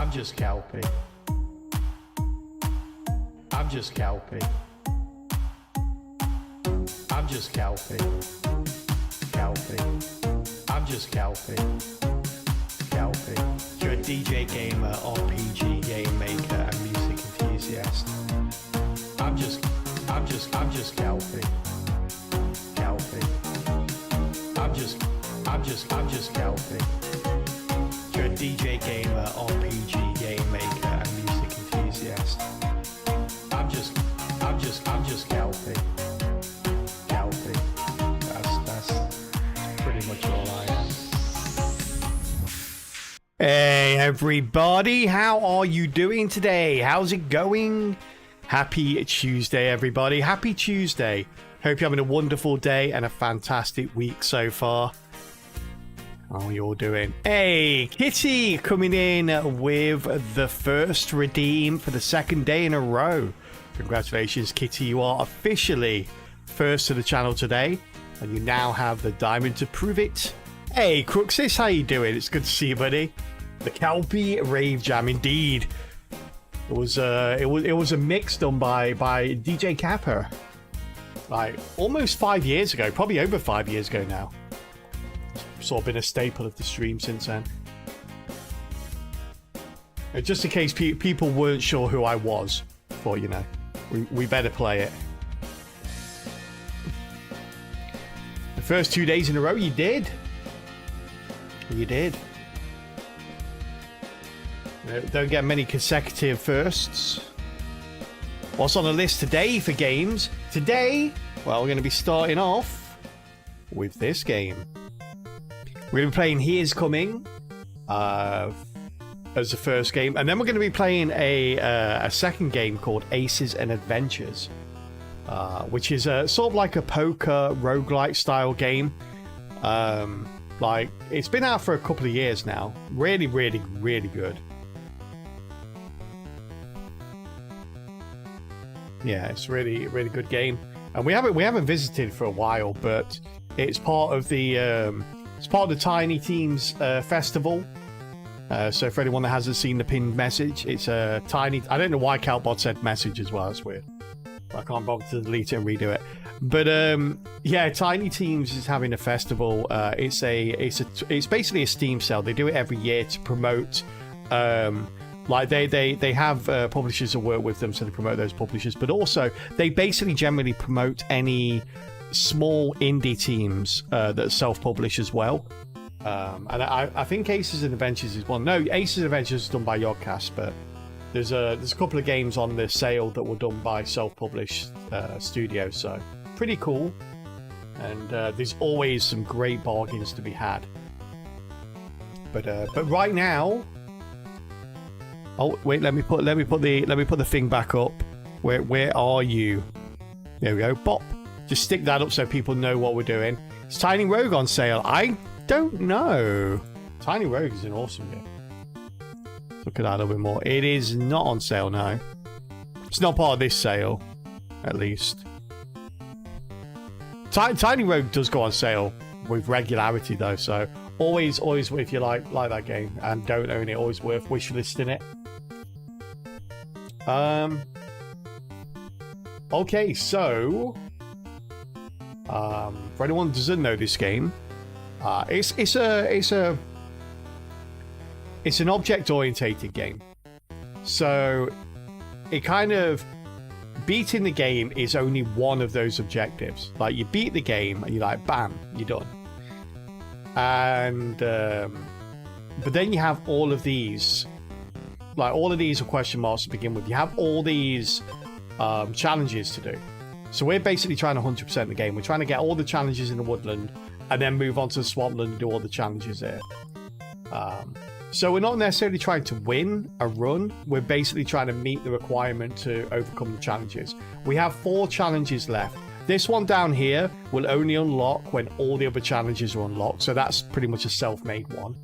I'm just Kelpie. I'm just Kelpie. I'm just Kelpie. Kelpie. I'm just Kelpie. Kelpie. You're a DJ gamer, RPG game maker, and music enthusiast. I'm just Kelpie. Kelpie. I'm just Kelpie. You're a DJ gamer, RPG game maker, and music enthusiast. I'm just Kelpie. Kelpie. That's pretty much all I am. Hey everybody, how are you doing today? How's it going? Happy Tuesday, everybody. Happy Tuesday. Hope you're having a wonderful day and a fantastic week so far. How are you all doing? Hey, Kitty coming in with the first redeem for the second day in a row. Congratulations, Kitty. You are officially first to the channel today, and you now have the diamond to prove it. Hey, Cruxis, how you doing? It's good to see you, buddy. The Kelpie Rave Jam, indeed. It was a mix done by DJ Kappa, like almost 5 years ago, probably over 5 years ago now. Sort of been a staple of the stream since then. And just in case people weren't sure who I was, thought, you know, we better play it. The first 2 days in a row, you did. You did. Don't get many consecutive firsts. What's on the list today for games? Today, well, we're going to be starting off with this game. We're going to be playing He Is Coming as the first game. And then we're going to be playing a second game called Aces and Adventures, which is sort of like a poker roguelike style game. Like, it's been out for a couple of years now. Really, really, really good. Yeah, it's really, really good game. And we haven't visited for a while, but it's part of the Tiny Teams Festival. So for anyone that hasn't seen the pinned message, it's a Tiny. I don't know why Calbot said message as well. It's weird. I can't bother to delete it and redo it. But yeah, Tiny Teams is having a festival. It's basically a Steam sale. They do it every year to promote. Like they have publishers that work with them, so they promote those publishers. But also, they basically generally promote any small indie teams that self-publish as well. And I think Aces and Adventures is one. No, Aces and Adventures is done by Yodcast, but there's a couple of games on the sale that were done by self-published studios. So pretty cool. And there's always some great bargains to be had. But right now. Oh wait, let me put the thing back up. Where are you? There we go. Bop. Just stick that up so people know what we're doing. Is Tiny Rogue on sale? I don't know. Tiny Rogue is an awesome game. Look at that a little bit more. It is not on sale now. It's not part of this sale, at least. Tiny Rogue does go on sale with regularity though, so always if you like that game and don't own it, always worth wishlisting it. Okay, so for anyone who doesn't know this game, it's an object-orientated game. So it kind of beating the game is only one of those objectives. Like you beat the game and you're like, bam, you're done. And but then you have all of these, like all of these are question marks to begin with. You have all these challenges to do. So we're basically trying to 100% the game. We're trying to get all the challenges in the woodland and then move on to the swampland and do all the challenges there. So we're not necessarily trying to win a run. We're basically trying to meet the requirement to overcome the challenges. We have 4 challenges left. This one down here will only unlock when all the other challenges are unlocked. So that's pretty much a self-made one.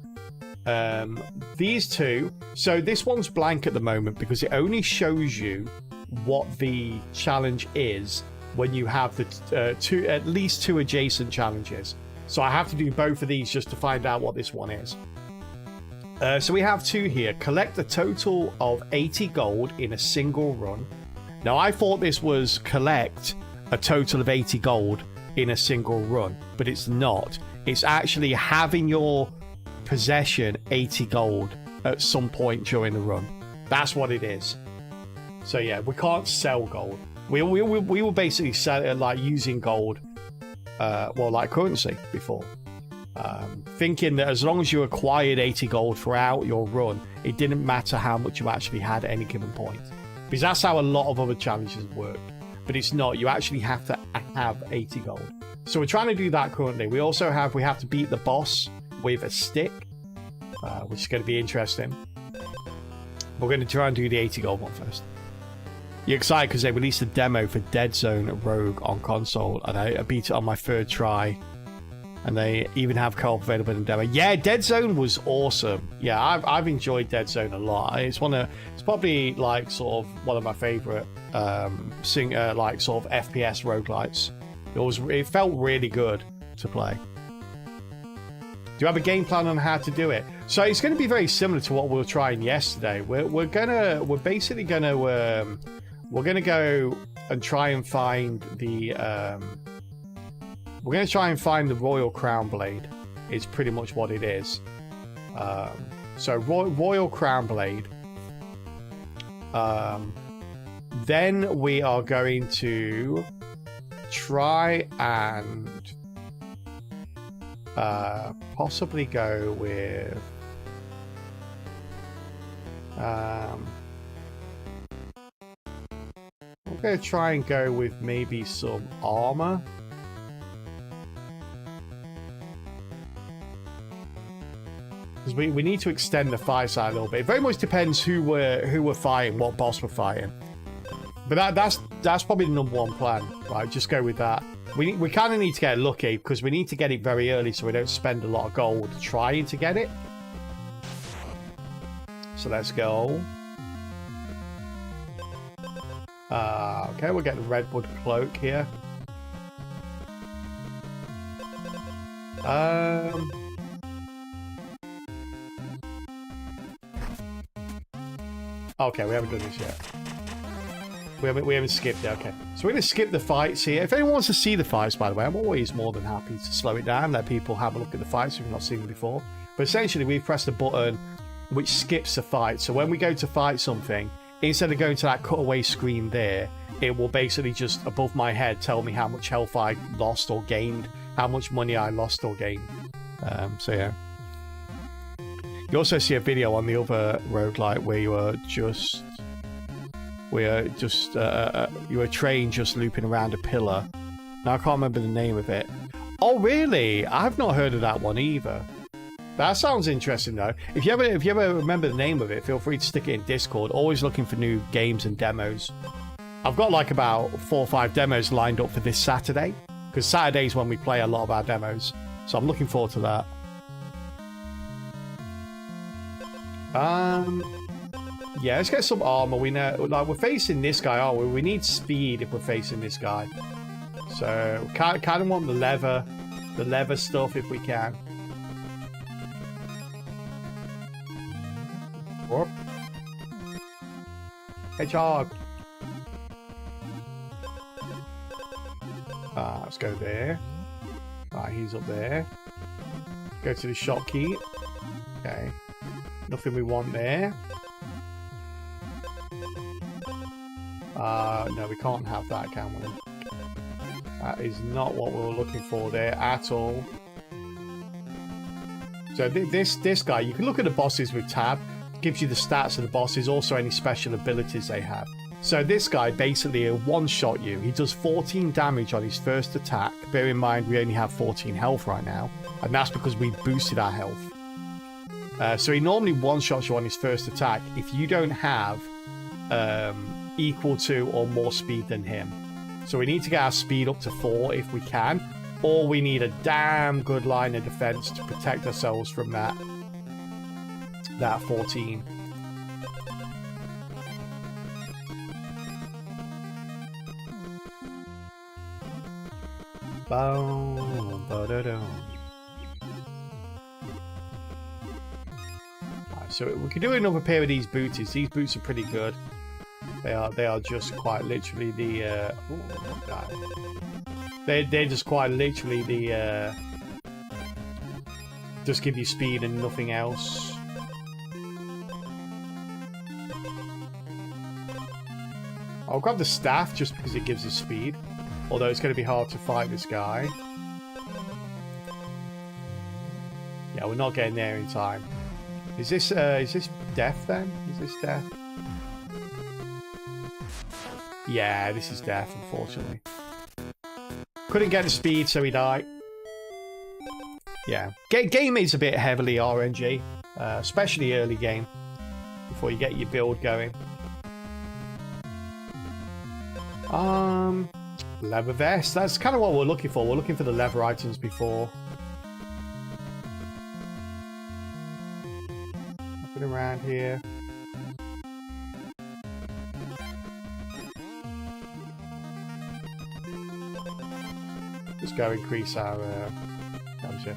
These two. So this one's blank at the moment because it only shows you what the challenge is when you have the at least two adjacent challenges. So I have to do both of these just to find out what this one is. So we have 2 here. Collect a total of 80 gold in a single run. Now, I thought this was collect a total of 80 gold in a single run, but it's not. It's actually having your possession 80 gold at some point during the run. That's what it is. So yeah, we can't sell gold. We were basically like using gold, well, like currency before. Thinking that as long as you acquired 80 gold throughout your run, it didn't matter how much you actually had at any given point. Because that's how a lot of other challenges work. But it's not. You actually have to have 80 gold. So we're trying to do that currently. We also have to beat the boss with a stick, which is going to be interesting. We're going to try and do the 80 gold one first. You're excited because they released a demo for Dead Zone Rogue on console, and I beat it on my 3rd try. And they even have co-op available in the demo. Yeah, Dead Zone was awesome. Yeah, I've enjoyed Dead Zone a lot. It's probably like sort of one of my favorite like sort of FPS roguelites. It felt really good to play. Do you have a game plan on how to do it? So it's going to be very similar to what we were trying yesterday. We're basically gonna go and try and find the we're going to try and find the Royal Crown Blade. Is pretty much what it is. So Royal Crown Blade. Then we are going to try and possibly go with we're going to try and go with maybe some armor. Because we need to extend the fireside a little bit. It very much depends who we're fighting, what boss we're fighting. But that's probably the #1 plan, right? Just go with that. We kind of need to get lucky because we need to get it very early so we don't spend a lot of gold trying to get it. So let's go. Okay, we'll get the Redwood Cloak here. Okay, we haven't done this yet. We haven't skipped it. Okay, so we're going to skip the fights here. If anyone wants to see the fights, by the way, I'm always more than happy to slow it down, let people have a look at the fights if you've not seen them before. But essentially, we've pressed a button which skips the fight. So when we go to fight something, instead of going to that cutaway screen there, it will basically just above my head tell me how much health I lost or gained, how much money I lost or gained. So yeah. You also see a video on the other roguelite where you were a train just looping around a pillar. Now I can't remember the name of it. Oh really? I've not heard of that one either. That sounds interesting though. If you ever remember the name of it, feel free to stick it in Discord. Always looking for new games and demos. I've got like about 4 or 5 demos lined up for this Saturday, because Saturday's when we play a lot of our demos. So I'm looking forward to that. Yeah, let's get some armor. We know, like, we're facing this guy, aren't we? We need speed if we're facing this guy. So, kind of want the leather stuff if we can. Whoop. Hedgehog. Let's go there. Alright, he's up there. Go to the shop key. Okay. Nothing we want there. No, we can't have that, can we? That is not what we were looking for there at all. So this guy, you can look at the bosses with tab. Gives you the stats of the bosses, also any special abilities they have. So this guy basically one-shot you. He does 14 damage on his first attack. Bear in mind we only have 14 health right now, and that's because we boosted our health. So he normally one-shots you on his first attack if you don't have equal to or more speed than him. So we need to get our speed up to 4 if we can, or we need a damn good line of defense to protect ourselves from that 14. So we could do another pair of these booties. These boots are pretty good. They are just quite literally the they're just quite literally the just give you speed and nothing else. I'll grab the staff just because it gives us speed. Although it's going to be hard to fight this guy. Yeah, we're not getting there in time. Is this death then? Is this death? Yeah, this is death, unfortunately. Couldn't get the speed, so he died. Yeah. Game is a bit heavily RNG. Especially early game. Before you get your build going. Leather vest. That's kind of what we're looking for. We're looking for the leather items before. Nothing around here. Just go increase our damage.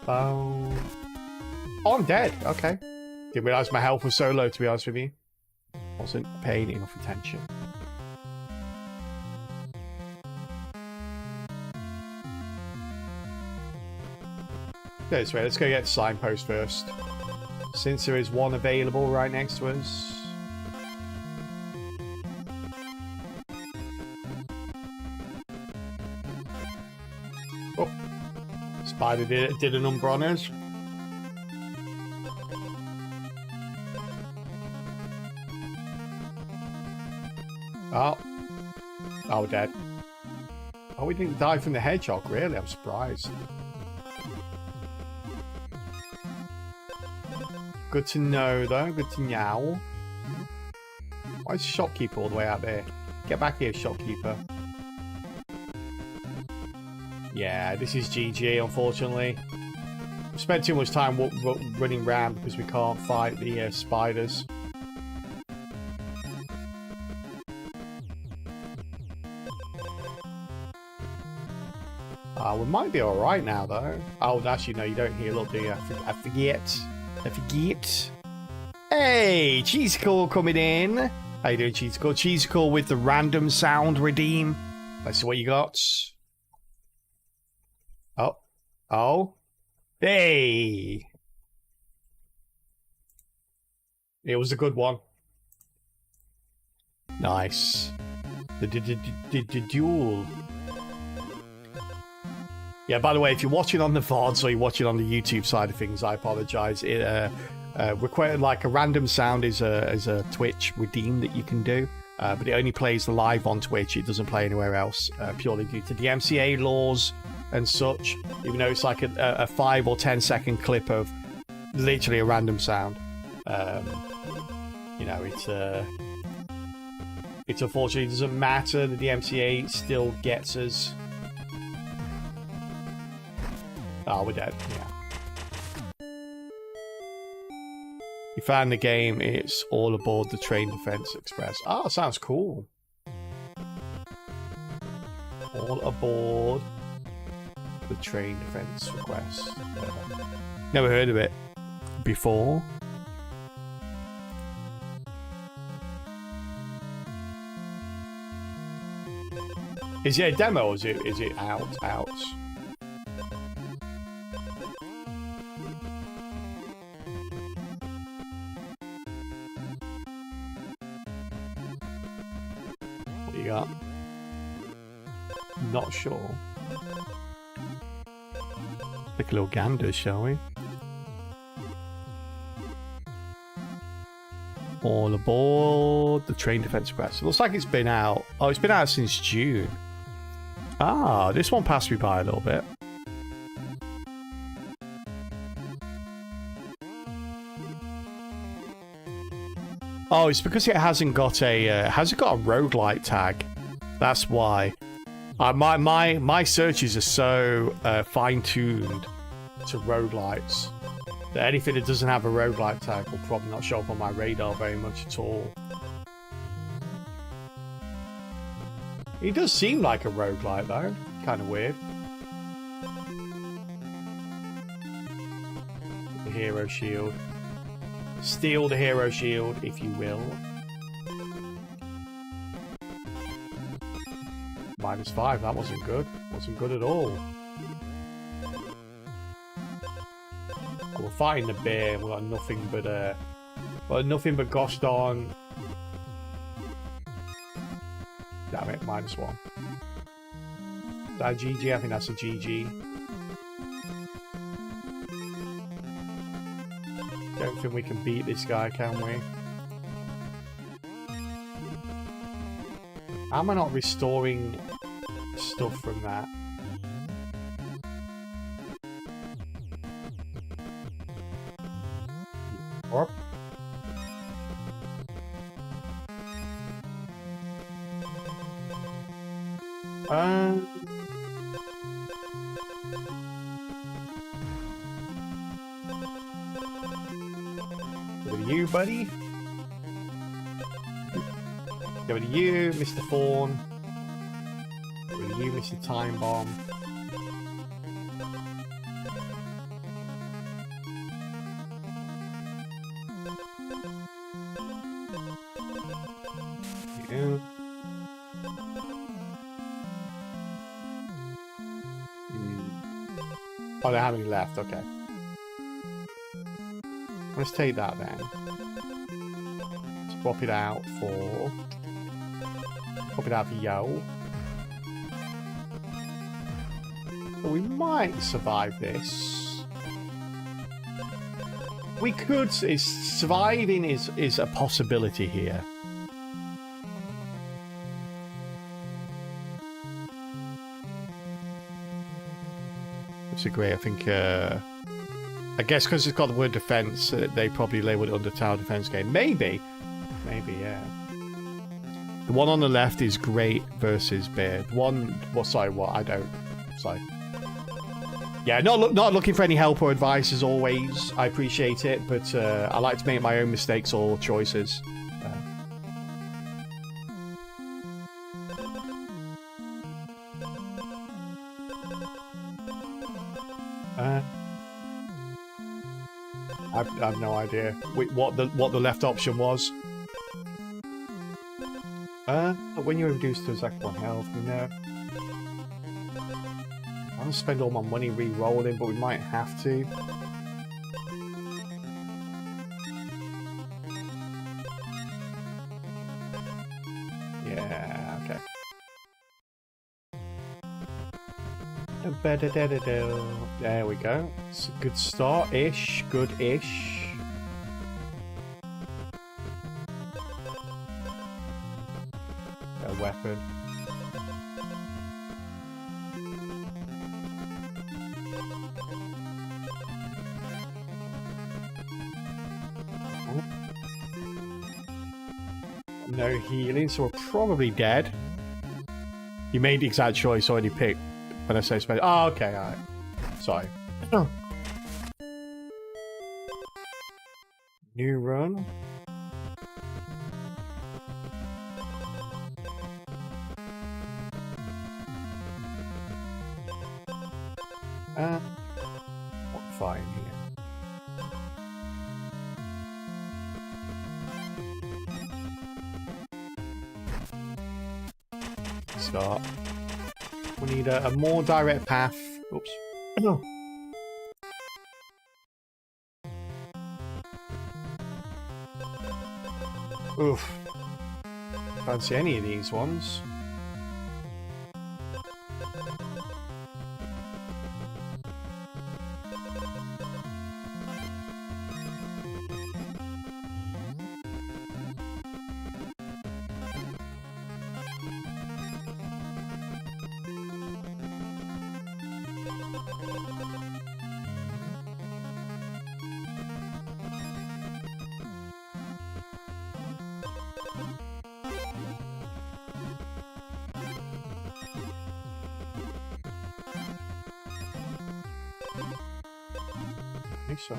Oh, I'm dead. Okay. Didn't realise my health was so low, to be honest with you. Wasn't paying enough attention. This way, let's go get the signpost first. Since there is one available right next to us. Oh. Spider did a number on us. Oh. Oh, dead. Oh, we didn't die from the hedgehog, really? I'm surprised. Good to know, though. Good to know. Why is the shopkeeper all the way out there? Get back here, shopkeeper. Yeah, this is GG, unfortunately. We spent too much time running around because we can't fight the spiders. We might be alright now, though. Oh, actually, no, you don't heal up, do you? I forget. I forget. Hey, Cheesecore coming in. How you doing, Cheesecore? Cheesecore with the random sound redeem. Let's see what you got. Oh. Oh. Hey. It was a good one. Nice. The duel. Yeah, by the way, if you're watching on the VODs or you're watching on the YouTube side of things, I apologize. Like a random sound is a Twitch redeem that you can do, but it only plays live on Twitch. It doesn't play anywhere else, purely due to the MCA laws and such. Even though it's like a 5 or 10 second clip of literally a random sound, you know, it's unfortunately, it doesn't matter that the MCA still gets us. Oh, we're dead. Yeah. You found the game. It's all aboard the Train Defense Express. Oh, sounds cool. All aboard the Train Defense Express. Never heard of it before. Is it a demo or is it out? You got? Not sure. Take a little gander, shall we? All aboard the Train Defense Express. It looks like it's been out. Oh, it's been out since June. Ah, this one passed me by a little bit. Oh, it's because it hasn't got a roguelite tag. That's why. My searches are so fine-tuned to roguelites that anything that doesn't have a roguelite tag will probably not show up on my radar very much at all. He does seem like a roguelike though. Kind of weird. The hero shield. Steal the hero shield, if you will. -5, that wasn't good. Wasn't good at all. We're fighting the bear, we've got nothing but Goston. Damn it, -1. Is that a GG? I think that's a GG. Don't think we can beat this guy, can we? How am I not restoring stuff from that? Or Over to you, buddy. Over to you, Mr. Thorn. Over to you, Mr. Time Bomb. Yeah. Oh, they haven't left. Okay. Let's take that then. Swap it out for... Swap it out for Yo. But we might survive this. We could... Surviving is a possibility here. Disagree. I think, I guess because it's got the word defense, they probably labeled it under tower defense game. Maybe, yeah. The one on the left is great versus bear. The one, well, sorry, what? I don't. Sorry. Yeah, not looking for any help or advice as always. I appreciate it, but I like to make my own mistakes or choices. I have no idea what the left option was. When you're reduced to exactly 1 health, you know. I want to spend all my money re-rolling, but we might have to. Yeah, okay. There we go. It's a good start-ish. Good-ish. A weapon. No healing, so we're probably dead. You made the exact choice, already picked. When I say spend, oh, okay, alright. Sorry. New run. What fine here? Start. We need a more direct path. Oops. No. Oof. Can't see any of these ones. So.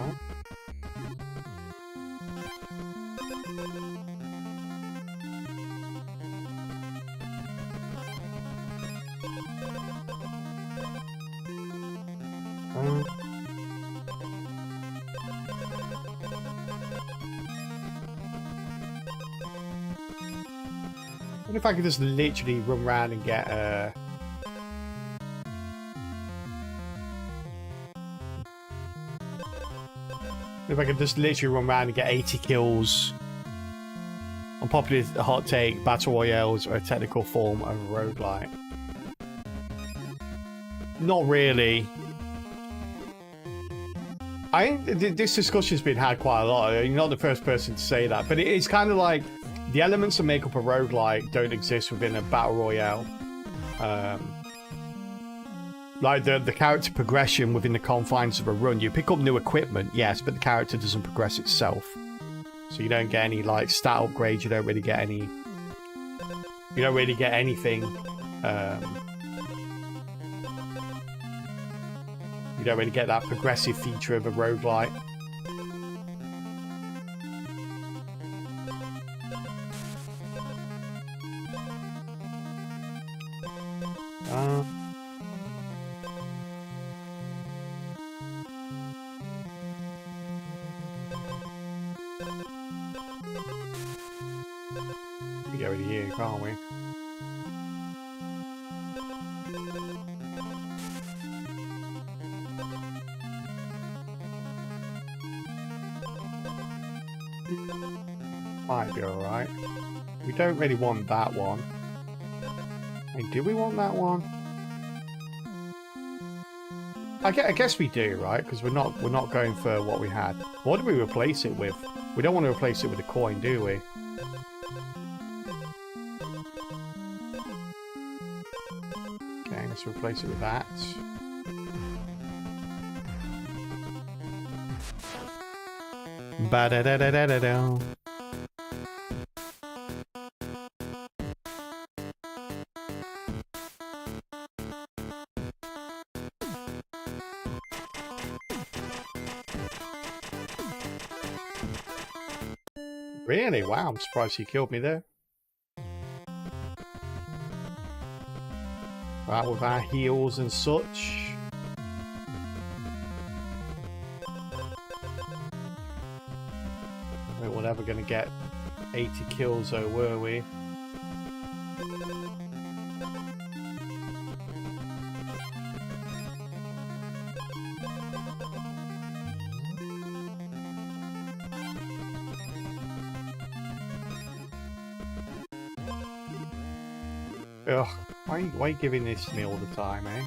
What if I could just literally run around and get if I could just literally run around and get 80 kills. Unpopular hot take, battle royales are a technical form of roguelike. Not really. I think this discussion's been had quite a lot. You're not the first person to say that, but it's kind of like the elements that make up a roguelike don't exist within a battle royale. Like the character progression within the confines of a run. You pick up new equipment, yes, but the character doesn't progress itself. So you don't get any like stat upgrades. You don't really get any. You don't really get anything. You don't really get that progressive feature of a roguelike. We go to here, can't we? Might be alright. We don't really want that one. Hey, do we want that one? I guess we do, right? Because we're not going for what we had. What do we replace it with? We don't want to replace it with a coin, do we? Okay, let's replace it with that. Ba-da-da-da-da-da-da. Really? Wow, I'm surprised he killed me there. Right, with our heals and such. We were never going to get 80 kills though, were we? Ugh, why are you giving this to me all the time, eh?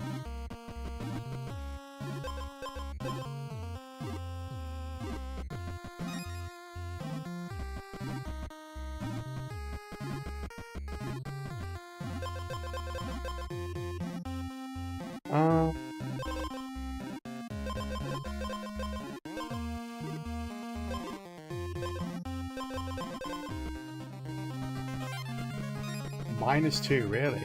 -2, really?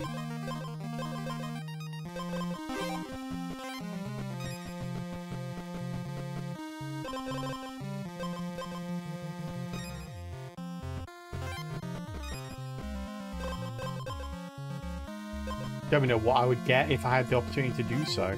Don't even know what I would get if I had the opportunity to do so.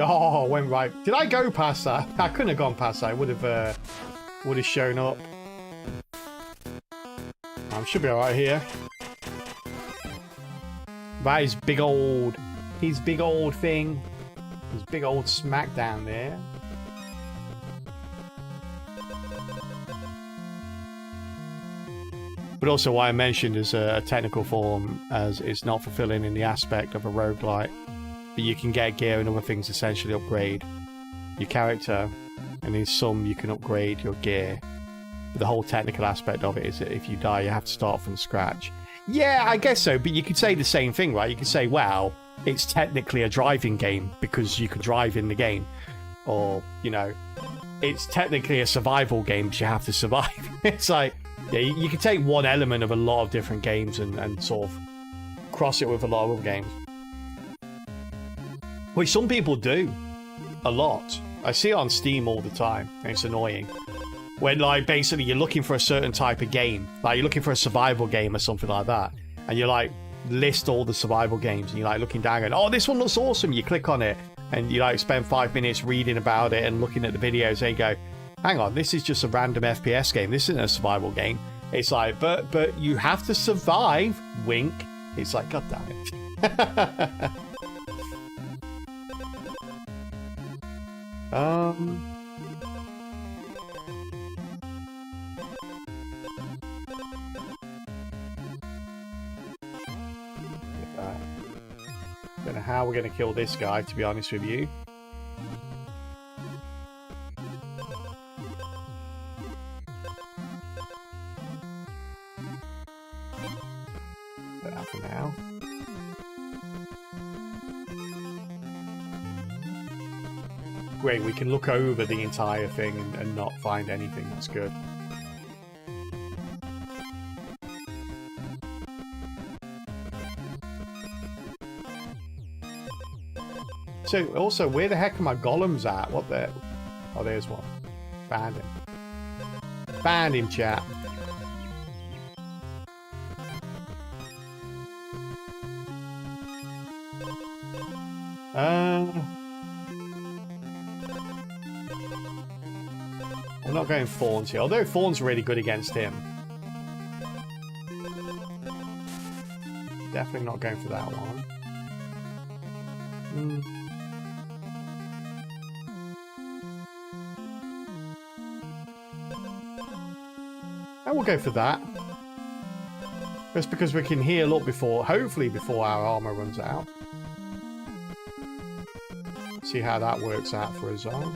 Oh, went right. Did I go past that? I couldn't have gone past that. I would have shown up. I should be alright here. That is big old, his big old thing, his big old smackdown there. But also, why I mentioned as a technical form, as it's not fulfilling in the aspect of a roguelite. But you can get gear and other things essentially upgrade your character, and in some you can upgrade your gear. But the whole technical aspect of it is that if you die, you have to start from scratch. Yeah, I guess so, but you could say the same thing, right? You could say, well, it's technically a driving game because you can drive in the game. Or, you know, it's technically a survival game because you have to survive. It's like, yeah, you can take one element of a lot of different games and sort of cross it with a lot of other games. Which some people do. A lot. I see it on Steam all the time, and it's annoying. when like basically you're looking for a certain type of game, like you're looking for a survival game or something like that, and you like list all the survival games, and you're like looking down and oh, this one looks awesome. You click on it, and you like spend 5 minutes reading about it and looking at the videos, and you go, hang on, this is just a random FPS game. This isn't a survival game. It's like, but you have to survive. Wink. It's like, god damn it. Don't know how we're going to kill this guy, to be honest with you. Put that for now. Great, we can look over the entire thing and not find anything. That's good. So, also, where the heck are my golems at? What the... Oh, there's one. Found him. Found him, chap. I'm not going Thorns here, although Thorns are really good against him. Definitely not going for that one. And we'll go for that. Just because we can heal up before, hopefully before our armor runs out. See how that works out for us all.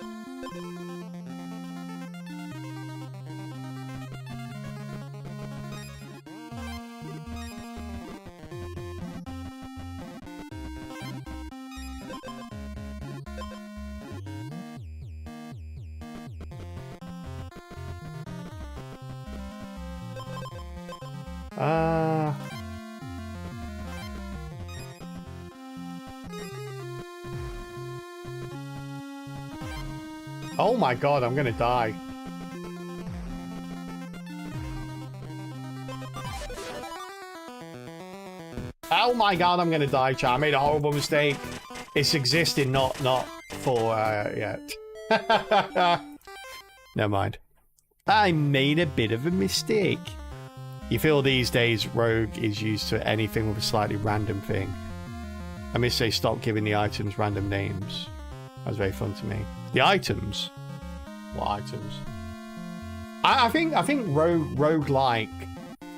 Oh my god, I'm gonna die. Oh my god, I'm gonna die, chat. I made a horrible mistake. It's existing, not for yet. Never mind. I made a bit of a mistake. You feel these days Rogue is used to anything with a slightly random thing. I must say, stop giving the items random names. That was very fun to me. The items? What items? I think roguelike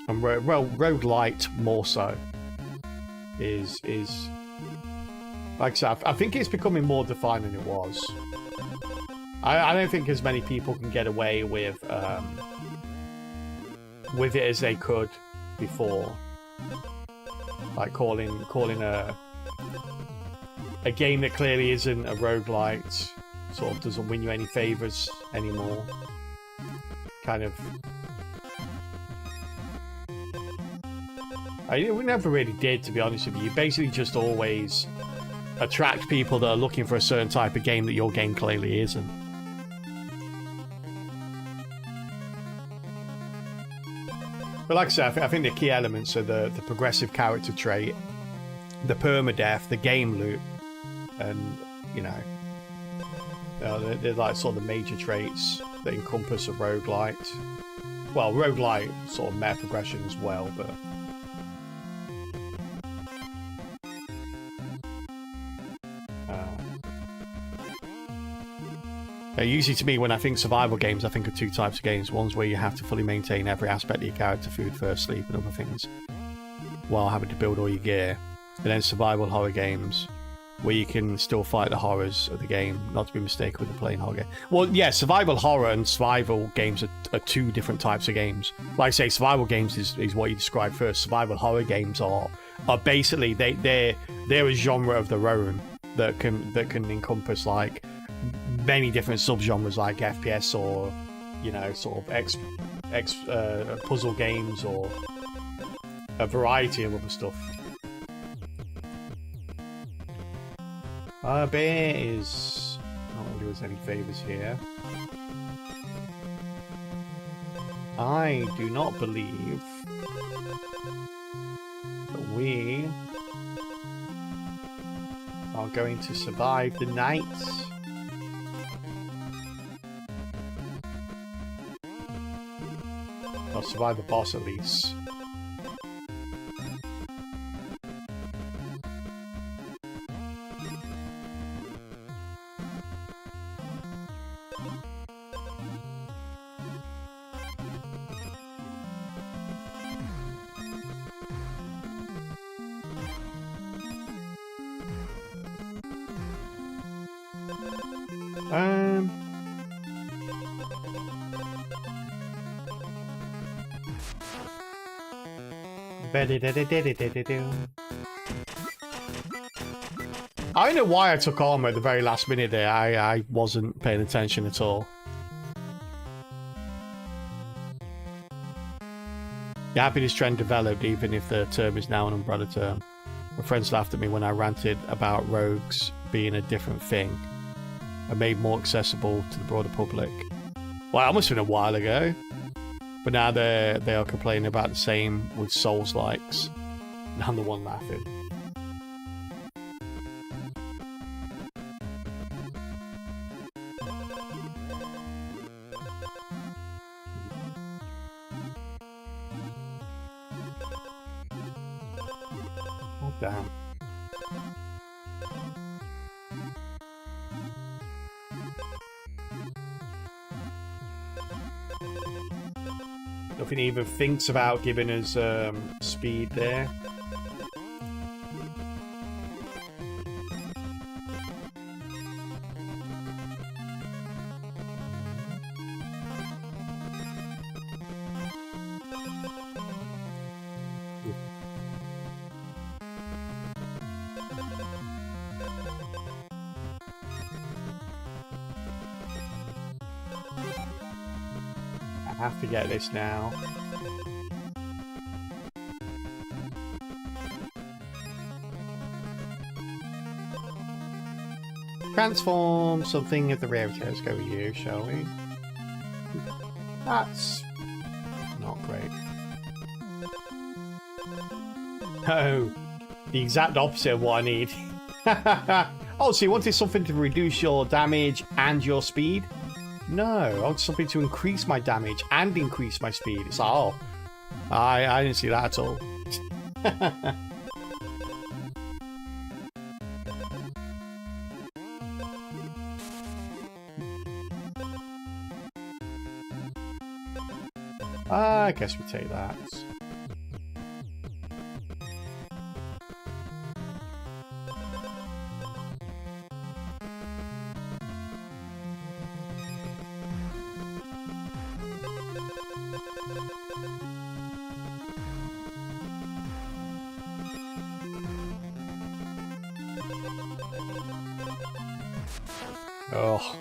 and roguelite more so is like I said, I think it's becoming more defined than it was. I don't think as many people can get away with it as they could before. Like calling a game that clearly isn't a roguelite sort of doesn't win you any favors anymore. Kind of. We never really did, to be honest with you. You basically just always attract people that are looking for a certain type of game that your game clearly isn't. But like I said, I think the key elements are the progressive character trait, the permadeath, the game loop, and, you know, they're like sort of the major traits that encompass a roguelite. Well, roguelite sort of meta progression as well, but... usually to me, when I think survival games, I think of two types of games. One's where you have to fully maintain every aspect of your character, food, first, sleep, and other things, while having to build all your gear. And then survival horror games, where you can still fight the horrors of the game, not to be mistaken with the plain horror game. Well, yeah, survival horror and survival games are two different types of games. Like I say, survival games is what you described first. Survival horror games are basically they're a genre of their own that can encompass like many different subgenres like FPS or, you know, sort of puzzle games or a variety of other stuff. Bear is not going to do us any favors here. I do not believe that we are going to survive the night. Or survive the boss at least. I don't know why I took armor at the very last minute there. I wasn't paying attention at all. Yeah, happy this trend developed, even if the term is now an umbrella term. My friends laughed at me when I ranted about rogues being a different thing and made more accessible to the broader public. Well, that must have been a while ago. But now they are complaining about the same with Souls-likes. And I'm the one laughing. Oh, damn. Nothing even thinks about giving us speed there. I have to get this now. Transform something of the rarity. Let's go with you, shall we? That's not great. No, the exact opposite of what I need. Oh, so you wanted something to reduce your damage and your speed? No, I want something to increase my damage and increase my speed. It's like, oh, I didn't see that at all. I guess we take that. Oh.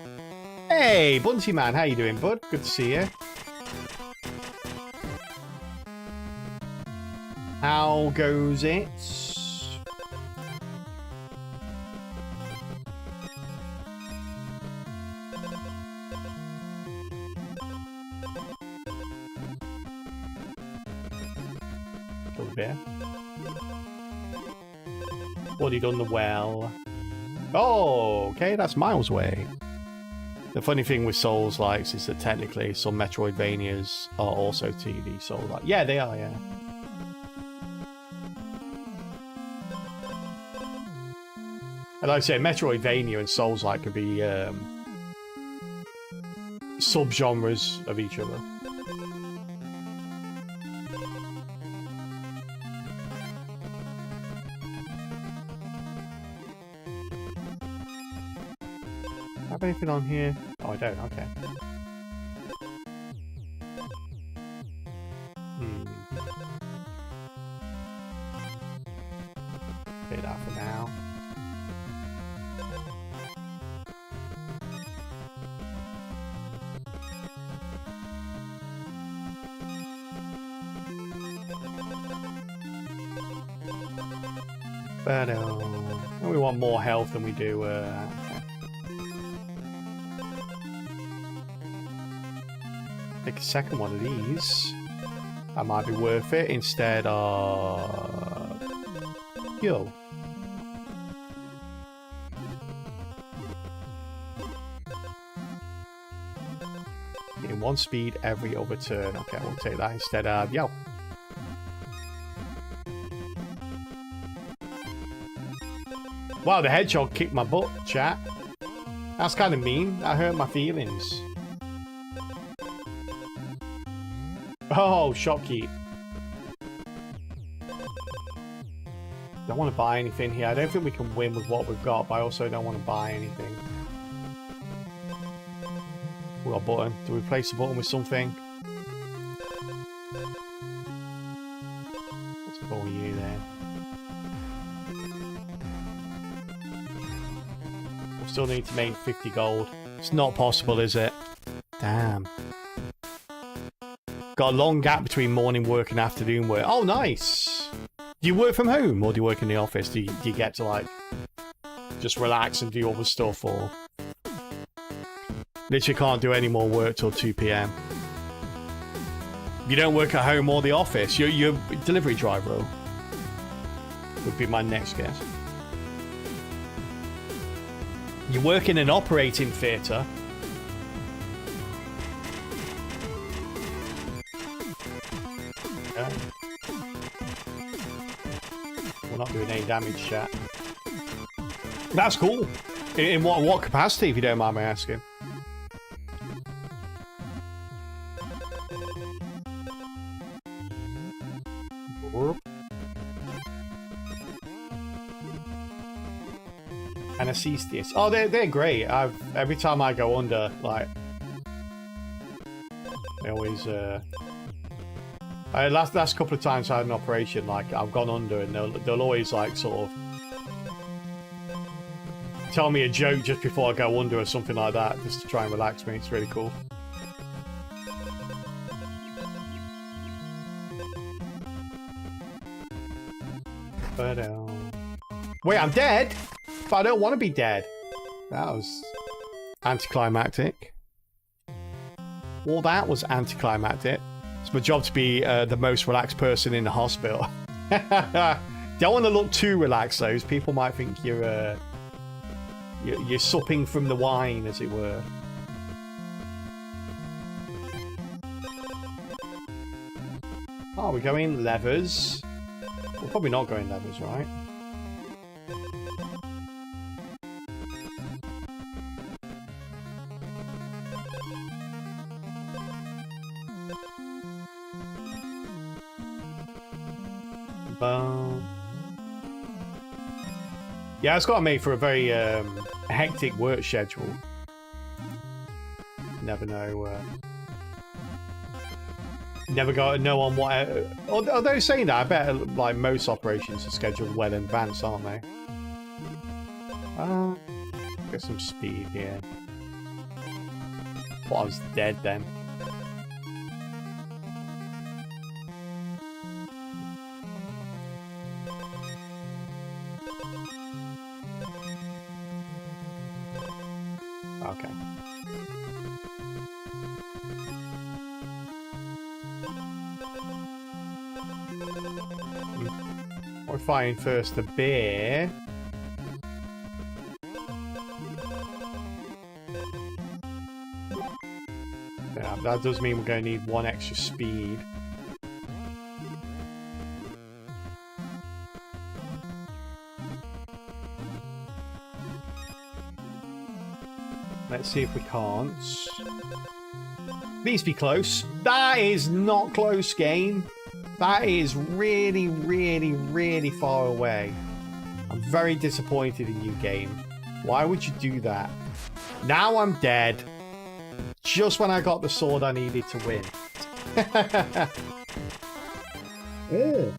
Hey, Bunty Man, how you doing, bud? Good to see you. How goes it? Over there. What have you done the well? Oh, okay, that's miles away. The funny thing with Souls-likes is that technically some Metroidvanias are also TD Souls-like. Yeah, they are, yeah. And like I say, Metroidvania and Souls-like could be sub-genres of each other. Have anything on here? Oh, I don't. Okay. Take that for now. But we want more health than we do. Okay. Take a second one of these. That might be worth it instead of... Yo. In 1 speed every other turn. Okay, we'll take that instead of yo. Wow, the hedgehog kicked my butt, chat. That's kind of mean. That hurt my feelings. Oh, shopkeep. Don't want to buy anything here. I don't think we can win with what we've got, but I also don't want to buy anything. We got a button. Do we replace the button with something? Let's go with you then. We still need to make 50 gold. It's not possible, is it? Damn. Got a long gap between morning work and afternoon work. Oh, nice. Do you work from home or do you work in the office? Do you get to like just relax and do other stuff, or literally can't do any more work till 2 PM? You don't work at home or the office. You're a delivery driver would be my next guess. You work in an operating theatre. We're not doing any damage, chat. That's cool. In what capacity, if you don't mind me asking? Anesthesiast. Oh, they're great. Every time I go under, like, they always last couple of times I had an operation, like I've gone under, and they'll always like sort of tell me a joke just before I go under or something like that, just to try and relax me. It's really cool. But wait, I'm dead, but I don't want to be dead. That was anticlimactic. Well, that was anticlimactic. It's my job to be the most relaxed person in the hospital. Don't want to look too relaxed, though. People might think you're supping from the wine, as it were. Oh, we're going levers. We're probably not going levers, right? Yeah, it's got to make for a very hectic work schedule. Never know. Never got to know on what. Although saying that, I bet like most operations are scheduled well in advance, aren't they? Get some speed here. Thought I was dead then. Okay. We're fighting first the bear. Yeah, that does mean we're going to need 1 extra speed. Let's see if we can't. Please be close. That is not close, game. That is really, really, really far away. I'm very disappointed in you, game. Why would you do that? Now I'm dead. Just when I got the sword I needed to win. Oh.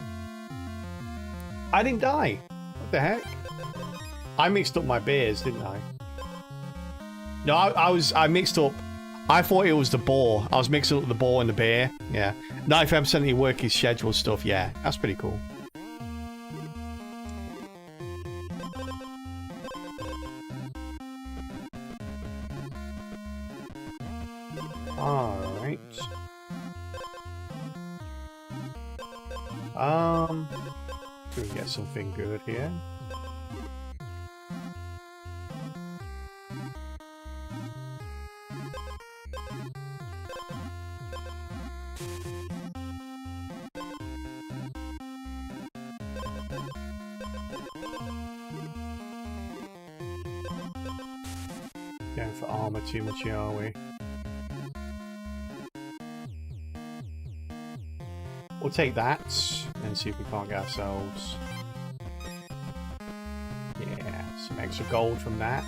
I didn't die. What the heck? I mixed up my beers, didn't I? No, I mixed up. I thought it was the boar. I was mixing up the boar and the bear. Yeah. 95% of your work is scheduled stuff. Yeah, that's pretty cool. Alright. Do we get something good here? Going for armor too much here, are we? We'll take that and see if we can't get ourselves... Yeah, some extra gold from that.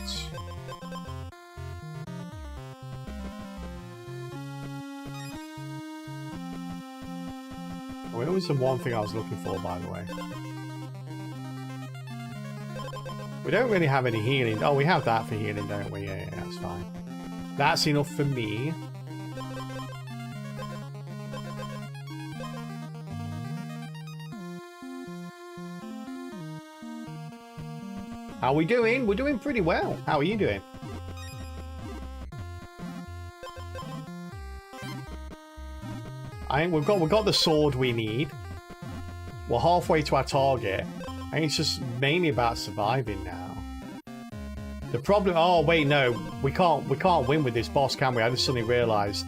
Where was the one thing I was looking for, by the way? We don't really have any healing. Oh, we have that for healing, don't we? Yeah, that's fine. That's enough for me. How are we doing? We're doing pretty well. How are you doing? I think we've got the sword we need. We're halfway to our target. I think it's just mainly about surviving now. The problem... Oh, wait, no. We can't win with this boss, can we? I just suddenly realised.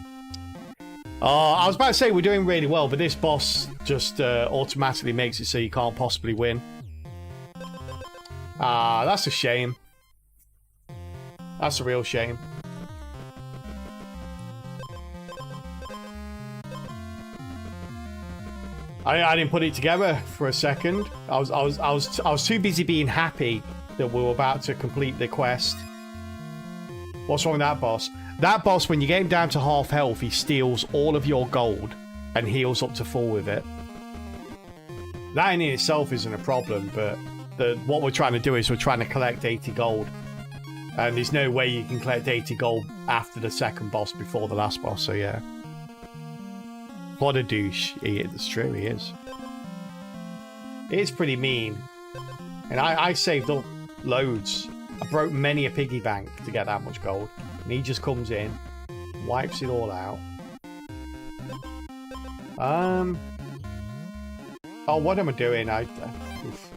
I was about to say we're doing really well, but this boss just automatically makes it so you can't possibly win. Ah, that's a shame. That's a real shame. I didn't put it together for a second. I was too busy being happy that we were about to complete the quest. What's wrong with that boss? That boss, when you get him down to half health, he steals all of your gold and heals up to full with it. That in itself isn't a problem, but what we're trying to do is we're trying to collect 80 gold. And there's no way you can collect 80 gold after the second boss before the last boss, so yeah. What a douche. It's true, he is. It is pretty mean. And I saved up loads. I broke many a piggy bank to get that much gold. And he just comes in, wipes it all out. Oh, what am I doing? Oof.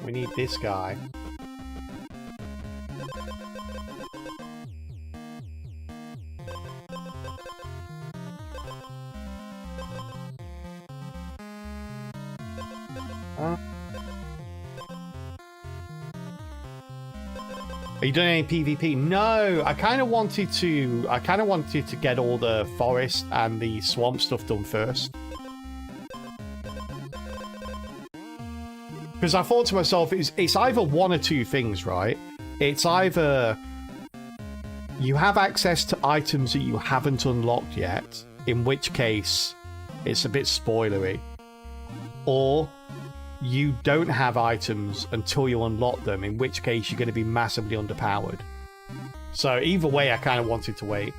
We need this guy. Are you doing any PvP? No, I kind of wanted to get all the forest and the swamp stuff done first. Because I thought to myself, it's either one or two things, right? It's either you have access to items that you haven't unlocked yet, in which case it's a bit spoilery, or you don't have items until you unlock them, in which case you're going to be massively underpowered. So either way, I kind of wanted to wait.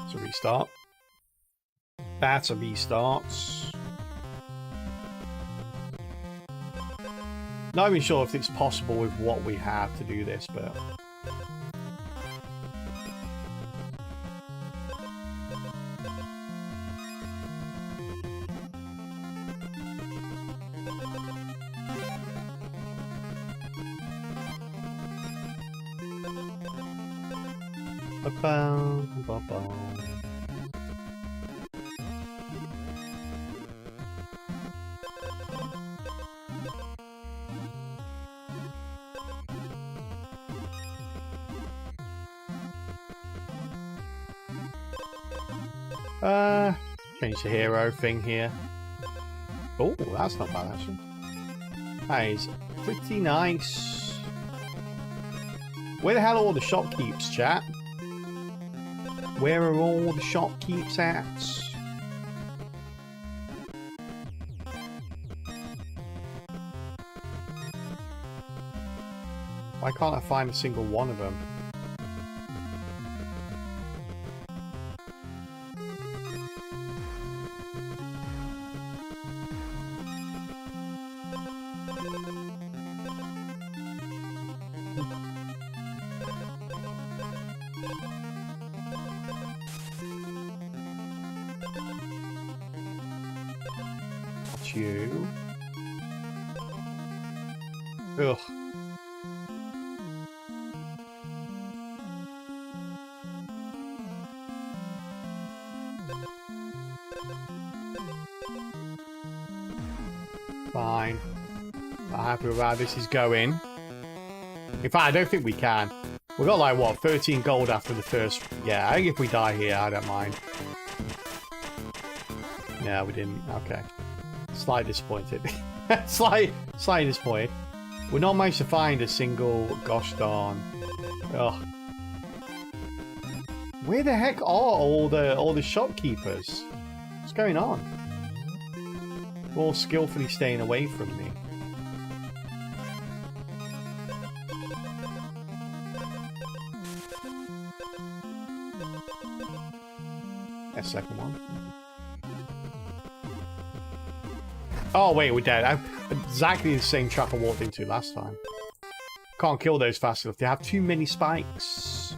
That's a restart. That's a restart. Not even sure if it's possible with what we have to do this, but... Ba-bum. Change the hero thing here. Oh, that's not bad actually. That is pretty nice. Where the hell are all the shopkeepers, chat? Where are all the shopkeepers at? Why can't I find a single one of them? You. Ugh. Fine. Not happy with how this is going. In fact, I don't think we can. We got like, what, 13 gold after the first... Yeah, I think if we die here, I don't mind. Yeah, we didn't. Okay. Slightly disappointed. Slightly disappointed. We're not managed to find a single gosh darn. Ugh. Where the heck are all the shopkeepers? What's going on? They're all skillfully staying away from me. A second one. Oh wait, we're dead. I'm exactly the same trap I walked into last time. Can't kill those fast enough. They have too many spikes.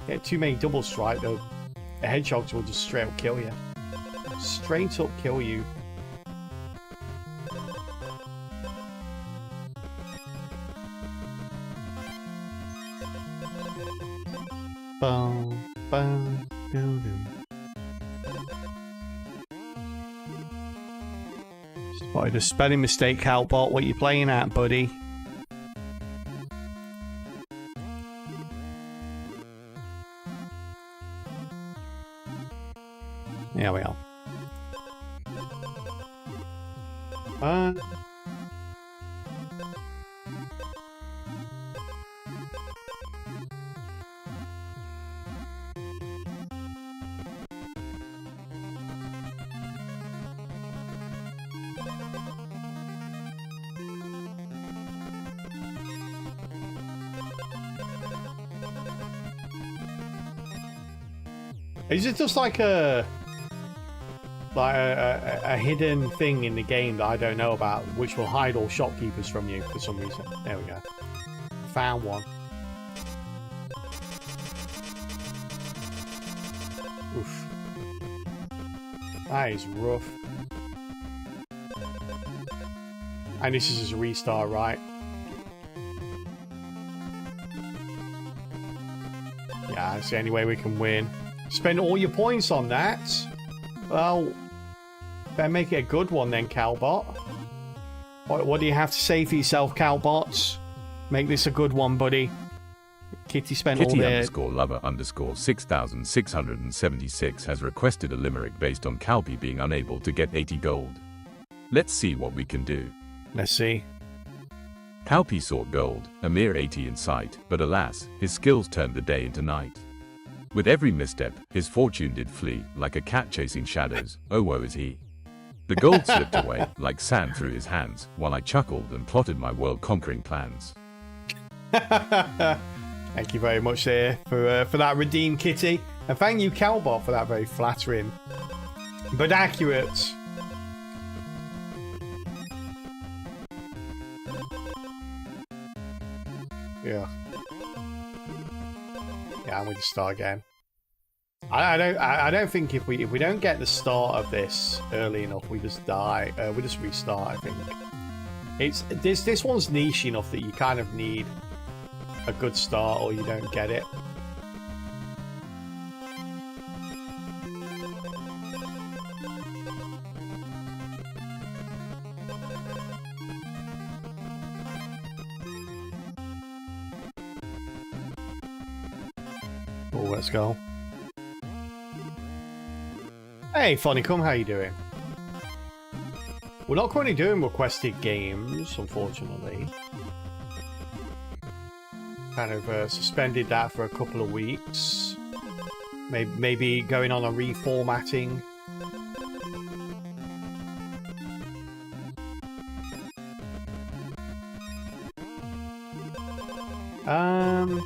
Get too many double strike, the hedgehogs will just straight up kill you. Straight up kill you. Boom, boom, doo doo. Spotted a spelling mistake, Calbot. What are you playing at, buddy? There we are. Is it just like a hidden thing in the game that I don't know about, which will hide all shopkeepers from you for some reason? There we go. Found one. Oof. That is rough. And this is just a restart, right? Yeah, that's the only way we can win. Spend all your points on that. Well, better make it a good one then, Calbot. What do you have to say for yourself, Calbot? Make this a good one, buddy. Kitty spent all their... Kitty_lover_6676 has requested a limerick based on Calby being unable to get 80 gold. Let's see what we can do. Let's see. Calby sought gold, a mere 80 in sight, but alas, his skills turned the day into night. With every misstep, his fortune did flee, like a cat chasing shadows, oh woe is he. The gold slipped away, like sand through his hands, while I chuckled and plotted my world-conquering plans. Thank you very much there for that redeem, Kitty. And thank you, Calbot, for that very flattering, but accurate. Yeah. Yeah, I'm going to start again. I don't think if we don't get the start of this early enough, we just die. We just restart. I think it's this one's niche enough that you kind of need a good start, or you don't get it. Oh, let's go. Hey, Funnycom, how you doing? We're not currently doing requested games, unfortunately. Kind of suspended that for a couple of weeks. Maybe going on a reformatting. Do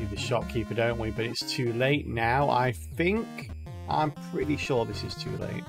the shopkeeper, don't we? But it's too late now. I think. I'm pretty sure this is too late.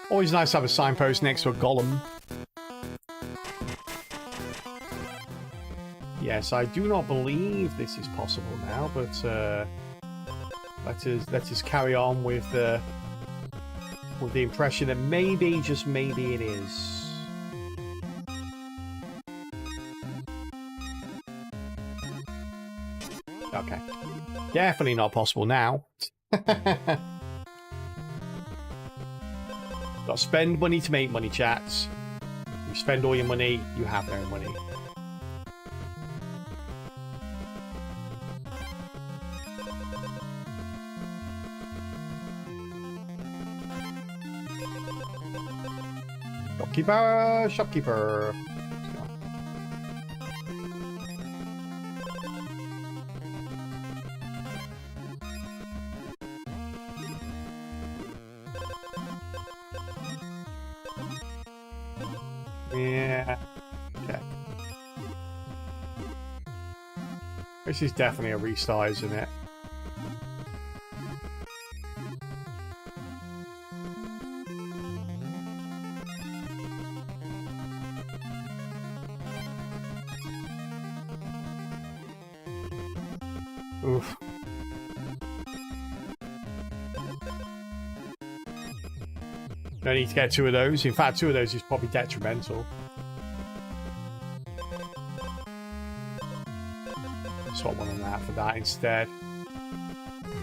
Always nice to have a signpost next to a golem. Yes, I do not believe this is possible now, but let us carry on with the impression that maybe, just maybe, it is. Okay, definitely not possible now. Got to spend money to make money, chats. You spend all your money, you have no money. Shopkeeper, shopkeeper. Yeah. Okay. This is definitely a restart, isn't it? Oof. No need to get 2 of those. In fact, 2 of those is probably detrimental. Swap one on that for that instead.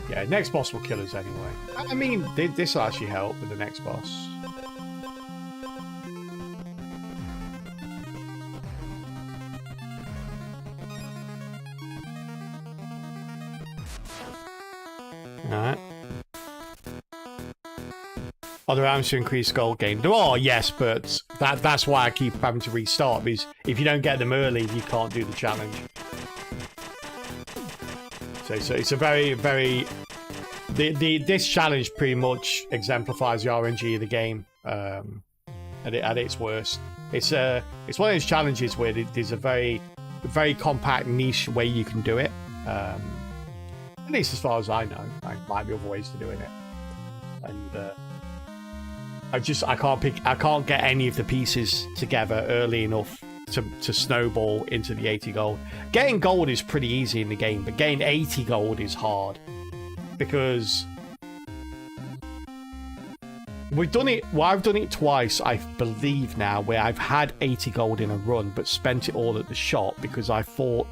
Yeah, next boss will kill us anyway. I mean, this will actually help with the next boss. Alright. Are there items to increase gold gain? There are, yes, but that's why I keep having to restart, because if you don't get them early, you can't do the challenge. So it's a very, very... This challenge pretty much exemplifies the RNG of the game at its worst. It's one of those challenges where there's a very, very compact niche way you can do it. At least as far as I know. There might be other ways to doing it. And I can't get any of the pieces together early enough to snowball into the 80 gold. Getting gold is pretty easy in the game, but getting 80 gold is hard. Because we've done it, well, I've done it twice, I believe now, where I've had 80 gold in a run, but spent it all at the shop because I thought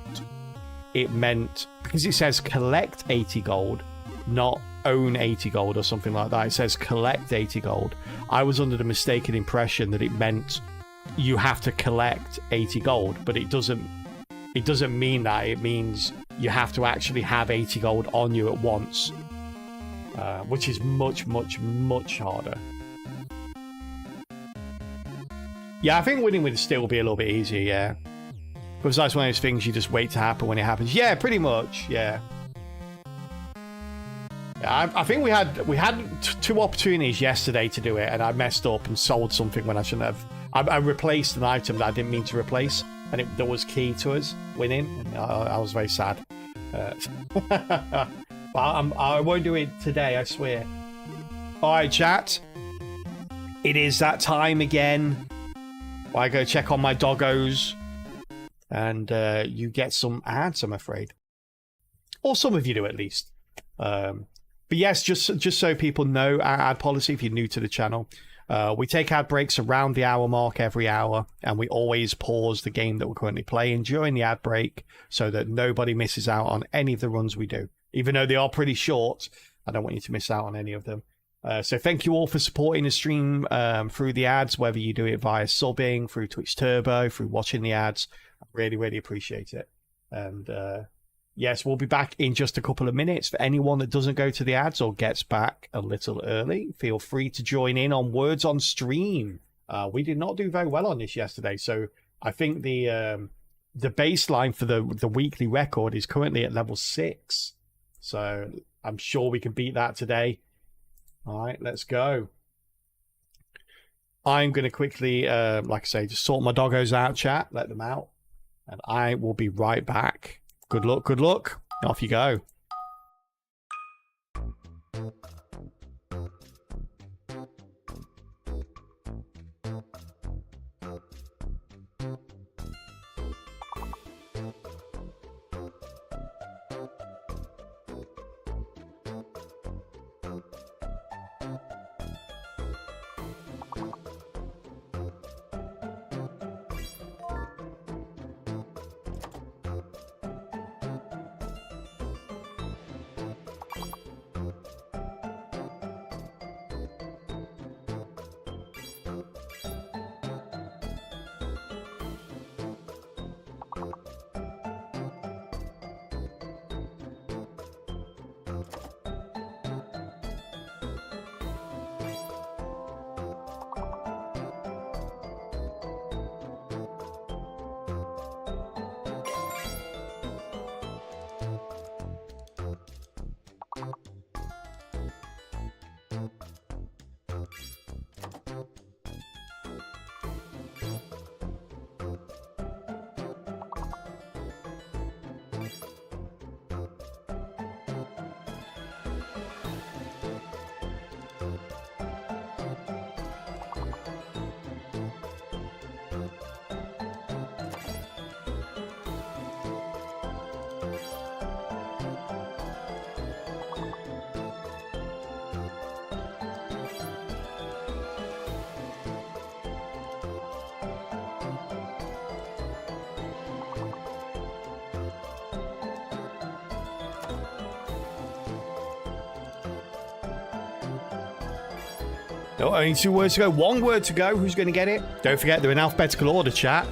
it meant, because it says collect 80 gold, not own 80 gold or something like that. It says collect 80 gold. I was under the mistaken impression that it meant you have to collect 80 gold, but it doesn't mean that. It means you have to actually have 80 gold on you at once, which is much, much, much harder. Yeah, I think winning with still will be a little bit easier, yeah. Because that's one of those things you just wait to happen when it happens. Yeah, pretty much, yeah. I think we had 2 opportunities yesterday to do it, and I messed up and sold something when I shouldn't have. I replaced an item that I didn't mean to replace, and that was key to us winning, and I was very sad. I won't do it today, I swear. Alright, chat. It is that time again. I go check on my doggos, and you get some ads, I'm afraid. Or some of you do, at least. But yes, just so people know our ad policy, if you're new to the channel, we take ad breaks around the hour mark every hour, and we always pause the game that we're currently playing during the ad break so that nobody misses out on any of the runs we do. Even though they are pretty short, I don't want you to miss out on any of them. So thank you all for supporting the stream through the ads, whether you do it via subbing, through Twitch Turbo, through watching the ads. I really, really appreciate it. And yes, we'll be back in just a couple of minutes. For anyone that doesn't go to the ads or gets back a little early, feel free to join in on Words on Stream. We did not do very well on this yesterday, so I think the baseline for the weekly record is currently at level 6. So I'm sure we can beat that today. All right, let's go. I'm going to quickly, like I say, just sort my doggos out, chat, let them out, and I will be right back. Good luck, good luck. Off you go. No, only 2 words to go. 1 word to go. Who's going to get it? Don't forget, they're in alphabetical order, chat.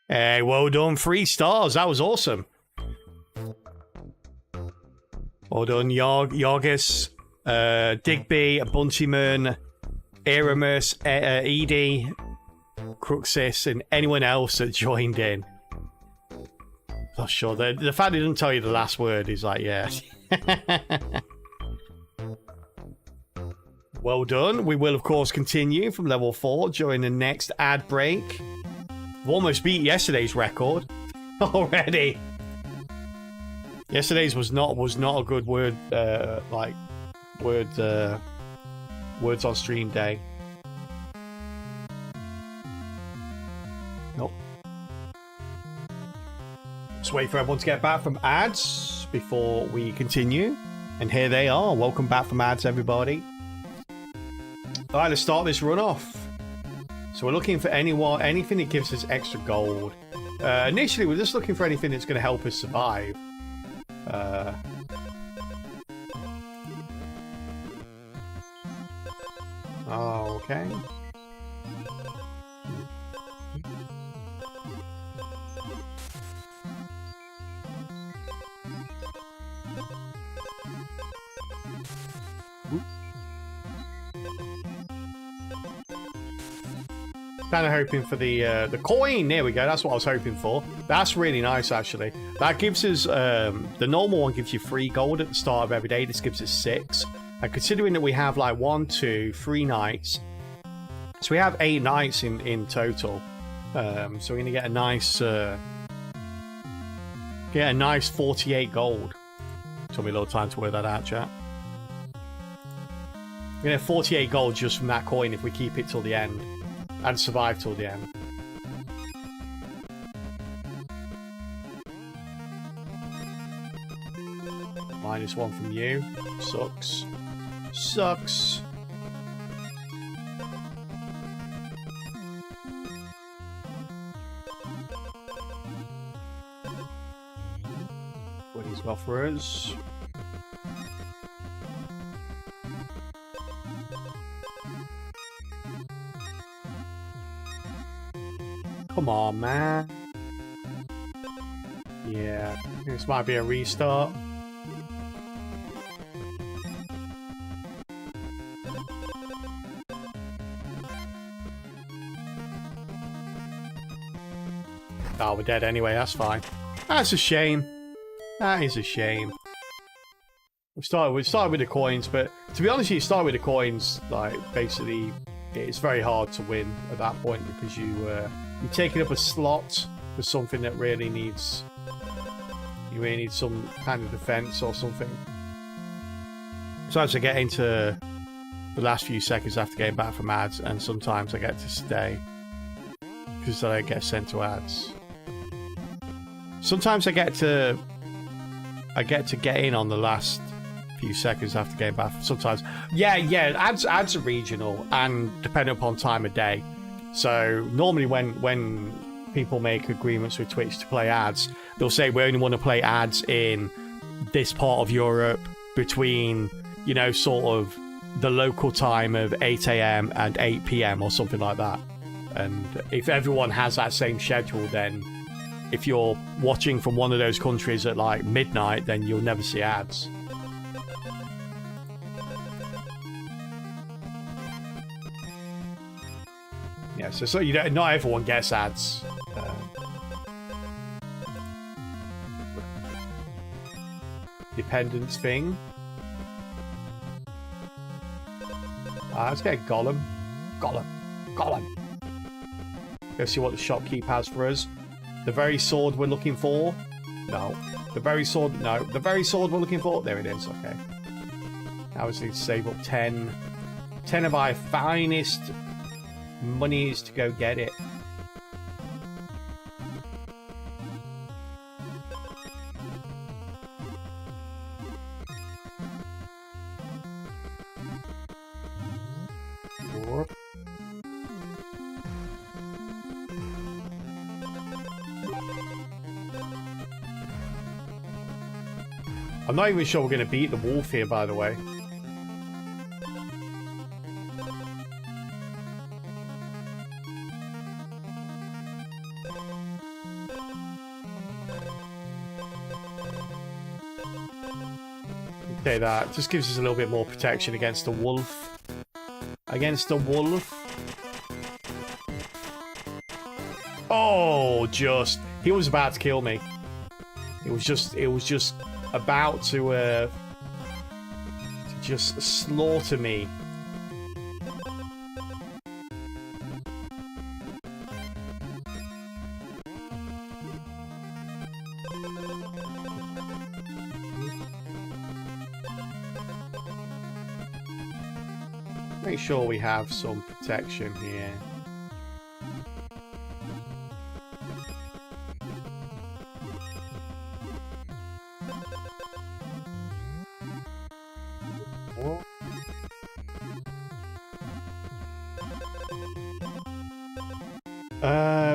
Hey, well done. 3 stars. That was awesome. Well done, Yorgis, Digby, Buntyman, Aramis, Edie, Cruxis, and anyone else that joined in. Not sure. The fact he didn't tell you the last word is like, yeah. Well done. We will, of course, continue from level 4 during the next ad break. We've almost beat yesterday's record already. Yesterday's was not a good word, words on stream day. Nope. Just wait for everyone to get back from ads before we continue. And here they are. Welcome back from ads, everybody. All right, let's start this run off. So we're looking for anything that gives us extra gold. Initially, we're just looking for anything that's going to help us survive. Okay. Kind of hoping for the coin. There we go. That's what I was hoping for. That's really nice, actually. That gives us the normal one gives you 3 gold at the start of every day. This gives us 6. And considering that we have like 1, 2, 3 nights, so we have 8 nights in total. So we're gonna get a nice 48 gold. Took me a little time to work that out, chat. We're gonna have 48 gold just from that coin if we keep it till the end. And survive till the end. -1 from you. Sucks. Sucks. What he's got for us. Come on, man. Yeah, this might be a restart. Oh, we're dead anyway, that's fine. That's a shame. That is a shame. We started with the coins, but to be honest, you start with the coins, like, basically, it's very hard to win at that point because you're taking up a slot for something that really needs... You really need some kind of defense or something. So as I get into the last few seconds after getting back from ads, and sometimes I get to stay because I get sent to ads. Sometimes I get to get in on the last few seconds after getting back. Sometimes, yeah, ads are regional and depending upon time of day. So normally when people make agreements with Twitch to play ads, they'll say we only want to play ads in this part of Europe between, you know, sort of the local time of 8 AM and 8 PM or something like that. And if everyone has that same schedule, then if you're watching from one of those countries at like midnight, then you'll never see ads. Yeah, so you don't, not everyone gets ads. Dependence thing. Let's get a golem. Golem. Go see what the shopkeep has for us. The very sword we're looking for. No. The very sword. No. The very sword we're looking for. There it is. Okay. Now we just need to save up 10 of our finest monies to go get it. I'm not even sure we're going to beat the wolf here, by the way. Okay, that just gives us a little bit more protection against the wolf. Oh, just... He was about to kill me. It was just about to just slaughter me. Make sure we have some protection here.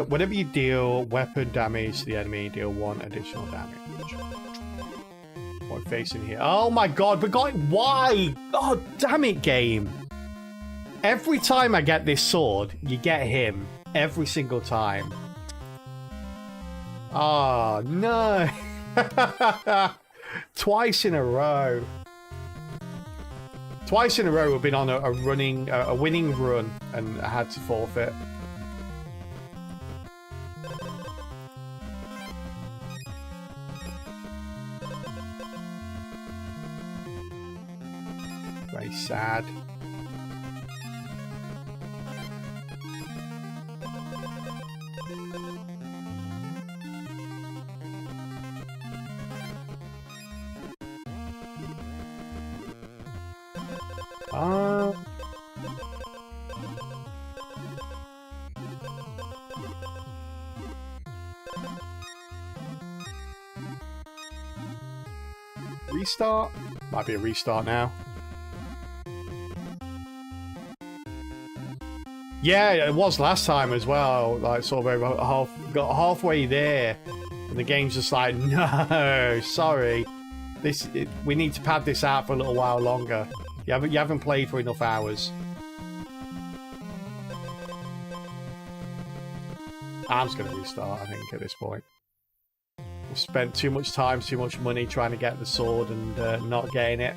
Whenever you deal weapon damage to the enemy, deal 1 additional damage. What we're facing here? Oh my god, we got it. Why? God damn it, game. Every time I get this sword, you get him. Every single time. Oh, no. Twice in a row. Twice in a row we've been on a winning run and I had to forfeit. Very sad. Restart? Might be a restart now. Yeah, it was last time as well. Like, sort of over got halfway there, and the game's just like, no, sorry. We need to pad this out for a little while longer. You haven't played for enough hours. I'm just going to restart, I think, at this point. We've spent too much time, too much money trying to get the sword and not getting it.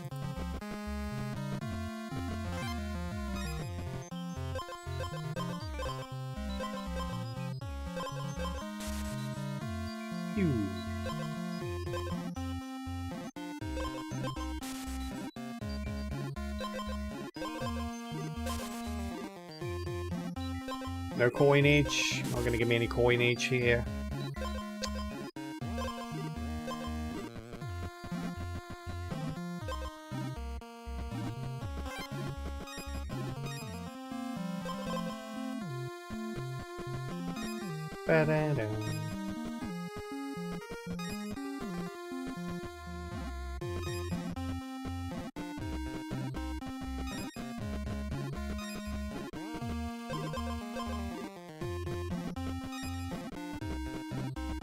No coinage. Not going to give me any coinage here. Ba-da-da.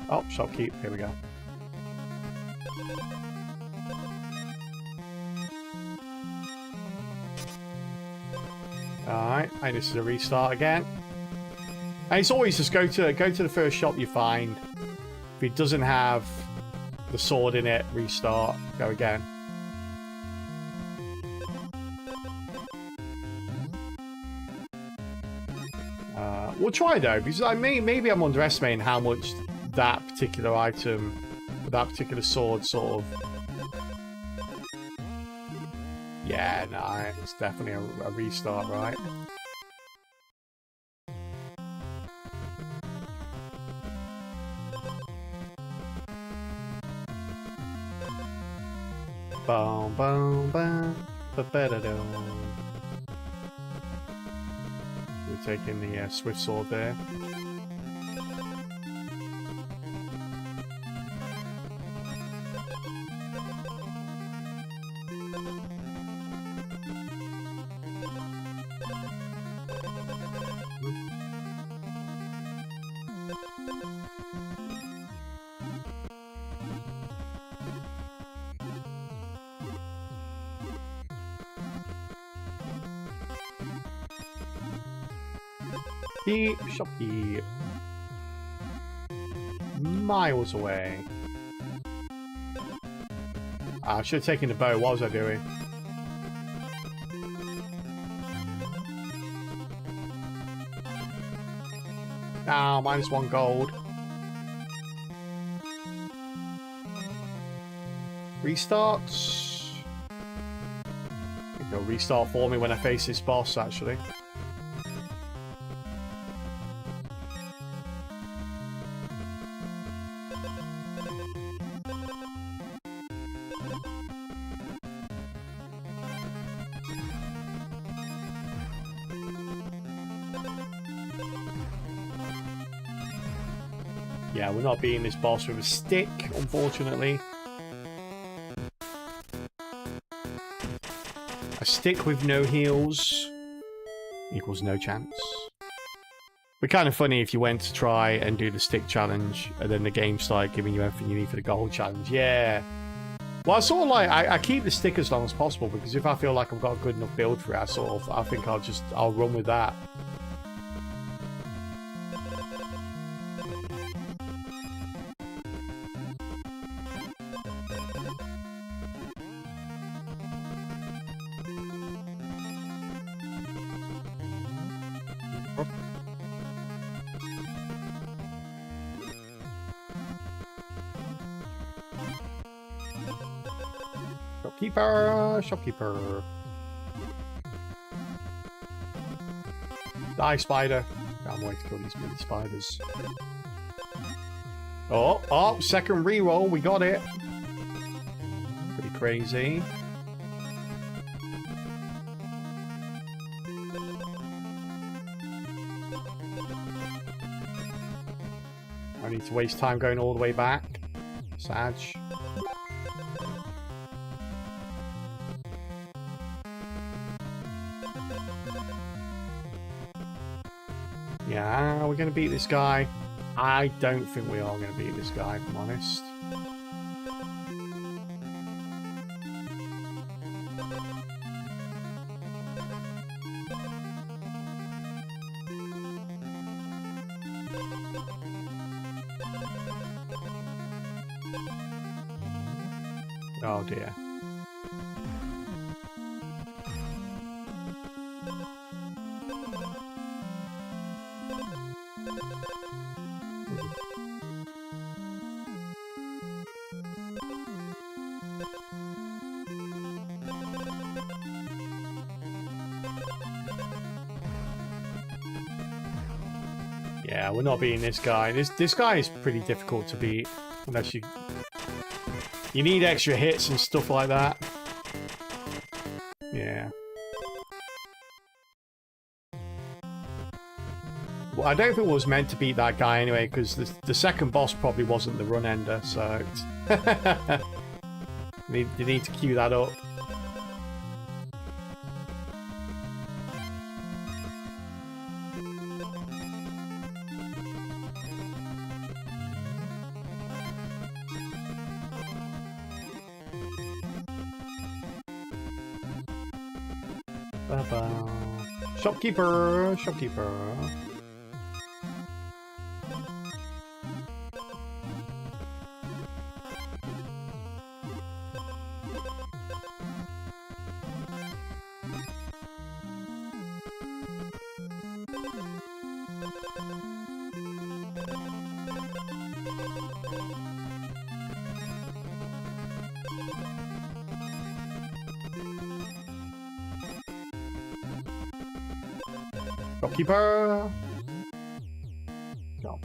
Oh, shopkeep. Here we go. Alright, and this is a restart again. And it's always just go to the first shop you find. If it doesn't have the sword in it, restart. Go again. We'll try though, because maybe I'm underestimating how much that particular item, that particular sword sort of... Yeah, no, it's definitely a restart, right? Boom, boom, boom, ba-ba-da-dum. We're taking the Swift Sword there. Shopkeep. Miles away. I should have taken the bow. What was I doing? Now, -1 gold. Restarts. It'll restart for me when I face this boss, actually. Yeah, we're not beating this boss with a stick, unfortunately. A stick with no heals equals no chance. But kind of funny if you went to try and do the stick challenge and then the game started giving you everything you need for the gold challenge. Yeah. Well, I sort of like, I keep the stick as long as possible because if I feel like I've got a good enough build for it, I think I'll run with that. Shopkeeper. Die, spider. Can't wait to kill these mini spiders. Oh, second reroll. We got it. Pretty crazy. I need to waste time going all the way back. Sag. Yeah, we're going to beat this guy. I don't think we are going to beat this guy, if I'm honest. Oh dear. Yeah, we're not beating this guy. This guy is pretty difficult to beat unless you need extra hits and stuff like that. Yeah. Well, I don't think it was meant to beat that guy anyway, because the second boss probably wasn't the run ender, so you need to queue that up. Shopkeeper, shopkeeper. Shopkeeper. No.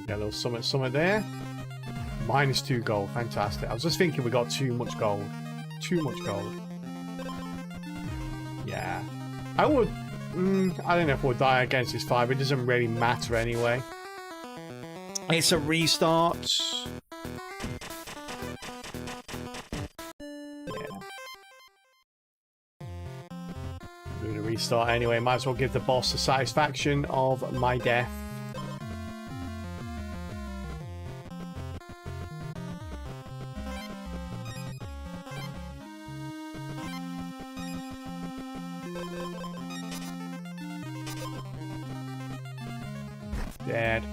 Got a little summit there. -2 gold. Fantastic. I was just thinking we got too much gold. Too much gold. Yeah. I would... I don't know if we'll die against this 5. It doesn't really matter anyway. It's a restart. Yeah. Doing a restart anyway. Might as well give the boss the satisfaction of my death. Dead.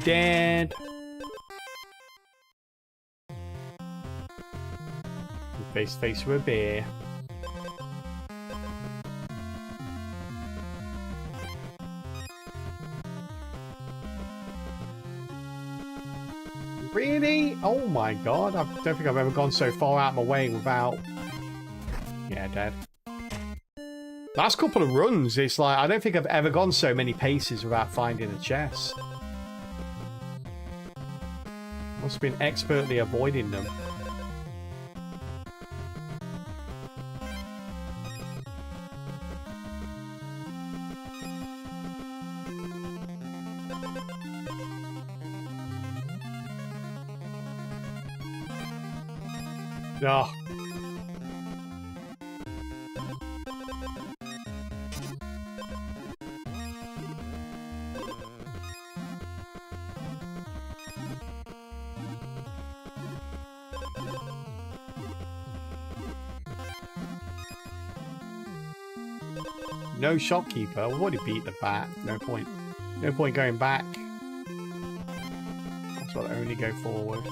Dead. Face to face with a bear. Really? Oh my god. I don't think I've ever gone so far out of my way without... Yeah, dead. Last couple of runs, it's like, I don't think I've ever gone so many paces without finding a chest. Must have been expertly avoiding them. Oh. No shopkeeper. We've already beat the bat. No point. No point going back. That's why only go forward.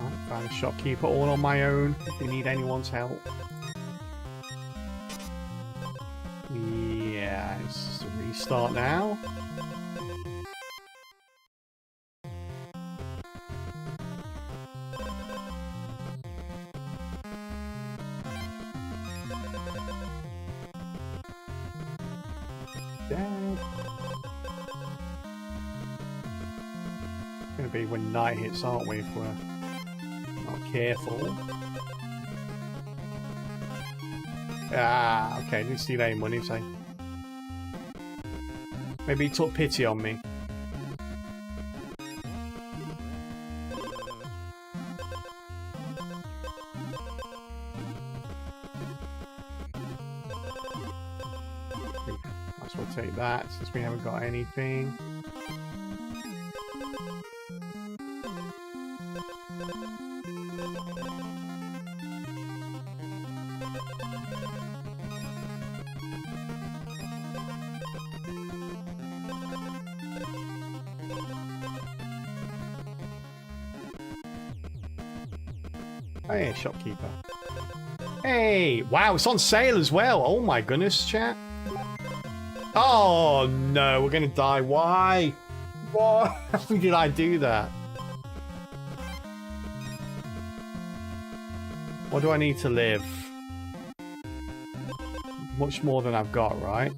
I found a shopkeeper all on my own. If you need anyone's help. Yeah, it's just a restart now. Dead. It's gonna be when night hits, aren't we, if we're not careful. Ah, okay, didn't steal any money, so maybe he took pity on me. take that since we haven't got anything. Hey, shopkeeper. Hey, wow, it's on sale as well. Oh my goodness, chat. Oh no, we're gonna die. Why? Why did I do that? What do I need to live? Much more than I've got, right?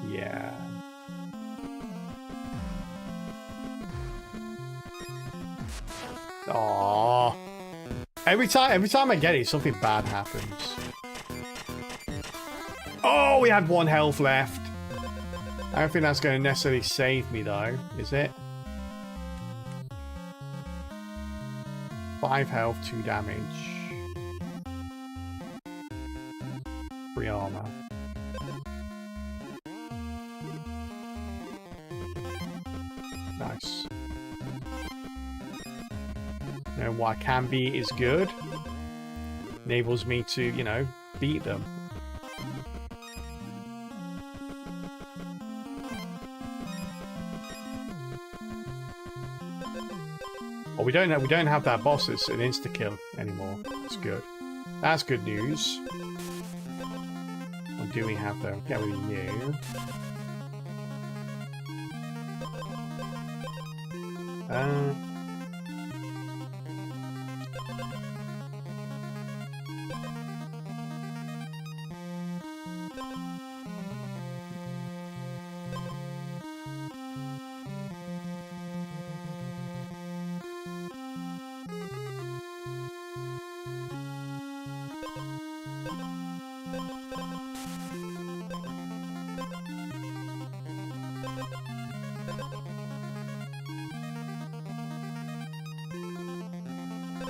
Yeah. Aww. Every time I get it, something bad happens. Oh, we had 1 health left. I don't think that's going to necessarily save me, though, is it? 5 health, 2 damage. 3 armor. Nice. And what can be is good. Enables me to, you know, beat them. Well, we don't have that boss as an insta kill anymore. That's good. That's good news. What do we have though? Get rid of you.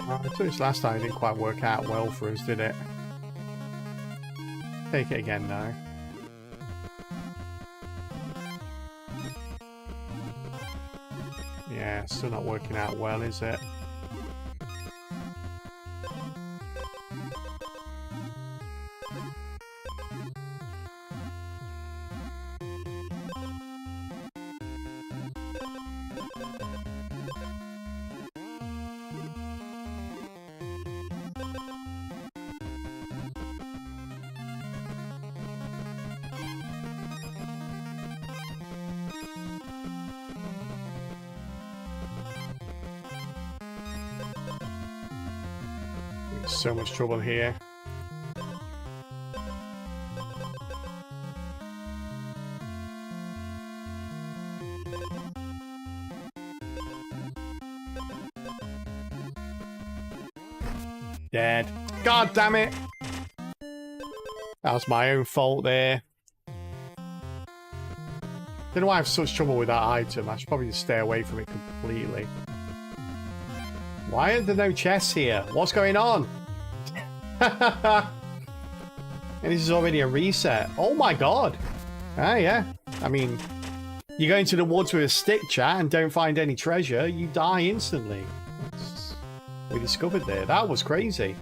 I took this last time, it didn't quite work out well for us, did it? Take it again now. Yeah, still not working out well, is it? So much trouble here. Dead. God damn it! That was my own fault there. Don't know why I have such trouble with that item. I should probably just stay away from it completely. Why are there no chests here? What's going on? And this is already a reset. Oh my god. Ah, yeah. I mean, you go into the woods with a stick, chat, and don't find any treasure, you die instantly. That's we discovered there. That was crazy.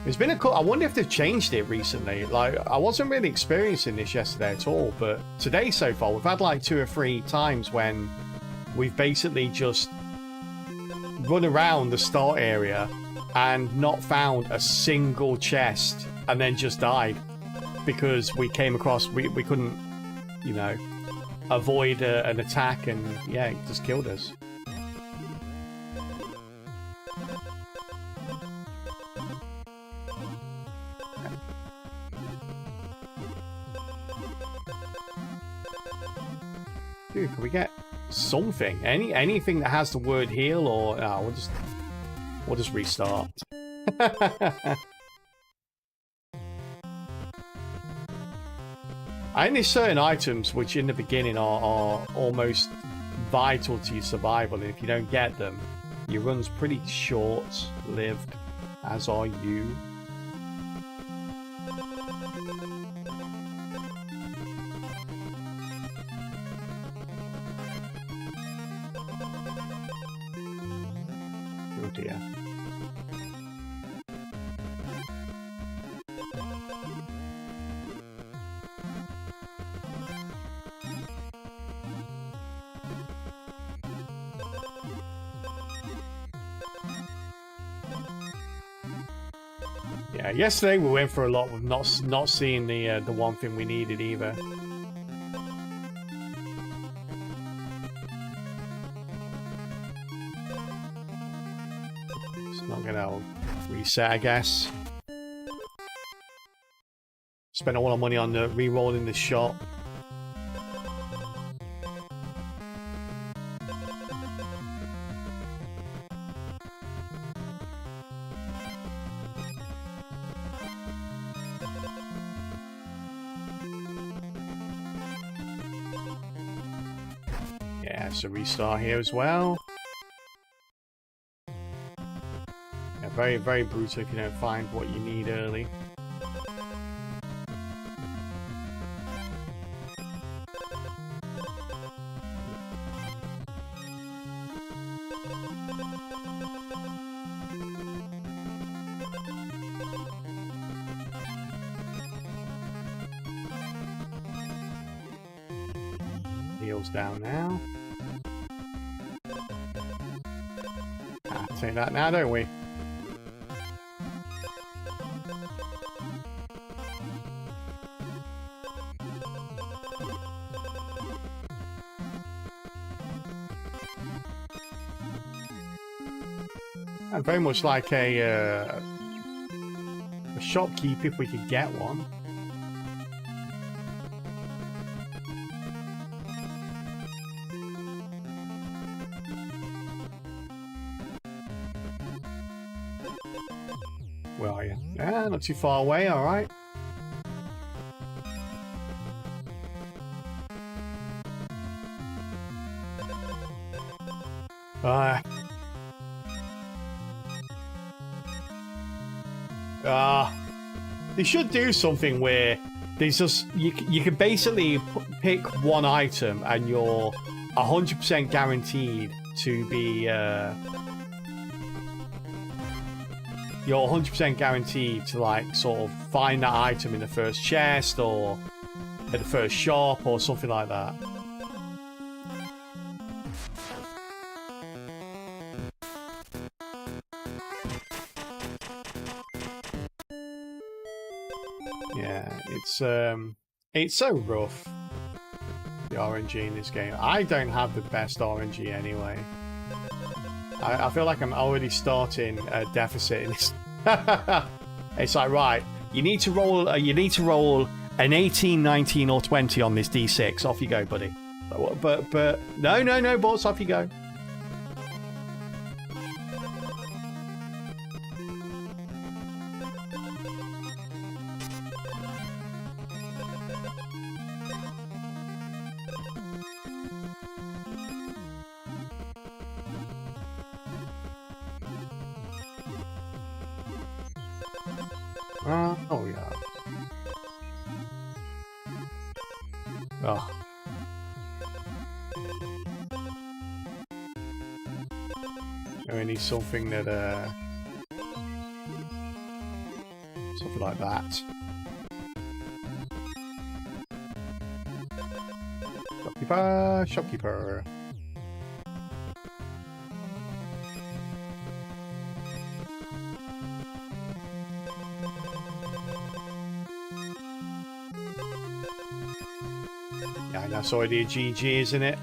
There's been I wonder if they've changed it recently. Like, I wasn't really experiencing this yesterday at all, but today so far, we've had like 2 or 3 times when we've basically just run around the start area and not found a single chest and then just died because we came across, we couldn't, you know, avoid an attack, and yeah, it just killed us. Dude, can we get something? Anything that has the word heal, or oh, we'll just restart. I think there's certain items which in the beginning are almost vital to your survival, and if you don't get them, your run's pretty short-lived, as are you. Oh dear. Yeah, yesterday we went for a lot with not seeing the one thing we needed either. It's not gonna reset, I guess. Spent all our money on re-rolling the shop. Yeah, so restart here as well. Yeah, very, very brutal if you don't find what you need early. Heals down now. Take that now, don't we? I'd very much like a shopkeep if we could get one. Where are you? Yeah, not too far away, alright. They should do something where there's just you can basically pick one item and you're 100% guaranteed to be you're 100% guaranteed to like sort of find that item in the first chest or at the first shop or something like that. Yeah, it's so rough, the RNG in this game. I don't have the best RNG anyway. I feel like I'm already starting a deficit in this. It's like, right, you need to roll an 18, 19, or 20 on this D6. Off you go, buddy. But no, boss, off you go. Oh yeah. Oh. I need something that something like that. Shopkeeper. Yeah, that's already a GG, isn't it?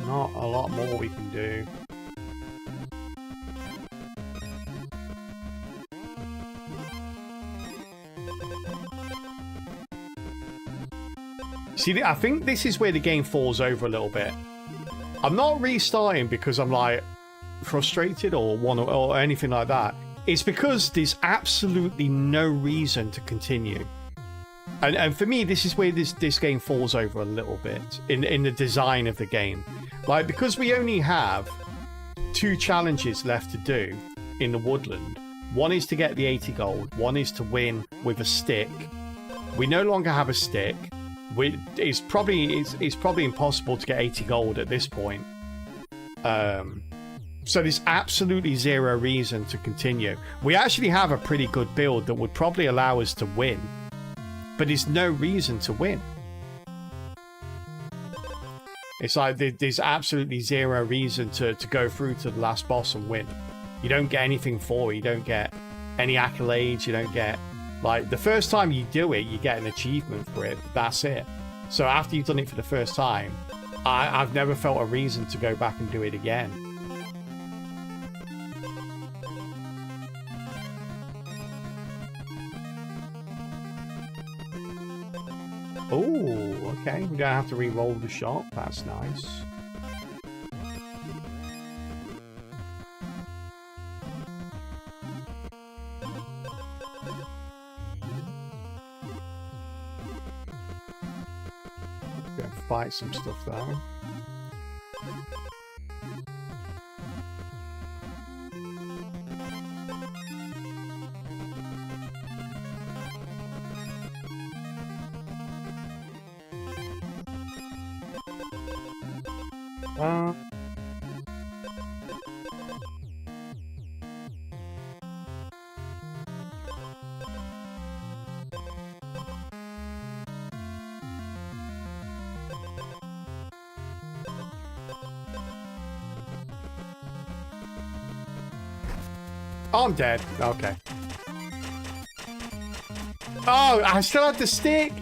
Not a lot more we can do. See, I think this is where the game falls over a little bit. I'm not restarting because I'm like frustrated or anything like that. It's because there's absolutely no reason to continue. And for me, this is where this game falls over a little bit in the design of the game. Like, because we only have 2 challenges left to do in the woodland. One is to get the 80 gold. One is to win with a stick. We no longer have a stick. It's probably impossible to get 80 gold at this point. So there's absolutely zero reason to continue. We actually have a pretty good build that would probably allow us to win, but there's no reason to win. It's like there's absolutely zero reason to go through to the last boss and win. You don't get anything for it. You don't get any accolades. You don't get, like, the first time you do it, you get an achievement for it. But that's it. So after you've done it for the first time, I've never felt a reason to go back and do it again. Oh, okay. We don't have to re-roll the shot. That's nice. Gonna fight some stuff though. Oh, I'm dead. Okay. Oh, I still had the stick.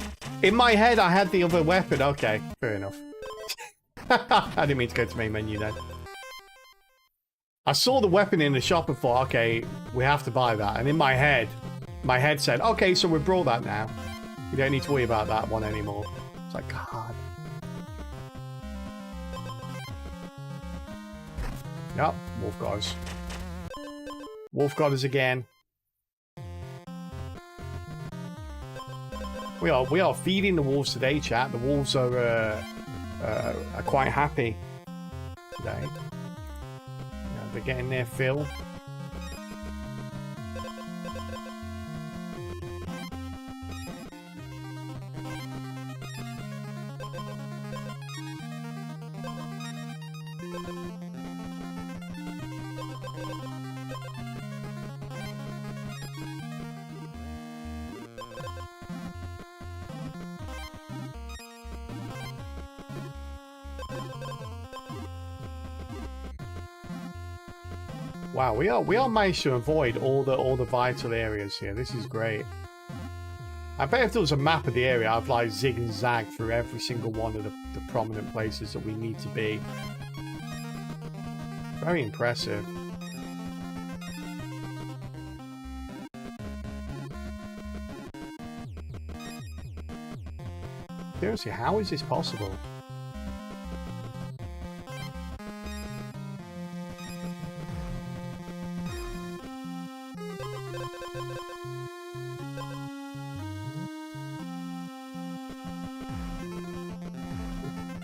In my head, I had the other weapon. Okay, fair enough. I didn't mean to go to main menu then. I saw the weapon in the shop and thought, okay, we have to buy that. And in my head said, okay, so we brought that now. You don't need to worry about that one anymore. It's like, God. Yep, wolf gods. Wolf goddess again. We are feeding the wolves today, chat. The wolves are quite happy today. Yeah, they're getting their fill. Wow, we are managed to avoid all the vital areas here. This is great. I bet if there was a map of the area, I'd like zig and zag through every single one of the prominent places that we need to be. Very impressive. Seriously, how is this possible?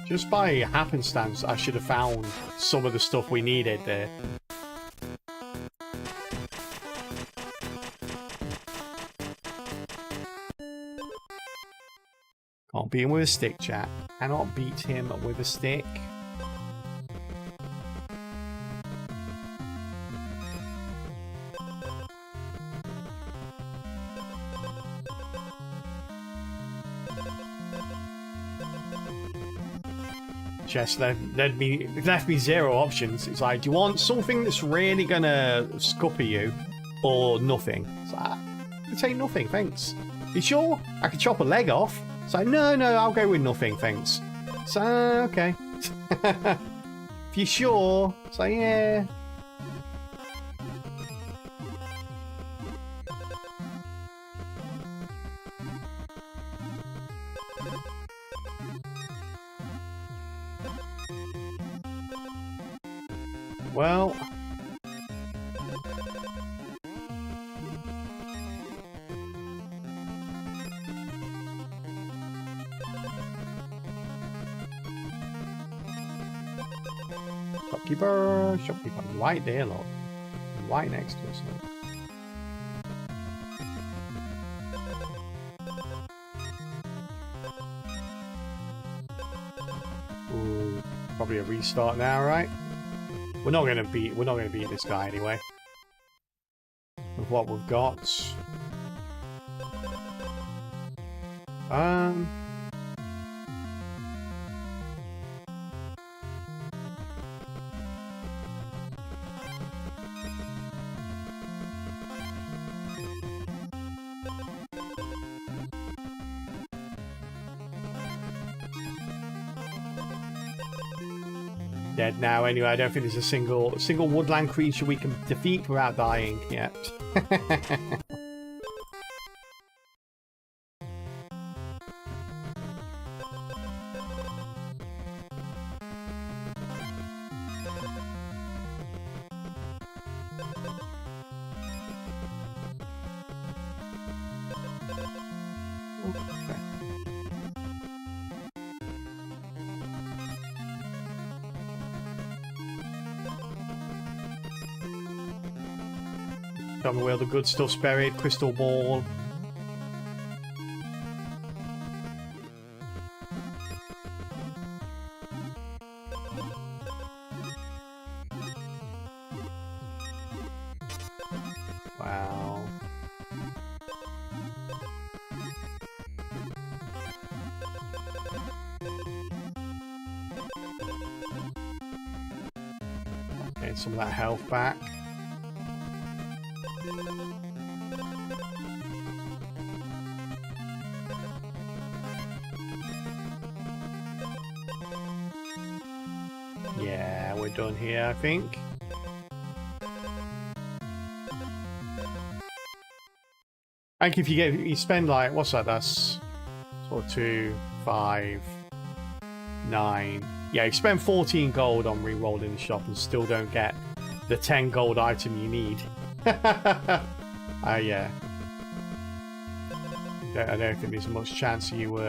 Just by happenstance, I should have found some of the stuff we needed there. Can't beat him with a stick, chat. Cannot beat him with a stick. Just left me zero options. It's like, do you want something that's really gonna scupper you, or nothing? It's like, I'd say nothing, thanks. You sure? I could chop a leg off. It's like, no, I'll go with nothing, thanks. So okay. If you're sure, it's like, yeah. Well, Shopkeeper, shopkeeper, right there, look. Right next to us, look. Ooh, probably a restart now, right? We're not gonna beat this guy anyway. With what we've got. Dead now anyway. I don't think there's a single woodland creature we can defeat without dying yet. Tell me where the good stuff's buried. Crystal ball. Wow. Getting some of that health back. Yeah, we're done here, I think. I think if you spend like, what's that? That's sort of 2, 5, 9. Yeah, you spend 14 gold on re-rolling the shop and still don't get the 10 gold item you need. Yeah. I don't think there's much chance of you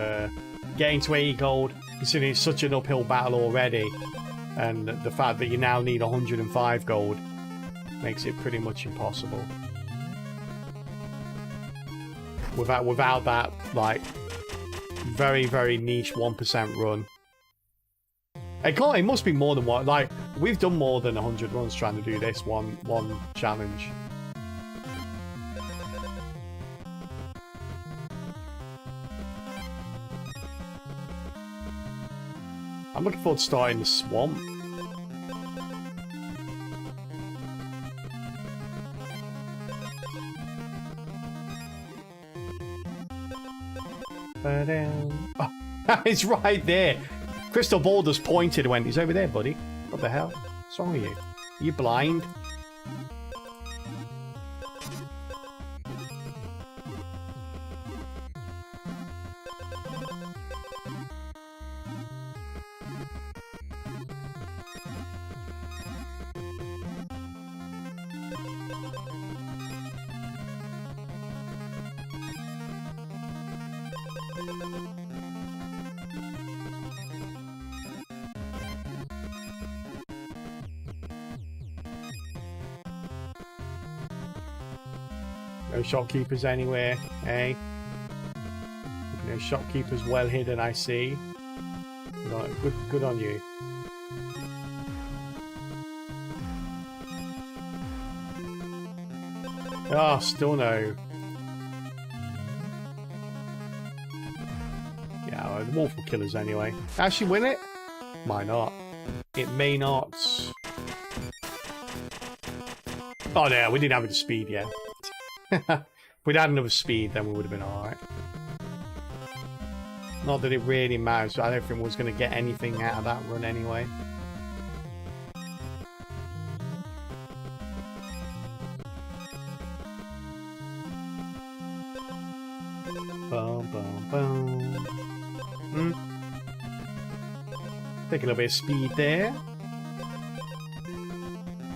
getting to 80 gold, considering it's such an uphill battle already. And the fact that you now need 105 gold makes it pretty much impossible. Without that, like, very, very niche 1% run. It must be more than one. Like, we've done more than 100 runs trying to do this one challenge. I'm looking forward to starting the swamp. Oh, it's right there. Crystal Ball just pointed and went, he's over there, buddy. What the hell? What's wrong with you? Are you blind? No shopkeepers anywhere, eh? No shopkeepers well hidden, I see. Good on you. Ah, oh, still no. Yeah, well, the wolf will kill us anyway. Actually win it? Might not. It may not. Oh no, we didn't have the speed yet. If we'd had another speed, then we would have been alright. Not that it really matters. I don't think we was going to get anything out of that run anyway. Boom, boom, boom. Take a little bit of speed there.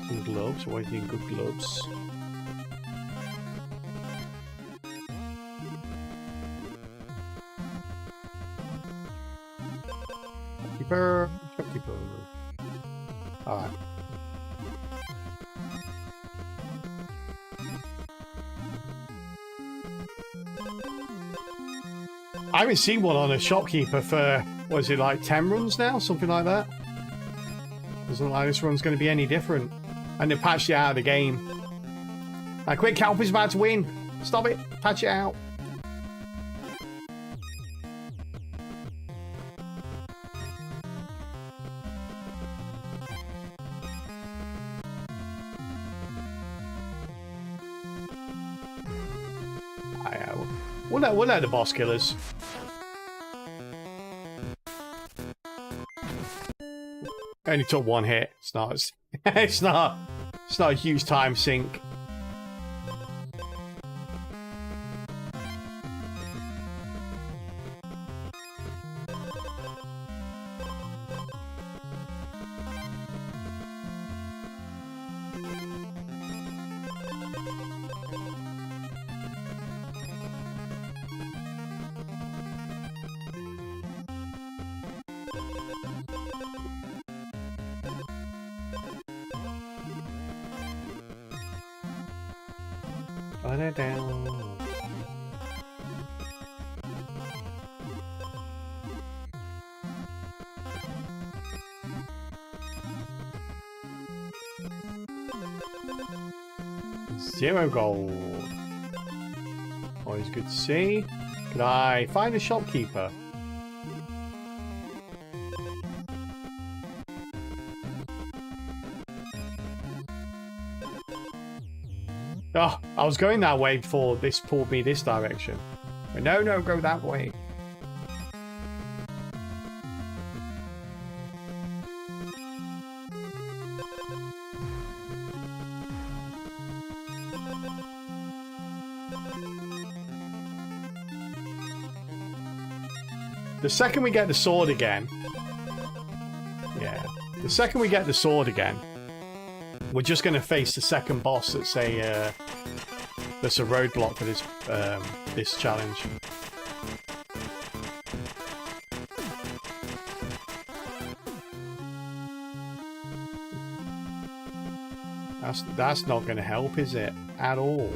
Some gloves. Always need good gloves. Shopkeeper. Alright. I haven't seen one on a shopkeeper for, what is it, like 10 runs now? Something like that? Doesn't look like this run's going to be any different. And they patched it out of the game. Like, quick, Calpy's about to win. Stop it. Patch it out. We'll let the boss kill us. Only took one hit. It's not. It's not a huge time sink. Put it down. Zero gold. Always good to see. Could I find a shopkeeper? Oh, I was going that way before this pulled me this direction. But no, go that way. The second we get the sword again... Yeah. The second we get the sword again, we're just going to face the second boss that's a roadblock for this this challenge. That's not going to help, is it? At all.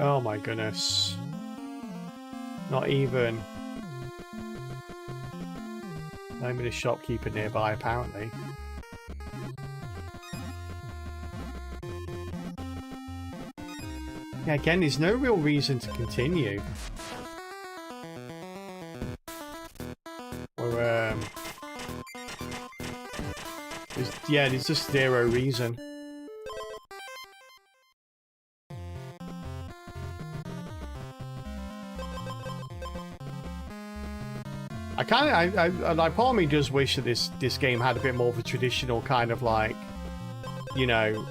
Oh my goodness. Not even. Not even a shopkeeper nearby, apparently. Yeah, again, there's no real reason to continue. Or, there's just zero reason. Like, part of me does wish that this game had a bit more of a traditional kind of, like, you know,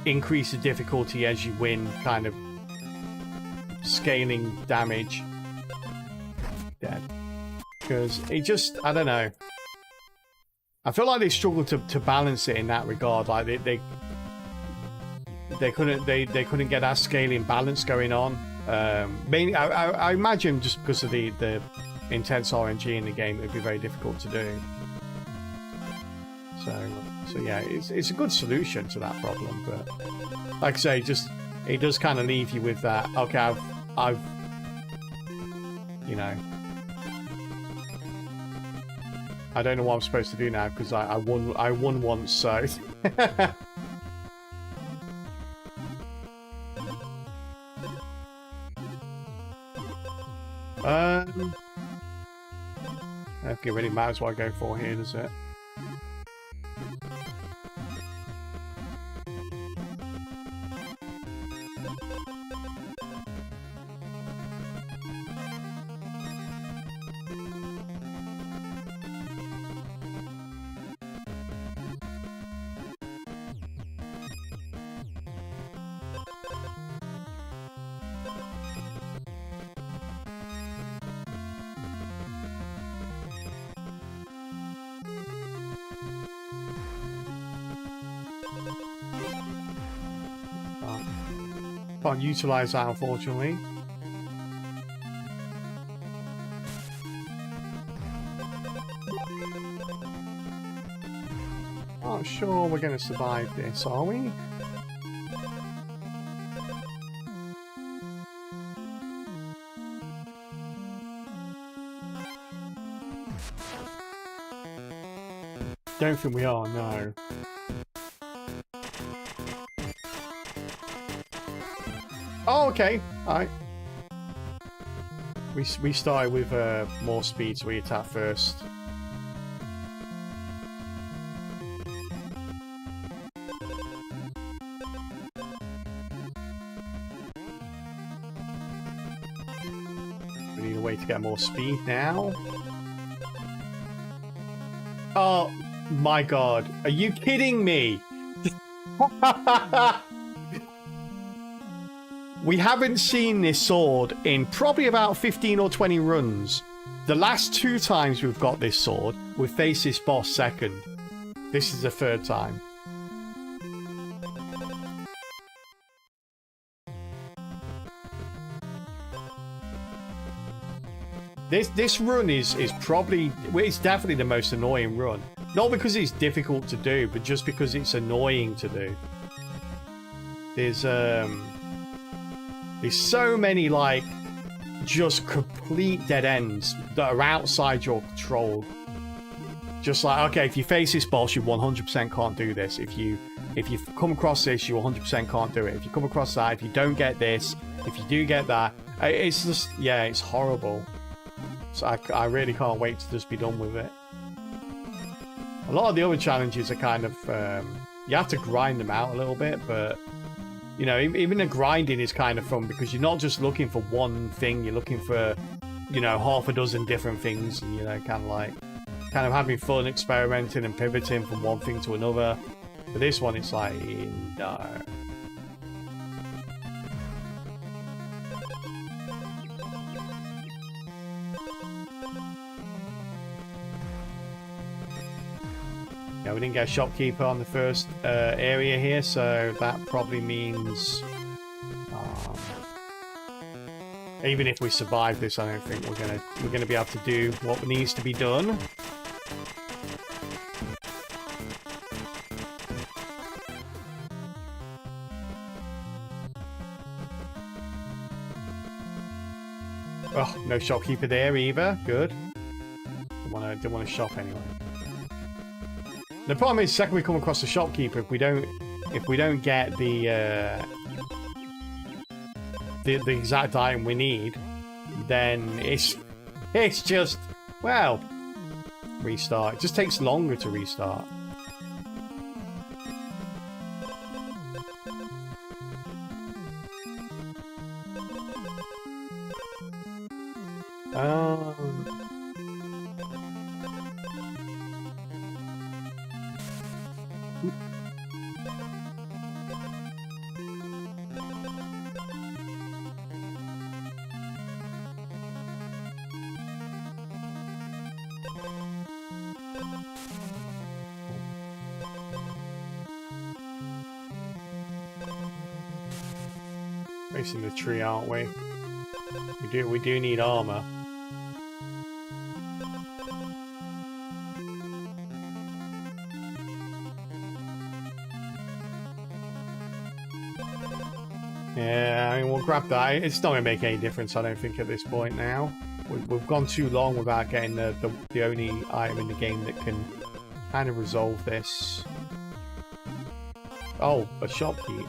increase the difficulty as you win kind of scaling damage. Dead. Because it just, I don't know. I feel like they struggled to balance it in that regard. Like they couldn't get that scaling balance going on. Mainly, I imagine just because of the intense RNG in the game, it'd be very difficult to do. So yeah, it's a good solution to that problem, but like I say, just it does kind of leave you with that. Okay, I've you know, I don't know what I'm supposed to do now because I won once, so. I don't think it really matters what I go for here, does it? Can't utilize that, unfortunately. Not sure we're going to survive this, are we? Don't think we are, no. Oh, okay. Alright. We started with more speed, so we attack first. We need a way to get more speed now. Oh my god. Are you kidding me? We haven't seen this sword in probably about 15 or 20 runs. The last 2 times we've got this sword, we've faced this boss second. This is the 3rd time. This run is probably, well, it's definitely the most annoying run. Not because it's difficult to do, but just because it's annoying to do. There's so many, like, just complete dead ends that are outside your control. Just like, okay, if you face this boss, you 100% can't do this. If you come across this, you 100% can't do it. If you come across that, if you don't get this, if you do get that, it's just, yeah, it's horrible. So I really can't wait to just be done with it. A lot of the other challenges are kind of, you have to grind them out a little bit, but, you know, even the grinding is kind of fun because you're not just looking for one thing, you're looking for, you know, half a dozen different things, and, you know, kind of having fun experimenting and pivoting from one thing to another. For this one, it's like, no. Yeah, we didn't get a shopkeeper on the first area here, so that probably means even if we survive this, I don't think we're gonna be able to do what needs to be done. Oh, no shopkeeper there either. Good. Didn't want to shop anyway. The problem is, the second we come across the shopkeeper, if we don't get the exact item we need, then it's just, well, restart. It just takes longer to restart. Facing the tree, aren't we? We do need armor. Yeah, I mean, we'll grab that. It's not going to make any difference, I don't think, at this point now. We've gone too long without getting the only item in the game that can kind of resolve this. Oh, a shopkeep.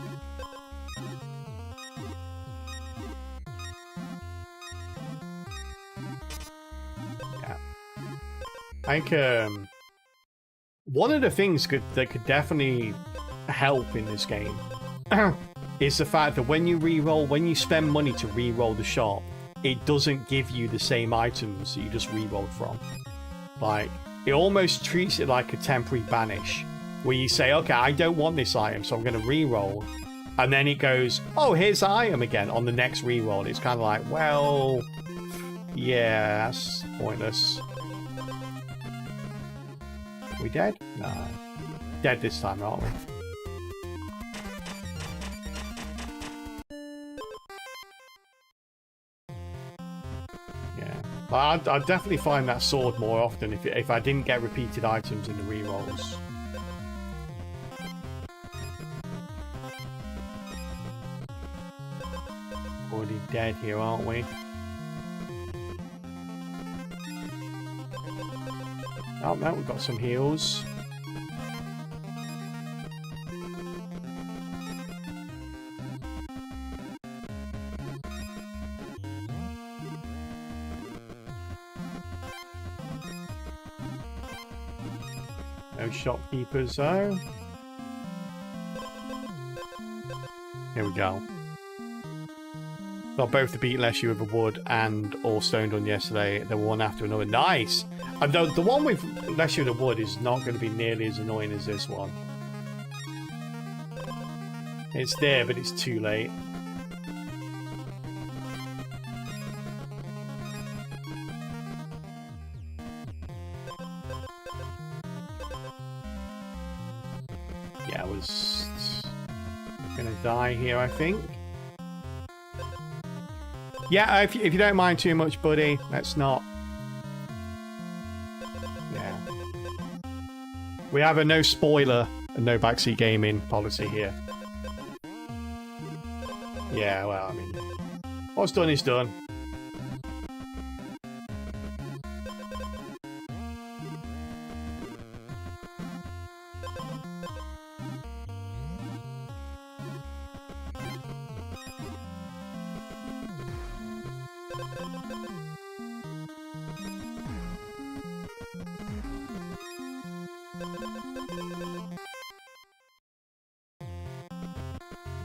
Yeah. I think one of the things that could definitely help in this game is the fact that when you spend money to re-roll the shop, it doesn't give you the same items that you just re-rolled from. Like, it almost treats it like a temporary banish, where you say, okay, I don't want this item, so I'm going to re-roll. And then it goes, oh, here's the item again on the next re-roll. It's kind of like, well, yeah, that's pointless. We dead? No. Dead this time, aren't we? I'd definitely find that sword more often if I didn't get repeated items in the rerolls. Already dead here, aren't we? Oh no, we've got some heals. No shopkeepers though. Here we go. Got both to beat Leshy with a wood and all stoned on yesterday. They were one after another. Nice! And the one with Leshy with a wood is not going to be nearly as annoying as this one. It's there, but it's too late. Yeah, I was gonna die here, I think. Yeah, if you don't mind too much, buddy, let's not. Yeah. We have a no spoiler and no backseat gaming policy here. Yeah, well, I mean, what's done is done.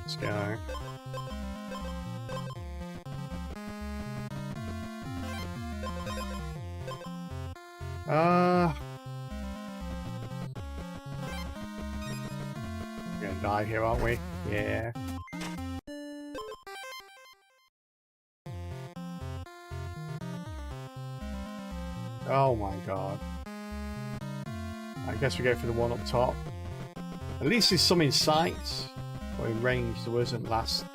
Let's go. We're gonna die here, aren't we? Yeah. Oh my god. I guess we go for the one up top. At least there's some in sight. Or in range. There wasn't last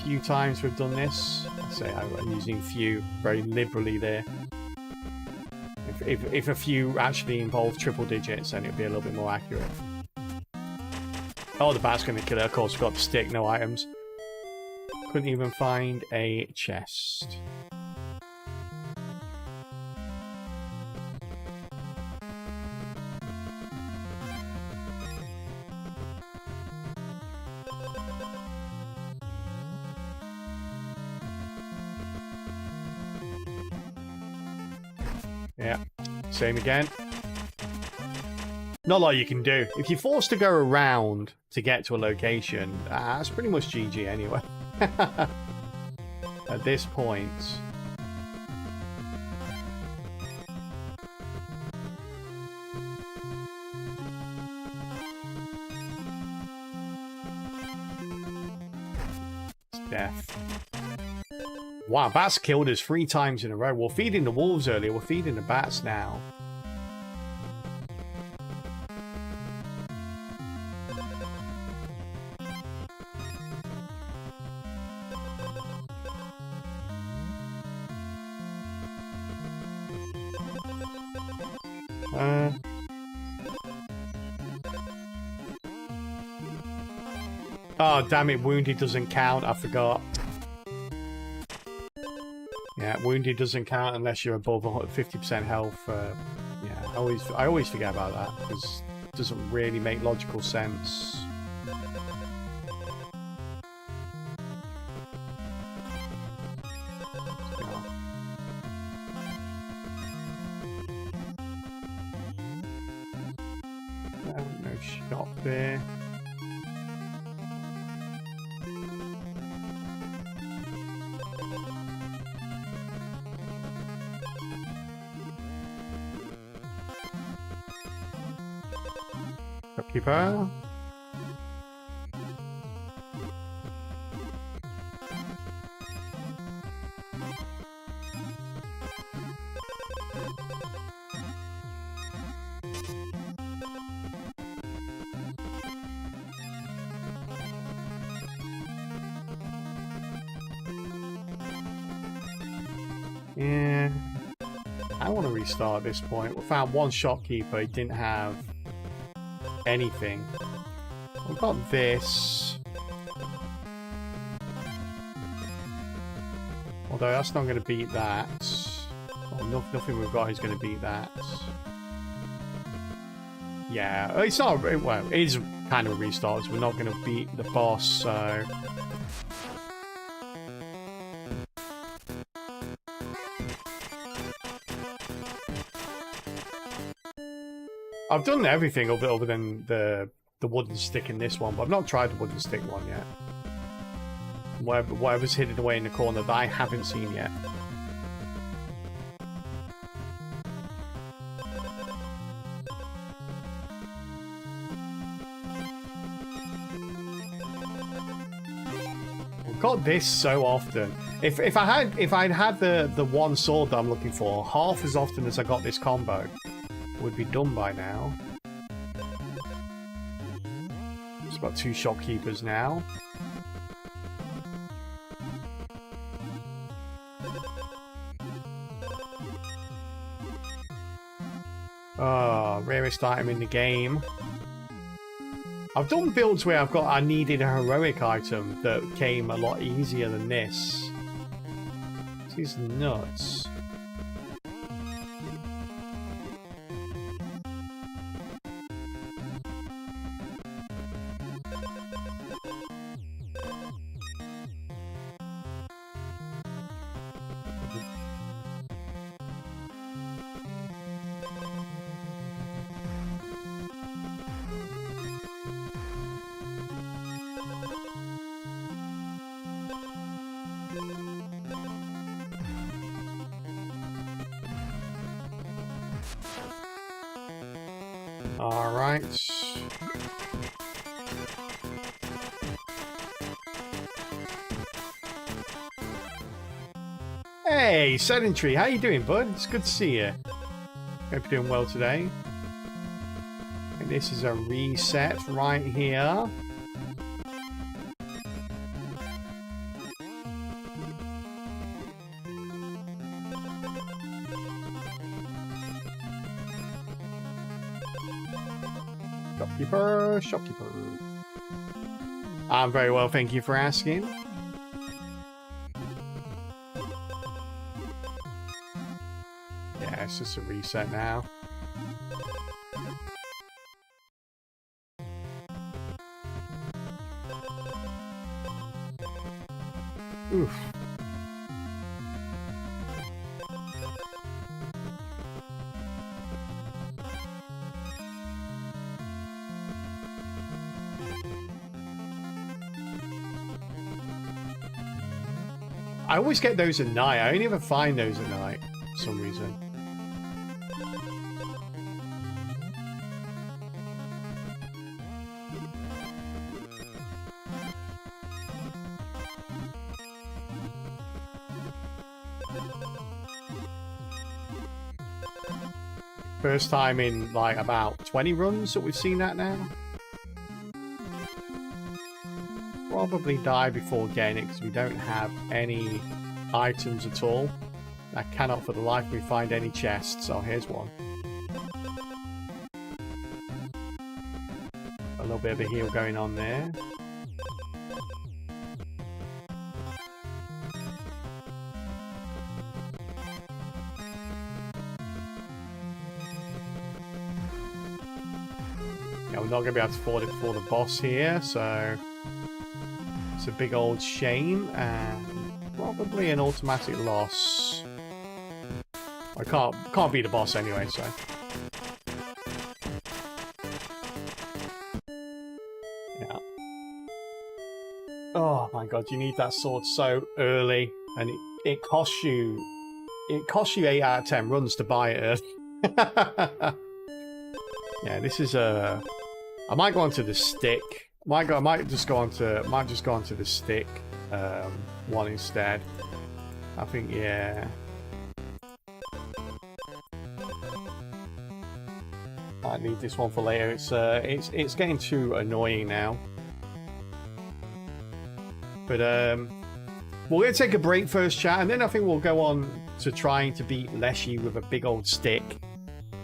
few times we've done this. I say I'm using few very liberally there. If a few actually involve triple digits, then it'd be a little bit more accurate. Oh, the bat's going to kill it. Of course, we've got the stick, no items. Couldn't even find a chest. Yeah, same again. Not a lot you can do. If you're forced to go around to get to a location, that's pretty much GG anyway. At this point. It's death. Wow, bats killed us 3 times in a row. We're feeding the wolves earlier. We're feeding the bats now. Oh, damn it. Wounded doesn't count. I forgot. Yeah, wounded doesn't count unless you're above 50% health. Yeah, I always forget about that because it doesn't really make logical sense. No shot there. Shopkeeper. Yeah. I want to restart at this point. We found one shopkeeper. He didn't have anything. We've got this. Although that's not going to beat that. Well, nothing we've got is going to beat that. Yeah, it's not. Well, it is kind of a restart. So we're not going to beat the boss, so. I've done everything other than the wooden stick in this one, but I've not tried the wooden stick one yet. Whatever's hidden away in the corner that I haven't seen yet. I've got this so often. If I'd had the one sword that I'm looking for half as often as I got this combo, would be done by now. It's got 2 shopkeepers now. Oh, rarest item in the game. I've done builds where I needed a heroic item that came a lot easier than this. This is nuts. All right. Hey, Sedentary, how you doing, bud? It's good to see you. Hope you're doing well today. And this is a reset right here. Shopkeeper. I'm very well, thank you for asking. Yeah, it's just a reset now. Oof. I always get those at night. I only ever find those at night for some reason. First time in like about 20 runs that we've seen that now. Probably die before getting it because we don't have any items at all. I cannot for the life of me find any chests. Oh, here's one. A little bit of a heal going on there. Yeah, we're not going to be able to afford it for the boss here, so it's a big old shame and probably an automatic loss. I can't beat the boss anyway, so. Yeah. Oh my god, you need that sword so early, and it costs you 8 out of 10 runs to buy it. Yeah, this is a. I might go onto the stick. I might just go onto the stick one instead. I think, yeah. I need this one for later. It's getting too annoying now. But we're going to take a break first, chat, and then I think we'll go on to trying to beat Leshy with a big old stick.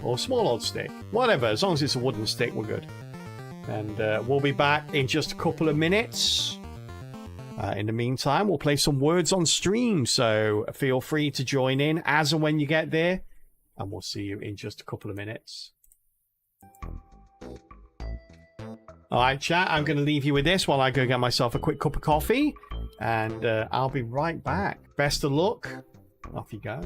Or a small old stick. Whatever, as long as it's a wooden stick, we're good. And we'll be back in just a couple of minutes. In the meantime, we'll play some words on stream, so feel free to join in as and when you get there. And we'll see you in just a couple of minutes. Alright, chat, I'm going to leave you with this while I go get myself a quick cup of coffee. And I'll be right back. Best of luck. Off you go.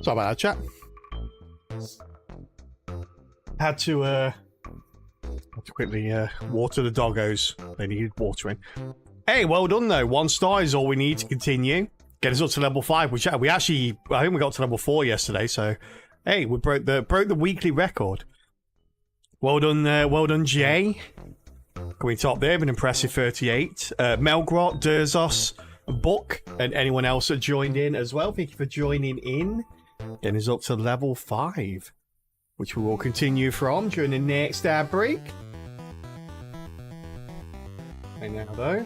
Sorry about that, chat. Had to quickly water the doggos. They needed watering. Hey, well done though. 1 star is all we need to continue. Get us up to level 5. Which we actually, I think we got to level 4 yesterday. So, hey, we broke the weekly record. Well done, Jay. Coming top there, an impressive 38. Melgrot, Durzos, Buck, and anyone else that joined in as well. Thank you for joining in. Getting us up to level 5, which we will continue from during the next ad break. And now, though,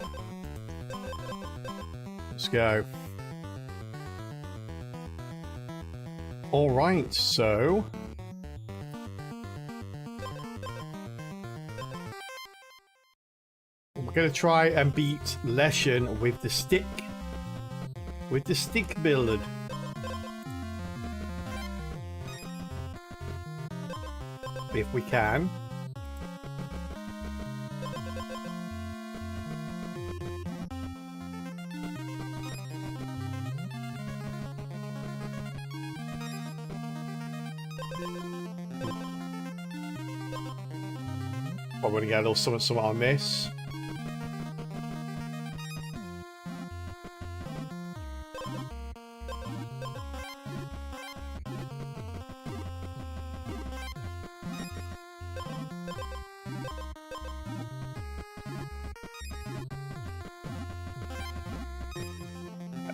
let's go. All right, so we're going to try and beat Leshen with the stick. With the stick build. if we can. Probably going to get a little something on this.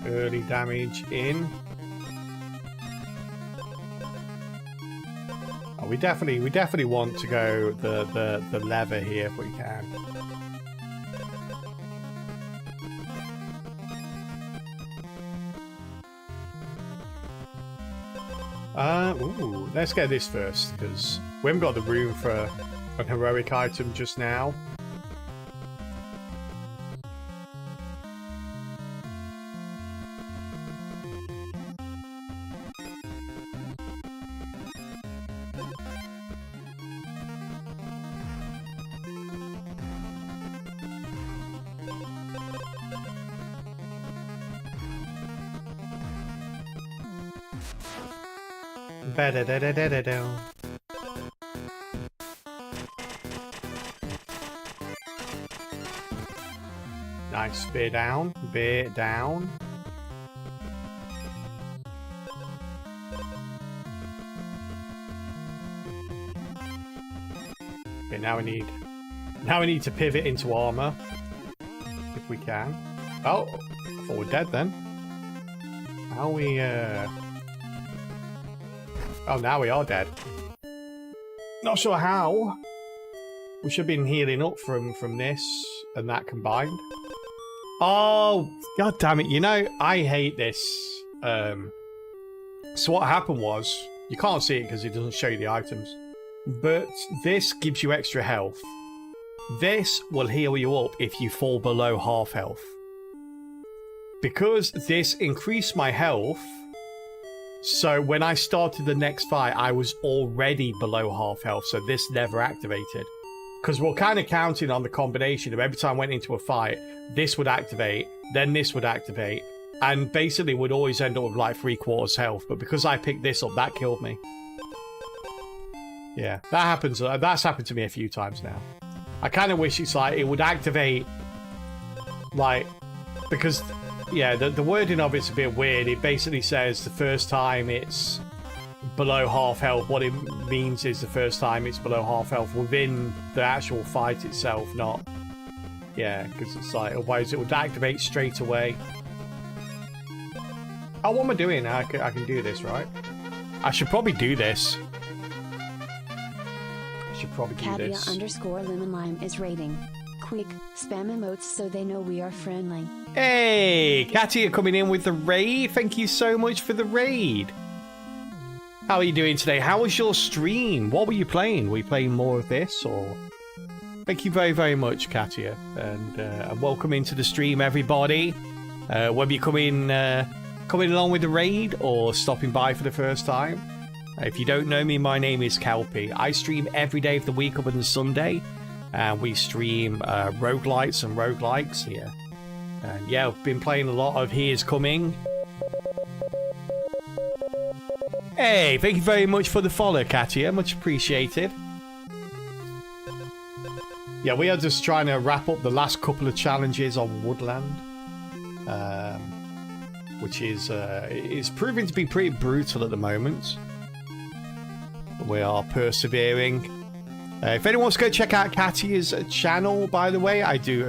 Early damage in. Oh, we definitely want to go the lever here if we can. Ooh, let's get this first because we haven't got the room for a heroic item just now. Ba-da-da-da-da-da-da. Nice, bear down, bear down. Okay, now we need to pivot into armor if we can. Oh, I thought we're dead then. How we Oh, now we are dead. Not sure how. We should have been healing up from this and that combined. Oh, god damn it. You know, I hate this. So what happened was, you can't see it because it doesn't show you the items, but this gives you extra health. This will heal you up if you fall below half health. Because this increased my health, so when I started the next fight, I was already below half health, so this never activated. Because we're kind of counting on the combination of every time I went into a fight, this would activate, then this would activate, and basically would always end up with like 3/4 health. But because I picked this up, that killed me. Yeah, that happens. That's happened to me a few times now. I kind of wish it's like it would activate, like, because... yeah, the wording of it's a bit weird. It basically says the first time it's below half health. What it means is the first time it's below half health within the actual fight itself, not... yeah, because it's like, otherwise it would activate straight away. Oh, what am I doing? I can do this, right? I should probably do this. I should probably do this. Katia_lemon_lime is rating. Quick, spam emotes so they know we are friendly. Hey, Katia coming in with the raid. Thank you so much for the raid. How are you doing today? How was your stream? What were you playing? Were you playing more of this or? Thank you very, very much, Katia, and welcome into the stream, everybody. Whether you're coming along with the raid or stopping by for the first time. If you don't know me, my name is Kelpie. I stream every day of the week other than Sunday. And we stream roguelites and roguelikes here. And yeah, I've been playing a lot of He Is Coming. Hey, thank you very much for the follow, Katia. Much appreciated. Yeah, we are just trying to wrap up the last couple of challenges on Woodland. Which is proving to be pretty brutal at the moment. We are persevering. If anyone wants to go check out Katia's channel, by the way, I do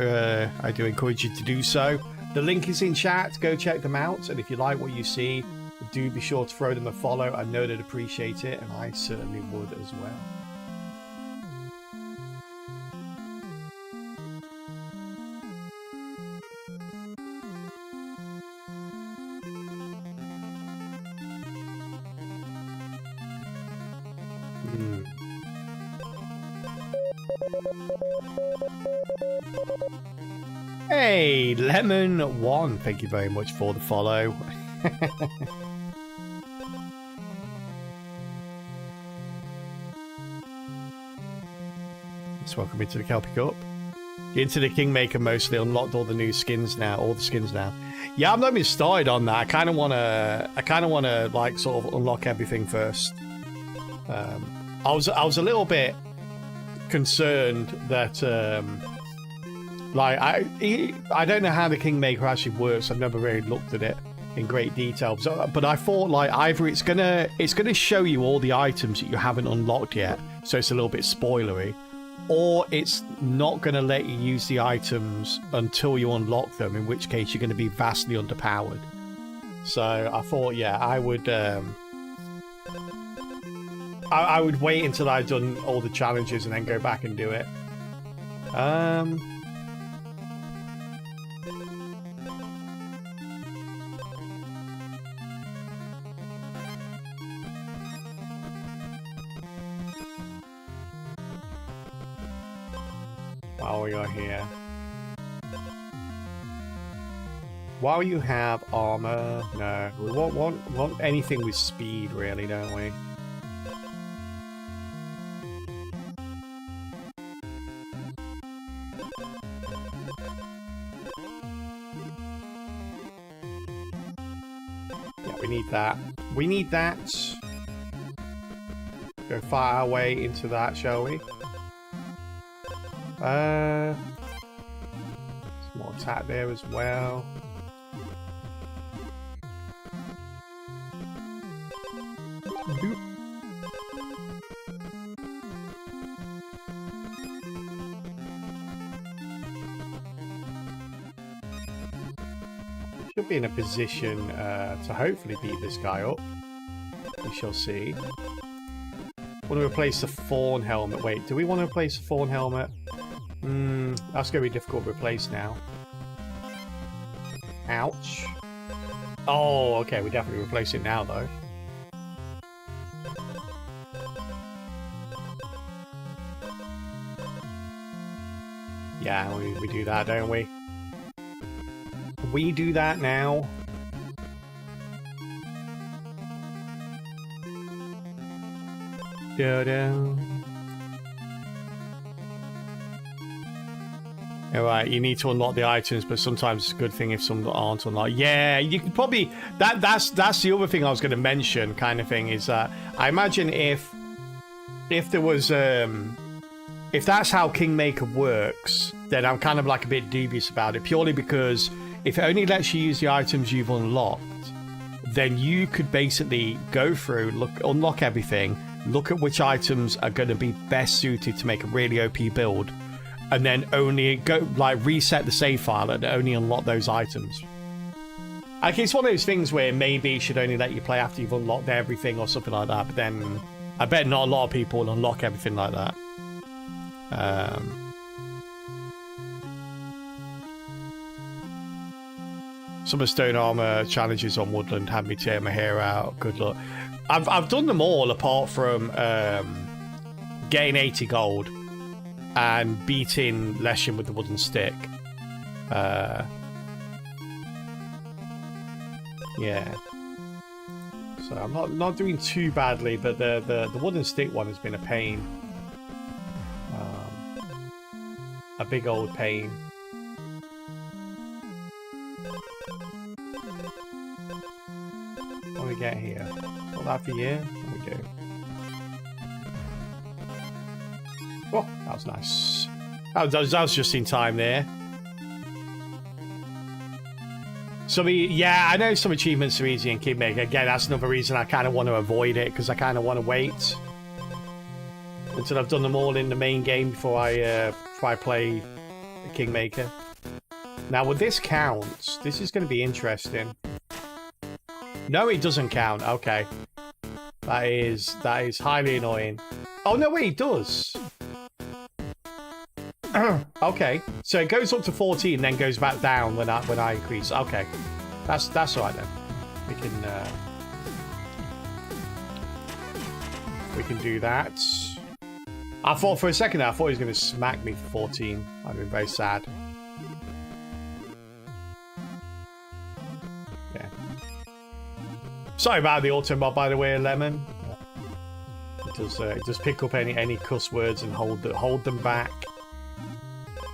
encourage you to do so. The link is in chat. Go check them out. And if you like what you see, do be sure to throw them a follow. I know they'd appreciate it, and I certainly would as well. Hey, Lemon1, thank you very much for the follow. welcome into the Kelpie Cup. Into the Kingmaker mostly, unlocked all the new skins now, all the skins now. Yeah, I'm not even started on that. I kind of want to like sort of unlock everything first. I was a little bit concerned that like I don't know how the Kingmaker actually works. I've never really looked at it in great detail, but I thought like either it's gonna show you all the items that you haven't unlocked yet, so it's a little bit spoilery, or it's not gonna let you use the items until you unlock them, in which case you're gonna be vastly underpowered. So I thought, yeah, I would wait until I'd done all the challenges and then go back and do it. While we are here, while you have armor, no, we want anything with speed, really, don't we? Yeah, we need that. We need that. Go fire our way into that, shall we? Some more attack there as well. Boop. Should be in a position to hopefully beat this guy up. We shall see. Want to replace the Fawn helmet. Wait, do we want to replace the Fawn helmet? That's going to be difficult to replace now. Ouch. Oh, okay, we definitely replace it now, though. Yeah, we do that, don't we? We do that now. Da-da. Alright, you need to unlock the items, but sometimes it's a good thing if some aren't unlocked. Yeah, you could probably... That's the other thing I was going to mention, kind of thing, is that I imagine if there was... if that's how Kingmaker works, then I'm kind of like a bit dubious about it, purely because if it only lets you use the items you've unlocked, then you could basically go through, unlock everything, look at which items are going to be best suited to make a really OP build, and then only go like reset the save file and only unlock those items. Like, it's one of those things where maybe it should only let you play after you've unlocked everything or something like that, but then I bet not a lot of people will unlock everything like that. Some of Stone Armor challenges on Woodland had me tear my hair out. Good luck. I've done them all apart from getting 80 gold and beating Leshen with the wooden stick. Yeah. So I'm not doing too badly, but the wooden stick one has been a pain. A big old pain. What do we get here? Got that for you? What we do? Oh, that was nice. That was just in time there. Yeah, I know some achievements are easy in Kingmaker. Again, that's another reason I kind of want to avoid it, because I kind of want to wait until I've done them all in the main game before I play Kingmaker. Now, would this count? This is going to be interesting. No, it doesn't count. Okay. That is highly annoying. Oh, no, wait, it does. Okay. So it goes up to 14, then goes back down when I increase. Okay. That's all right, then. We can do that. I thought for a second I thought he was going to smack me for 14. I'd been very sad. Yeah. Sorry about the auto mod, by the way, Lemon. It does pick up any cuss words and hold them back.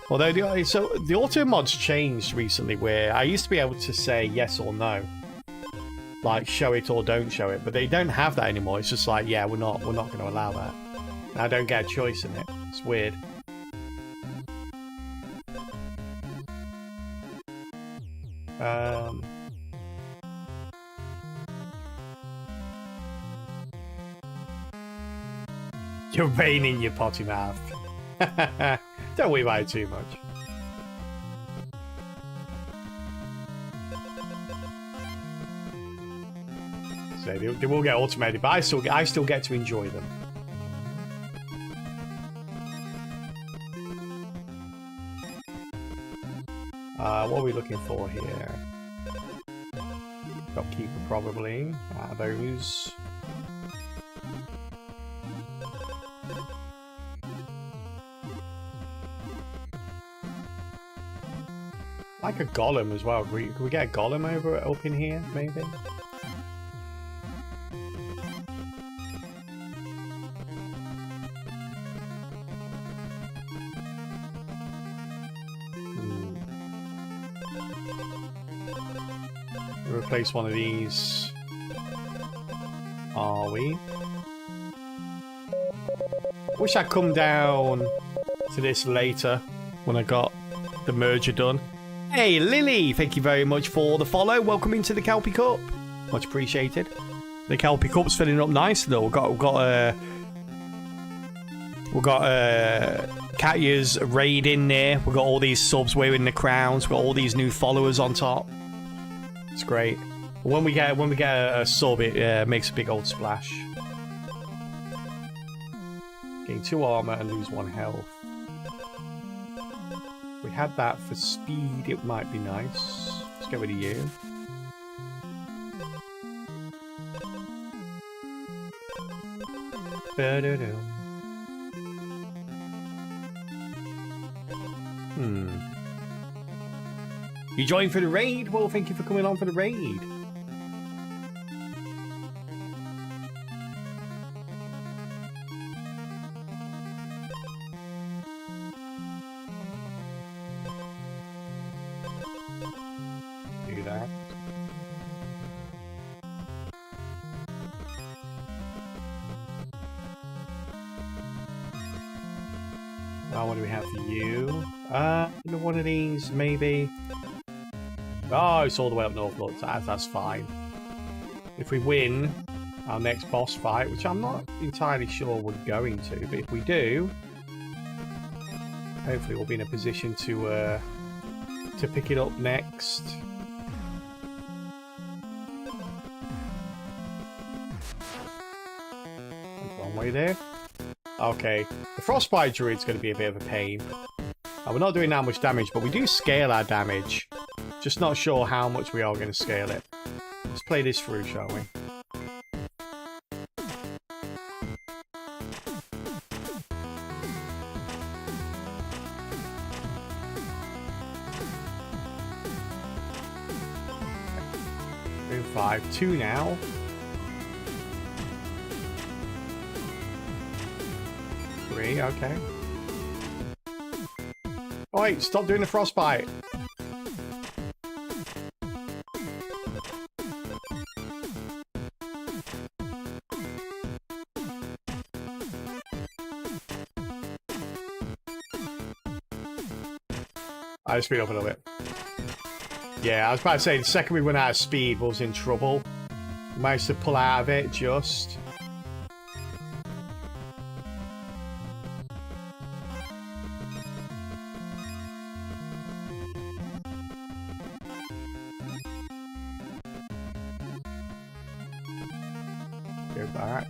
Although the auto mods changed recently, where I used to be able to say yes or no, like show it or don't show it, but they don't have that anymore. It's just like, yeah, we're not going to allow that. I don't get a choice in it. It's weird. You're rain in your potty mouth. Don't worry about it too much. So they will get automated, but I still get to enjoy them. What are we looking for here? Shopkeeper probably. Those. Like a golem as well. Can we get a golem up in here, maybe? Replace one of these. Are we? Wish I'd come down to this later when I got the merger done. Hey Lily, thank you very much for the follow. Welcome into the Kelpie Cup. Much appreciated. The Kelpie Cup's filling up nicely though. We've got Katya's raid in there. We've got all these subs wearing the crowns. We've got all these new followers on top. It's great. When we get a sub, it makes a big old splash. Gain 2 armor and lose 1 health. If we had that for speed, it might be nice. Let's get rid of you. You joined for the raid? Well, thank you for coming on for the raid. Do that. Well, what do we have for you? One of these, maybe. Oh, it's all the way up north. Look, that's fine. If we win our next boss fight, which I'm not entirely sure we're going to, but if we do, hopefully we'll be in a position to pick it up next. Wrong way there. Okay, the Frostbite Druid's going to be a bit of a pain. We're not doing that much damage, but we do scale our damage. Just not sure how much we are going to scale it. Let's play this through, shall we? Boom 5, 2 now. Three, okay. Oh wait, stop doing the frostbite. I speed up a little bit. Yeah, I was about to say, the second we went out of speed, we was in trouble. We managed to pull out of it just. Go back.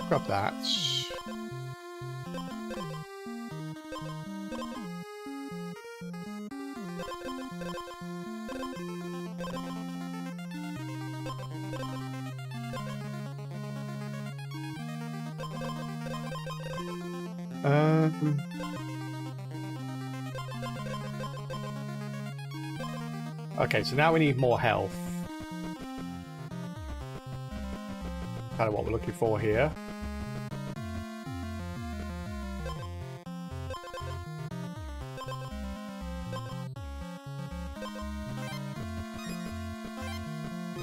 Grab that. Okay, so now we need more health. Kind of what we're looking for here.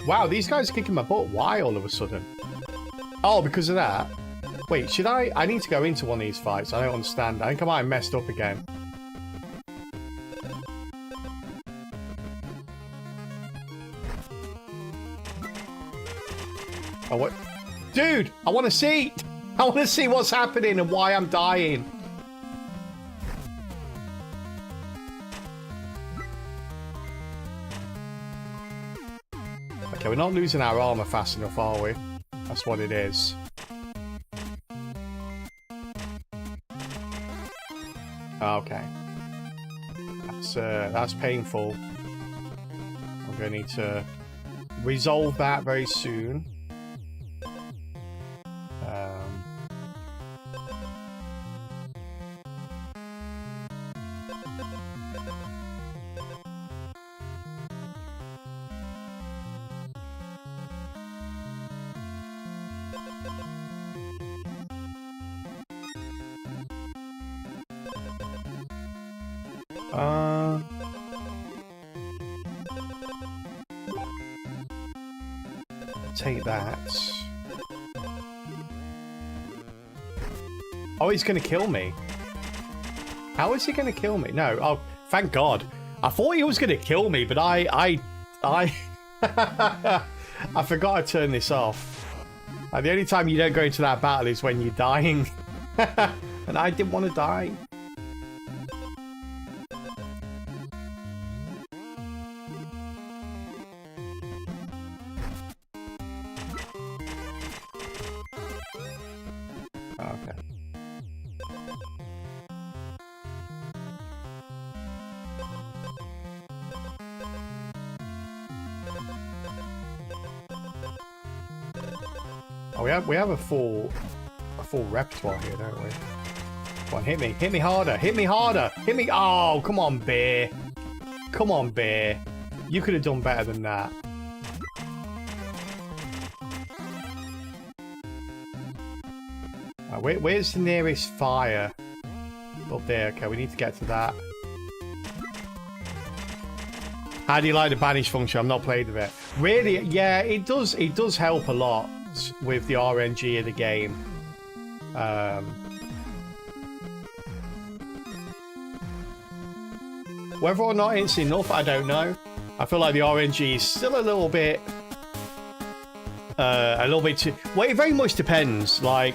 Wow, these guys are kicking my butt. Why all of a sudden? Oh, because of that? Wait, should I? I need to go into one of these fights. I don't understand. I think I might have messed up again. Oh, what? Dude, I want to see. I want to see what's happening and why I'm dying. Okay, we're not losing our armor fast enough, are we? That's what it is. Okay. That's painful. I'm going to need to resolve that very soon. Take that. Oh, he's gonna kill me. How is he gonna kill me? No. Oh, thank God. I thought he was gonna kill me, but I forgot to turn this off. The only time you don't go into that battle is when you're dying. And I didn't want to die. Oh, we have a full repertoire here, don't we? Come on, hit me harder, hit me harder, hit me. Oh, come on, bear, come on, bear. You could have done better than that. Where's the nearest fire? Up there. Okay, we need to get to that. How do you like the banish function? I've not played with it. Really? Yeah, it does. It does help a lot with the RNG of the game. Whether or not it's enough, I don't know. I feel like the RNG is still a little bit too... Well, it very much depends. Like,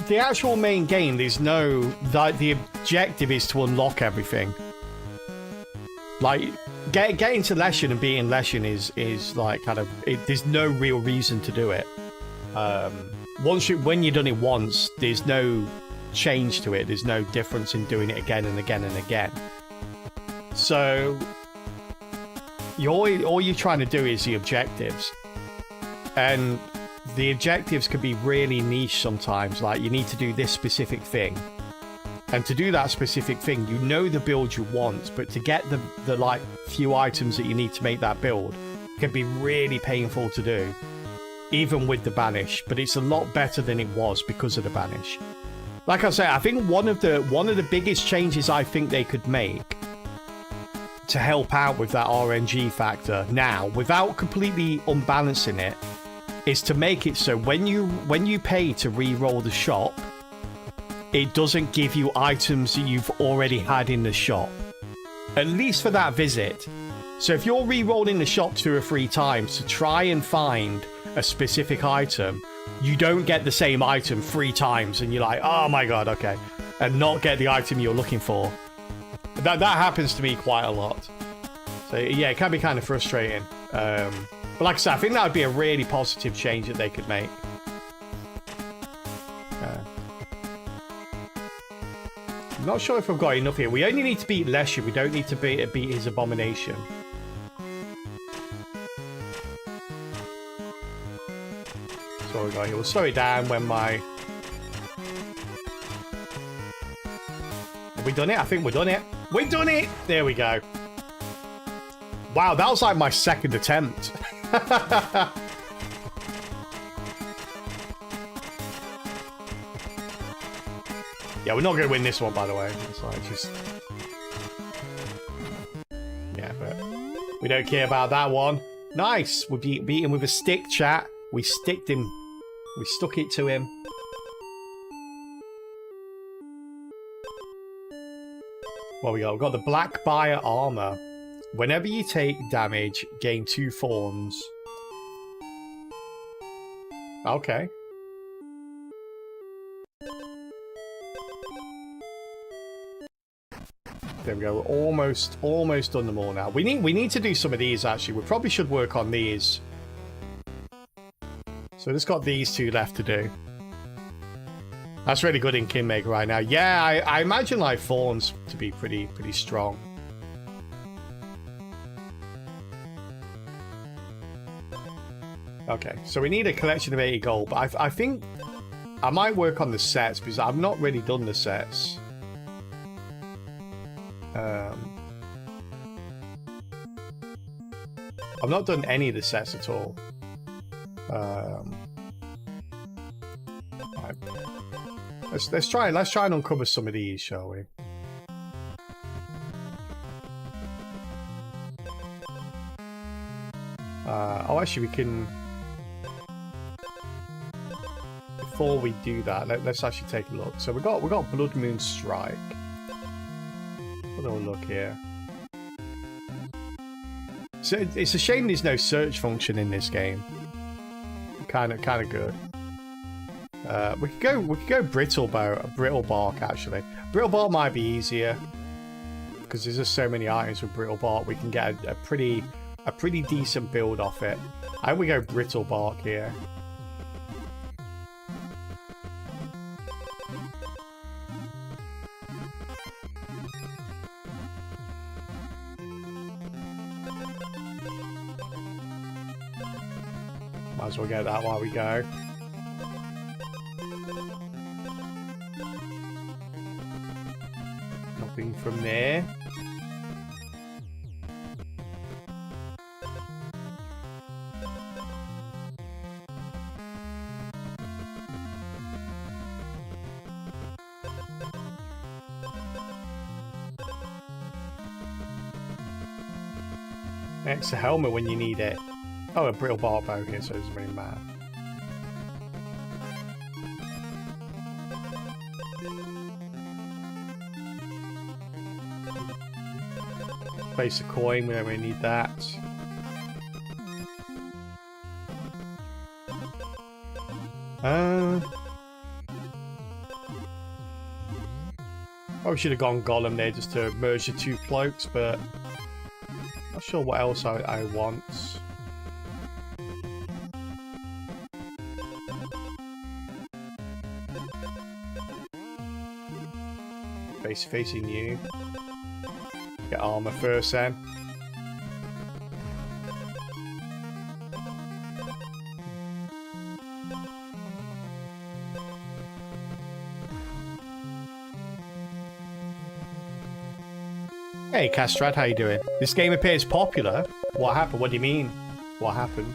the actual main game, there's no... the objective is to unlock everything. Like, getting to Leshen and beating Leshen is like kind of... there's no real reason to do it. When you've done it once, there's no change to it. There's no difference in doing it again and again and again. So, all you're trying to do is the objectives. And the objectives can be really niche sometimes. Like, you need to do this specific thing. And to do that specific thing, you know the build you want, but to get the like few items that you need to make that build can be really painful to do, even with the banish. But it's a lot better than it was because of the banish. Like I say, I think one of the biggest changes I think they could make to help out with that RNG factor now, without completely unbalancing it, is to make it so when you pay to re-roll the shop, it doesn't give you items that you've already had in the shop. At least for that visit. So if you're re-rolling the shop 2 or 3 times to try and find a specific item, you don't get the same item 3 times and you're like, oh my god, okay. And not get the item you're looking for. That happens to me quite a lot. So yeah, it can be kind of frustrating. But like I said, I think that would be a really positive change that they could make. I'm not sure if I've got enough here. We only need to beat Leshen. We don't need to beat his abomination. Sorry, guys. We'll slow it down when my... Have we done it? I think we've done it. We done it! There we go. Wow, that was like my second attempt. Yeah, we're not going to win this one, by the way. It's like just... Yeah, but we don't care about that one. Nice! We beat him with a stick, chat. We sticked him. We stuck it to him. What we got? We've got the Black Buyer armor. Whenever you take damage, gain 2 thorns. Okay. There we go. We're almost done them all now. We need to do some of these actually. We probably should work on these. So just got these 2 left to do. That's really good in Kingmaker right now. Yeah, I imagine like thorns to be pretty strong. Okay, so we need a collection of 80 gold, but I think I might work on the sets because I've not really done the sets. I've not done any of the sets at all. Right. Let's try and uncover some of these, shall we? Oh, actually, we can. Before we do that, let's actually take a look. So we got Blood Moon Strike. Have a little look here. So it's a shame there's no search function in this game. Kind of good. We could go brittle bark actually. Brittle bark might be easier because there's just so many items with brittle bark. We can get a pretty decent build off it. I think we go brittle bark here. Might as well get that while we go. Nothing from there. Extra helmet when you need it. Oh, a brittle bark bow here, so it doesn't really matter. Place a coin, we don't really need that. Probably should have gone Golem there just to merge the 2 cloaks, but not sure what else I want. Facing you. Get armor first then. Hey Castrad, how you doing? This game appears popular. What happened? What do you mean? What happened?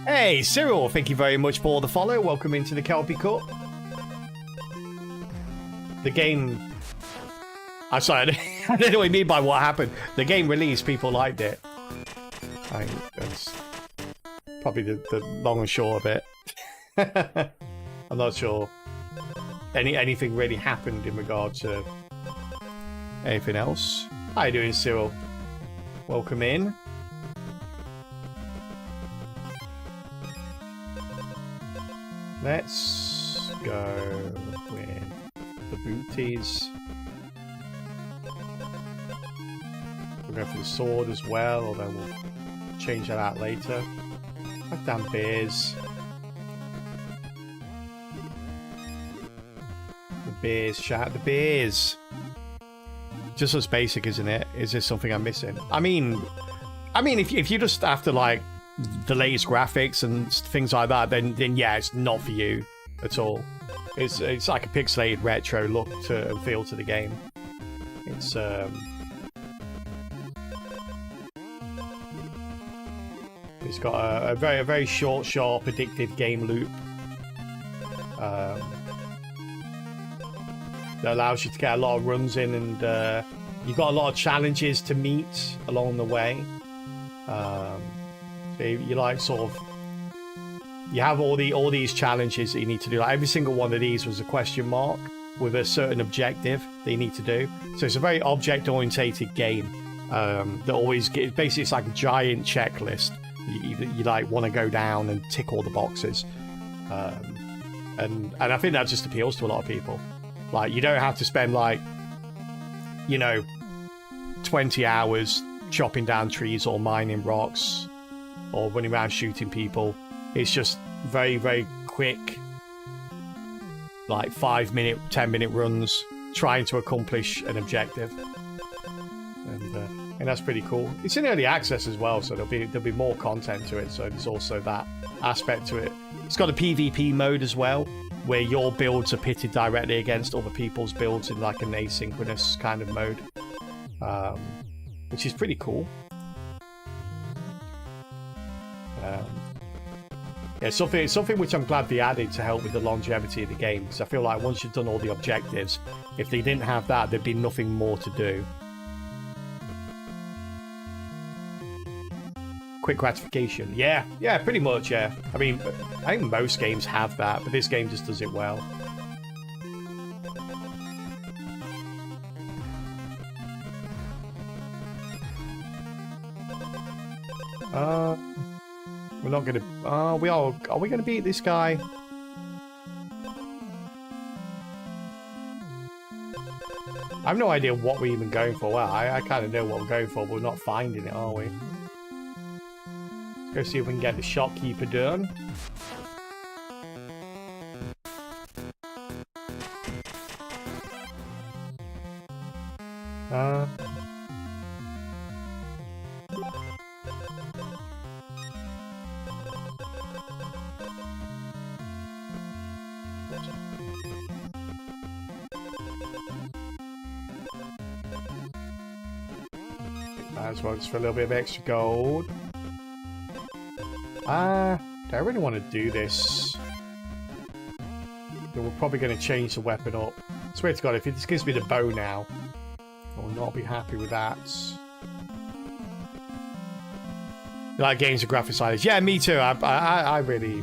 Hey, Cyril, thank you very much for the follow. Welcome into the Kelpie Cup. The game... I'm sorry, I don't know what you mean by what happened. The game released, people liked it. That's probably the long and short of it. I'm not sure anything really happened in regard to anything else. How you doing, Cyril? Welcome in. Let's go with the booties. We'll go for the sword as well, although we'll change that out later. Oh, damn bears. The bears, chat, the bears. Just as basic, isn't it? Is there something I'm missing? I mean, if you just after like the latest graphics and things like that, then yeah, it's not for you at all. It's like a pixelated retro look to and feel to the game. It's got a very short, sharp, addictive game loop that allows you to get a lot of runs in, and you've got a lot of challenges to meet along the way. So you like sort of, you have all these challenges that you need to do. Like every single one of these was a question mark with a certain objective that you need to do. So it's a very object-orientated game that always gets, basically it's like a giant checklist. You like want to go down and tick all the boxes, and I think that just appeals to a lot of people. Like you don't have to spend like, you know, 20 hours chopping down trees or mining rocks or running around shooting people. It's just very quick, like 5-minute, 10-minute runs trying to accomplish an objective, and that's pretty cool. It's in early access as well, so there'll be more content to it. So there's also that aspect to it. It's got a PvP mode as well, where your builds are pitted directly against other people's builds in like an asynchronous kind of mode, which is pretty cool. Yeah, something which I'm glad they added to help with the longevity of the game, because I feel like once you've done all the objectives, if they didn't have that, there'd be nothing more to do. Quick gratification. Yeah, pretty much, yeah. I mean, I think most games have that, but this game just does it well. We're not gonna... Are we gonna beat this guy? I have no idea what we're even going for. Well, I kind of know what we're going for, but we're not finding it, are we? Let's go see if we can get the shopkeeper done. As well, just for a little bit of extra gold. Do I really want to do this? We're probably going to change the weapon up. I swear to God, if this gives me the bow now, I will not be happy with that. You like games with graphic styles? Yeah, me too. I really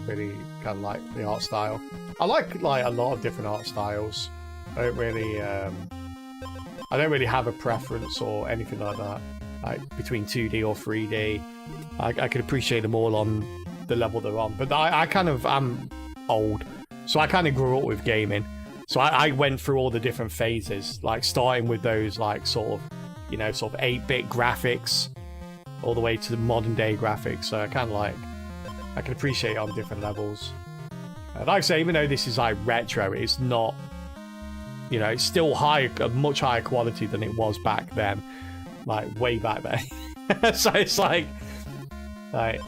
kind of like the art style. I like a lot of different art styles. I don't really have a preference or anything like that. Like between 2D or 3D, I could appreciate them all on the level they're on. But I'm old, so I kind of grew up with gaming. So I went through all the different phases, like starting with those like sort of 8-bit graphics, all the way to the modern day graphics. So I kind of like, I can appreciate it on different levels. Like I say, even though this is like retro, it's not, it's still a much higher quality than it was back then. Like way back there. So it's like yeah,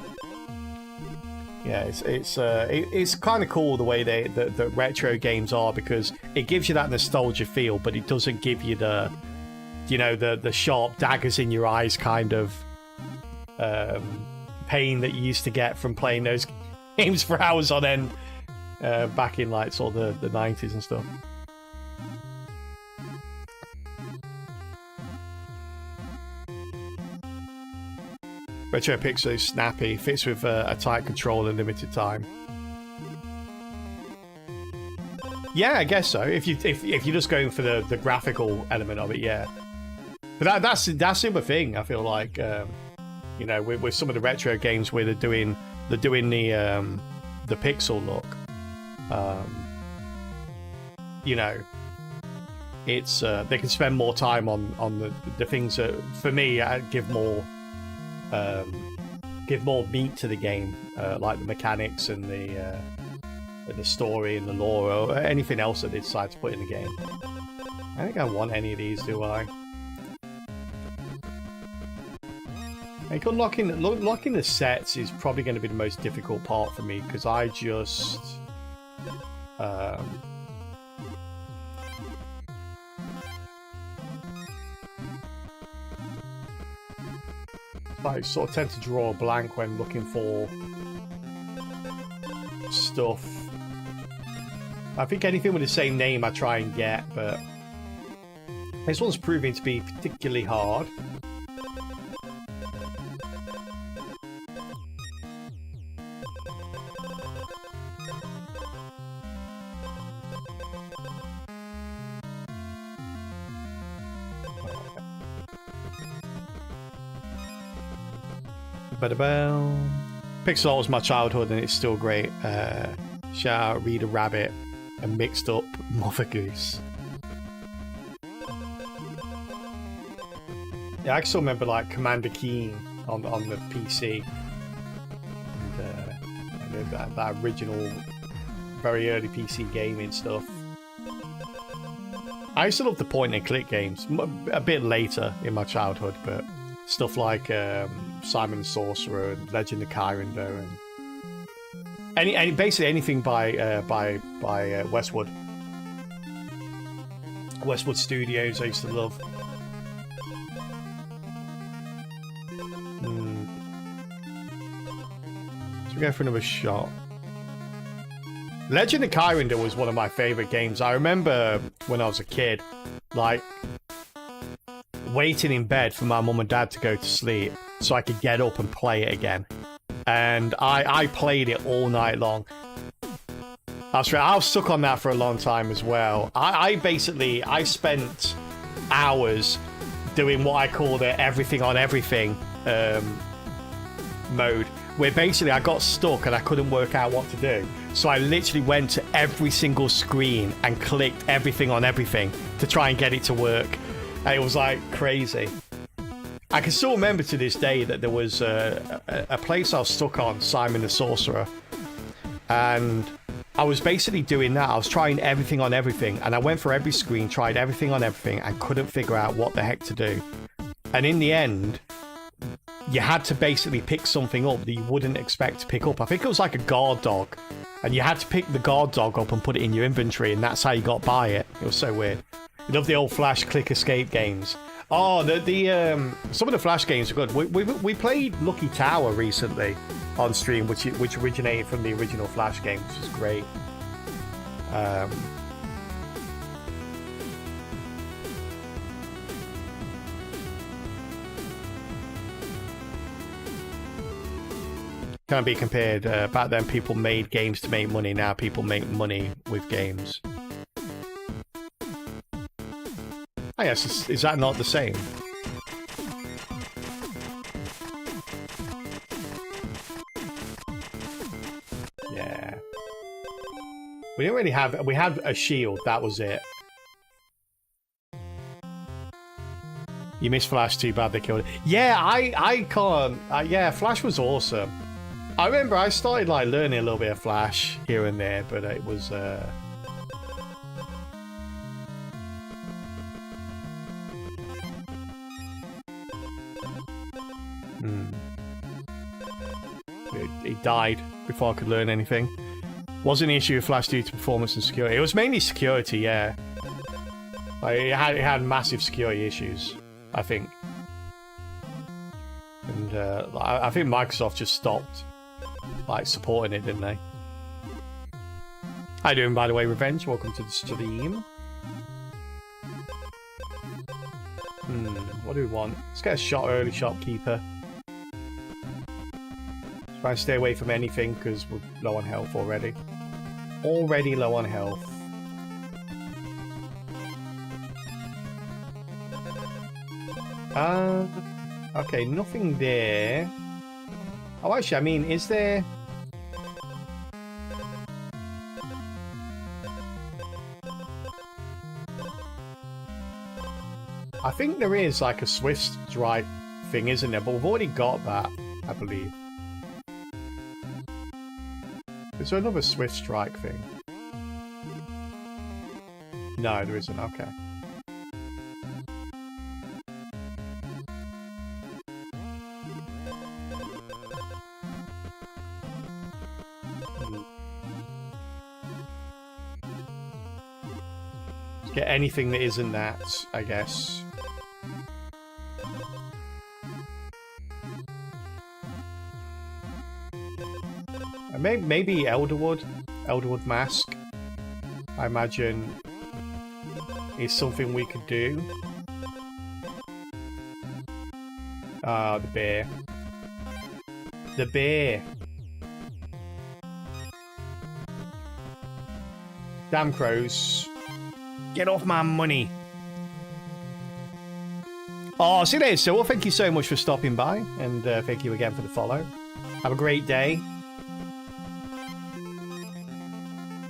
it's kind of cool the way the retro games are, because it gives you that nostalgia feel, but it doesn't give you the the sharp daggers in your eyes kind of pain that you used to get from playing those games for hours on end back in like sort of the 90s and stuff. Retro Pixel is snappy, fits with a tight control and limited time. Yeah, I guess so. If you're just going for the graphical element of it, yeah. But that's the other thing. I feel like with some of the retro games where they're doing the pixel look. It's they can spend more time on the things that for me give more meat to the game, like the mechanics and the story and the lore, or anything else that they decide to put in the game. I don't think I want any of these, do I? I think unlocking the sets is probably going to be the most difficult part for me, because I just I sort of tend to draw a blank when looking for stuff. I think anything with the same name I try and get, but this one's proving to be particularly hard. Pixel was my childhood and it's still great. Shout out Reader Rabbit and Mixed Up Mother Goose. Yeah, I still remember like Commander Keen on the PC. And, that original, very early PC gaming stuff. I used to love the point and click games a bit later in my childhood, but stuff like Simon the Sorcerer and Legend of Kyrander and basically anything by Westwood Studios I used to love. So we go for another shot. Legend of Kyrander was one of my favorite games. I remember when I was a kid, like waiting in bed for my mum and dad to go to sleep so I could get up and play it again. And I played it all night long. I was stuck on that for a long time as well. I spent hours doing what I called it everything on everything mode, where basically I got stuck and I couldn't work out what to do. So I literally went to every single screen and clicked everything on everything to try and get it to work. And it was like crazy. I can still remember to this day that there was a place I was stuck on, Simon the Sorcerer. And I was basically doing that. I was trying everything on everything. And I went for every screen, tried everything on everything, and couldn't figure out what the heck to do. And in the end, you had to basically pick something up that you wouldn't expect to pick up. I think it was like a guard dog. And you had to pick the guard dog up and put it in your inventory, and that's how you got by it. It was so weird. I love the old Flash click escape games. Oh, some of the Flash games are good. We played Lucky Tower recently on stream, which originated from the original Flash game, which is great. Can't be compared. Back then, people made games to make money. Now, people make money with games. I guess, is that not the same? Yeah. We didn't really have... We had a shield, that was it. You missed Flash too bad they killed it. Yeah, I can't... yeah, Flash was awesome. I remember I started like learning a little bit of Flash here and there, but it was... It died before I could learn anything. Wasn't an issue with Flash due to performance and security. It was mainly security, yeah. Like, it had massive security issues, I think. And I think Microsoft just stopped like supporting it, didn't they? How you doing, by the way, Revenge? Welcome to the stream. What do we want? Let's get a shot early, shopkeeper. Try and stay away from anything because we're low on health already. Already low on health. Okay, nothing there. Oh, actually, I mean, is there... I think there is like a Swift Strike thing, isn't there? But we've already got that, I believe. Is there another Swift Strike thing? No, there isn't. Okay. Get anything that isn't that, I guess. Maybe Elderwood Mask, I imagine, is something we could do. Ah, the bear. The bear. Damn crows. Get off my money. Oh, see you later, Syl. Thank you so much for stopping by, and thank you again for the follow. Have a great day.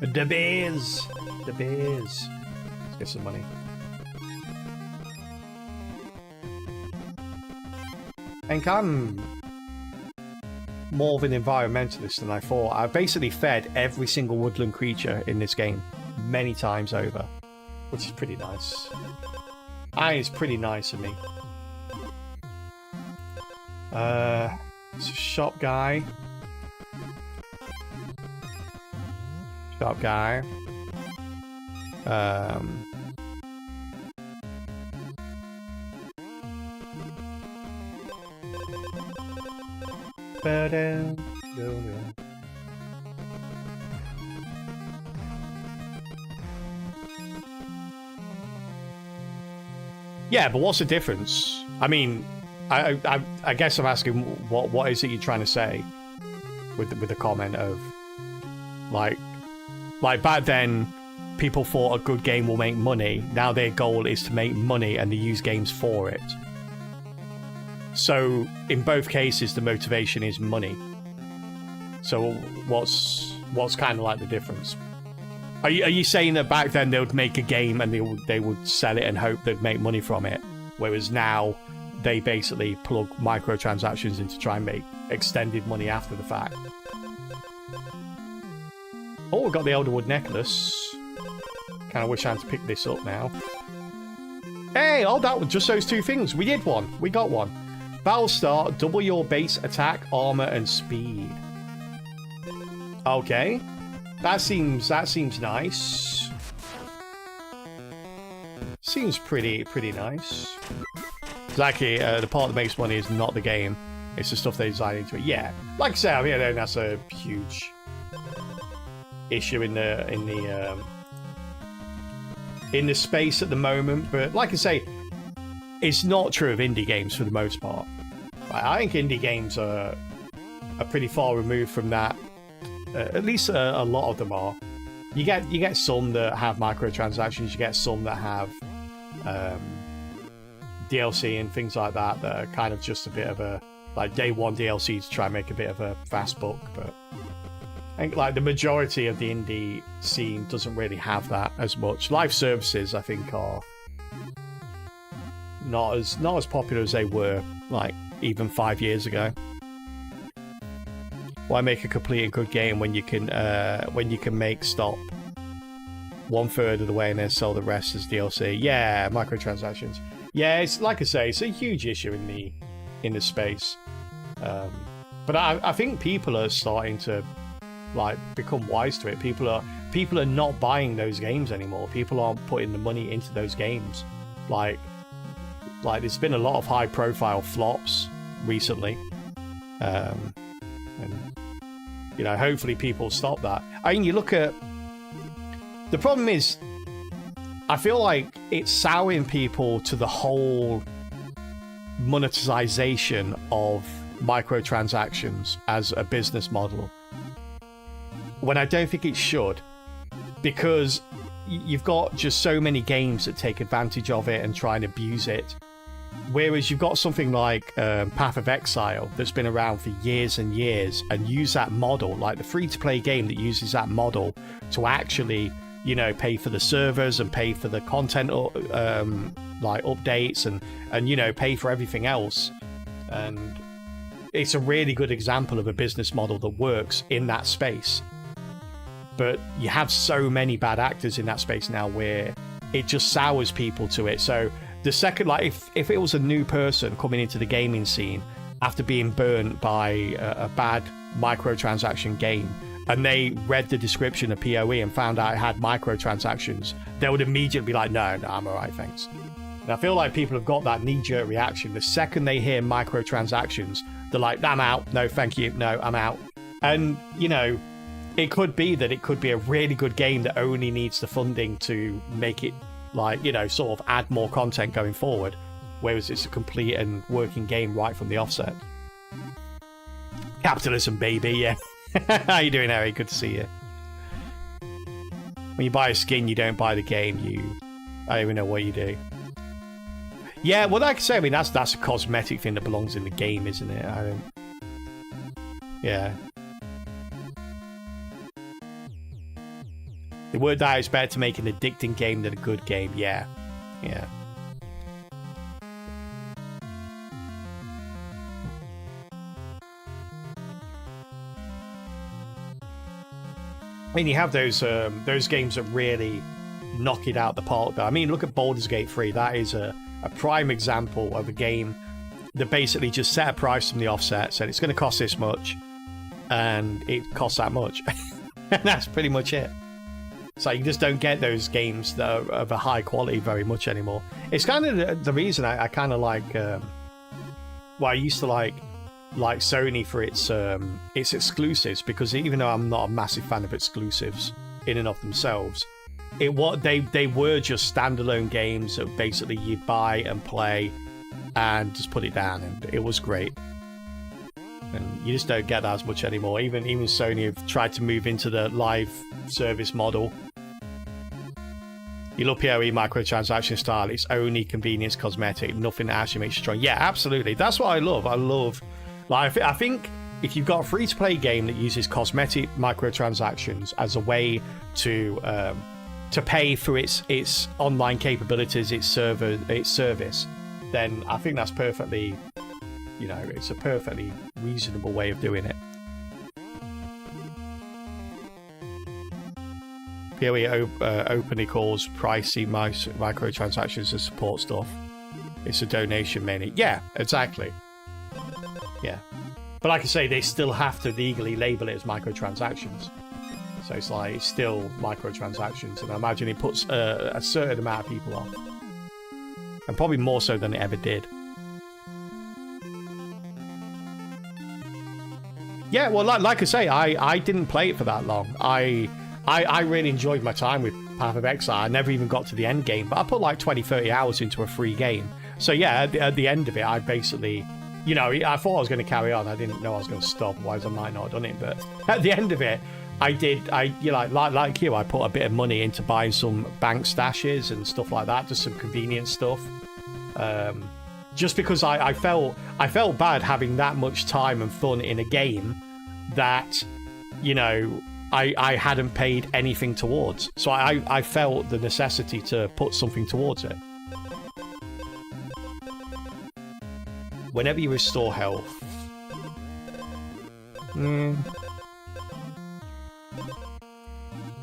The bears. The bears. Let's get some money. I think I'm more of an environmentalist than I thought. I've basically fed every single woodland creature in this game many times over, which is pretty nice. It's pretty nice of me. It's a shop guy. Shop guy. Yeah, but what's the difference? I mean, I guess I'm asking what is it you're trying to say with the comment of like back then people thought a good game will make money. Now their goal is to make money and they use games for it. So in both cases the motivation is money. So what's kind of like the difference? Are you saying that back then they would make a game and they would sell it and hope they'd make money from it, whereas now they basically plug microtransactions in to try and make extended money after the fact? Oh, we've got the Elderwood necklace. Kind of wish I had to pick this up now. Hey, oh, that was just those two things. We did one. We got one. Battle start, double your base attack, armor, and speed. Okay. That seems nice. Seems pretty nice. Exactly, the part that makes money is not the game. It's the stuff they design into it. Yeah. Like I said, I mean, that's a huge issue in the space at the moment, but like I say, it's not true of indie games for the most part. I think indie games are pretty far removed from that. At least a lot of them are. You get some that have microtransactions. You get some that have DLC and things like that that are kind of just a bit of a like day one DLC to try and make a bit of a fast buck. But I think like the majority of the indie scene doesn't really have that as much. Live services, I think, are not as popular as they were like even 5 years ago. Why make a complete and good game when you can make stop 1/3 of the way and then sell the rest as DLC? Yeah, microtransactions. Yeah, it's like I say, it's a huge issue in the space. But I think people are starting to like become wise to it. People are not buying those games anymore. People aren't putting the money into those games. Like there's been a lot of high profile flops recently. And you know, hopefully people stop that. I mean, you look at the problem is, I feel like it's souring people to the whole monetization of microtransactions as a business model, when I don't think it should, because you've got just so many games that take advantage of it and try and abuse it. Whereas you've got something like Path of Exile that's been around for years and years and use that model, like the free-to-play game that uses that model to actually, you know, pay for the servers and pay for the content like updates and you know, pay for everything else. And it's a really good example of a business model that works in that space. But you have so many bad actors in that space now where it just sours people to it. So the second, like, if it was a new person coming into the gaming scene after being burnt by a bad microtransaction game, and they read the description of PoE and found out it had microtransactions, they would immediately be like, no, I'm alright, thanks. And I feel like people have got that knee-jerk reaction. The second they hear microtransactions, they're like, I'm out. No, thank you. No, I'm out. And, you know, it could be that it could be a really good game that only needs the funding to make it, like, you know, sort of add more content going forward. Whereas it's a complete and working game right from the offset. Capitalism, baby, yeah. How you doing, Harry? Good to see you. When you buy a skin, you don't buy the game. I don't even know what you do. Yeah, well, like I say, I mean, that's a cosmetic thing that belongs in the game, isn't it? I don't... Yeah. The word that is better to make an addicting game than a good game. Yeah. Yeah. I mean, you have those games that really knock it out the park. I mean, look at Baldur's Gate 3. That is a prime example of a game that basically just set a price from the offset, said it's going to cost this much, and it costs that much. And that's pretty much it. So you just don't get those games that are of a high quality very much anymore. It's kind of the reason I kind of like... well, I used to like Sony for its exclusives, because even though I'm not a massive fan of exclusives in and of themselves, they were just standalone games that basically you'd buy and play and just put it down, and it was great. And you just don't get that as much anymore. Even Sony have tried to move into the live service model. You love PoE microtransaction style. It's only convenience cosmetic, nothing that actually makes you strong. Yeah, absolutely. That's what I love. Like, I think if you've got a free-to-play game that uses cosmetic microtransactions as a way to pay for its online capabilities, its service, then I think that's perfectly, you know, it's a perfectly reasonable way of doing it. PoE openly calls pricey microtransactions and support stuff. It's a donation mainly. Yeah, exactly. Yeah. But like I say, they still have to legally label it as microtransactions. So it's like, it's still microtransactions. And I imagine it puts a certain amount of people off. And probably more so than it ever did. Yeah, well, like I say, I didn't play it for that long. I really enjoyed my time with Path of Exile. I never even got to the end game, but I put like 20-30 hours into a free game. So yeah, at the end of it, I basically... You know, I thought I was going to carry on. I didn't know I was going to stop, otherwise I might not have done it. But at the end of it, like you, I put a bit of money into buying some bank stashes and stuff like that, just some convenience stuff. Just because I felt bad having that much time and fun in a game that, you know, I hadn't paid anything towards. So I felt the necessity to put something towards it. Whenever you restore health.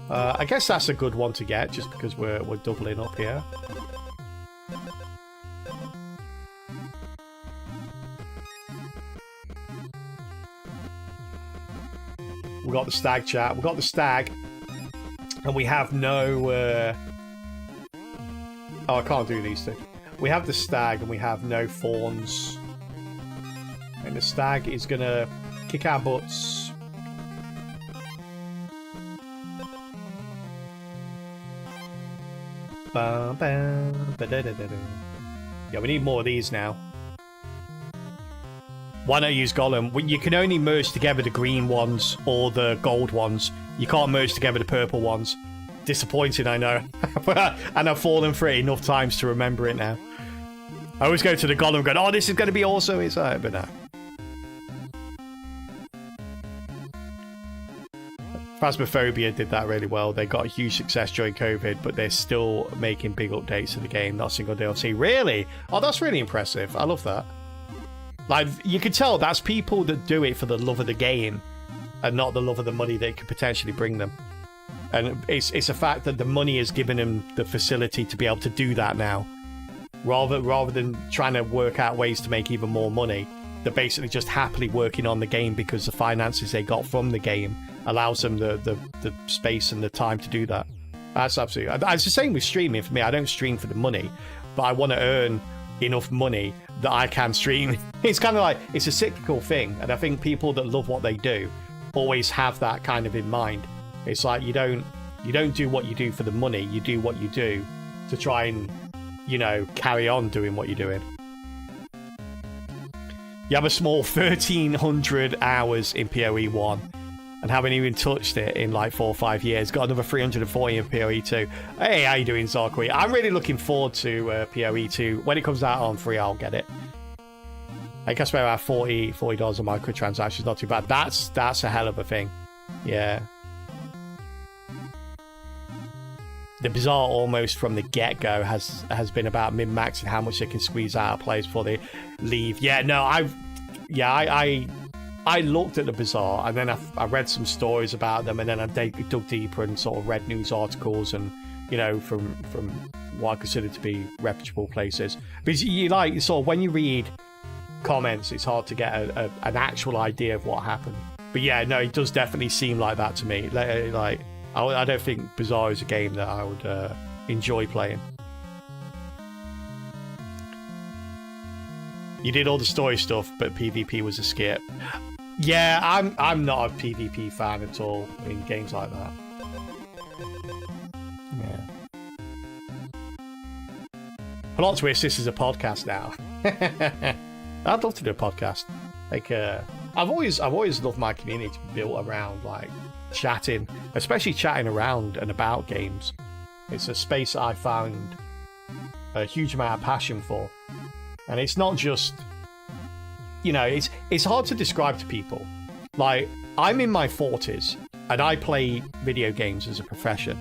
I guess that's a good one to get, just because we're doubling up here. We got the stag chat. We got the stag, and we have no. Oh, I can't do these things. We have the stag, and we have no fawns. And the stag is gonna kick our butts. Yeah, we need more of these now. Why not use Golem? You can only merge together the green ones or the gold ones. You can't merge together the purple ones. Disappointing, I know. And I've fallen for it enough times to remember it now. I always go to the Golem going, oh, this is going to be awesome. It's alright, but no. Phasmophobia did that really well. They got a huge success during COVID, but they're still making big updates to the game, not a single DLC. Really? Oh, that's really impressive. I love that. Like, you can tell that's people that do it for the love of the game and not the love of the money they could potentially bring them. And it's a fact that the money has given them the facility to be able to do that now. Rather than trying to work out ways to make even more money, they're basically just happily working on the game because the finances they got from the game allows them the space and the time to do that. That's absolutely... It's the same with streaming for me. I don't stream for the money, but I want to earn enough money that I can stream. It's kind of like, it's a cyclical thing, and I think people that love what they do always have that kind of in mind. It's like you don't do what you do for the money. You do what you do to try and, you know, carry on doing what you're doing. You have a small 1,300 hours in PoE 1 and haven't even touched it in like 4 or 5 years. Got another 340 in PoE 2. Hey, how you doing, Zarkui? I'm really looking forward to PoE 2. When it comes out on free, I'll get it. I guess we have $40 on microtransactions. Not too bad. That's a hell of a thing. Yeah. The Bazaar almost from the get-go has been about min-maxing how much they can squeeze out of players before they leave. Yeah, no, I looked at the Bazaar and then I read some stories about them, and then I dug deeper and sort of read news articles and, you know, from what I consider to be reputable places. Because you like sort of when you read comments, it's hard to get an actual idea of what happened. But yeah, no, it does definitely seem like that to me. Like I don't think Bazaar is a game that I would enjoy playing. You did all the story stuff, but PvP was a skip. Yeah, I'm not a PvP fan at all in games like that. Yeah. Plot twist, this is a podcast now. I'd love to do a podcast. Like, I've always loved my community to be built around like chatting, especially chatting around and about games. It's a space that I found a huge amount of passion for, and it's not just, you know, it's hard to describe to people. Like, I'm in my 40s and I play video games as a profession.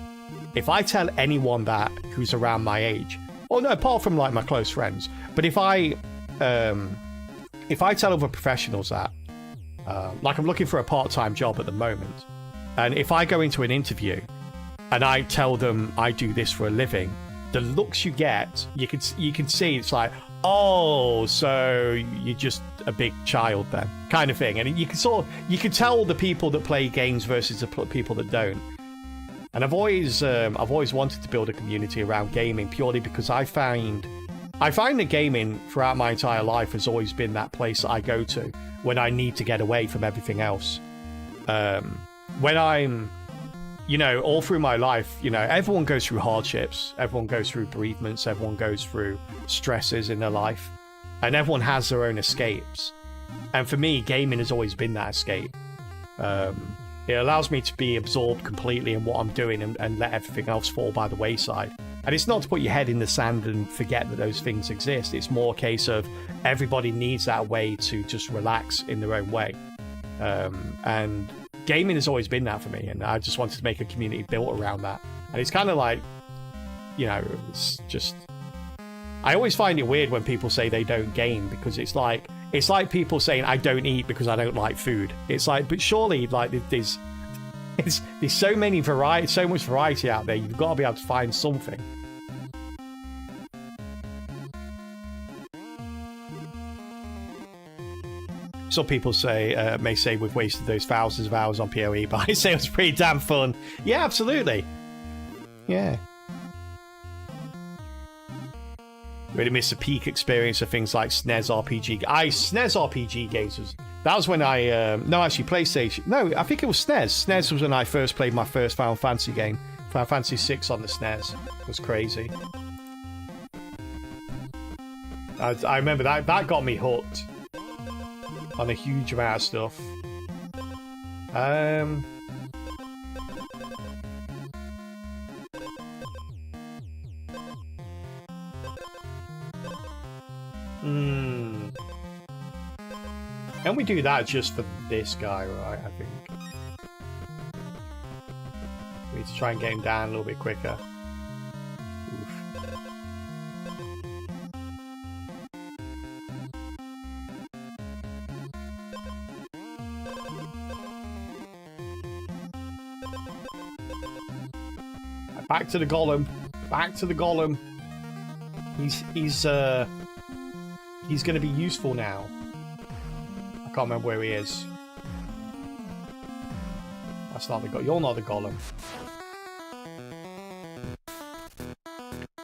If I tell anyone that who's around my age, or no, apart from like my close friends, but if I tell other professionals that, like I'm looking for a part-time job at the moment, and if I go into an interview and I tell them I do this for a living, the looks you get, you can see it's like, oh, so you're just a big child then, kind of thing. And you can tell the people that play games versus the people that don't. And I've always wanted to build a community around gaming purely because I find that gaming throughout my entire life has always been that place that I go to when I need to get away from everything else. When I'm, you know, all through my life, you know, everyone goes through hardships, everyone goes through bereavements, everyone goes through stresses in their life, and everyone has their own escapes. And for me, gaming has always been that escape. It allows me to be absorbed completely in what I'm doing and let everything else fall by the wayside. And it's not to put your head in the sand and forget that those things exist. It's more a case of everybody needs that way to just relax in their own way. And gaming has always been that for me, and I just wanted to make a community built around that. And it's kind of like, you know, it's just, I always find it weird when people say they don't game, because it's like people saying I don't eat because I don't like food. It's like, but surely, like, there's so much variety out there. You've got to be able to find something. Some people may say we've wasted those thousands of hours on PoE, but I say it was pretty damn fun. Yeah, absolutely. Yeah. Really miss the peak experience of things like SNES RPG. SNES RPG games was when I no, actually PlayStation. No, I think it was SNES. SNES was when I first played my first Final Fantasy game. Final Fantasy 6 on the SNES. It was crazy. I remember that got me hooked on a huge amount of stuff. Can we do that just for this guy, right? I think we need to try and get him down a little bit quicker. Oof. Back to the golem. Back to the golem. He's going to be useful now. I can't remember where he is. That's not the golem. You're not the golem.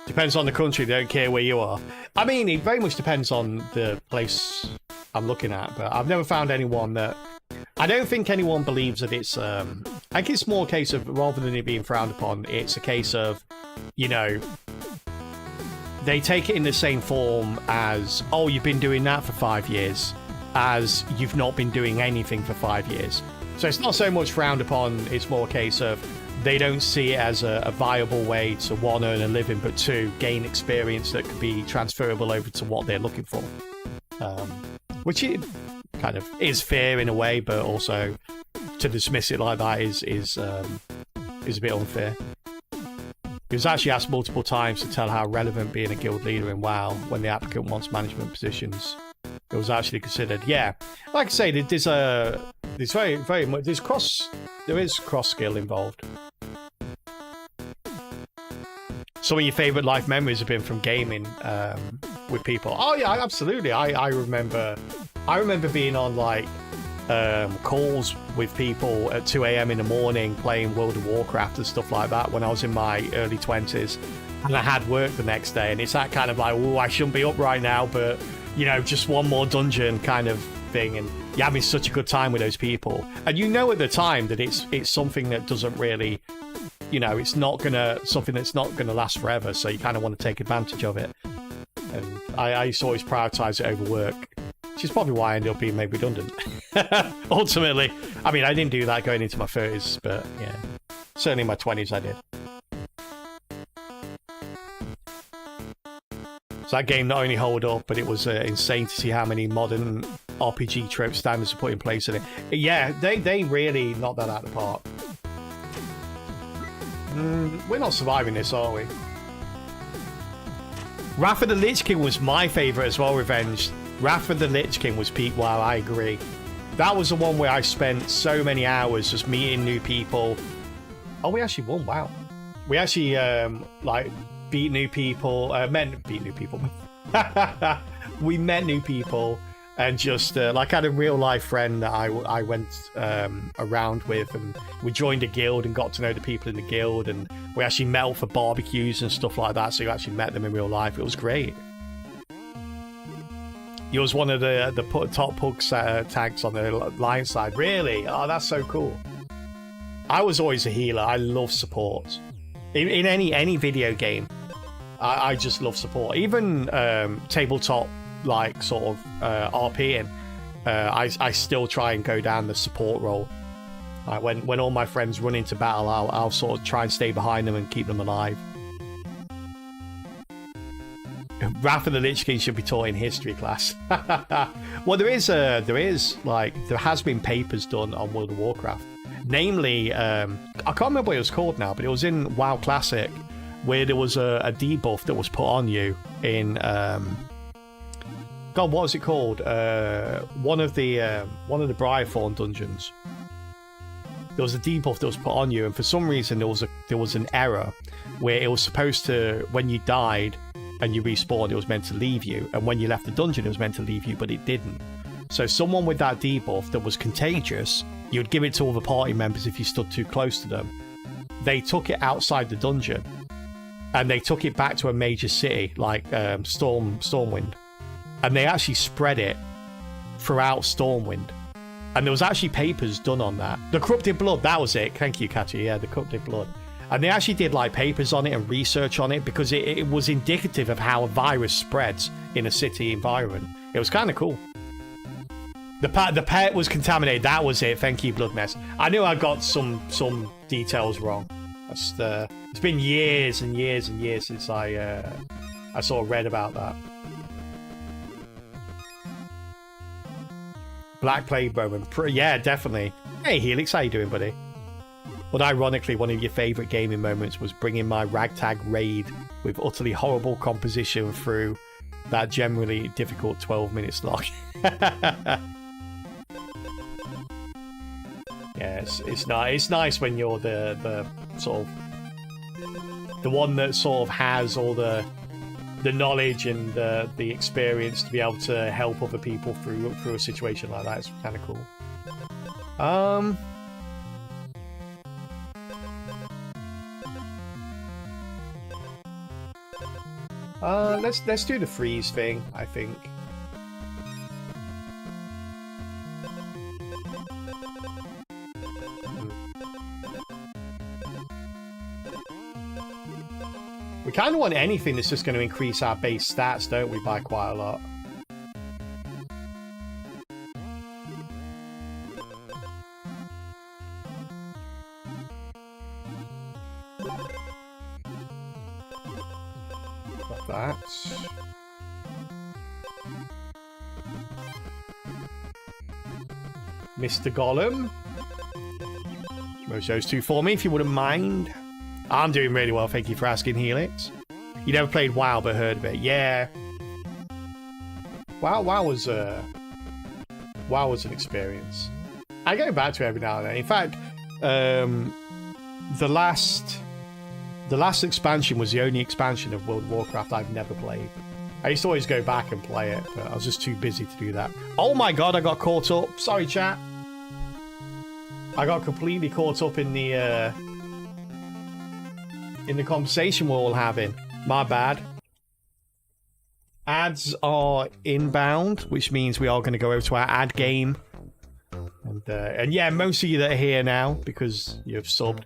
Depends on the country. They don't care where you are. I mean, it very much depends on the place I'm looking at. But I've never found anyone that... I don't think anyone believes that it's. I think it's more a case of, rather than it being frowned upon, it's a case of, you know, they take it in the same form as, oh, you've been doing that for 5 years, as you've not been doing anything for 5 years. So it's not so much frowned upon, it's more a case of they don't see it as a viable way to, one, earn a living, but two, gain experience that could be transferable over to what they're looking for. Which it kind of is fair in a way, but also to dismiss it like that is a bit unfair. He was actually asked multiple times to tell how relevant being a guild leader in WoW when the applicant wants management positions. It was actually considered. Yeah, like I say, there's cross skill involved. Some of your favorite life memories have been from gaming with people. Oh yeah, absolutely. I remember being on like calls with people at 2 a.m. in the morning playing World of Warcraft and stuff like that when I was in my early 20s, and I had work the next day, and it's that kind of like, oh, I shouldn't be up right now, but you know, just one more dungeon kind of thing, and you're having such a good time with those people, and you know at the time that it's something that doesn't really, you know, it's not something that's not gonna last forever, so you kind of want to take advantage of it. And I used to always prioritize it over work, which is probably why I ended up being made redundant. Ultimately, I mean, I didn't do that going into my 30s, but yeah, certainly in my 20s I did. So that game not only held up, but it was insane to see how many modern RPG trope standards are put in place in it. Yeah, they really knocked that out of the park. We're not surviving this, are we? Wrath of the Lich King was my favourite as well, Revenge. Wrath of the Lich King was peak WoW, I agree. That was the one where I spent so many hours just meeting new people. Oh, we actually won, wow. We actually, like, beat new people, beat new people. We met new people, and just, like, I had a real life friend that I went around with, and we joined a guild and got to know the people in the guild, and we actually met up for barbecues and stuff like that, so you actually met them in real life. It was great. You was one of the top pug tags on the Lion side. Really? Oh, that's so cool. I was always a healer. I love support. In any video game, I just love support. Even tabletop, like, sort of RPing, I still try and go down the support role. Like when all my friends run into battle, I'll sort of try and stay behind them and keep them alive. Wrath of the Lich King should be taught in history class. Well, there has been papers done on World of Warcraft. Namely, I can't remember what it was called now, but it was in WoW Classic, where there was a debuff that was put on you in God, what was it called? One of the Briarthorn dungeons. There was a debuff that was put on you, and for some reason there was an error where it was supposed to, when you died and you respawned, it was meant to leave you, and when you left the dungeon it was meant to leave you, but it didn't. So someone with that debuff that was contagious, you would give it to other party members if you stood too close to them. They took it outside the dungeon, and they took it back to a major city like Stormwind, and they actually spread it throughout Stormwind. And there was actually papers done on that. The Corrupted Blood, that was it. Thank you, Katya. Yeah, the Corrupted Blood. And they actually did like papers on it and research on it, because it was indicative of how a virus spreads in a city environment. It was kind of cool. The pet was contaminated. That was it. Thank you, Bloodmess. I knew I got some details wrong. It's been years and years and years since I sort of read about that. Black Plague moment. Yeah, definitely. Hey, Helix, how you doing, buddy? But ironically, one of your favourite gaming moments was bringing my ragtag raid with utterly horrible composition through that generally difficult 12-minute slog. Yeah, it's nice when you're the sort of the one that sort of has all the knowledge and the experience to be able to help other people through a situation like that. It's kind of cool. Let's do the freeze thing, I think. kind of want anything that's just going to increase our base stats, don't we, by quite a lot. Got that. Mr. Gollum. Merge those two for me, if you wouldn't mind. I'm doing really well, thank you for asking, Helix. You never played WoW, but heard of it. Yeah. WoW was an experience. I go back to it every now and then. In fact, the last expansion was the only expansion of World of Warcraft I've never played. I used to always go back and play it, but I was just too busy to do that. Oh my god, I got caught up. Sorry, chat. I got completely caught up in the conversation we're all having. My bad. Ads are inbound, which means we are going to go over to our ad game. And yeah, most of you that are here now, because you've subbed,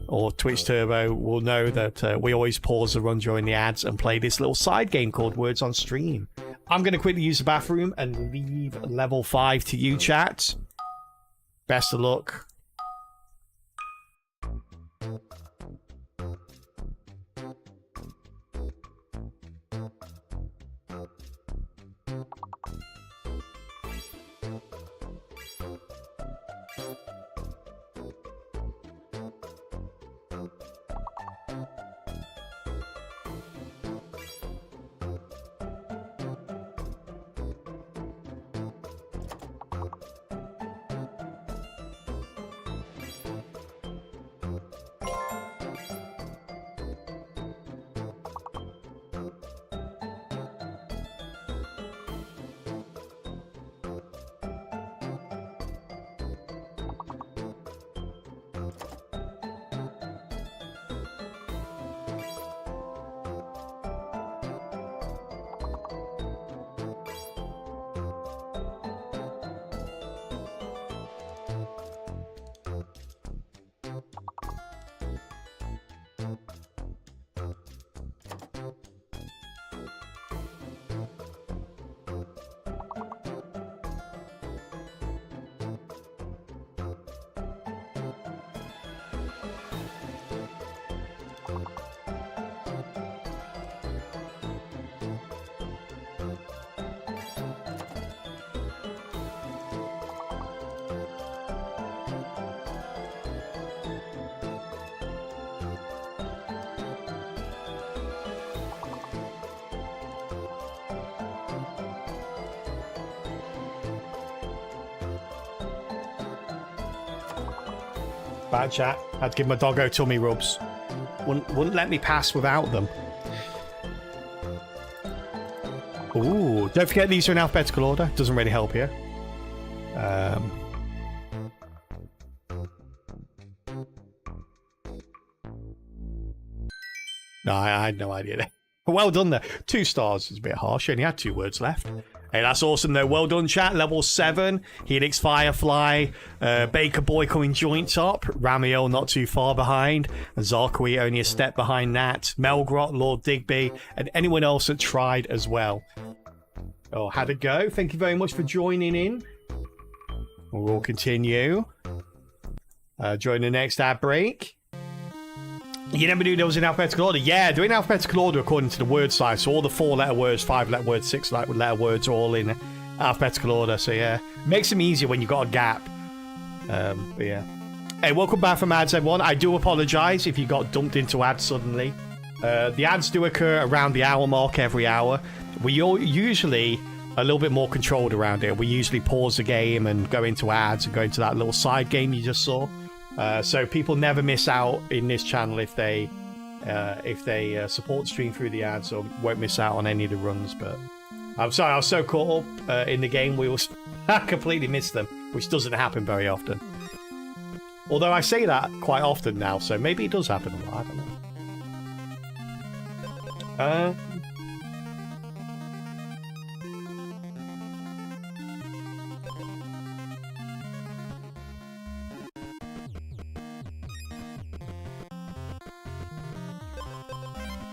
or Twitch Turbo, will know that we always pause the run during the ads and play this little side game called Words on Stream. I'm going to quickly use the bathroom and leave level 5 to you, chat. Best of luck. Bad chat. I'd give my doggo tummy rubs. Wouldn't let me pass without them. Ooh, don't forget these are in alphabetical order. Doesn't really help here. No, I had no idea there. Well done there. 2 stars is a bit harsh. Only had 2 words left. Hey, that's awesome though. Well done, chat. Level 7. Helix Firefly. Baker Boy coming joint top. Ramiel not too far behind. And Zarqui only a step behind that. Melgrot, Lord Digby, and anyone else that tried as well. Oh, how'd it go? Thank you very much for joining in. We'll continue. During the next ad break. You never knew there was in alphabetical order. Yeah, they're in alphabetical order according to the word size. So all the 4-letter words, 5-letter words, 6-letter words are all in alphabetical order. So yeah, makes them easier when you've got a gap. But yeah. Hey, welcome back from ads, everyone. I do apologise if you got dumped into ads suddenly. The ads do occur around the hour mark every hour. We usually a little bit more controlled around it. We usually pause the game and go into ads and go into that little side game you just saw. So people never miss out in this channel if they support stream through the ads, or won't miss out on any of the runs. But I'm sorry, I was so caught up in the game I completely missed them, which doesn't happen very often. Although I say that quite often now, so maybe it does happen a lot. I don't know.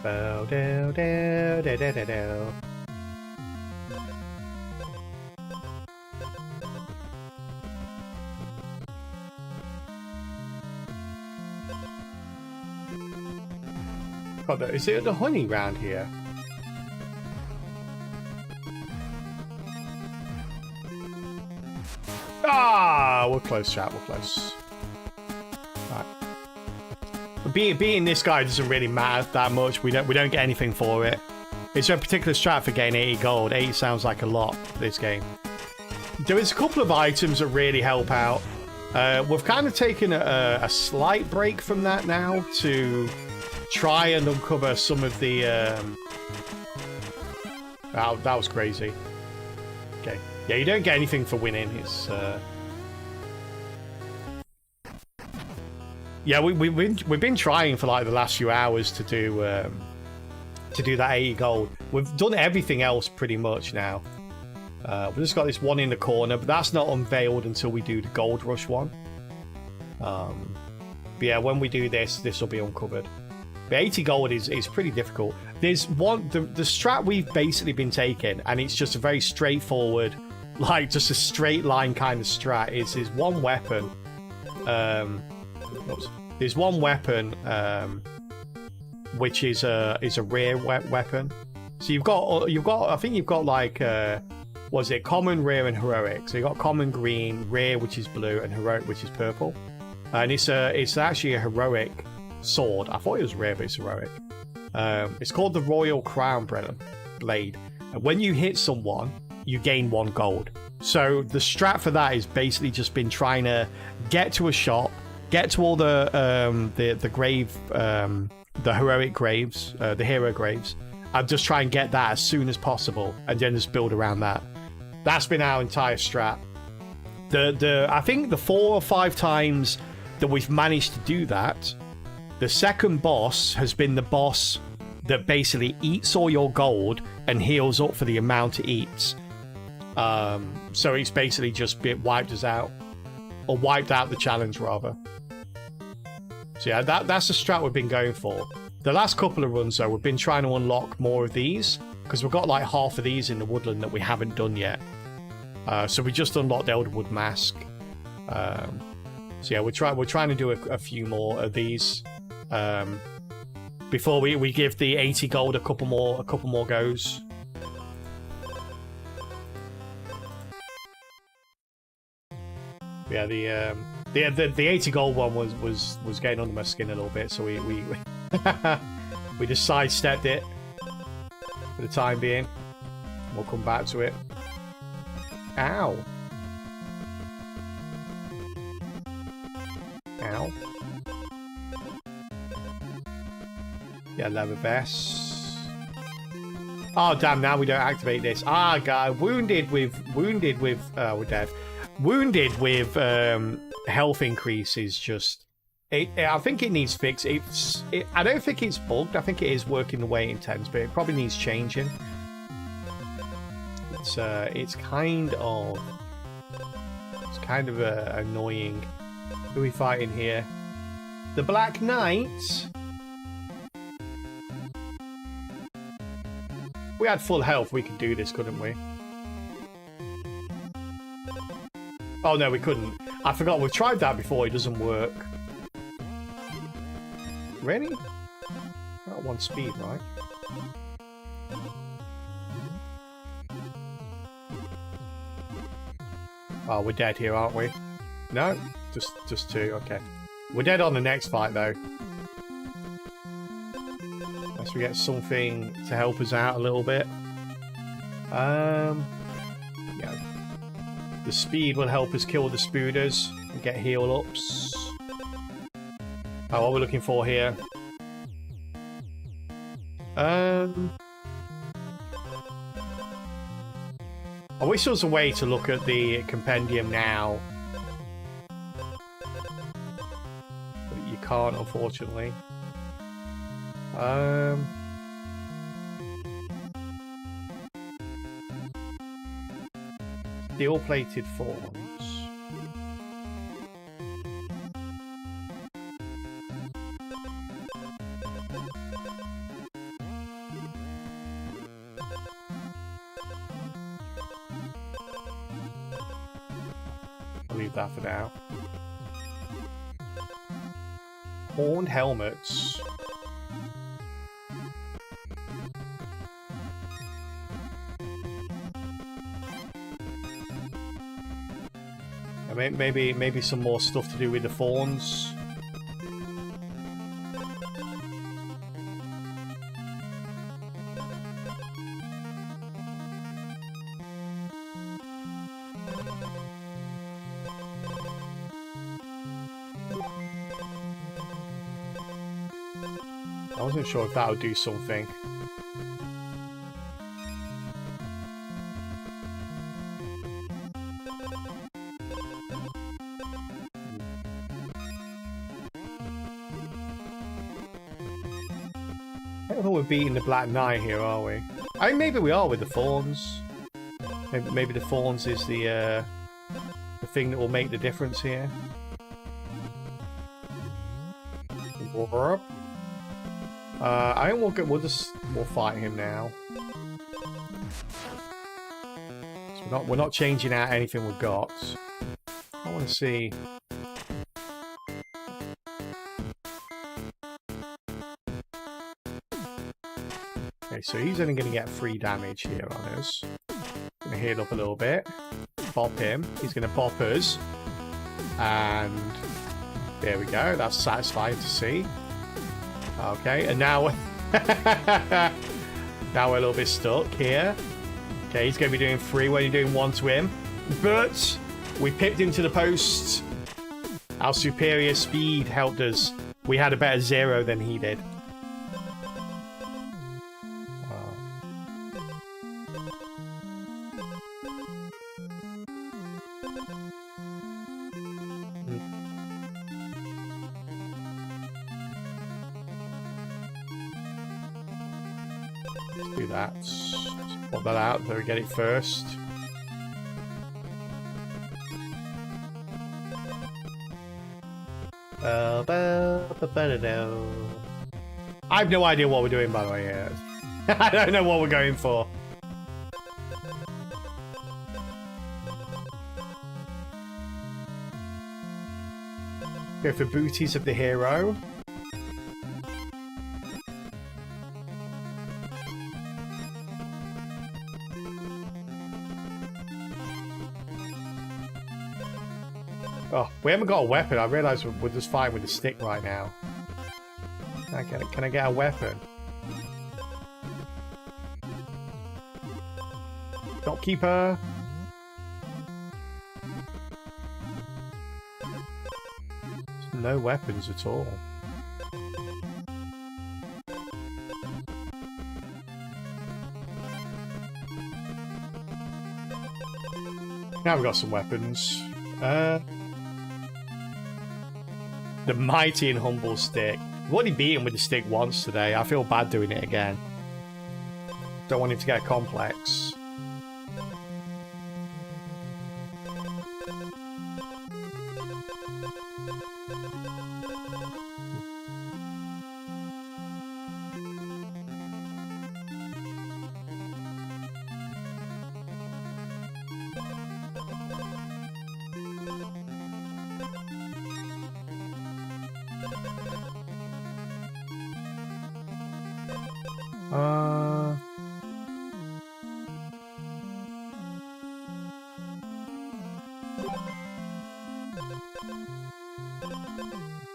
Bow, dow, dow, dow, dow, dow, dow. God, is it the honey round here? Ah, we're close, chat. We're close. Right. Being this guy doesn't really matter that much. We don't get anything for it. It's a particular strat for getting 80 gold. 80 sounds like a lot for this game. There is a couple of items that really help out. We've kind of taken a slight break from that now to try and uncover some of the... Oh, that was crazy. Okay. Yeah, you don't get anything for winning. It's... Yeah, we've been trying for like the last few hours to do that 80 gold. We've done everything else pretty much now. We've just got this one in the corner, but that's not unveiled until we do the Gold Rush one. But yeah, when we do this will be uncovered. But 80 gold is pretty difficult. There's one, the strat we've basically been taking, and it's just a very straightforward, like just a straight line kind of strat. Is one weapon. There's one weapon which is a rare weapon. So you've got I think you've got like was it common, rare, and heroic. So you've got common green, rare which is blue, and heroic which is purple. And it's actually a heroic sword. I thought it was rare, but it's heroic. It's called the Royal Crown Blade. And when you hit someone, you gain 1 gold. So the strat for that is basically just been trying to get to a shop, get to all the grave, the heroic graves, the hero graves, and just try and get that as soon as possible, and then just build around that. That's been our entire strat. I think the 4 or 5 times that we've managed to do that, the second boss has been the boss that basically eats all your gold and heals up for the amount it eats. So it's basically just wiped us out, or wiped out the challenge rather. So yeah, that's the strat we've been going for. The last couple of runs though, we've been trying to unlock more of these, because we've got like half of these in the woodland that we haven't done yet. So we just unlocked Elderwood Mask. So yeah, we're trying to do a few more of these before we give the 80 gold a couple more goes. Yeah, the 80 gold one was getting under my skin a little bit, so we just sidestepped it for the time being. We'll come back to it. Ow. Ow. Yeah, leather vest. Oh damn! Now we don't activate this. Ah, guy, wounded with. We're dead. Wounded with health increase is just. I think it needs fix. I don't think it's bugged. I think it is working the way it intends, but it probably needs changing. It's kind of annoying. Who are we fighting here? The Black Knight. If we had full health, we could do this, couldn't we? Oh no, we couldn't. I forgot, we've tried that before, it doesn't work. Really? Not 1 speed, right? Oh, we're dead here, aren't we? No? Just 2, okay. We're dead on the next fight, though. Unless we get something to help us out a little bit. Yeah. The speed will help us kill the spooders and get heal ups. Oh, what we're looking for here? I wish there was a way to look at the compendium now. But you can't, unfortunately. Steel-plated forms. I'll leave that for now. Horned helmets. I mean, maybe some more stuff to do with the fawns. I wasn't sure if that would do something. I don't think we're beating the Black Knight here, are we? I mean, maybe we are with the Fawns. Maybe the Fawns is the thing that will make the difference here. I think we'll fight him now. So we're not changing out anything we've got. I want to see. Okay, so he's only going to get 3 damage here on us. Going to heal up a little bit. Bop him. He's going to bop us. And there we go. That's satisfying to see. Okay, and now now we're a little bit stuck here. Okay, he's going to be doing 3 when you're doing 1 to him. But we pipped him to the post. Our superior speed helped us. We had a better 0 than he did. Let's do that. Pop that out so we get it first. I have no idea what we're doing, by the way. Yeah. I don't know what we're going for. Go for booties of the hero. Oh, we haven't got a weapon. I realise we're just fighting with a stick right now. Can I get a weapon? Shopkeeper. There's no weapons at all. Now we've got some weapons. The mighty and humble stick. I've already beaten with the stick once today. I feel bad doing it again. Don't want him to get complex.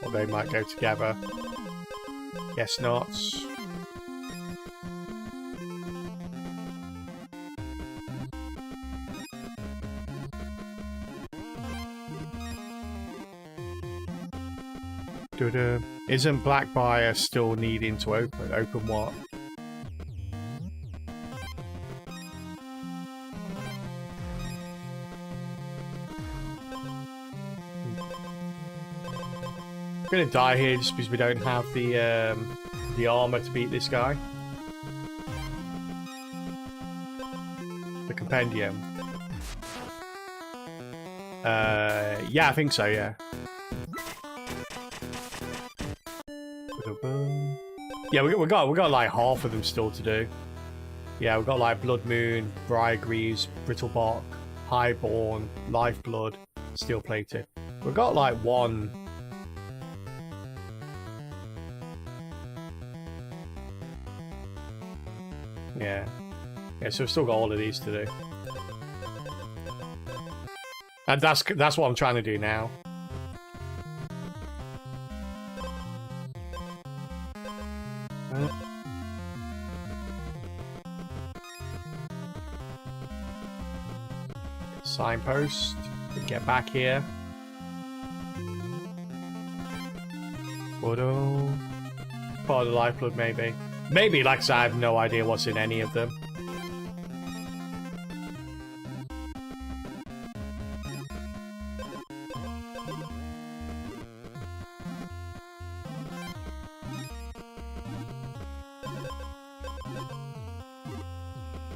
Or they might go together. Guess not. Isn't Blackbriar still needing to open? Open what? We're gonna die here just because we don't have the armor to beat this guy. The compendium. Yeah, I think so. Yeah. Yeah, we got like half of them still to do. Yeah, we've got like Blood Moon, Briargreaves, Brittlebotk, Highborn, Lifeblood, Steel plated. We've got like one. Yeah. Yeah, so we've still got all of these to do. And that's what I'm trying to do now. Signpost. Get back here. Photo. Part of the lifeblood, maybe. Maybe, like I said, I have no idea what's in any of them.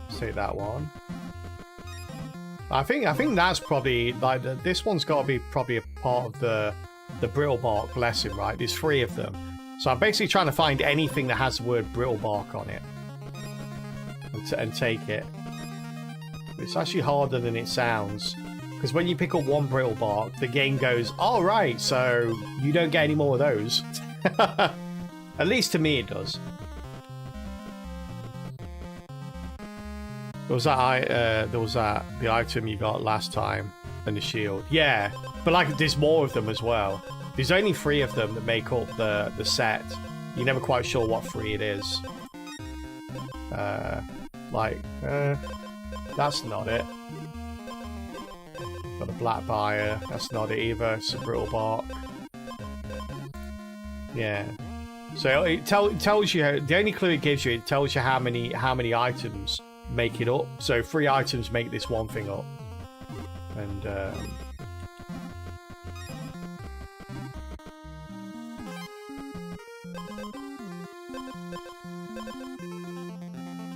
Say that one. I think that's probably like this one's got to be probably a part of the brittle bark blessing, right? There's 3 of them, so I'm basically trying to find anything that has the word brittle bark on it and take it. It's actually harder than it sounds, because when you pick up 1 brittle bark, the game goes, "All right, so you don't get any more of those." At least to me, it does. There was that the item you got last time and the shield. Yeah, but like there's more of them as well. There's only 3 of them that make up the set. You're never quite sure what 3 it is. That's not it. Got a black buyer. That's not it either. It's a brittle bark. Yeah. So it tells you, the only clue it gives you, it tells you how many items make it up. So 3 items make this one thing up. And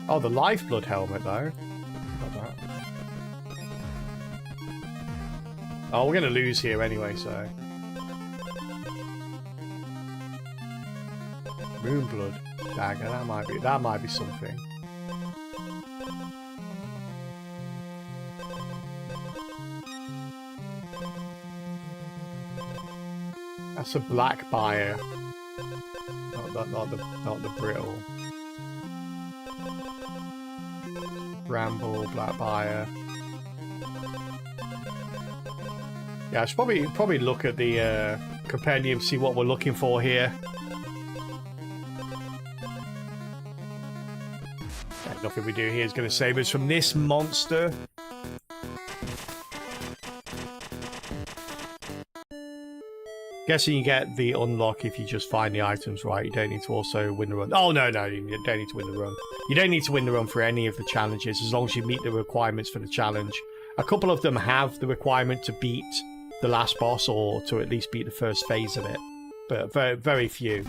oh, the lifeblood helmet though. Not that. Oh, we're gonna lose here anyway, so. Moonblood dagger, that might be something. That's a black buyer. Not the brittle. Bramble, black buyer. Yeah, I should probably look at the compendium, see what we're looking for here. Nothing we do here is going to save us from this monster. Guessing you get the unlock if you just find the items right. You don't need to also win the run. Oh, no, you don't need to win the run. You don't need to win the run for any of the challenges as long as you meet the requirements for the challenge. A couple of them have the requirement to beat the last boss or to at least beat the first phase of it. But very, very few.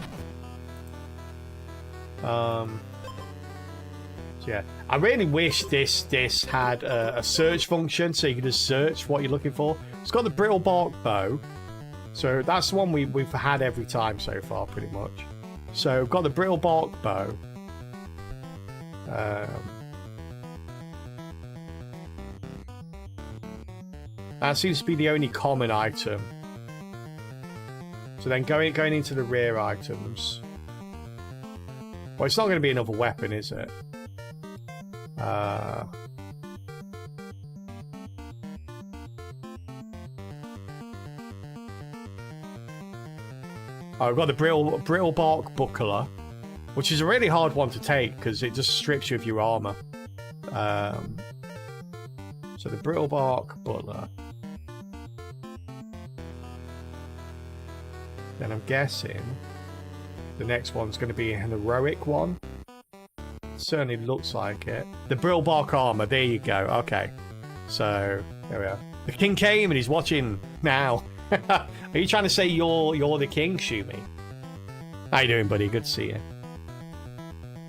So yeah, I really wish this had a search function so you can just search what you're looking for. It's got the brittle bark bow, so that's the one we've had every time so far, pretty much. So we've got the brittle bark bow. That seems to be the only common item. So then going into the rare items. Well, it's not going to be another weapon, is it? I've got the brittle bark buckler, which is a really hard one to take because it just strips you of your armor. So the brittle bark buckler. Then I'm guessing the next one's going to be an heroic one. Certainly looks like it. The brittle bark armor. There you go. Okay. So there we are. The king came and he's watching now. Are you trying to say you're the king, Shumi? How you doing, buddy? Good to see you.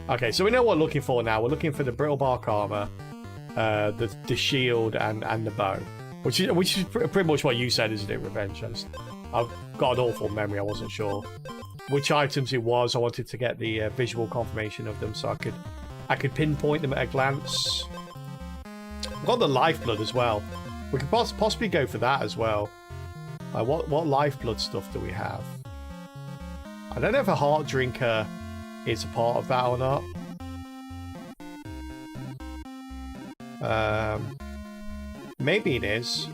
Okay, so we know what we're looking for now. We're looking for the brittle bark armor, the shield, and the bow, which is pretty much what you said, isn't it? Revenge. I've got an awful memory. I wasn't sure which items it was. I wanted to get the visual confirmation of them so I could pinpoint them at a glance. I've got the lifeblood as well. We could possibly go for that as well. What lifeblood stuff do we have? I don't know if a heart drinker is a part of that or not. Maybe it is.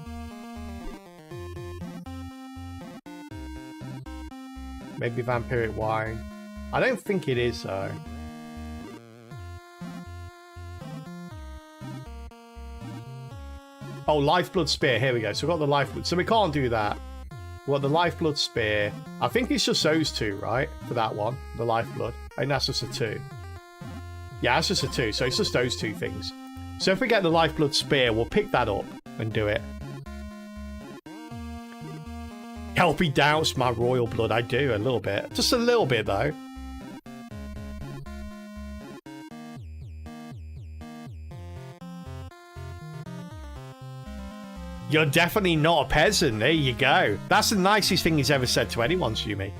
Maybe vampiric wine. I don't think it is though. Oh, lifeblood spear. Here we go. So we've got the lifeblood. So we can't do that. We've got the lifeblood spear. I think it's just those two, right? For that one. The lifeblood. I think that's just a 2. Yeah, that's just a 2. So it's just those 2 things. So if we get the lifeblood spear, we'll pick that up and do it. Kelpie doubts my royal blood. I do, a little bit. Just a little bit, though. You're definitely not a peasant. There you go. That's the nicest thing he's ever said to anyone, Sumi.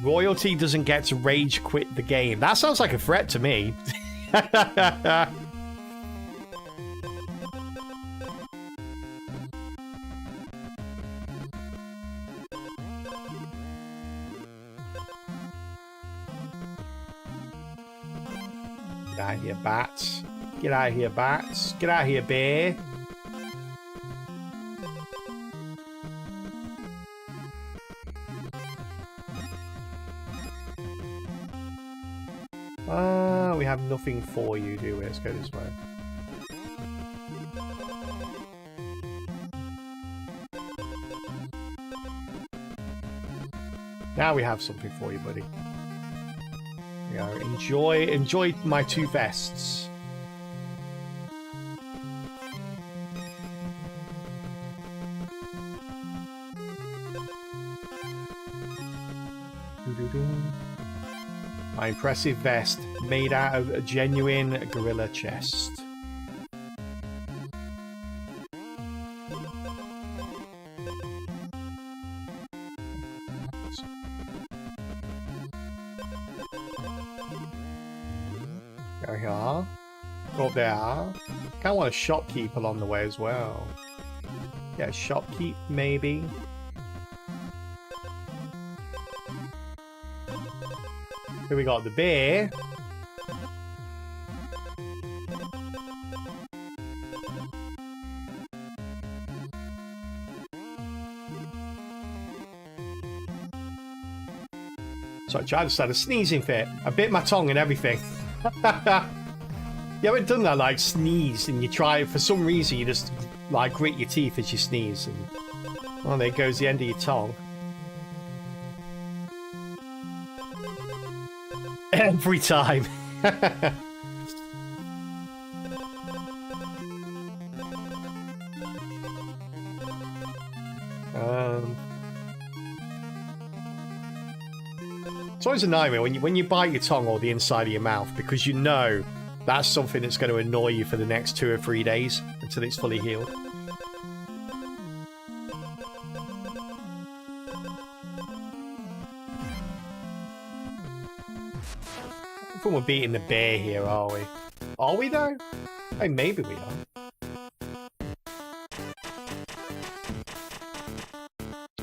Royalty doesn't get to rage quit the game. That sounds like a threat to me. Get out of here, bats. Get out of here, bats. Get out of here, bear. We have nothing for you, do we? Let's go this way. Now we have something for you, buddy. Yeah, enjoy my 2 vests. My impressive vest made out of a genuine gorilla chest. There we are. Go up there. Kind of want a shopkeep along the way as well. Yeah, shopkeep maybe. Here we got the bear. So I just had a sneezing fit. I bit my tongue and everything. You ever done that, like sneeze, and you try, for some reason, you just like grit your teeth as you sneeze, and well, there goes the end of your tongue. Every time. It's always a nightmare when you bite your tongue or the inside of your mouth, because you know that's something that's going to annoy you for the next 2 or 3 days until it's fully healed. I don't think we're beating the bear here, are we? Are we though? Hey, maybe we are.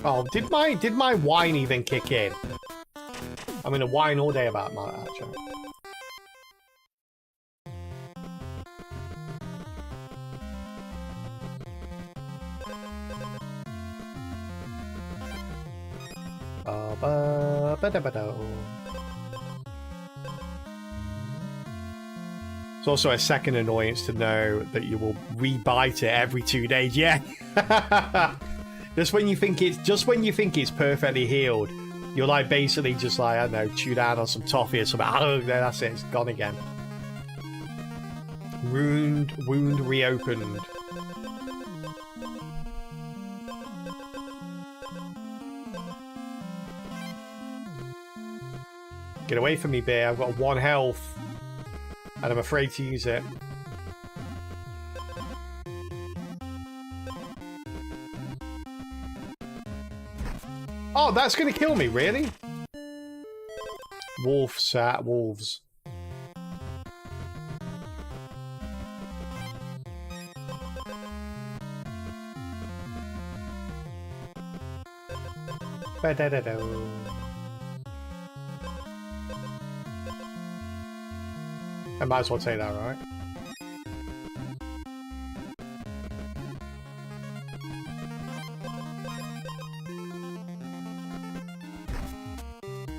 Oh, did my wine even kick in? I'm gonna whine all day about my actually. It's also a second annoyance to know that you will rebite it every 2 days. Yeah. just when you think it's perfectly healed, you're like basically just like, I don't know, chew down on some toffee or something. Oh, that's it, it's gone again. Wound reopened. Get away from me, bear. I've got 1 health. And I'm afraid to use it. Oh, that's going to kill me, really? Wolves at wolves. Ba-da-da-do. I might as well say that, right?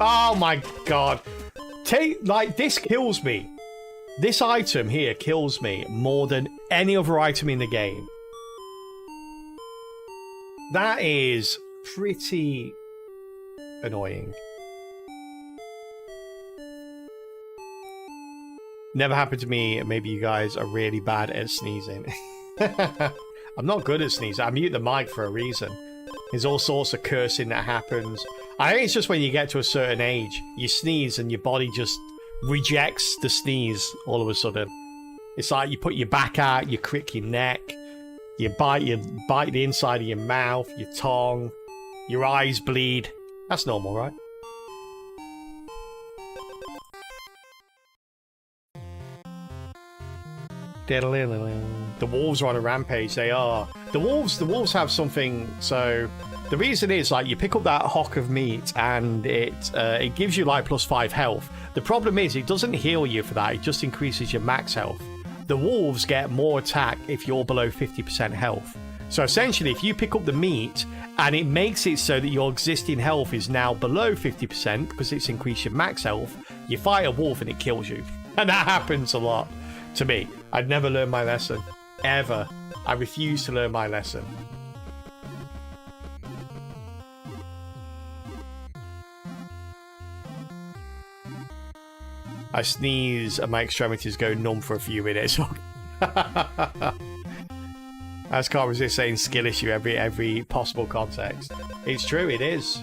Oh my god. Like, this kills me. This item here kills me more than any other item in the game. That is pretty annoying. Never happened to me. Maybe you guys are really bad at sneezing. I'm not good at sneezing. I mute the mic for a reason. There's all sorts of cursing that happens. I think it's just when you get to a certain age, you sneeze and your body just rejects the sneeze all of a sudden. It's like you put your back out, you crick your neck, you bite the inside of your mouth, your tongue, your eyes bleed. That's normal, right? The wolves are on a rampage. They are. The wolves have something. So the reason is, like, you pick up that hock of meat and it gives you like +5 health. The problem is it doesn't heal you for that. It just increases your max health. The wolves get more attack if you're below 50% health. So essentially, if you pick up the meat and it makes it so that your existing health is now below 50% because it's increased your max health, you fight a wolf and it kills you. And that happens a lot to me. I'd never learned my lesson. Ever. I refuse to learn my lesson. I sneeze and my extremities go numb for a few minutes. I just can't resist saying skill issue every possible context. It's true, it is.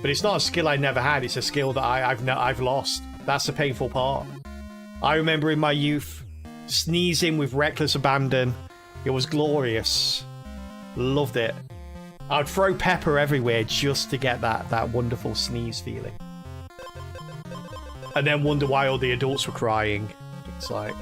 But it's not a skill I never had. It's a skill that I've lost. That's the painful part. I remember in my youth sneezing with reckless abandon. It was glorious. Loved it. I'd throw pepper everywhere just to get that wonderful sneeze feeling. And then wonder why all the adults were crying. It's like...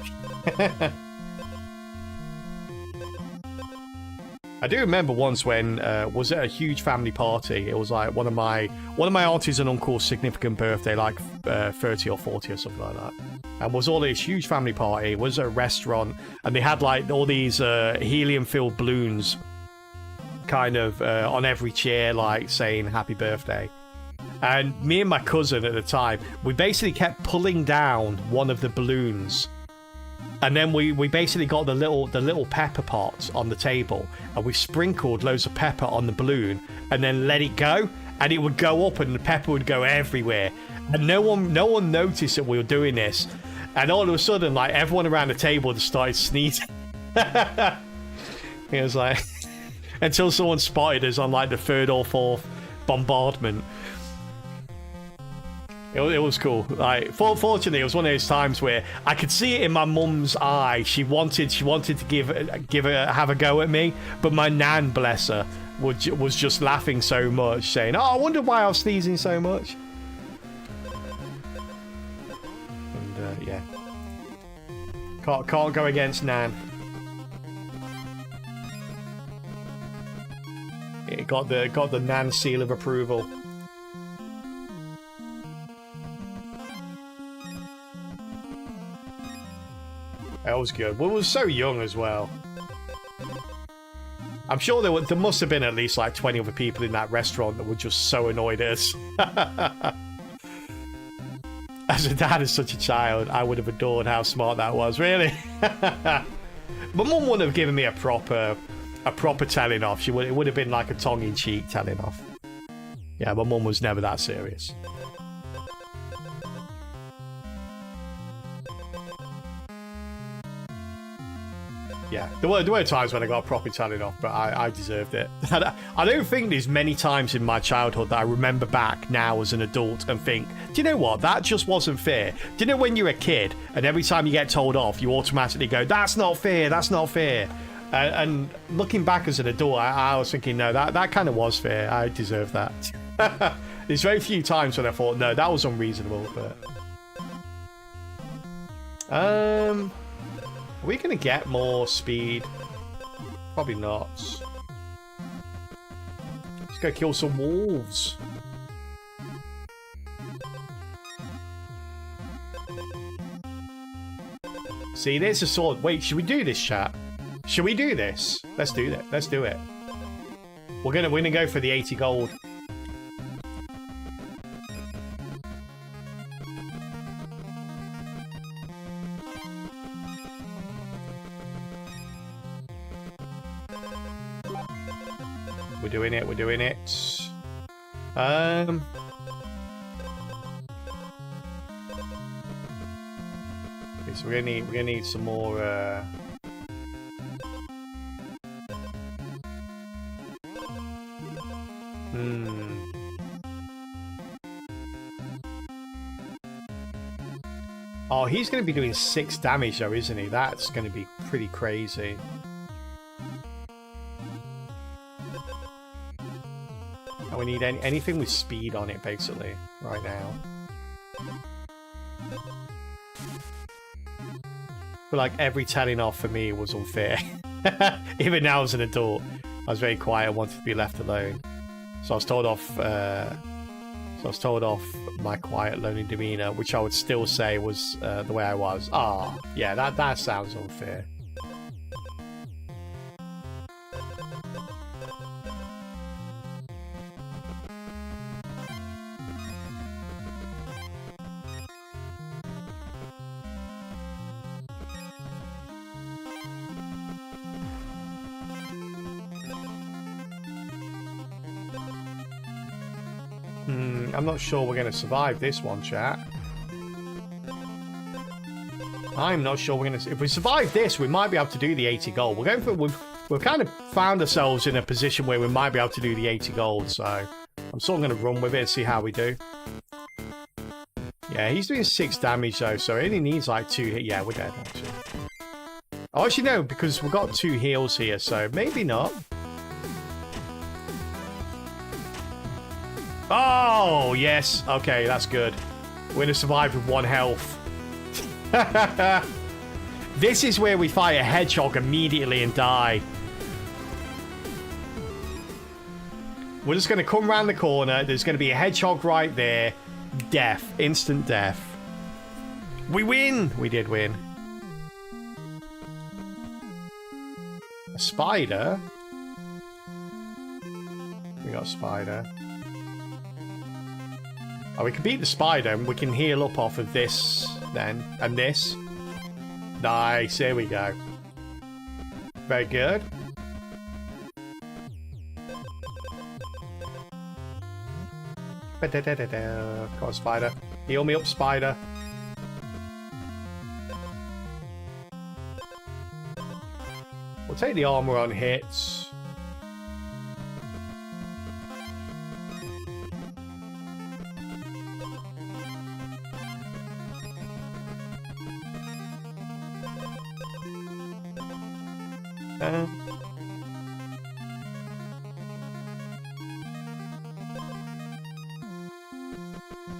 I do remember once when was at a huge family party. It was like one of my aunties and uncles' significant birthday, like 30 or 40 or something like that. And was all this huge family party. It was a restaurant, and they had like all these helium-filled balloons, kind of on every chair, like saying "Happy Birthday." And me and my cousin at the time, we basically kept pulling down one of the balloons. And then we basically got the little pepper pots on the table, and we sprinkled loads of pepper on the balloon and then let it go, and it would go up and the pepper would go everywhere. And no one noticed that we were doing this. And all of a sudden, like, everyone around the table just started sneezing. It was like until someone spotted us on like the 3rd or 4th bombardment. It was cool. Like, fortunately, it was one of those times where I could see it in my mum's eye. She wanted to have a go at me, but my nan, bless her, was just laughing so much, saying, "Oh, I wonder why I was sneezing so much." And yeah, can't go against nan. It got the nan seal of approval. That was good. We were so young as well. I'm sure there must have been at least like 20 other people in that restaurant that were just so annoyed at us. As a dad as such a child, I would have adored how smart that was, really. My mum wouldn't have given me a proper telling off. It would have been like a tongue-in-cheek telling off. Yeah, my mum was never that serious. Yeah, there were times when I got a proper telling off, but I deserved it. I don't think there's many times in my childhood that I remember back now as an adult and think, do you know what? That just wasn't fair. Do you know when you're a kid and every time you get told off, you automatically go, that's not fair, that's not fair. And looking back as an adult, I was thinking, no, that kind of was fair. I deserve that. There's very few times when I thought, no, that was unreasonable, but... Are we gonna get more speed? Probably not. Let's go kill some wolves. See, there's a sword. Wait, should we do this, chat? Should we do this? Let's do that. Let's do it. We're gonna go for the 80 gold. We're doing it. We're doing it. Okay, so we're gonna need some more. Oh, he's going to be doing 6 damage though, isn't he? That's going to be pretty crazy. And we need anything with speed on it, basically, right now. But like every telling off for me was unfair. Even now as an adult, I was very quiet. I wanted to be left alone, so I was told off. My quiet, lonely demeanor, which I would still say was the way I was. Ah, yeah, that sounds unfair. I'm not sure we're going to survive this one, chat. I'm not sure we're going to... If we survive this, we might be able to do the 80 gold. We're going for... We've kind of found ourselves in a position where we might be able to do the 80 gold, so... I'm sort of going to run with it and see how we do. Yeah, he's doing 6 damage, though, so he only needs, like, 2 hit. Yeah, we're dead, actually. Oh, actually, no, because we've got 2 heals here, so maybe not. Oh, yes. Okay, that's good. We're going to survive with 1 health. This is where we fight a hedgehog immediately and die. We're just going to come around the corner. There's going to be a hedgehog right there. Death. Instant death. We win! We did win. A spider? We got a spider. Oh, we can beat the spider and we can heal up off of this then. And this. Nice, here we go. Very good. Come on, spider. Heal me up, spider. We'll take the armor on hits.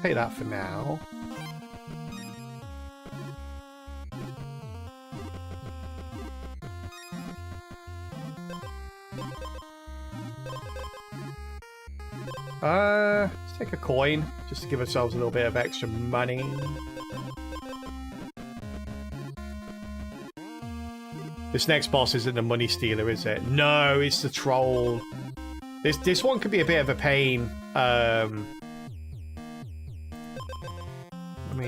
Take that for now. Let's take a coin just to give ourselves a little bit of extra money. This next boss isn't the money stealer, is it? No, it's the troll. This one could be a bit of a pain.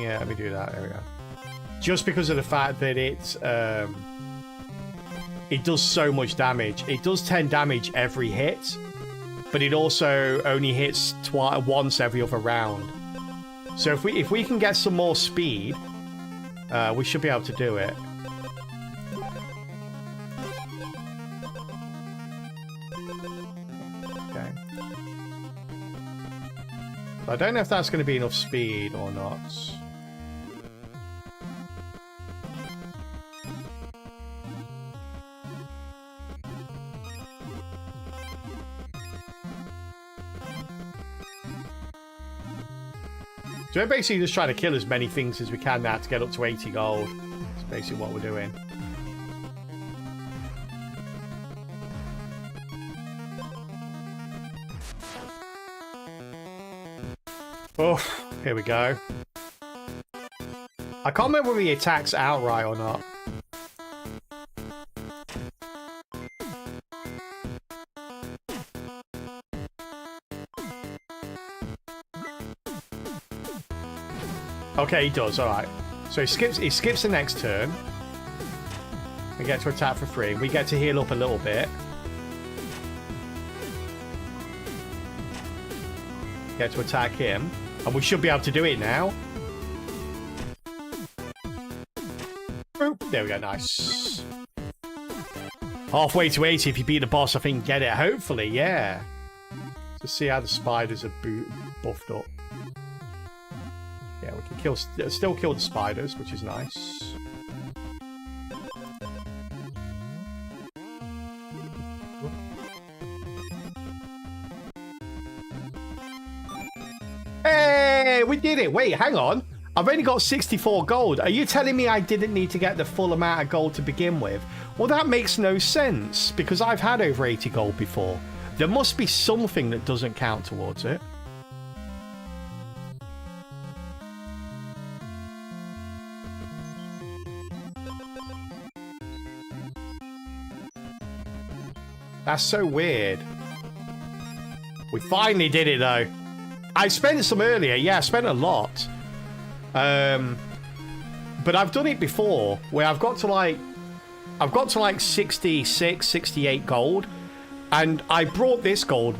Let me do that. There we go. Just because of the fact that it does so much damage. It does 10 damage every hit, but it also only hits once every other round. So if we can get some more speed, we should be able to do it. Okay. I don't know if that's going to be enough speed or not. So we're basically just trying to kill as many things as we can now to get up to 80 gold. That's basically what we're doing. Oh, here we go. I can't remember whether he attacks outright or not. Okay, he does. All right. So he skips the next turn. We get to attack for free. We get to heal up a little bit. Get to attack him. And we should be able to do it now. Boop. There we go. Nice. Halfway to 80 if you beat the boss, I think get it. Hopefully, yeah. Let's see how the spiders are buffed up. Yeah, we can still kill the spiders, which is nice. Hey, we did it. Wait, hang on. I've only got 64 gold. Are you telling me I didn't need to get the full amount of gold to begin with? Well, that makes no sense, because I've had over 80 gold before. There must be something that doesn't count towards it. That's so weird. We finally did it, though. I spent some earlier. Yeah, I spent a lot. But I've done it before, where I've got to like 66, 68 gold. And I brought this gold,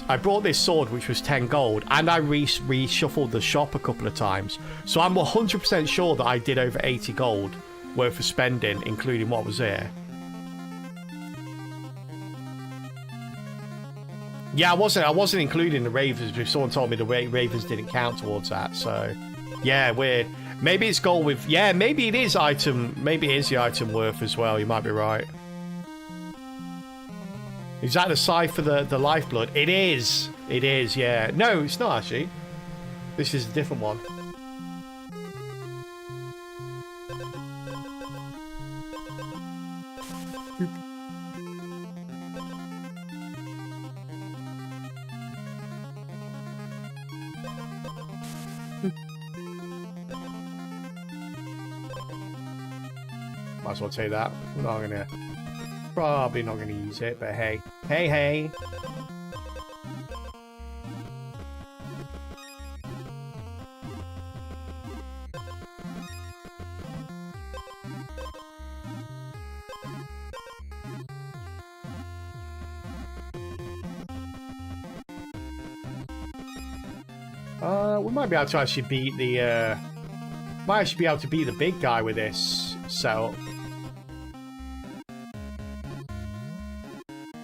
I brought this sword, which was 10 gold. And I reshuffled the shop a couple of times. So I'm 100% sure that I did over 80 gold worth of spending, including what was there. Yeah, I wasn't including the Ravens, but someone told me the Ravens didn't count towards that, so... Yeah, weird. Maybe it's gold with... Yeah, maybe it is item... Maybe it is the item worth as well, you might be right. Is that the scythe for the lifeblood? It is! It is, yeah. No, it's not, actually. This is a different one. Might as well take that. We're not gonna... Probably not gonna use it, but hey. Hey, hey! We might be able to actually beat the, might actually be able to beat the big guy with this setup.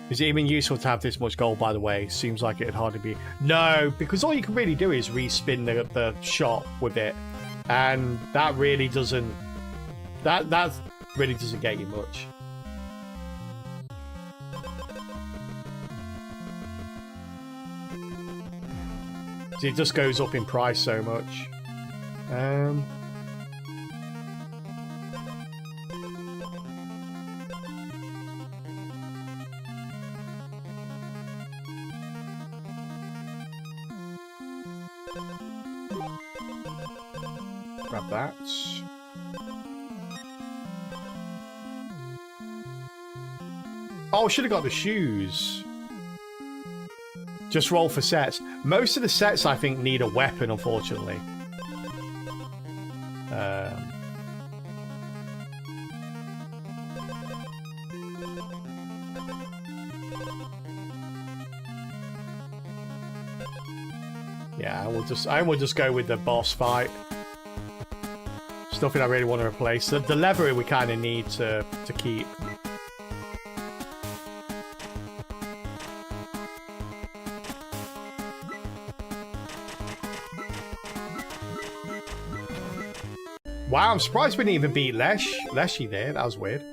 Is it even useful to have this much gold, by the way? Seems like it'd hardly be... No, because all you can really do is respin the shop with it. And that really doesn't... That really doesn't get you much. It just goes up in price so much. Grab that. Oh, should have got the shoes. Just roll for sets. Most of the sets, I think, need a weapon, unfortunately. Yeah, I will just go with the boss fight. There's nothing I really want to replace. The lever we kind of need to keep. Wow, I'm surprised we didn't even beat Leshy there. That was weird.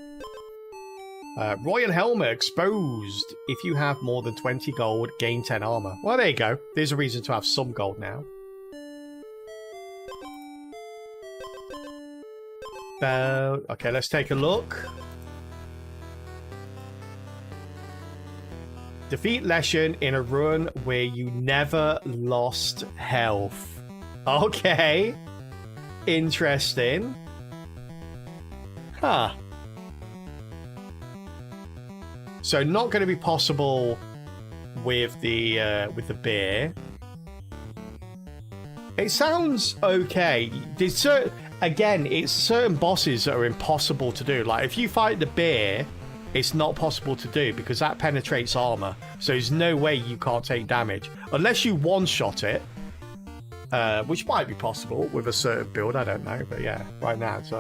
Royal Helmet exposed. If you have more than 20 gold, gain 10 armor. Well, there you go. There's a reason to have some gold now. Okay, let's take a look. Defeat Leshen in a run where you never lost health. Okay. Interesting. Huh. So not going to be possible with the bear. It sounds okay. Again, it's certain bosses that are impossible to do. Like if you fight the bear, it's not possible to do because that penetrates armor. So there's no way you can't take damage unless you one-shot it, which might be possible with a certain build. I don't know, but yeah, right now it's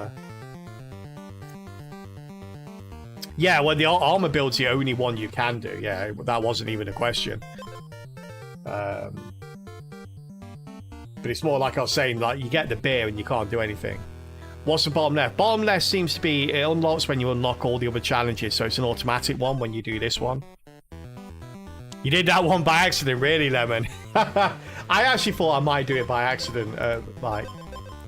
yeah, well, the armor build's the only one you can do. Yeah, that wasn't even a question. But it's more like I was saying, like you get the bear and you can't do anything. What's the bottom left? Bottom left seems to be, it unlocks when you unlock all the other challenges, so it's an automatic one when you do this one. You did that one by accident, really, Lemon? I actually thought I might do it by accident. Like,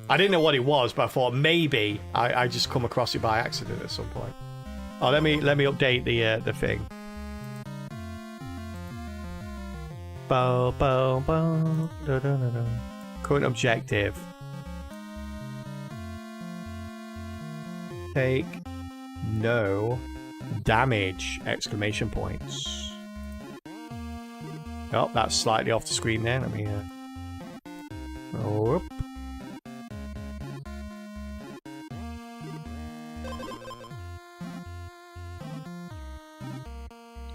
I didn't know what it was, but I thought maybe I just come across it by accident at some point. Oh, let me update the thing. Bo, bo, bo, da, da, da, da. Current objective. Take no damage! Exclamation points. Oh, that's slightly off the screen there. Let me. Whoop.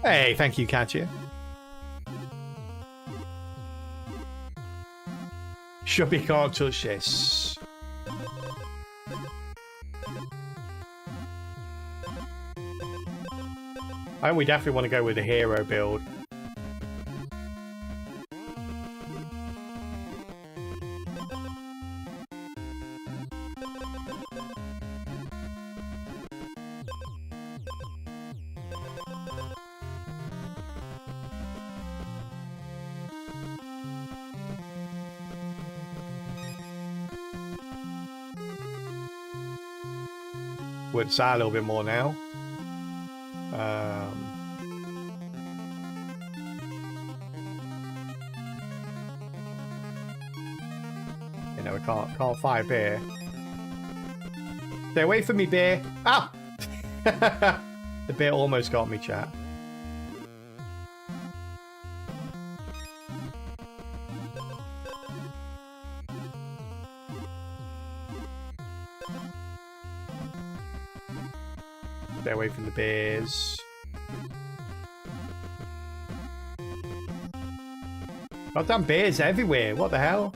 Hey, thank you, Katya. Shubby can't touch this. I think we definitely want to go with the hero build. Would say a little bit more now. You know, we can't fight bear. Stay away from me, bear. Ah! The bear almost got me, chat. Stay away from the bears. Goddamn bears everywhere. What the hell?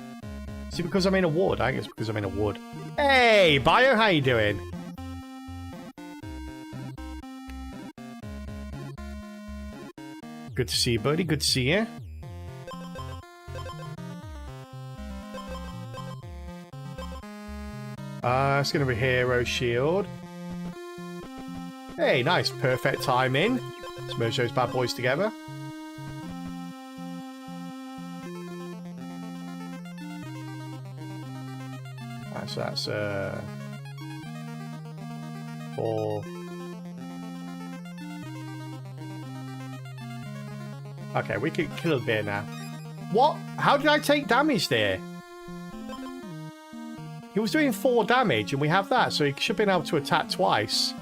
Is it because I'm in a wood? I think it's because I'm in a wood. Hey, Bio, how you doing? Good to see you, buddy. Good to see you. It's going to be Hero Shield. Hey, nice. Perfect timing. Let's merge those bad boys together. Right, so that's 4. Okay, we can kill a bear now. What? How did I take damage there? He was doing 4 damage and we have that, so he should have been able to attack twice.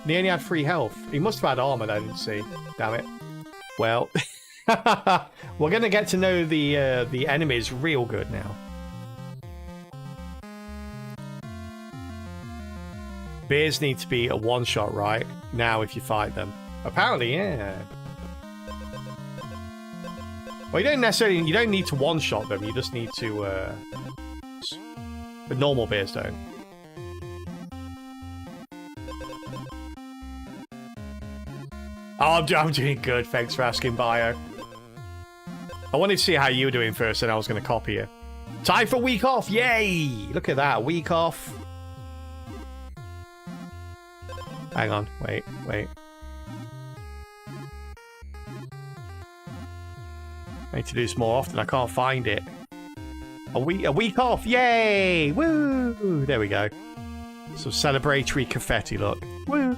And he only had 3 health. He must have had armor that I didn't see. Damn it. Well, we're going to get to know the enemies real good now. Bears need to be a one-shot right now if you fight them. Apparently, yeah. Well, you don't need to one-shot them. You just need to, but normal bears don't. Oh, I'm doing good. Thanks for asking, Bio. I wanted to see how you were doing first, and I was going to copy you. Time for week off. Yay! Look at that. Week off. Hang on. Wait. I need to do this more often. I can't find it. A week off. Yay! Woo! There we go. Some celebratory confetti, look. Woo!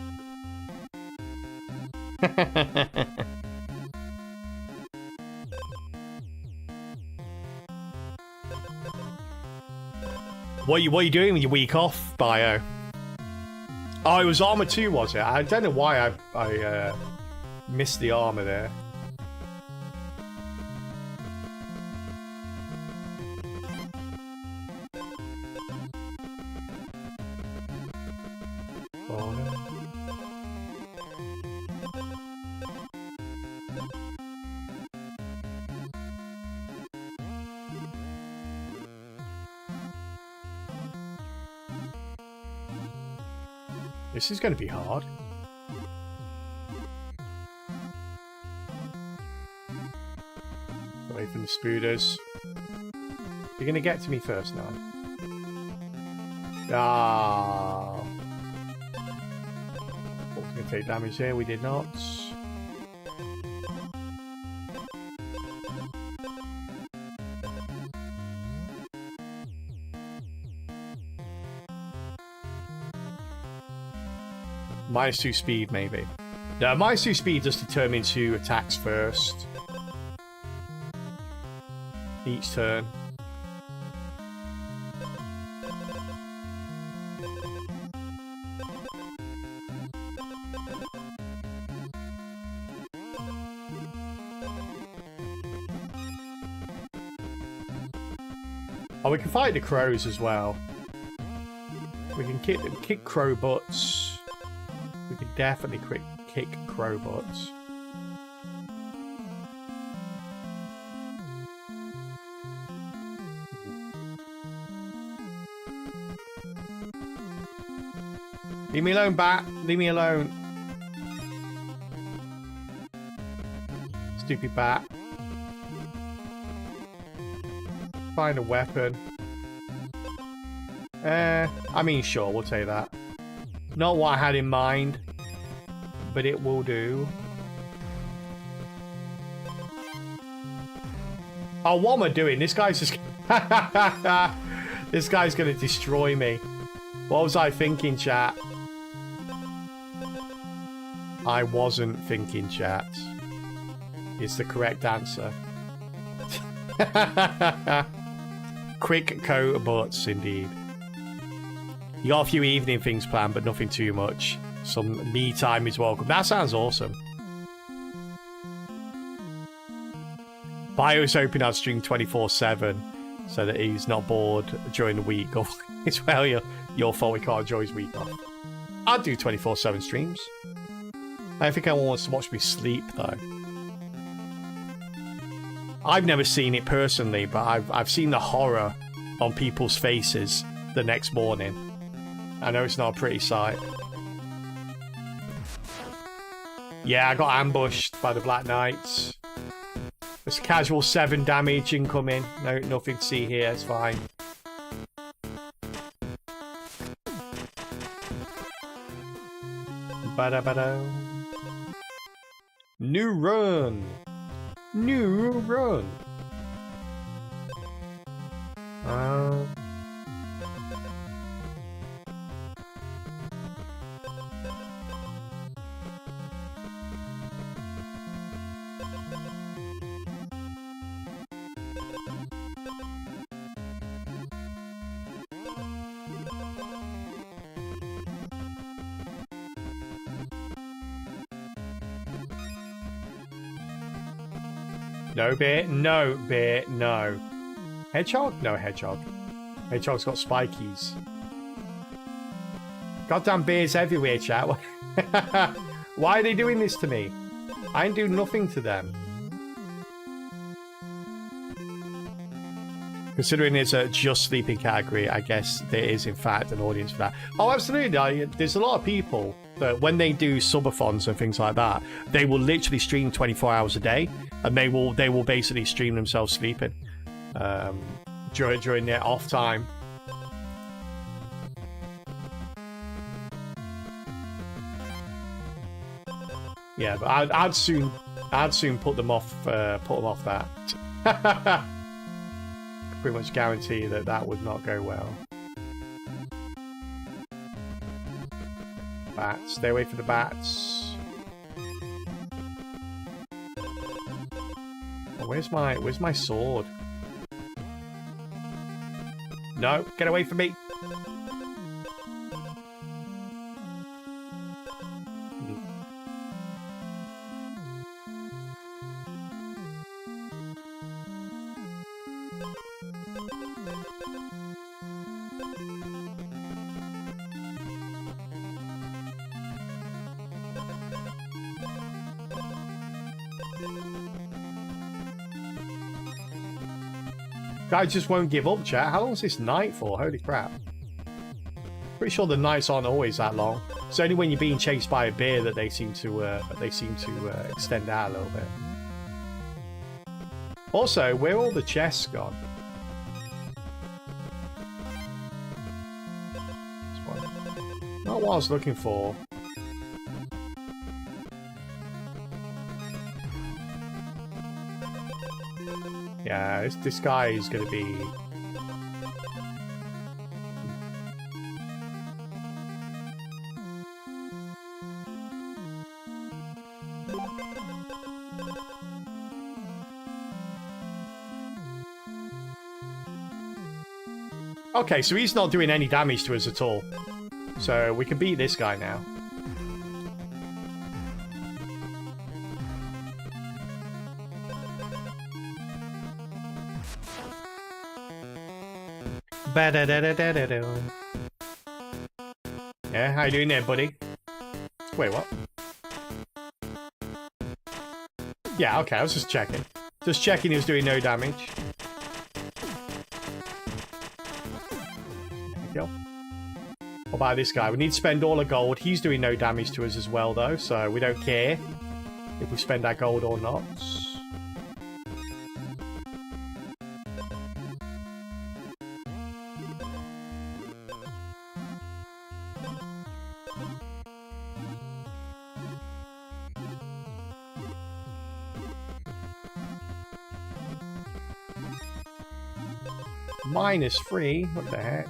What are you doing with your week off, Bio? Oh, it was Armor 2, was it? I don't know why I missed the armor there. Oh, no. This is going to be hard. Away from the spooders. You're going to get to me first now. Ah. What's going to take damage here? We did not. -2 speed, maybe. No, -2 speed just determines who attacks first. Each turn. Oh, we can fight the crows as well. We can kick crow butts. We could definitely kick crow butts. Leave me alone, bat. Leave me alone. Stupid bat. Find a weapon. I mean, sure, we'll take that. Not what I had in mind, but it will do. Oh, what am I doing? This guy's just... This guy's gonna destroy me. What was I thinking, chat? I wasn't thinking, chat. It's the correct answer. Quick coat butts, indeed. You got a few evening things planned, but nothing too much. Some me time is welcome. That sounds awesome. Bio's hoping I'll stream 24/7 so that he's not bored during the week. Or it's well your fault we can't enjoy his week off. I'd do 24/7 streams. I think everyone wants to watch me sleep though. I've never seen it personally, but I've seen the horror on people's faces the next morning. I know it's not a pretty sight. Yeah, I got ambushed by the Black Knights. It's casual 7 damage incoming. No, nothing to see here. It's fine. Ba-da-ba-da. New run. New run. No beer, no beer, no. Hedgehog? No hedgehog. Hedgehog's got spikies. Goddamn beers everywhere, chat. Why are they doing this to me? I ain't doing nothing to them. Considering it's a just sleeping category, I guess there is in fact an audience for that. Oh, absolutely. There's a lot of people that when they do subathons and things like that, they will literally stream 24 hours a day, and they will basically stream themselves sleeping during their off time. Yeah, but I'd soon put them off that. Pretty much guarantee that would not go well. bats. Stay away from the bats. Oh, where's my sword? No, get away from me. Guy just won't give up, chat. How long is this night for? Holy crap. Pretty sure the nights aren't always that long. It's only when you're being chased by a bear that they seem to extend out a little bit. Also, where are all the chests gone? Not what I was looking for. Yeah, this guy is going to be... Okay, so he's not doing any damage to us at all. So we can beat this guy now. Yeah, how you doing there, buddy? Wait, what? Yeah, okay, I was just checking. Just checking he was doing no damage. There we go. What about this guy? We need to spend all the gold. He's doing no damage to us as well, though, so we don't care if we spend our gold or not. -3? What the heck?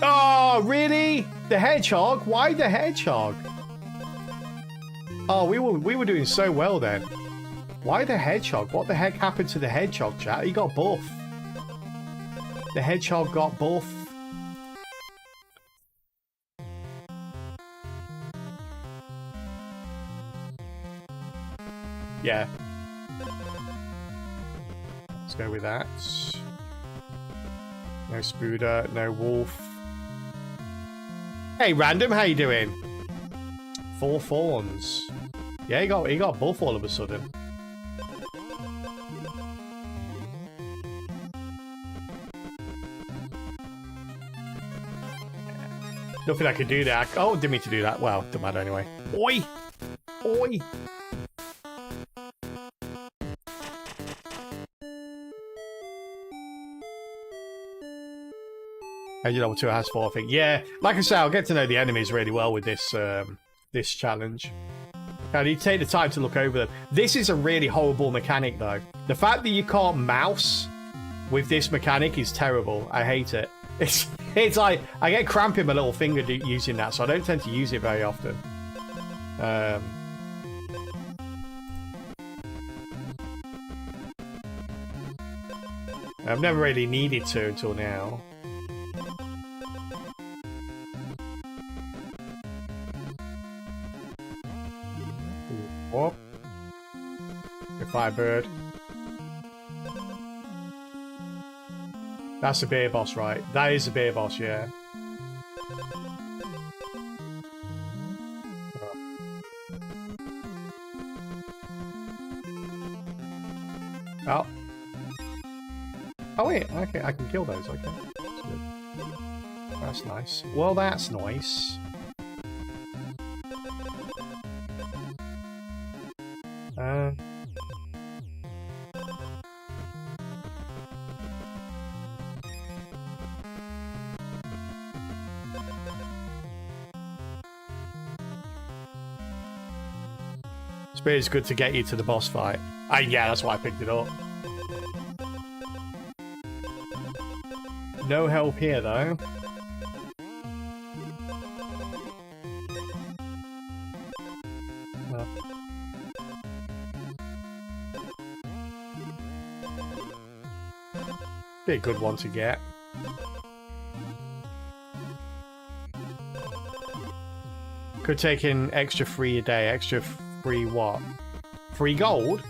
Oh, really? The hedgehog? Why the hedgehog? Oh, we were doing so well then. Why the hedgehog? What the heck happened to the hedgehog, chat? He got buff. The hedgehog got buff. Yeah. Let's go with that. No Spooder, no Wolf. Hey, Random, how you doing? 4 Fawns. Yeah, he got buff all of a sudden. Nothing I can do there. Oh, didn't mean to do that. Well, doesn't matter anyway. Oi! Oi! And level 2 has 4, I think. Yeah, like I say, I'll get to know the enemies really well with this this challenge. I need to take the time to look over them. This is a really horrible mechanic, though. The fact that you can't mouse with this mechanic is terrible. I hate it. It's like I get cramp in my little finger using that, so I don't tend to use it very often. I've never really needed to until now. Whoop. Good Firebird. That's a bear boss, right? That is a bear boss, yeah. Oh. Oh wait, okay, I can kill those, okay. That's good. That's nice. Well, that's nice. Spear is good to get you to the boss fight. Yeah, that's why I picked it up. No help here, though. Be a good one to get. Could take in extra free a day. Extra free what? Free gold?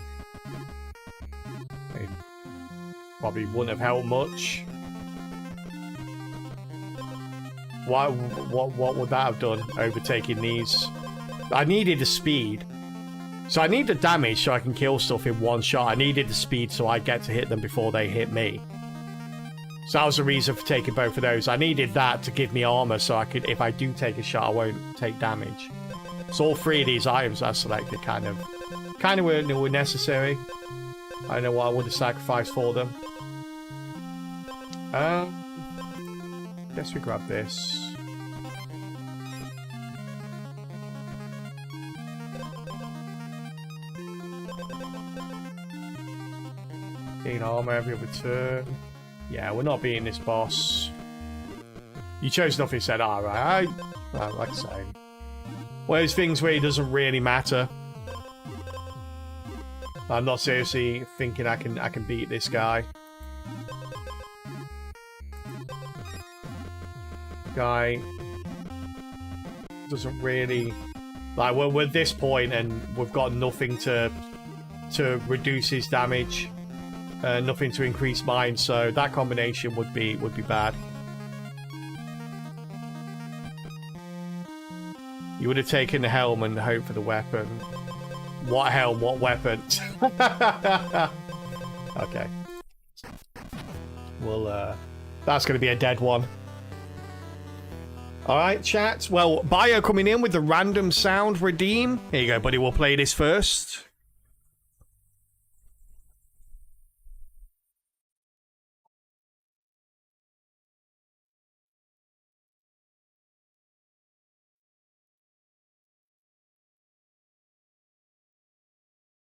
It probably wouldn't have helped much. What would that have done? Overtaking these? I needed the speed. So I need the damage so I can kill stuff in one shot. I needed the speed so I get to hit them before they hit me. So that was the reason for taking both of those. I needed that to give me armor so I could, if I do take a shot, I won't take damage. So all three of these items I selected kind of were necessary. I don't know what I would have sacrificed for them. Guess we grab this. Gain armor every other turn. Yeah, we're not beating this boss. You chose nothing, said, alright. Like I say. Well, there's things where it doesn't really matter. I'm not seriously thinking I can beat this guy. Guy doesn't really, like, we're at this point and we've got nothing to reduce his damage, nothing to increase mine, so that combination would be bad. You would have taken the helm and hoped for the weapon. What helm? What weapon? Okay. Well, that's going to be a dead one. Alright, chat. Well, Bio coming in with the random sound redeem. Here you go, buddy. We'll play this first.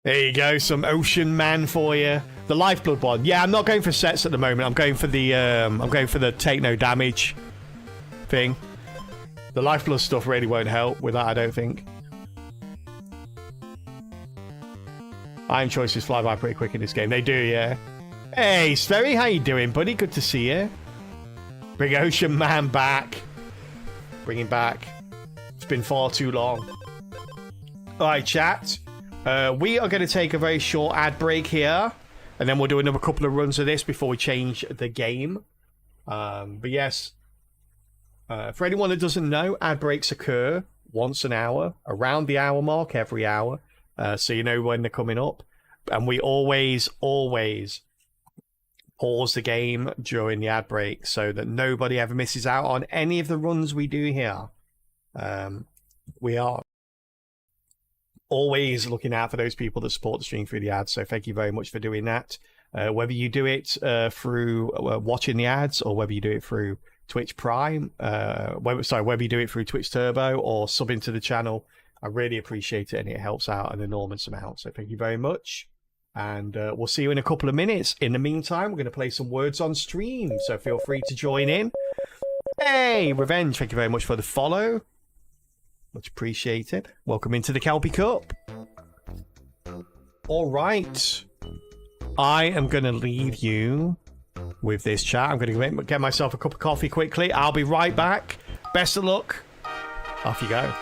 There you go, some Ocean Man for you. The Lifeblood one. Yeah, I'm not going for sets at the moment. I'm going for the take no damage thing. The Lifeblood stuff really won't help with that, I don't think. Item choices fly by pretty quick in this game. They do, yeah. Hey, Sperry, how you doing, buddy? Good to see you. Bring Ocean Man back. Bring him back. It's been far too long. Alright, chat. We are going to take a very short ad break here. And then we'll do another couple of runs of this before we change the game. But yes... for anyone that doesn't know, ad breaks occur once an hour, around the hour mark every hour, so you know when they're coming up. And we always pause the game during the ad break so that nobody ever misses out on any of the runs we do here. We are always looking out for those people that support the stream through the ads, so thank you very much for doing that. Whether you do it through watching the ads or whether you do it through Twitch Prime, whether you do it through Twitch Turbo or subbing to the channel, I really appreciate it and it helps out an enormous amount. So thank you very much. And we'll see you in a couple of minutes. In the meantime, we're going to play some words on stream, so feel free to join in. Hey, Revenge, thank you very much for the follow. Much appreciated. Welcome into the Kelpie Cup. All right. I am going to leave you with this chat. I'm going to get myself a cup of coffee quickly. I'll be right back. Best of luck. Off you go.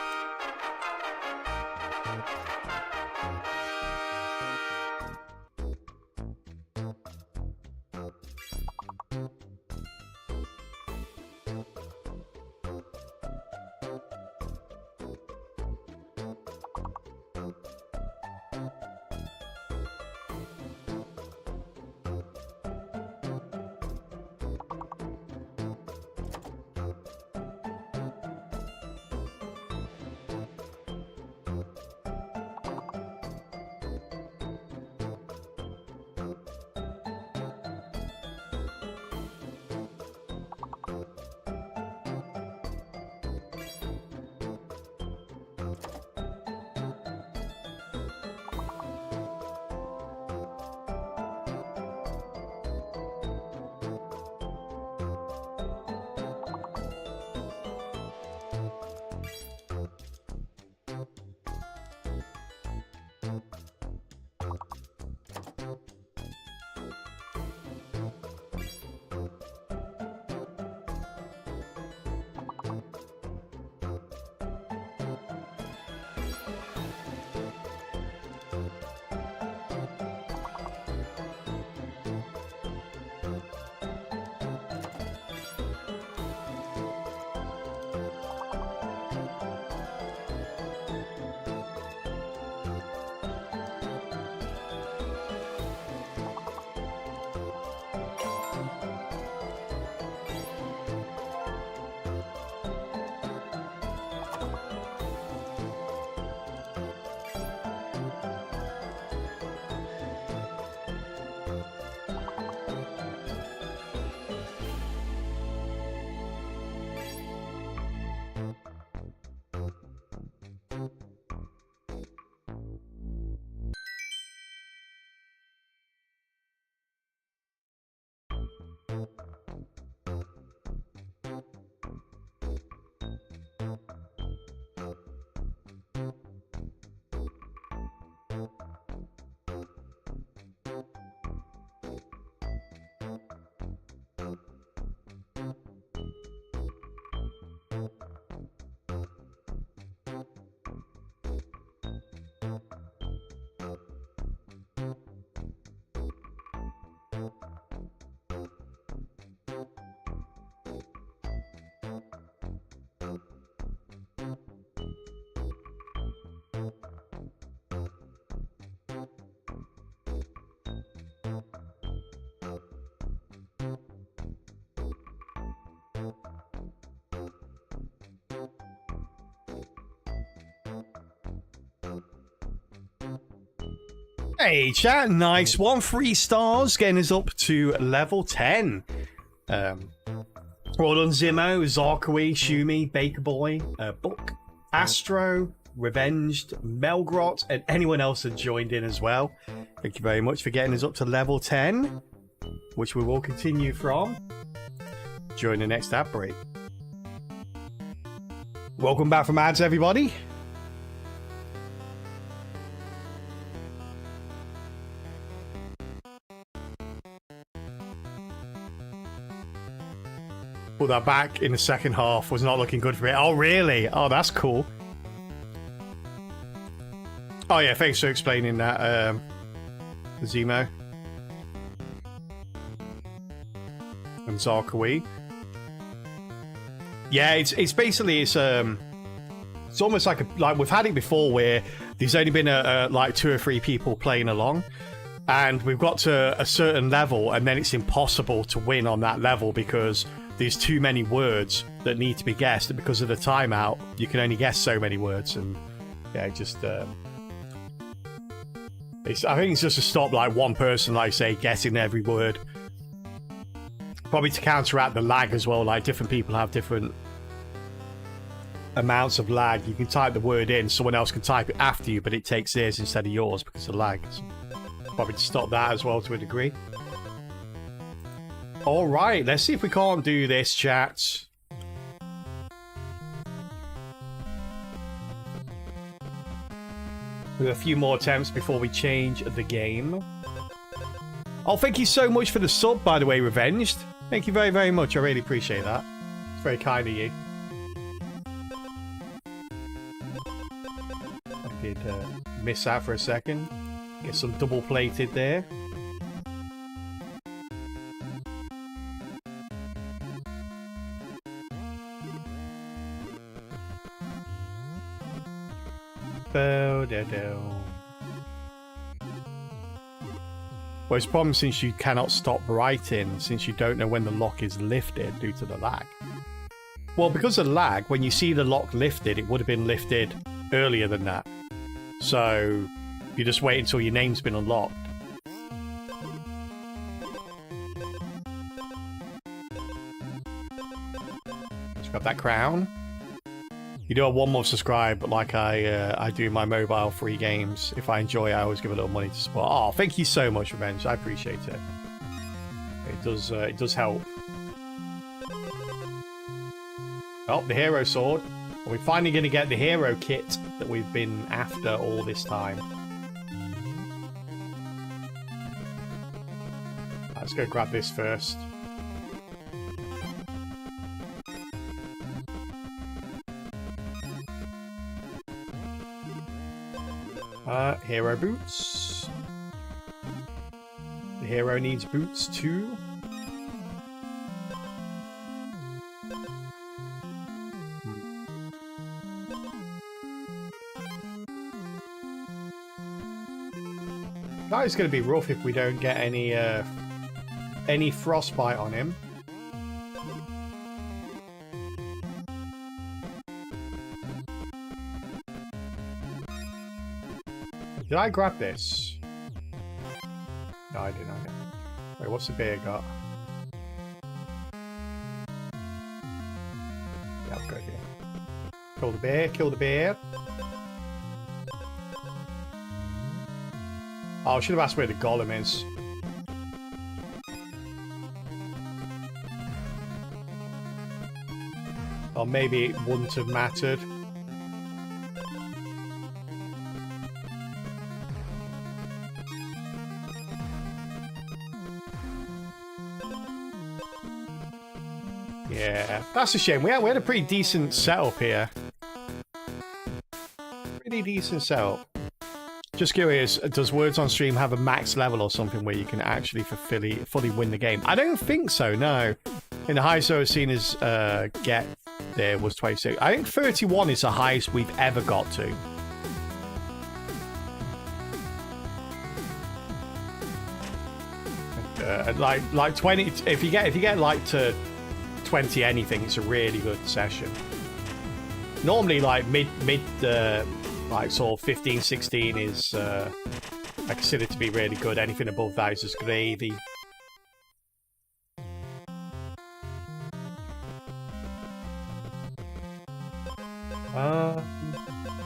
Hey, chat, nice one. 3 stars, getting us up to level 10. Well done, Zimo, Zarkui, Shumi, Baker Boy, Book, Astro, Revenged, Melgrot, and anyone else that joined in as well. Thank you very much for getting us up to level 10, which we will continue from during the next ad break. Welcome back from ads, everybody. Pull that back in the second half. Was not looking good for it. Oh, really? Oh, that's cool. Oh, yeah, thanks for explaining that, Zemo. And Zarkui. Yeah, it's basically, it's almost like we've had it before where there's only been like 2 or 3 people playing along. And we've got to a certain level, and then it's impossible to win on that level because there's too many words that need to be guessed, and because of the timeout, you can only guess so many words, and yeah, just I think it's just to stop like one person, like say, guessing every word. Probably to counteract the lag as well. Like different people have different amounts of lag. You can type the word in, someone else can type it after you, but it takes theirs instead of yours because of lag. So probably to stop that as well to a degree. All right, let's see if we can't do this, chat. With a few more attempts before we change the game. Oh, thank you so much for the sub, by the way, Revenged. Thank you very, very much. I really appreciate that. It's very kind of you. I did miss out for a second. Get some double plated there. Well, it's a problem since you cannot stop writing, since you don't know when the lock is lifted due to the lag. Well, because of lag, when you see the lock lifted, it would have been lifted earlier than that. So you just wait until your name's been unlocked. Let's grab that crown. You do a 1 month subscribe like I do my mobile free games. If I enjoy, I always give a little money to support. Oh, thank you so much, Revenge. I appreciate it. It does help. Oh, the hero sword. Are we finally going to get the hero kit that we've been after all this time? Let's go grab this first. Hero boots. The hero needs boots too. That is going to be rough if we don't get any frostbite on him. Did I grab this? No, I didn't. Wait, what's the bear got? Yeah, I've got here. Kill the bear, kill the bear. Oh, I should have asked where the golem is. Or maybe it wouldn't have mattered. Yeah, that's a shame. We had a pretty decent setup here. Pretty decent setup. Just curious, does Words on Stream have a max level or something where you can actually fully win the game? I don't think so, no. In the highest I've seen is get there was 26. I think 31 is the highest we've ever got to. Like 20, if you get like to 20 anything, it's a really good session. Normally like mid like sort of 15, 16 is I consider to be really good. Anything above that is just gravy.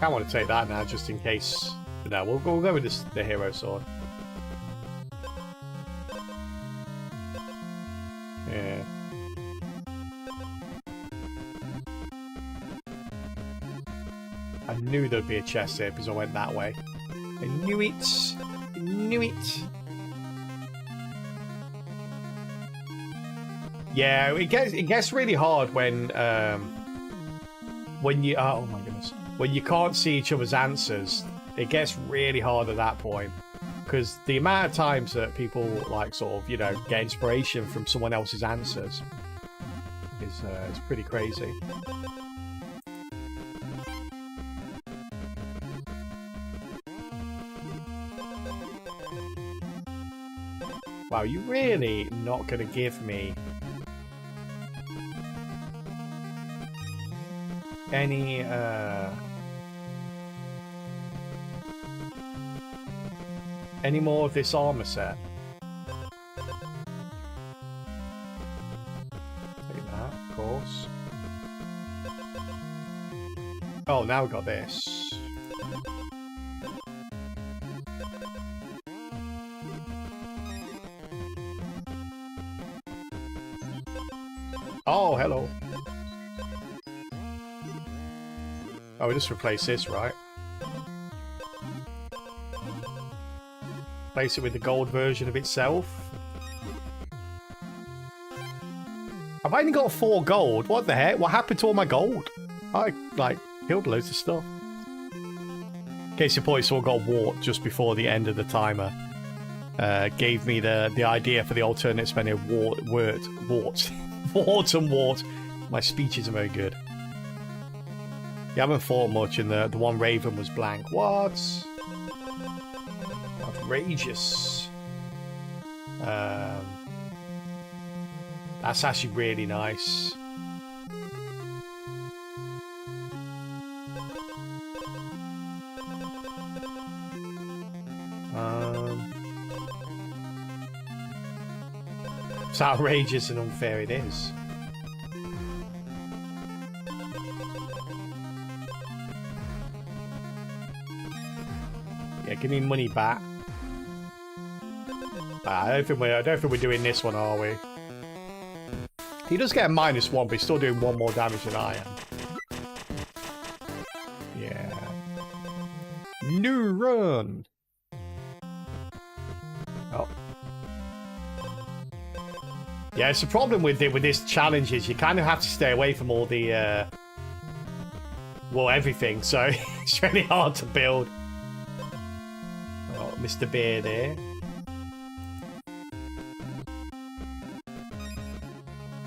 I want to take that now, just in case. But no, we'll go with this, the hero sword. Yeah. I knew there'd be a chest here because I went that way. I knew it. I knew it. Yeah, it gets really hard when you oh my goodness, when you can't see each other's answers. It gets really hard at that point because the amount of times that people like sort of, you know, get inspiration from someone else's answers is pretty crazy. Wow, you really not gonna give me any more of this armor set? Take that, of course. Oh, now we got this. Oh, hello. Oh, we just replace this, right? Replace it with the gold version of itself. I've only got 4 gold. What the heck? What happened to all my gold? I, like, killed loads of stuff. Case in point, someone got warped just before the end of the timer. Gave me the idea for the alternate spending of wart and wart. My speech isn't very good. You haven't fought much, and the one Raven was blank. What? Outrageous. That's actually really nice. It's outrageous and unfair it is. Yeah, give me money back. I don't think we're doing this one, are we? He does get a -1, but he's still doing 1 more damage than I am. Yeah. New run. Oh. Yeah, it's the problem with this challenge is you kind of have to stay away from all the well, everything. So it's really hard to build. Oh, Mr. Bear there.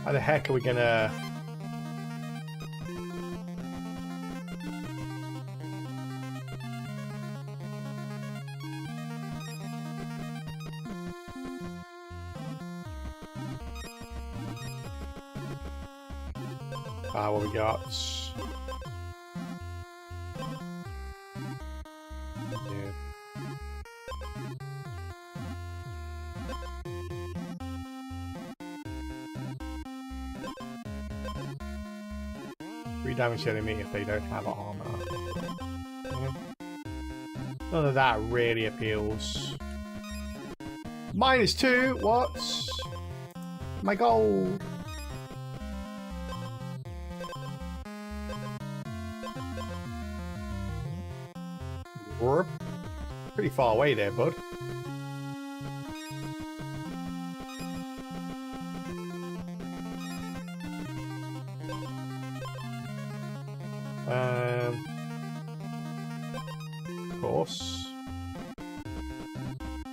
How the heck are we gonna... what we got? Yeah. 3 damage to enemy if they don't have armor. Yeah. None of that really appeals. -2, what? My gold. Pretty far away there, bud. Of course.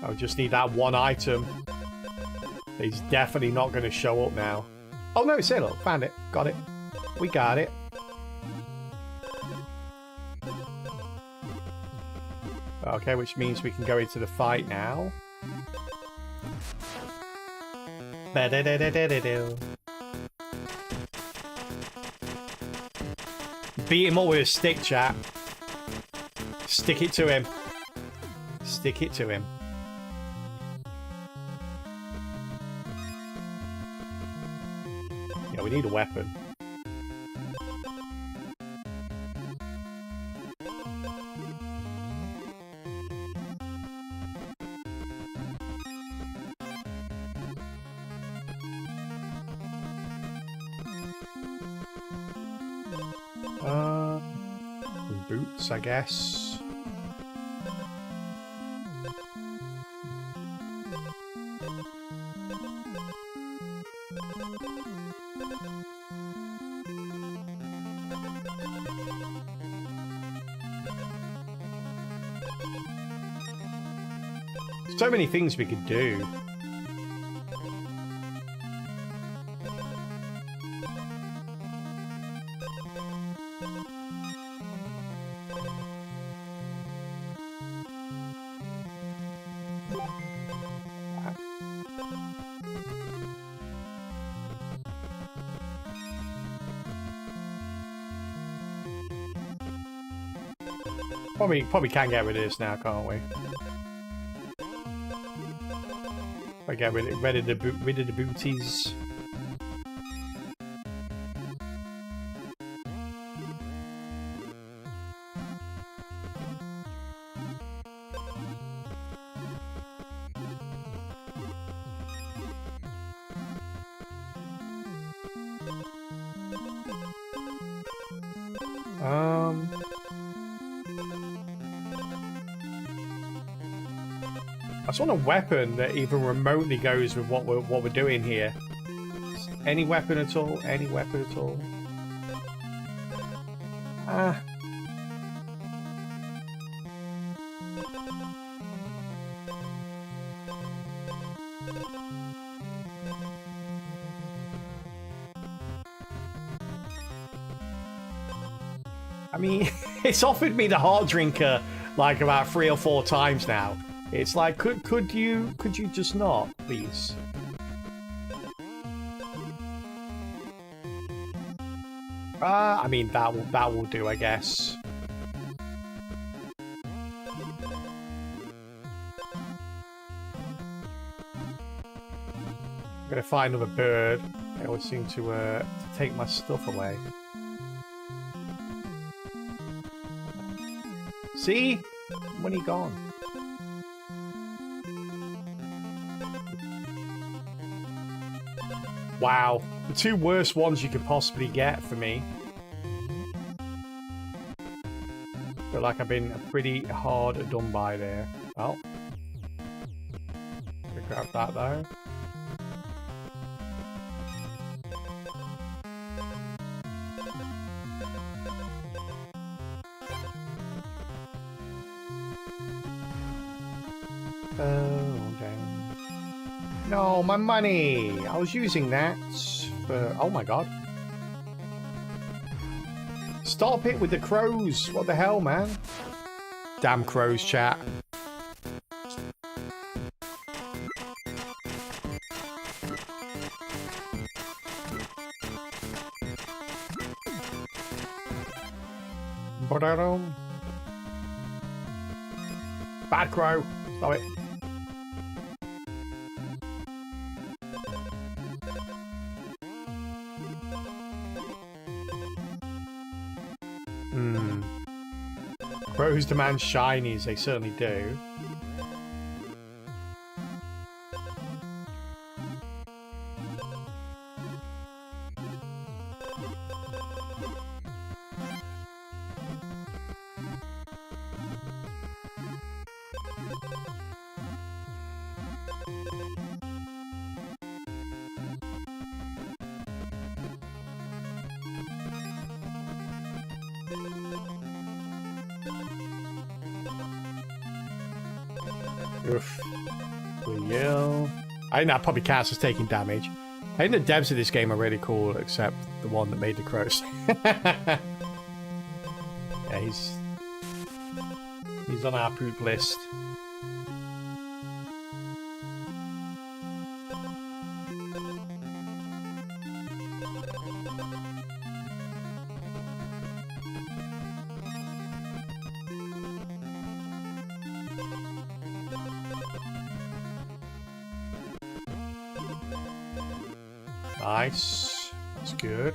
I just need that one item. He's definitely not going to show up now. Oh no, it's here, look. Found it. Got it. We got it. Okay, which means we can go into the fight now. Beat him up with a stick, chat. Stick it to him. stick it to him. Yeah, we need a weapon. Boots, I guess. So many things we could do. Probably can get rid of this now, can't we? I get rid of the booties. I just want a weapon that even remotely goes with what we're doing here. Any weapon at all? Any weapon at all? I mean, it's offered me the Heart Drinker like about 3 or 4 times now. It's like, could you just not, please? I mean, that will do, I guess. I'm gonna find another bird. They always seem to take my stuff away. See? When he gone? Wow, the 2 worst ones you could possibly get for me. Feel like I've been pretty hard done by there. Oh. Grab that though. No, my money! I was using that for... Oh my god. Stop it with the crows! What the hell, man? Damn crows, chat. Bad crow! Stop it. Crows demand shinies, they certainly do. Oof. I think that probably counts as taking damage. I think the devs of this game are really cool, except the one that made the crows. Yeah, he's on our poop list. Nice. That's good.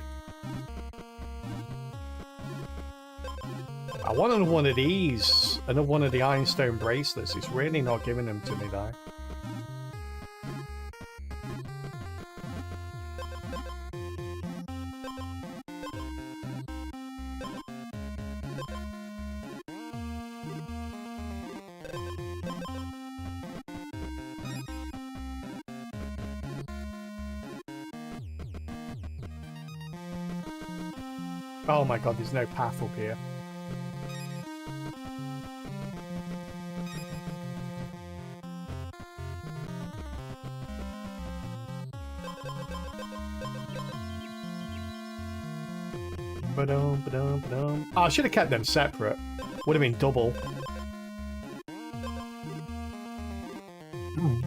I want another one of these. Another one of the Ironstone bracelets. It's really not giving them to me, though. Oh my god, there's no path up here. Ba-dum, ba-dum, ba-dum. Oh, I should have kept them separate. Would have been double.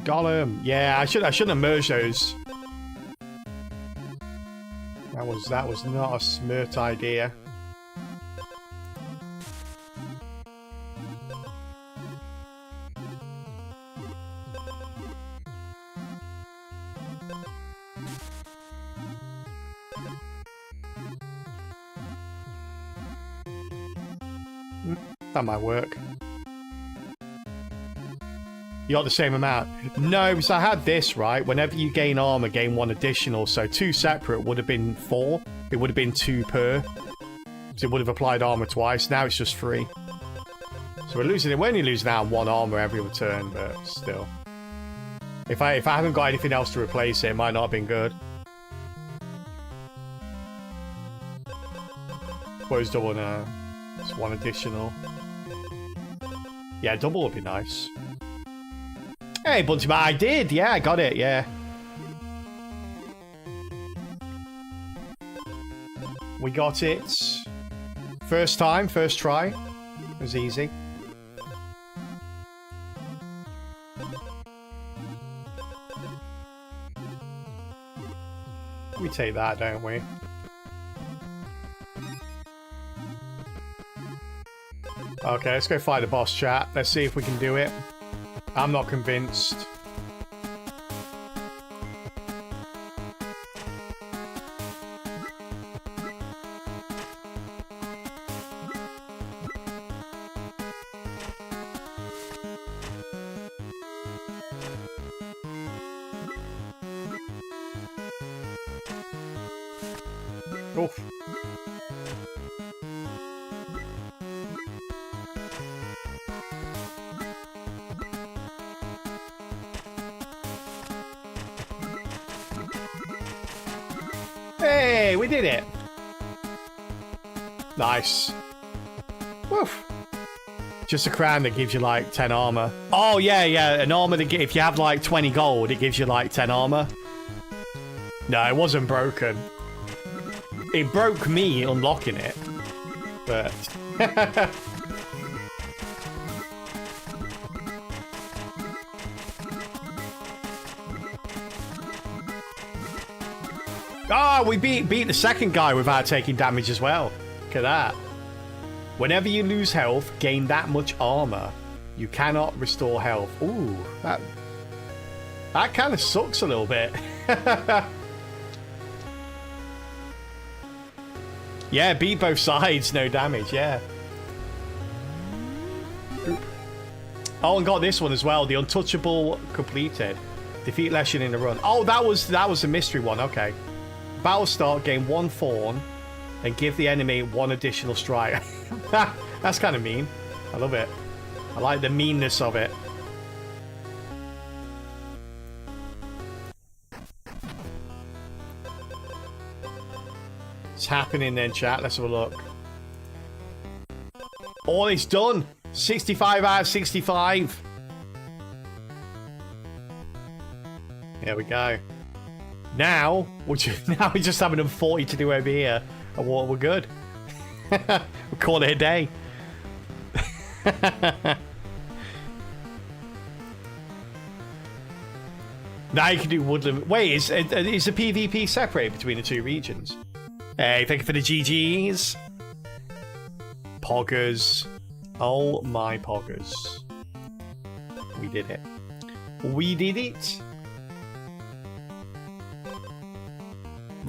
Gollum. Yeah, I shouldn't have merged those. That was not a smart idea. That might work. You got the same amount? No, because I had this, right? Whenever you gain armor, gain 1 additional. So 2 separate would have been 4. It would have been 2 per. So it would have applied armor twice. Now it's just 3. So we're losing it. We're only losing out on 1 armor every return, but still. If I haven't got anything else to replace it, it might not have been good. Suppose double now. It's 1 additional. Yeah, double would be nice. Hey, Bunty Man, I did! Yeah, I got it, yeah. We got it. First time, first try. It was easy. We take that, don't we? Okay, let's go fight the boss, chat. Let's see if we can do it. I'm not convinced. Oof. Hey, we did it! Nice. Woof. Just a crown that gives you like 10 armor. Oh yeah, an armor that if you have like 20 gold, it gives you like 10 armor. No, it wasn't broken. It broke me unlocking it, but... Oh, we beat the second guy without taking damage as well. Look at that. Whenever you lose health, gain that much armor. You cannot restore health. Ooh, that kind of sucks a little bit. Yeah, beat both sides, no damage, yeah. Oh, and got this one as well. The Untouchable completed. Defeat Leshen in a run. Oh, that was a mystery one, okay. Battle start, gain 1 thorn, and give the enemy 1 additional strike. That's kind of mean. I love it. I like the meanness of it. It's happening then, chat. Let's have a look. Oh, it's done. 65 out of 65. There we go. Now we're just having 40 to do over here, and we're good. We'll call it a day. Now you can do woodland. Wait, is the PvP separated between the 2 regions? Hey, thank you for the GGs. Poggers. Oh my poggers. We did it. We did it.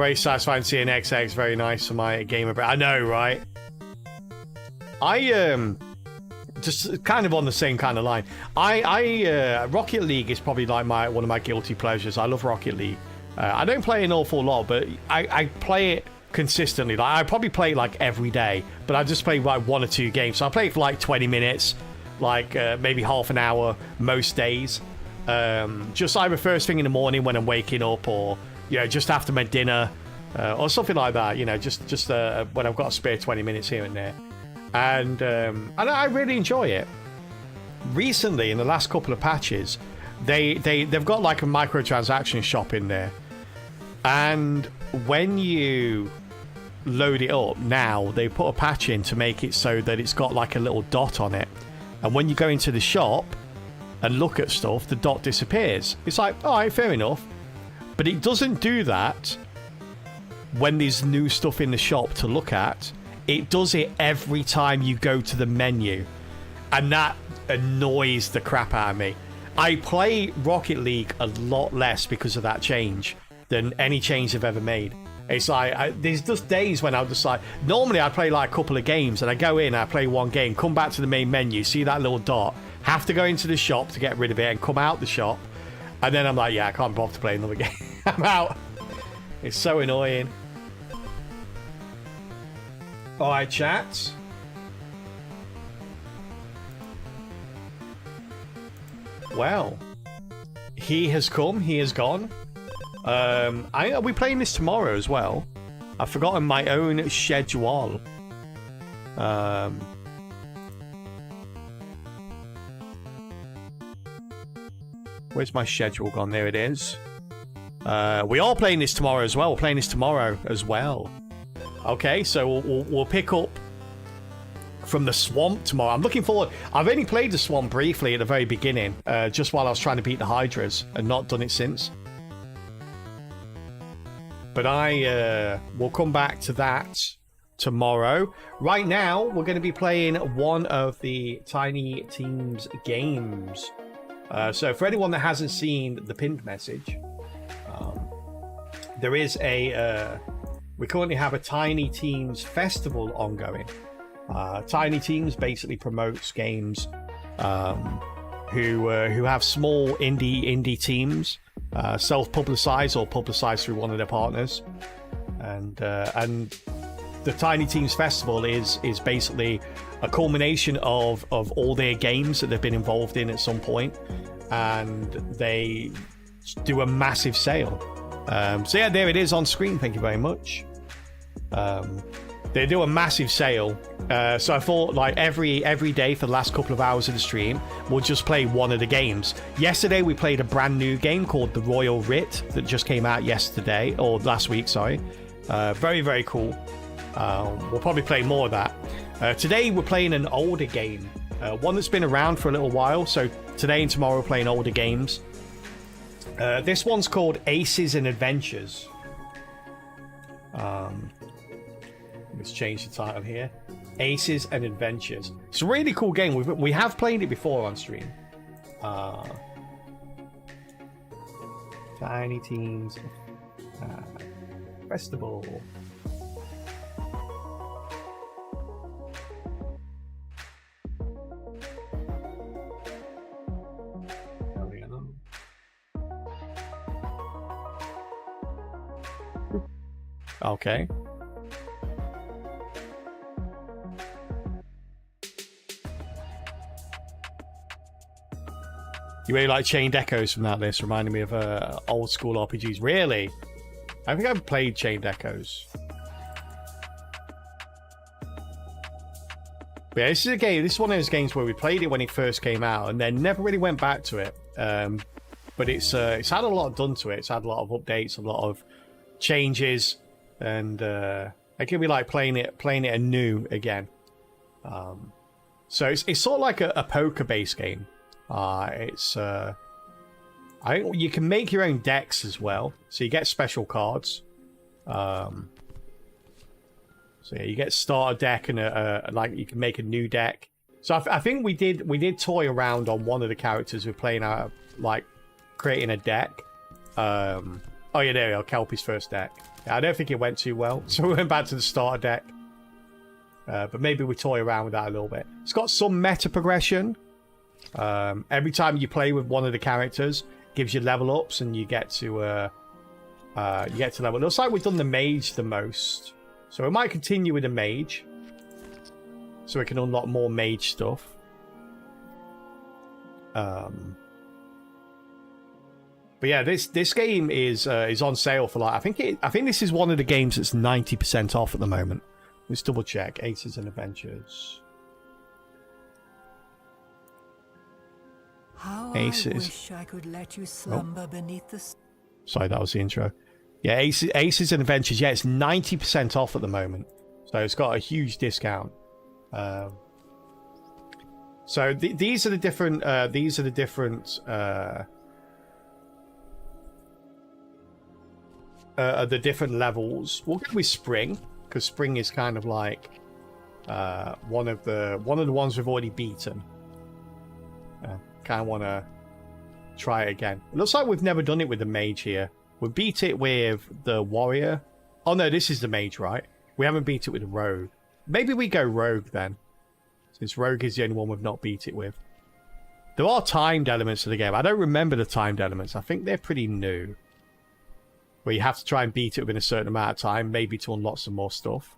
Very satisfying seeing XX. Very nice for my gamer. I know, right? I just kind of on the same kind of line. Rocket League is probably like one of my guilty pleasures. I love Rocket League. I don't play an awful lot, but I play it consistently. Like I probably play it like every day, but I just play like 1 or 2 games. So I play it for like 20 minutes, like maybe half an hour most days. Just either first thing in the morning when I'm waking up, or just after my dinner, or something like that. Just when I've got a spare 20 minutes here and there, and I really enjoy it. Recently, in the last couple of patches, they've got like a microtransaction shop in there, and when you load it up now, they put a patch in to make it so that it's got like a little dot on it, and when you go into the shop and look at stuff, the dot disappears. It's like, all right, fair enough. But it doesn't do that when there's new stuff in the shop to look at. It does it every time you go to the menu. And that annoys the crap out of me. I play Rocket League a lot less because of that change than any change I've ever made. It's like, there's just days when I'll just like, normally I play like a couple of games and I go in, I play one game, come back to the main menu, see that little dot, have to go into the shop to get rid of it and come out the shop, and then I'm like, yeah, I can't bother to play another game. I'm out. It's so annoying. Alright, chat. Well, he has come, he has gone. Are we playing this tomorrow as well? I've forgotten my own schedule. Where's my schedule gone? There it is. We are playing this tomorrow as well. We're playing this tomorrow as well. Okay, so we'll pick up from the swamp tomorrow. I'm looking forward. I've only played the swamp briefly at the very beginning, just while I was trying to beat the Hydras, and not done it since. But I will come back to that tomorrow. Right now, we're going to be playing one of the Tiny Teams games. So for anyone that hasn't seen the pinned message, there is we currently have a Tiny Teams festival ongoing. Tiny Teams basically promotes games who have small indie teams, self-publicized or publicized through one of their partners, and the Tiny Teams Festival is basically a culmination of all their games that they've been involved in at some point, and they do a massive sale. So yeah, there it is on screen. Thank you very much. They do a massive sale. So I thought like every day for the last couple of hours of the stream, we'll just play one of the games. Yesterday we played a brand new game called The Royal Writ that just came out yesterday, or last week, sorry. Very, very cool. We'll probably play more of that. Today we're playing an older game, one that's been around for a little while. So today and tomorrow we're playing older games. This one's called Aces and Adventures. Let's change the title here. Aces and Adventures. It's a really cool game. We have played it before on stream. Tiny Teams Festival. Okay. You really like Chained Echoes from that list, reminding me of old school RPGs. Really? I think I've played Chained Echoes. But yeah, this is a game. This is one of those games where we played it when it first came out, and then never really went back to it. But it's had a lot done to it. It's had a lot of updates, a lot of changes, and it can be like playing it anew again. So it's sort of like a poker-based game. I think you can make your own decks as well, so you get special cards. So yeah, you get starter deck and like you can make a new deck. So I think we did toy around on one of the characters with playing out, like creating a deck. Oh yeah, there we go. Kelpie's first deck. Yeah, I don't think it went too well, so we went back to the starter deck. But maybe we toy around with that a little bit. It's got some meta progression. Every time you play with one of the characters, gives you level ups, and you get to level. It looks like we've done the mage the most, so we might continue with the mage, so we can unlock more mage stuff. But yeah, this game is on sale for like I think this is one of the games that's 90% off at the moment. Let's double check. Aces and Adventures. How Aces. I wish I could let you slumber beneath the... Sorry, that was the intro. Yeah, Aces and Adventures. Yeah, it's 90% off at the moment, so it's got a huge discount. So these are the different. The different levels. We'll go with Spring, because Spring is kind of like one of the ones we've already beaten. Kind of want to try it again. It looks like we've never done it with the mage here. We beat it with the warrior. Oh no, this is the mage, right? We haven't beat it with the rogue. Maybe we go rogue then, since rogue is the only one we've not beat it with. There are timed elements to the game. I don't remember the timed elements. I think they're pretty new, where you have to try and beat it within a certain amount of time, maybe to unlock some more stuff.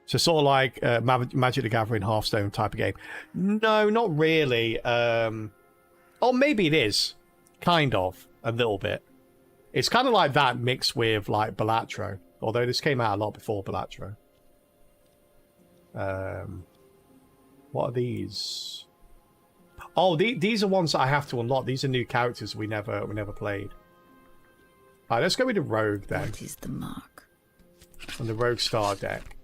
So sort of like Magic the Gathering Hearthstone type of game. No, not really. Oh, maybe it is. Kind of. A little bit. It's kind of like that mixed with like Balatro. Although this came out a lot before Balatro. What are these? Oh, these are ones that I have to unlock. These are new characters we never played. Alright, let's go with the Rogue then. What is the mark? On the Rogue Star deck.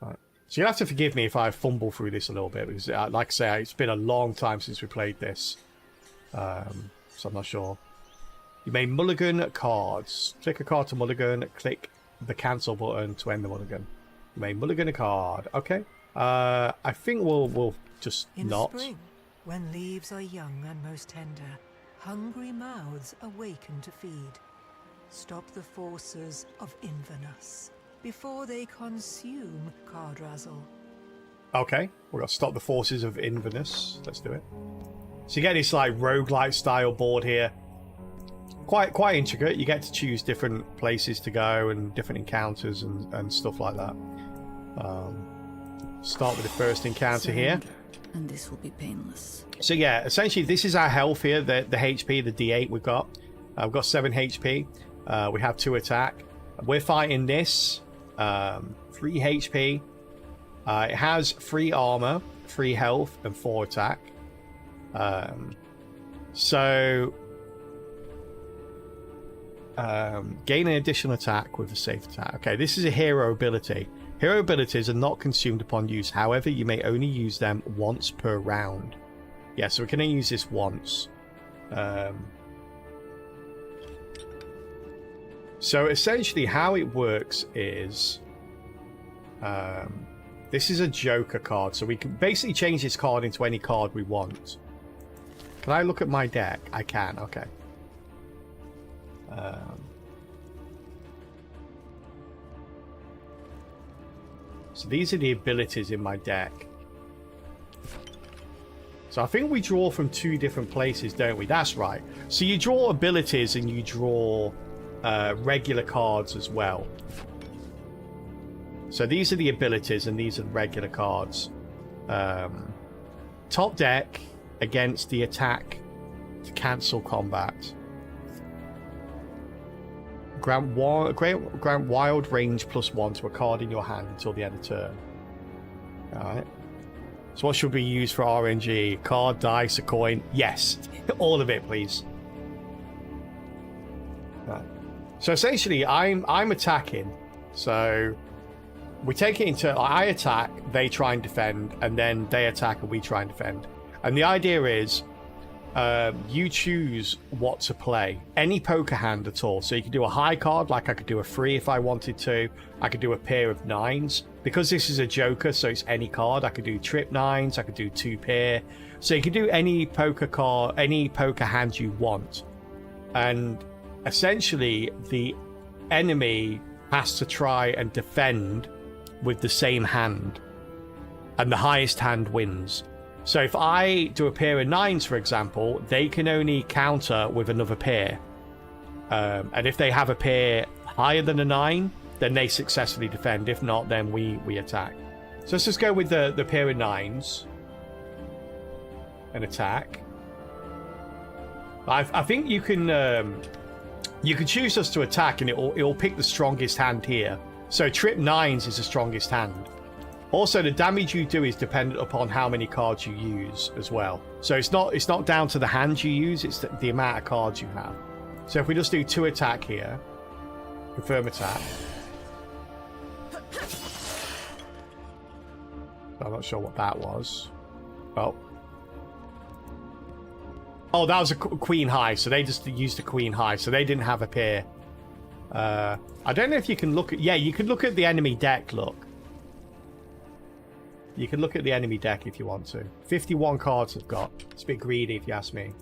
Right. So you'll have to forgive me if I fumble through this a little bit, because like I say, it's been a long time since we played this. So I'm not sure. You may mulligan cards. Click a card to mulligan, click the cancel button to end the mulligan. You may mulligan a card. Okay. I think we'll just not. In spring, when leaves are young and most tender, hungry mouths awaken to feed. Stop the forces of Inverness before they consume Cardrazzle. Okay, we've got to stop the forces of Inverness. Let's do it. So you get this like roguelite style board here. Quite intricate. You get to choose different places to go and different encounters and stuff like that. Start with the first encounter here. And this will be painless. So yeah, essentially this is our health here, the HP, the D8 we've got. We've got 7 HP. We have 2 attack. We're fighting this. 3 HP. It has 3 armor, 3 health, and 4 attack. Gain an additional attack with a safe attack. Okay, this is a hero ability. Hero abilities are not consumed upon use. However, you may only use them once per round. Yeah, so we can only use this once. So essentially how it works is... this is a Joker card, so we can basically change this card into any card we want. Can I look at my deck? I can, okay. So these are the abilities in my deck. So I think we draw from 2 different places, don't we? That's right. So you draw abilities and you draw regular cards as well. So these are the abilities and these are the regular cards. Top deck against the attack to cancel combat. Grant wild range +1 to a card in your hand until the end of turn. Alright. So what should we use for RNG? Card, dice, a coin? Yes. All of it, please. Right. So essentially, I'm attacking. So we take it in turn. I attack, they try and defend, and then they attack and we try and defend. And the idea is you choose what to play. Any poker hand at all. So you can do a high card, like I could do a 3 if I wanted to. I could do a pair of 9s. Because this is a Joker, so it's any card. I could do trip 9s, I could do 2 pair. So you can do any poker card, any poker hand you want. And essentially, the enemy has to try and defend with the same hand. And the highest hand wins. So if I do a pair of 9s, for example, they can only counter with another pair. And if they have a pair higher than a 9, then they successfully defend. If not, then we attack. So let's just go with the pair of 9s. And attack. I think you can choose us to attack, and it'll pick the strongest hand here. So trip 9s is the strongest hand. Also, the damage you do is dependent upon how many cards you use as well. So it's not down to the hand you use, it's the amount of cards you have. So if we just do 2 attack here, confirm attack. I'm not sure what that was. Oh, that was a queen high, so they just used a queen high, so they didn't have a pair. I don't know if you can look at... Yeah, you can look at the enemy deck, look. You can look at the enemy deck if you want to. 51 cards I've got. It's a bit greedy if you ask me.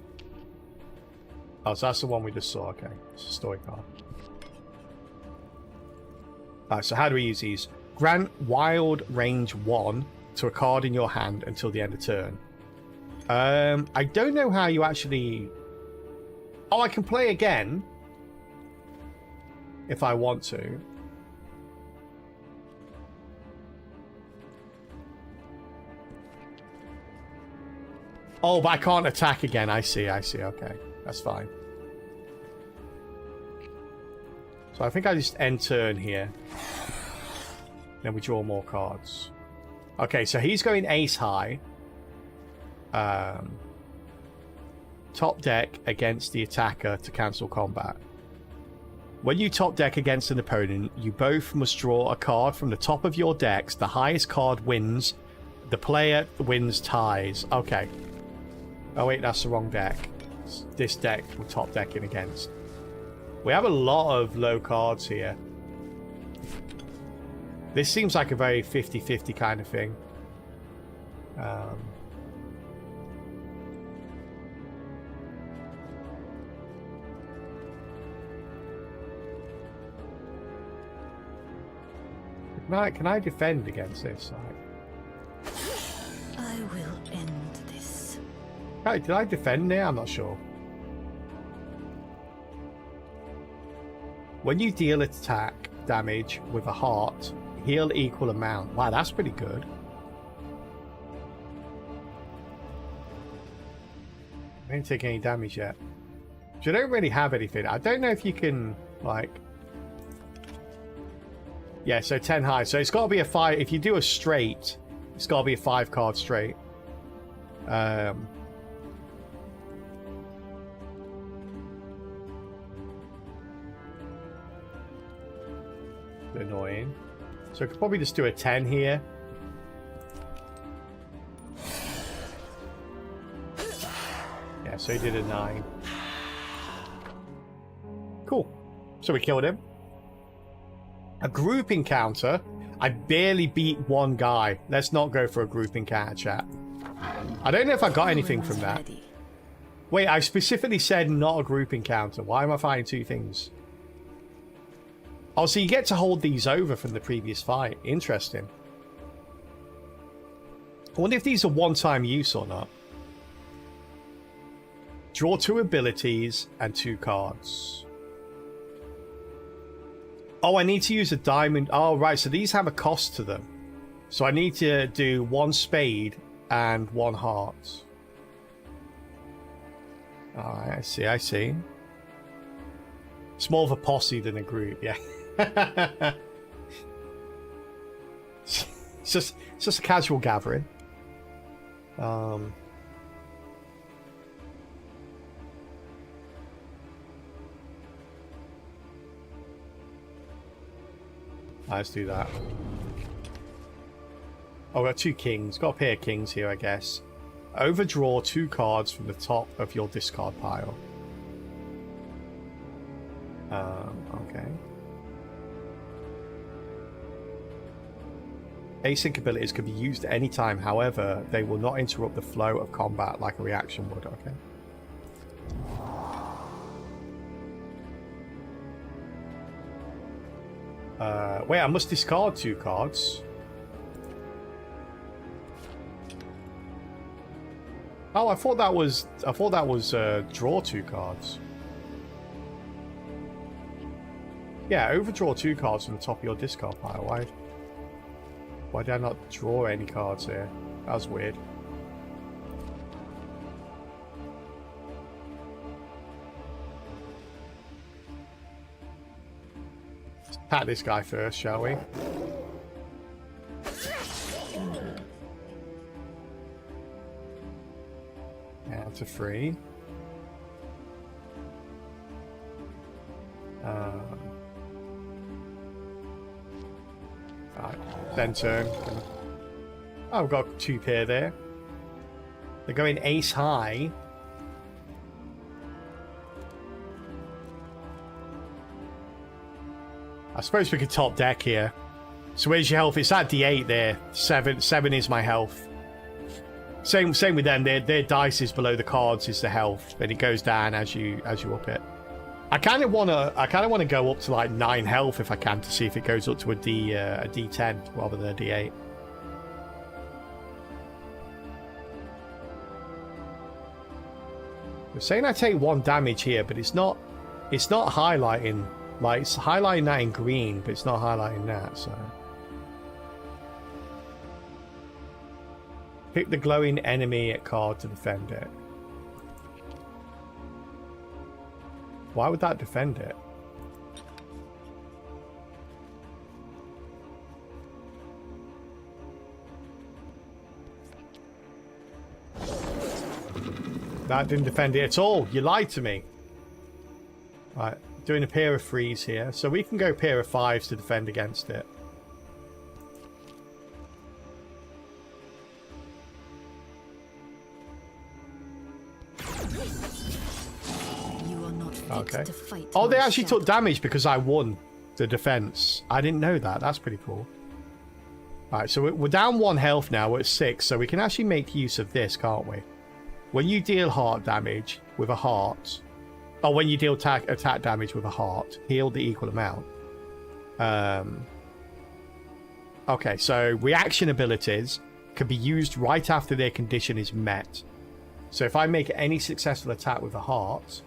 Oh, so that's the one we just saw. Okay, it's a story card. Alright, so how do we use these? Grant Wild Range 1 to a card in your hand until the end of turn. I don't know how you actually... Oh, I can play again. If I want to. Oh, but I can't attack again. I see. Okay, that's fine. So I think I just end turn here. Then we draw more cards. Okay, so he's going ace high. Top deck against the attacker to cancel combat. When you top deck against an opponent, you both must draw a card from the top of your decks. The highest card wins. The player wins ties. Okay. Oh wait, that's the wrong deck. It's this deck we're top decking against. We have a lot of low cards here. This seems like a very 50-50 kind of thing. Can I defend against this? I will end this. Hey, did I defend there? I'm not sure. When you deal attack damage with a heart, heal equal amount. Wow, that's pretty good. I didn't take any damage yet. So I don't really have anything. I don't know if you can, like... Yeah, so 10 high. So it's got to be a 5. If you do a straight, it's got to be a 5 card straight. Annoying. So I could probably just do a 10 here. Yeah, so he did a 9. Cool. So we killed him. A group encounter. I barely beat one guy. Let's not go for a group encounter, chat. I don't know if I got anything from that. Ready. Wait, I specifically said not a group encounter. Why am I fighting 2 things? Oh, so you get to hold these over from the previous fight. Interesting. I wonder if these are one-time use or not. Draw 2 abilities and 2 cards. Oh, I need to use a diamond. Oh, right. So these have a cost to them. So I need to do 1 spade and 1 heart. Alright, I see. It's more of a posse than a group, yeah. It's just a casual gathering. Let's do that. Oh, we've got 2 kings. Got a pair of kings here, I guess. Overdraw 2 cards from the top of your discard pile. Okay. Async abilities can be used at any time. However, they will not interrupt the flow of combat like a reaction would. Okay. Wait, I must discard 2 cards. Oh, I thought that was draw 2 cards. Yeah, overdraw 2 cards from the top of your discard pile. Why did I not draw any cards here? That was weird. Let's attack this guy first, shall we? Down to 3. Right, then turn. Oh, we've got 2 pair there. They're going ace high. I suppose we could top deck here. So where's your health? It's at D8 there. 7 is my health. Same with them. Their dice is below the cards is the health, and it goes down as you up it. I kind of wanna go up to like 9 health if I can to see if it goes up to a D10 rather than a D8. They're saying I take 1 damage here, but it's not highlighting. Like, it's highlighting that in green, but it's not highlighting that. So pick the glowing enemy card to defend it. Why would that defend it? That didn't defend it at all. You lied to me. Right, doing a pair of 3s here. So we can go pair of 5s to defend against it. Okay. Oh, they actually took damage because I won the defense. I didn't know that. That's pretty cool. Alright, so we're down 1 health now. We're at 6, so we can actually make use of this, can't we? When you deal heart damage with a heart, or when you deal attack damage with a heart, heal the equal amount. Okay, so reaction abilities can be used right after their condition is met. So if I make any successful attack with a heart,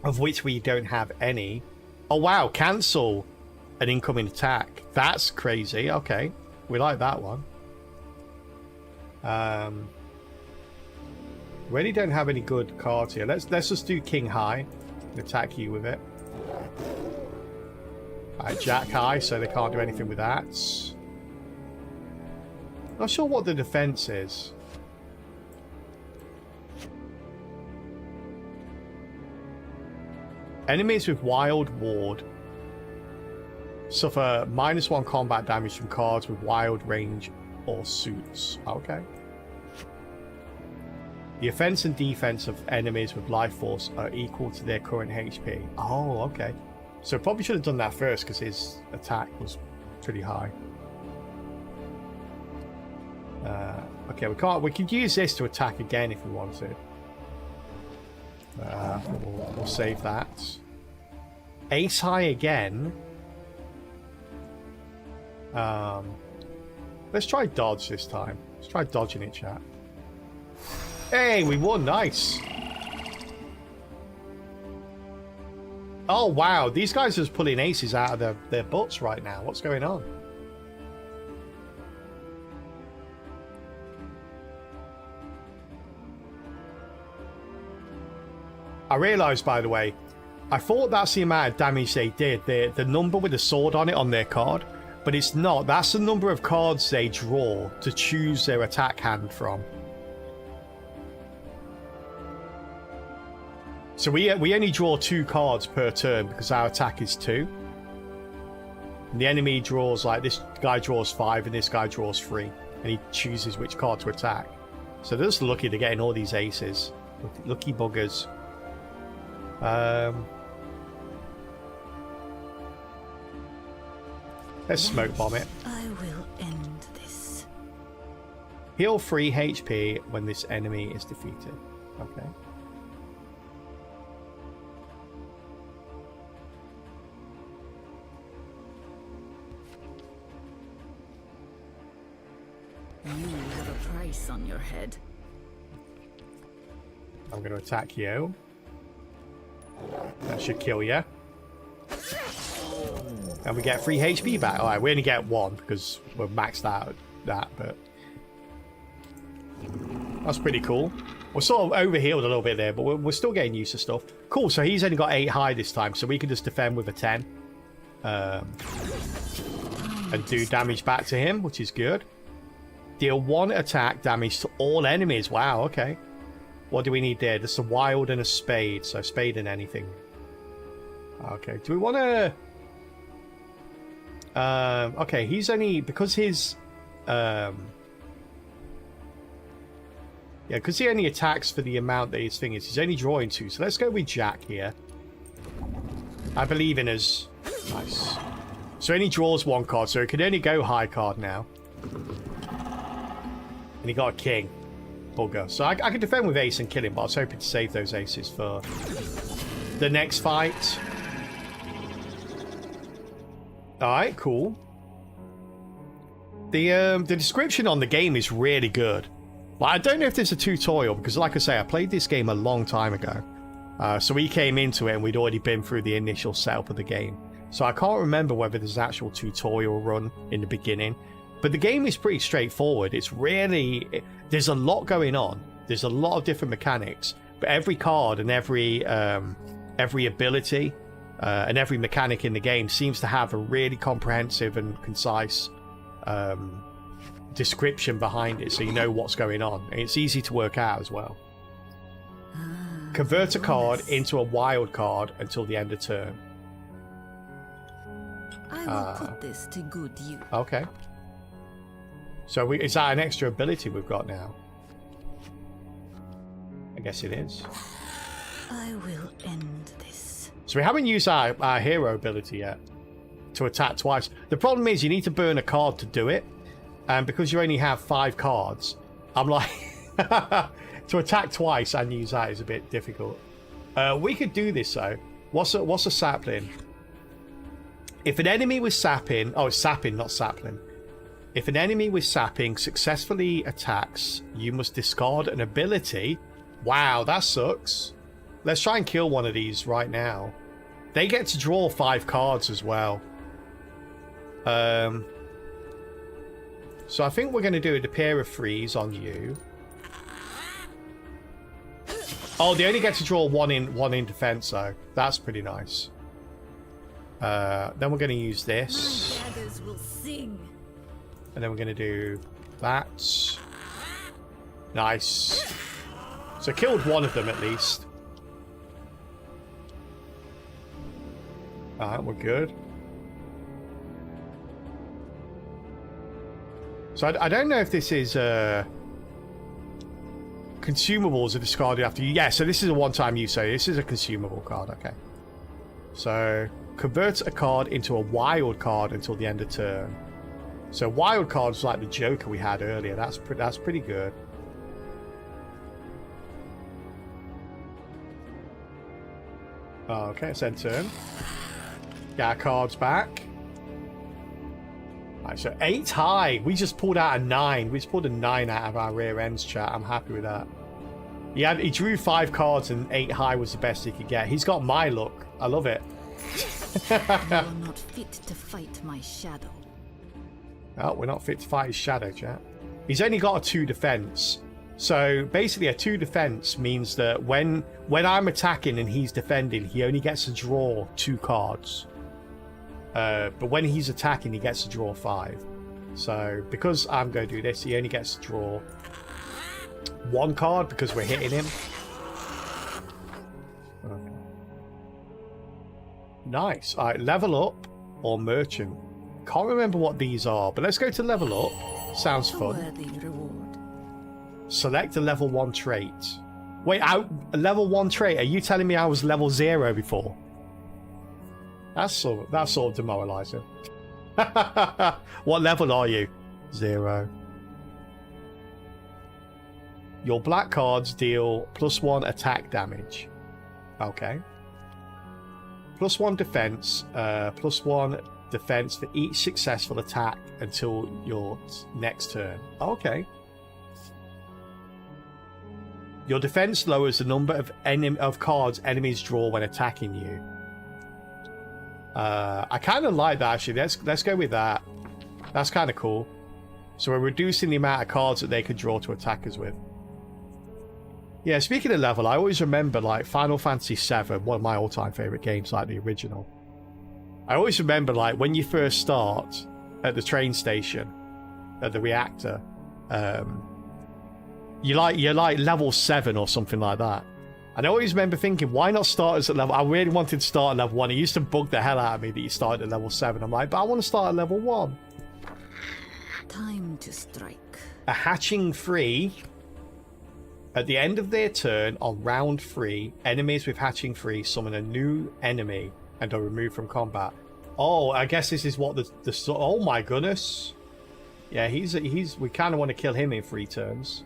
of which we don't have any. Oh wow, cancel an incoming attack. That's crazy. Okay, we like that one. Really don't have any good cards here. Let's just do King High and attack you with it. Alright, Jack High, so they can't do anything with that. Not sure what the defense is. Enemies with Wild Ward suffer -1 combat damage from cards with wild range or suits. Okay. The offense and defense of enemies with life force are equal to their current HP. Oh, okay. So probably should have done that first because his attack was pretty high. Okay, we could use this to attack again if we wanted. We'll save that. Ace high again. Let's try dodge this time. Let's try dodging it, chat. Hey, we won. Nice. Oh, wow. These guys are just pulling aces out of their butts right now. What's going on? I realised, by the way, I thought that's the amount of damage they did. The number with the sword on it on their card. But it's not. That's the number of cards they draw to choose their attack hand from. So we only draw 2 cards per turn because our attack is 2. And the enemy draws, like, this guy draws 5 and this guy draws 3. And he chooses which card to attack. So they're just lucky to get in all these aces. Lucky buggers. Let's smoke bomb it. I will end this. Heal 3 HP when this enemy is defeated. Okay. price on your head. I'm going to attack you. That should kill you. And we get 3 HP back. Alright, we only get 1 because we're maxed out at that, but that's pretty cool. We're sort of overhealed a little bit there, but we're still getting used to stuff. Cool, so he's only got 8 high this time, so we can just defend with a 10. And do damage back to him, which is good. Deal 1 attack damage to all enemies. Wow, okay. What do we need there? Just a wild and a spade. So spade and anything. Okay, do we want to... okay, he's only... Because his... yeah, because he only attacks for the amount that his thing is. He's only drawing 2. So let's go with Jack here. I believe in us. Nice. So he only draws 1 card. So he can only go high card now. And he got a king. Bugger. So I can defend with ace and kill him. But I was hoping to save those aces for the next fight. Alright, cool. The description on the game is really good. But I don't know if there's a tutorial, because like I say, I played this game a long time ago. So we came into it and we'd already been through the initial setup of the game. So I can't remember whether there's an actual tutorial run in the beginning. But the game is pretty straightforward. It's really... There's a lot going on. There's a lot of different mechanics. But every card and every ability and every mechanic in the game seems to have a really comprehensive and concise description behind it, so you know what's going on. And it's easy to work out as well. Convert a card into a wild card until the end of turn. I will put this to good use. Okay. So is that an extra ability we've got now? I guess it is. I will end this. So we haven't used our hero ability yet to attack twice. The problem is you need to burn a card to do it. And because you only have 5 cards, I'm like... to attack twice and use that is a bit difficult. We could do this though. What's a sapling? If an enemy with sapping... Oh, it's sapping, not sapling. If an enemy with sapping successfully attacks, you must discard an ability. Wow, that sucks. Let's try and kill one of these right now. They get to draw 5 cards as well. So I think we're going to do a pair of freeze on you. Oh, they only get to draw one in defense though. That's pretty nice. Then we're going to use this. My daggers will sing. And then we're going to do that. Nice. So killed one of them at least. Alright, we're good. So I don't know if this is consumables are discarded after you. Yeah, so this is a one-time use. So this is a consumable card. Okay. So convert a card into a wild card until the end of turn. So wild cards like the Joker we had earlier. That's pretty good. Oh, okay, it's end turn. Get our cards back. Right, so 8 high. We just pulled out a 9. We just pulled a 9 out of our rear ends, chat. I'm happy with that. He drew 5 cards and 8 high was the best he could get. He's got my luck. I love it. You are not fit to fight my shadow. Oh, we're not fit to fight his shadow, chat. He's only got a 2 defense. So basically a 2 defense means that when I'm attacking and he's defending, he only gets to draw 2 cards. But when he's attacking, he gets to draw 5. So because I'm going to do this, he only gets to draw 1 card because we're hitting him. Okay. Nice. All right, level up or merchant. Can't remember what these are, but let's go to level up. Sounds A fun. worthy reward. Select a level 1 trait. Wait, a level 1 trait? Are you telling me I was level 0 before? That's sort of demoralizing. What level are you? 0. Your black cards deal +1 attack damage. Okay. +1 defense. +1 defense for each successful attack until your next turn. Okay. Your defense lowers the number of cards enemies draw when attacking you. I kind of like that, actually. Let's go with that. That's kind of cool. So we're reducing the amount of cards that they could draw to attack us with. Yeah, speaking of level, I always remember, like, Final Fantasy VII, one of my all-time favorite games, like the original. I always remember, like, when you first start at the train station, at the reactor, you're like level 7 or something like that. And I always remember thinking, why not start us at level... I really wanted to start at level 1. It used to bug the hell out of me that you started at level 7. I'm like, but I want to start at level 1. Time to strike. A hatching free. At the end of their turn, on round 3, enemies with hatching free summon a new enemy and are removed from combat. Oh, I guess this is what the oh my goodness. Yeah, he's we kind of want to kill him in 3 turns.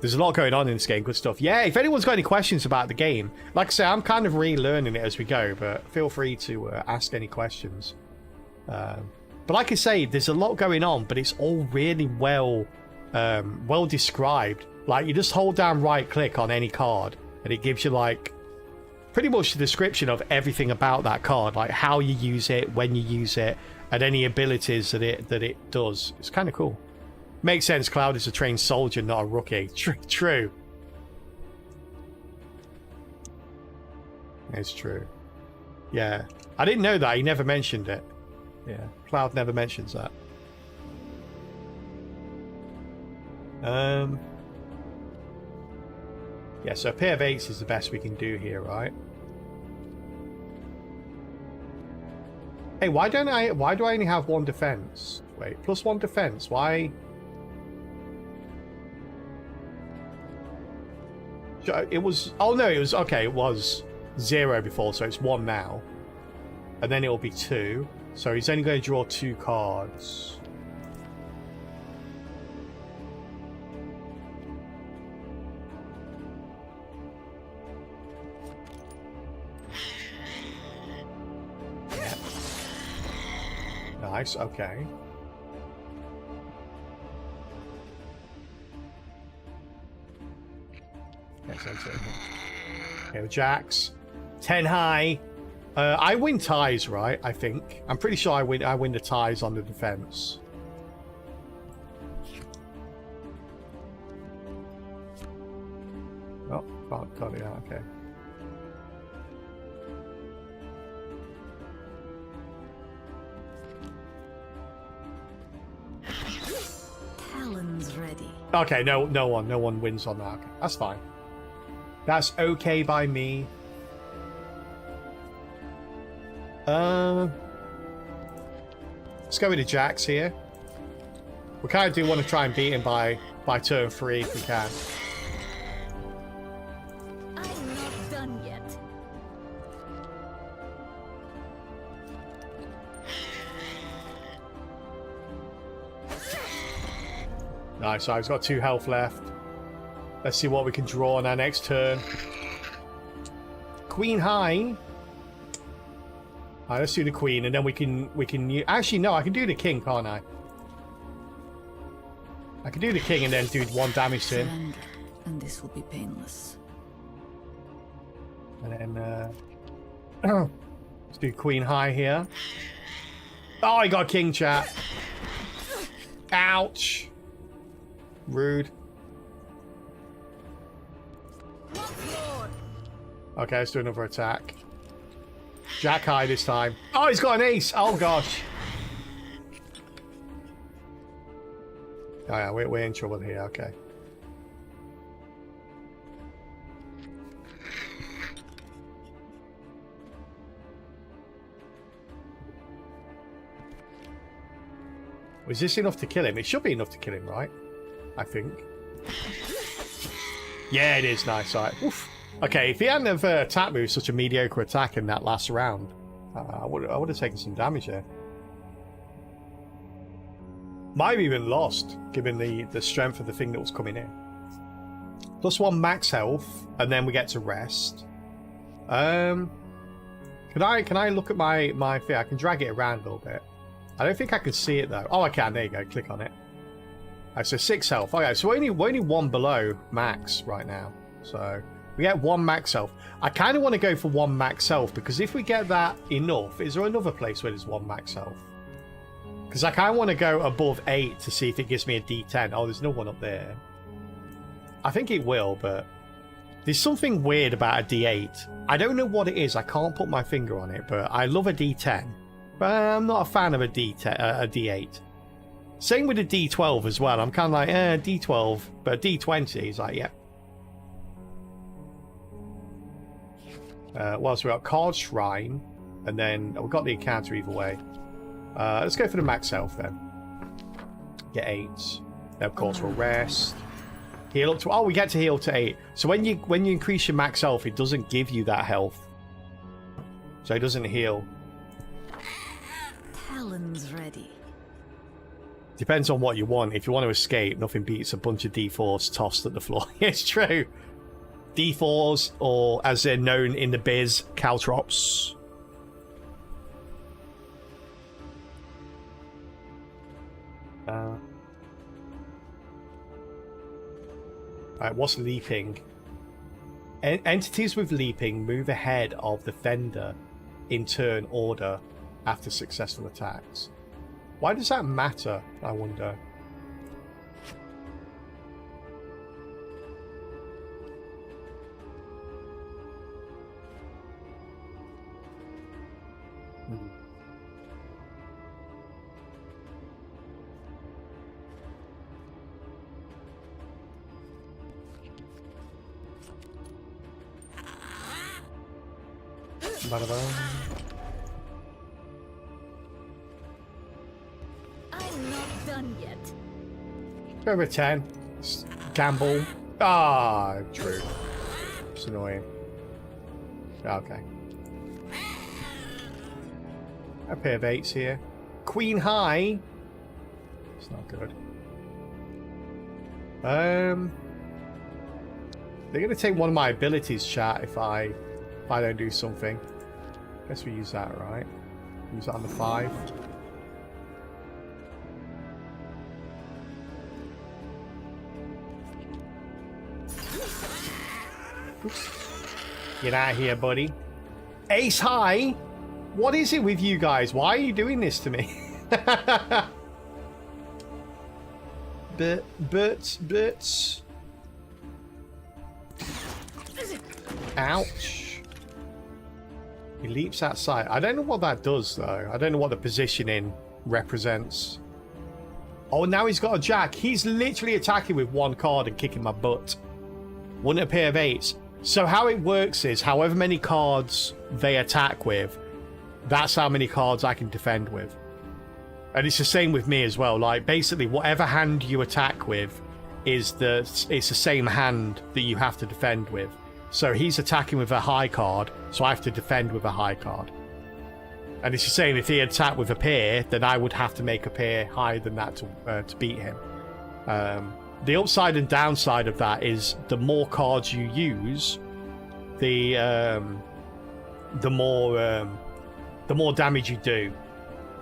There's a lot going on in this game, good stuff. Yeah, if anyone's got any questions about the game, like I say, I'm kind of relearning it as we go, but feel free to ask any questions. But like I say, there's a lot going on, but it's all really well described. Like, you just hold down right click on any card and it gives you, like, pretty much the description of everything about that card, like how you use it, when you use it, and any abilities that it does. It's kind of cool. Makes sense, Cloud is a trained soldier, not a rookie. True. It's true. Yeah. I didn't know that. He never mentioned it. Yeah. Cloud never mentions that. Yeah, so a pair of 8s is the best we can do here, right? Hey, why do I only have 1 defense? Wait, plus 1 defense. Why? It was... Oh, no, it was... Okay, it was 0 before, so it's 1 now. And then it will be 2. So he's only going to draw 2 cards. Yeah. Nice, okay. Okay, jacks. 10 high. I win ties, right? I think. I'm pretty sure I win the ties on the defense. Oh, got it. Okay. Talon's ready. Okay, no one wins on that. Okay, that's fine. That's okay by me. Let's go with the jacks here. We kind of do want to try and beat him by turn 3 if we can. I'm not done yet. Nice, so he's got 2 health left. Let's see what we can draw on our next turn. Queen high. Alright, let's do the queen, and then we can actually no, I can do the king, can't I? I can do the king and then do 1 damage to him. Surrender, and this will be painless. And then let's do queen high here. Oh, I got a king, chat. Ouch. Rude. Okay, let's do another attack. Jack high this time. Oh, he's got an ace. Oh, gosh. Oh, yeah, we're in trouble here. Okay. Was this enough to kill him? It should be enough to kill him, right? I think. Yeah, it is. Nice. All right. Oof. Okay, if he hadn't have attack moved such a mediocre attack in that last round, I would have taken some damage there. Might have even lost, given the strength of the thing that was coming in. +1 max health, and then we get to rest. Can I look at my thing? I can drag it around a little bit. I don't think I can see it though. Oh, I can. There you go. Click on it. So 6 health. Okay, so we're only 1 below max right now. So we get 1 max health. I kind of want to go for 1 max health because if we get that enough, is there another place where there's 1 max health? Because I kind of want to go above 8 to see if it gives me a D10. Oh, there's no one up there. I think it will, but there's something weird about a D8. I don't know what it is. I can't put my finger on it, but I love a D10. But I'm not a fan of a D8. Same with a D12 as well. I'm kind of like, D12, but a D20 is like, yeah. What else we got? Card Shrine, and then we've got the encounter either way. Let's go for the max health then. Get 8. Then of course we'll rest. Heal up to... Oh, we get to heal to 8. So when you increase your max health, it doesn't give you that health. So it doesn't heal. Talon's ready. Depends on what you want. If you want to escape, nothing beats a bunch of D4s tossed at the floor. It's true. D4s, or as they're known in the biz, caltrops. Alright, what's leaping? Entities with leaping move ahead of the fender in turn order after successful attacks. Why does that matter, I wonder? I'm not done yet. Go over 10. Gamble. Ah, true. It's annoying. Okay. A pair of 8s here. Queen High. It's not good. They're gonna take one of my abilities, chat, if I don't do something. Guess we use that, right? Use that on the 5. Oops. Get out of here, buddy. Ace High? What is it with you guys? Why are you doing this to me? But. Ouch. He leaps outside. I don't know what that does, though. I don't know what the positioning represents. Oh, now he's got a jack. He's literally attacking with 1 card and kicking my butt. Wouldn't a pair of 8s. So how it works is, however many cards they attack with, that's how many cards I can defend with. And it's the same with me as well. Like, basically, whatever hand you attack with it's the same hand that you have to defend with. So he's attacking with a high card, so I have to defend with a high card. And it's just saying if he attacked with a pair, then I would have to make a pair higher than that to beat him. The upside and downside of that is the more cards you use, the more damage you do.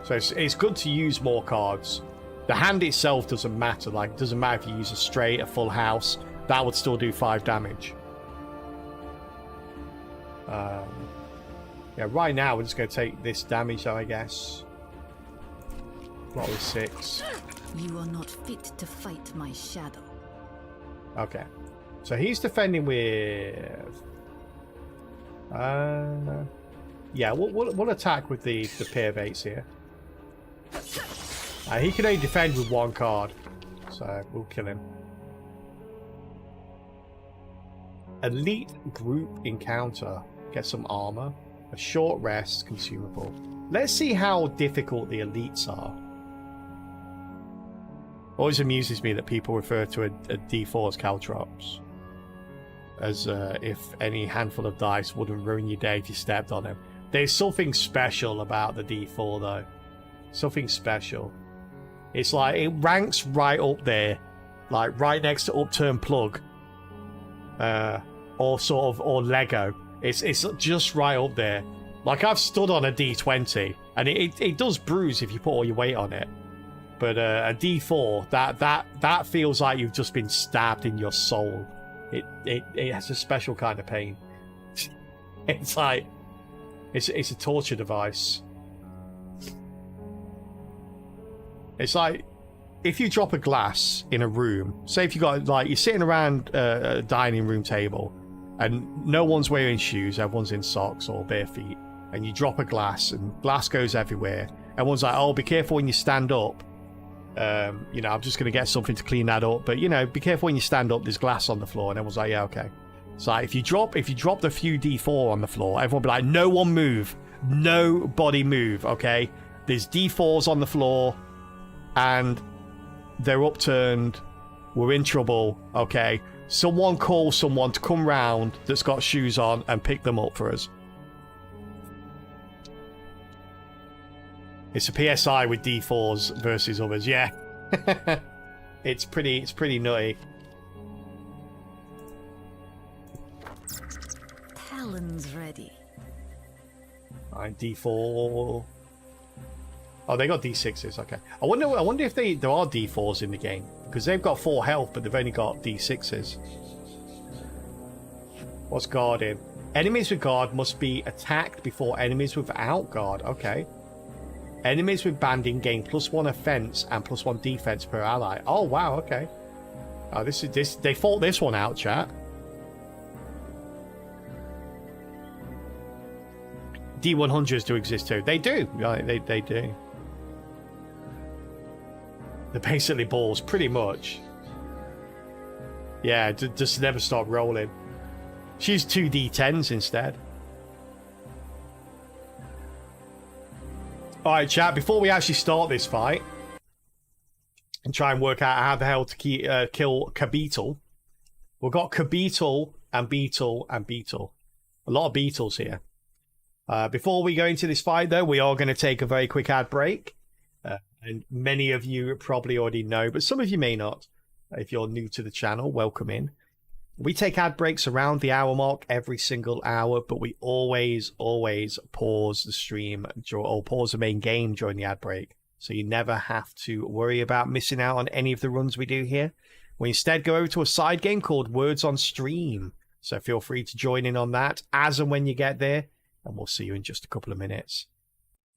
So it's good to use more cards. The hand itself doesn't matter. Like, it doesn't matter if you use a straight, a full house, that would still do 5 damage. Yeah, right now we're just going to take this damage, though, I guess. What was 6? You are not fit to fight my shadow. Okay. So he's defending with... yeah, we'll attack with the pair of 8s here. He can only defend with 1 card. So we'll kill him. Elite group encounter. Get some armor. A short rest consumable. Let's see how difficult the elites are. Always amuses me that people refer to a D4 as caltrops. As if any handful of dice wouldn't ruin your day if you stepped on them. There's something special about the D4 though. Something special. It's like, it ranks right up there. Like, right next to Upturned Plug. Or Lego. It's just right up there. Like, I've stood on a D20, and it does bruise if you put all your weight on it. But a D4, that feels like you've just been stabbed in your soul. It has a special kind of pain. It's like it's a torture device. It's like if you drop a glass in a room. Say if you got like you're sitting around a dining room table, and no one's wearing shoes, everyone's in socks or bare feet, and you drop a glass and glass goes everywhere. Everyone's like, "Oh, be careful when you stand up." You know, I'm just gonna get something to clean that up, but you know, be careful when you stand up. There's glass on the floor, and everyone's like, "Yeah, okay." So like, if you drop a few D4 on the floor, everyone will be like, "No one move, nobody move." Okay, there's D4s on the floor, and they're upturned. We're in trouble. Okay, someone call someone to come round that's got shoes on and pick them up for us. It's a PSI with D4s versus others. Yeah, it's pretty nutty. Talon's ready. Alright, D4. Oh, they got D6s. Okay. I wonder if there are D4s in the game, because they've got 4 health, but they've only got D6s. What's guarding? Enemies with guard must be attacked before enemies without guard. Okay. Enemies with banding gain +1 offense and +1 defense per ally. Oh wow, okay. Oh, this they fought this one out, chat. D100s do exist too. They do. Right, they do. They're basically balls, pretty much. Yeah, just never stop rolling. She's 2D10s instead. Alright, chat, before we actually start this fight and try and work out how the hell to kill Kabeetle, we've got Kabeetle and Beetle and Beetle. A lot of Beetles here. Before we go into this fight, though, we are going to take a very quick ad break. And many of you probably already know, but some of you may not. If you're new to the channel, welcome in. We take ad breaks around the hour mark every single hour, but we always pause the stream or pause the main game during the ad break. So you never have to worry about missing out on any of the runs we do here. We instead go over to a side game called Words on Stream. So feel free to join in on that as and when you get there. And we'll see you in just a couple of minutes.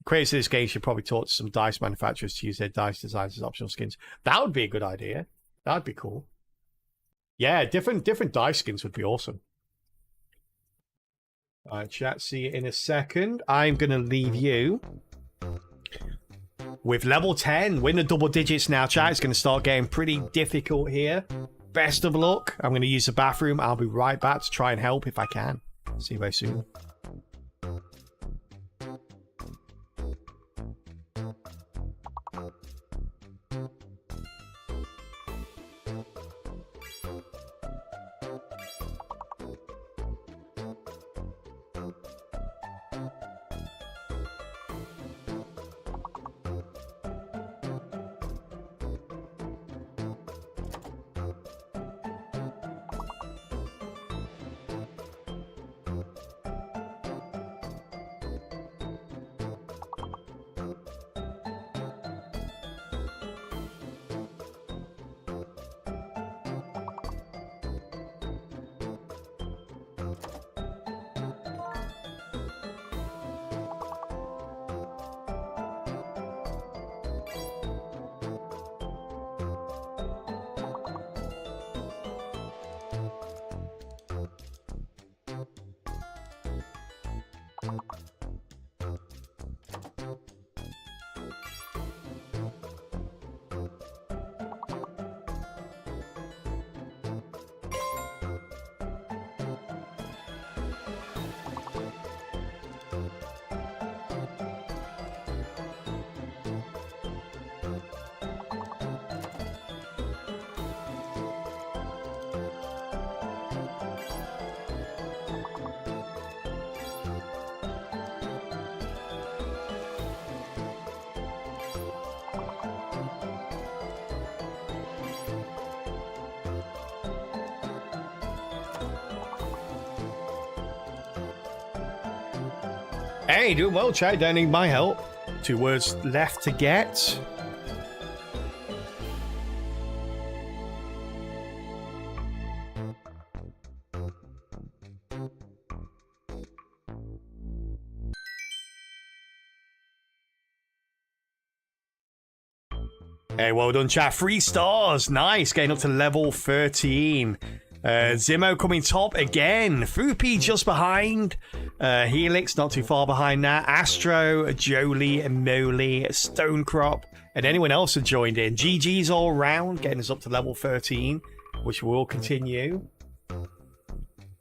Creators of this game should probably talk to some dice manufacturers to use their dice designs as optional skins. That would be a good idea. That would be cool. Yeah, different dice skins would be awesome. Alright, chat, see you in a second. I'm going to leave you with level 10. We're in the double digits now, chat. It's going to start getting pretty difficult here. Best of luck. I'm going to use the bathroom. I'll be right back to try and help if I can. See you very soon. Hey, doing well, chat. Don't need my help. 2 words left to get. Hey, well done, chat. 3 stars. Nice. Getting up to level 13. Zimmo coming top again. Fupi just behind. Helix not too far behind that. Astro, Jolie, Moley, Stonecrop, and anyone else have joined in. GG's all round, getting us up to level 13, which will continue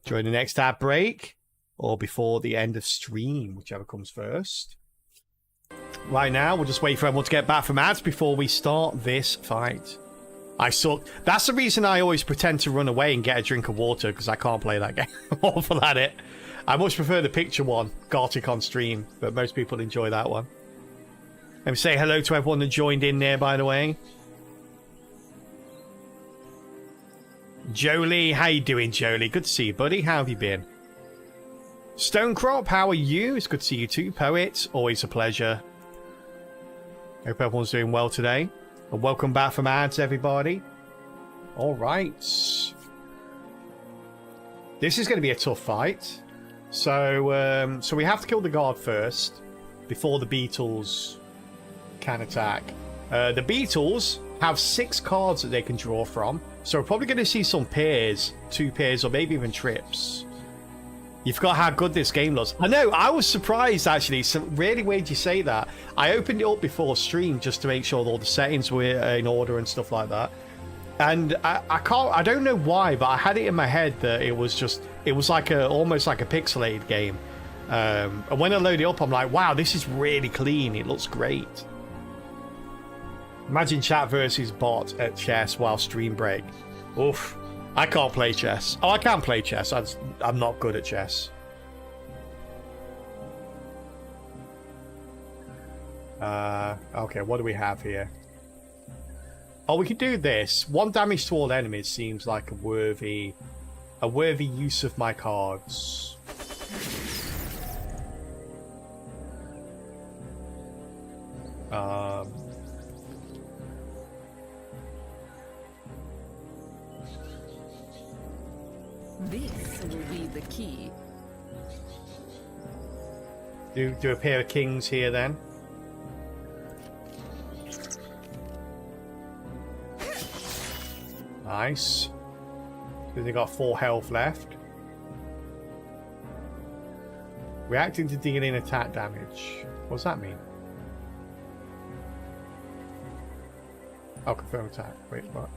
during the next ad break or before the end of stream, whichever comes first. Right now, we'll just wait for everyone to get back from ads before we start this fight. I suck. That's the reason I always pretend to run away and get a drink of water, because I can't play that game. I'm awful at it. I much prefer the picture one, Gartic on stream, but most people enjoy that one. Let me say hello to everyone that joined in there, by the way. Jolie, how you doing, Jolie? Good to see you, buddy. How have you been? Stonecrop, how are you? It's good to see you too. Poet, always a pleasure. Hope everyone's doing well today. And welcome back from ads, everybody. All right. This is going to be a tough fight. So we have to kill the guard first before the beetles can attack. The beetles have 6 cards that they can draw from. So we're probably going to see some pairs, 2 pairs, or maybe even trips. You forgot how good this game was. I know, I was surprised actually. So really weird you say that. I opened it up before stream just to make sure that all the settings were in order and stuff like that. And I don't know why, but I had it in my head that it was like almost like a pixelated game. And when I load it up, I'm like, wow, this is really clean. It looks great. Imagine chat versus bot at chess while stream break. Oof. I can't play chess. Oh, I can play chess. I'm not good at chess. Okay, what do we have here? Oh, we could do this. 1 damage to all enemies seems like a worthy use of my cards. This will be the key. Do a pair of kings here then. Nice. Then they got 4 health left. Reacting to dealing attack damage. What does that mean? Oh, confirm attack. Wait, what?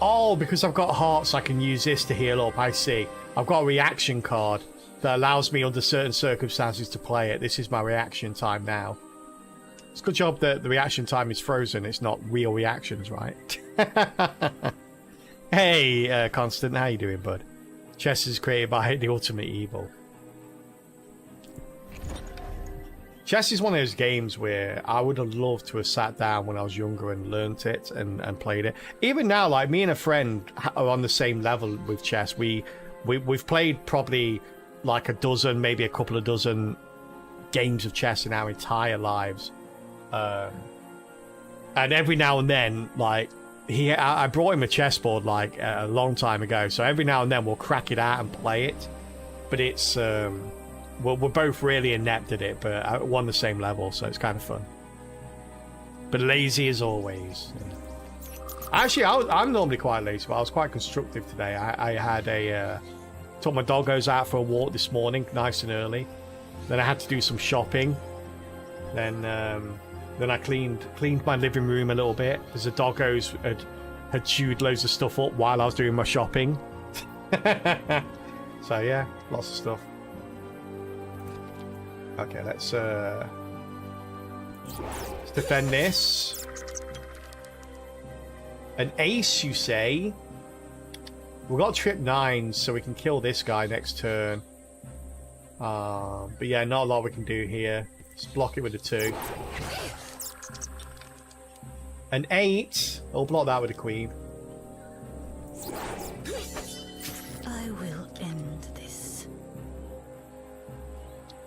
Oh, because I've got hearts, I can use this to heal up. I see. I've got a reaction card that allows me under certain circumstances to play it. This is my reaction time now. It's a good job that the reaction time is frozen. It's not real reactions, right? Hey, Constant, how you doing, bud? Chess is created by the ultimate evil. Chess is one of those games where I would have loved to have sat down when I was younger and learnt it and played it. Even now, like me and a friend are on the same level with chess. We've played probably like a dozen, maybe a couple of dozen games of chess in our entire lives. And every now and then, like I brought him a chessboard like a long time ago. So every now and then we'll crack it out and play it. But it's we're both really inept at it, but we're on the same level, so it's kind of fun. But lazy as always. Actually, I'm normally quite lazy, but I was quite constructive today. I had took my doggos out for a walk this morning, nice and early. Then I had to do some shopping. Then I cleaned my living room a little bit, because the doggos had chewed loads of stuff up while I was doing my shopping. So yeah, lots of stuff. Okay, let's defend this. An ace, you say? We've got trip 9, so we can kill this guy next turn. But yeah, not a lot we can do here. Let's block it with a 2. An 8. I'll block that with a queen. I will end this.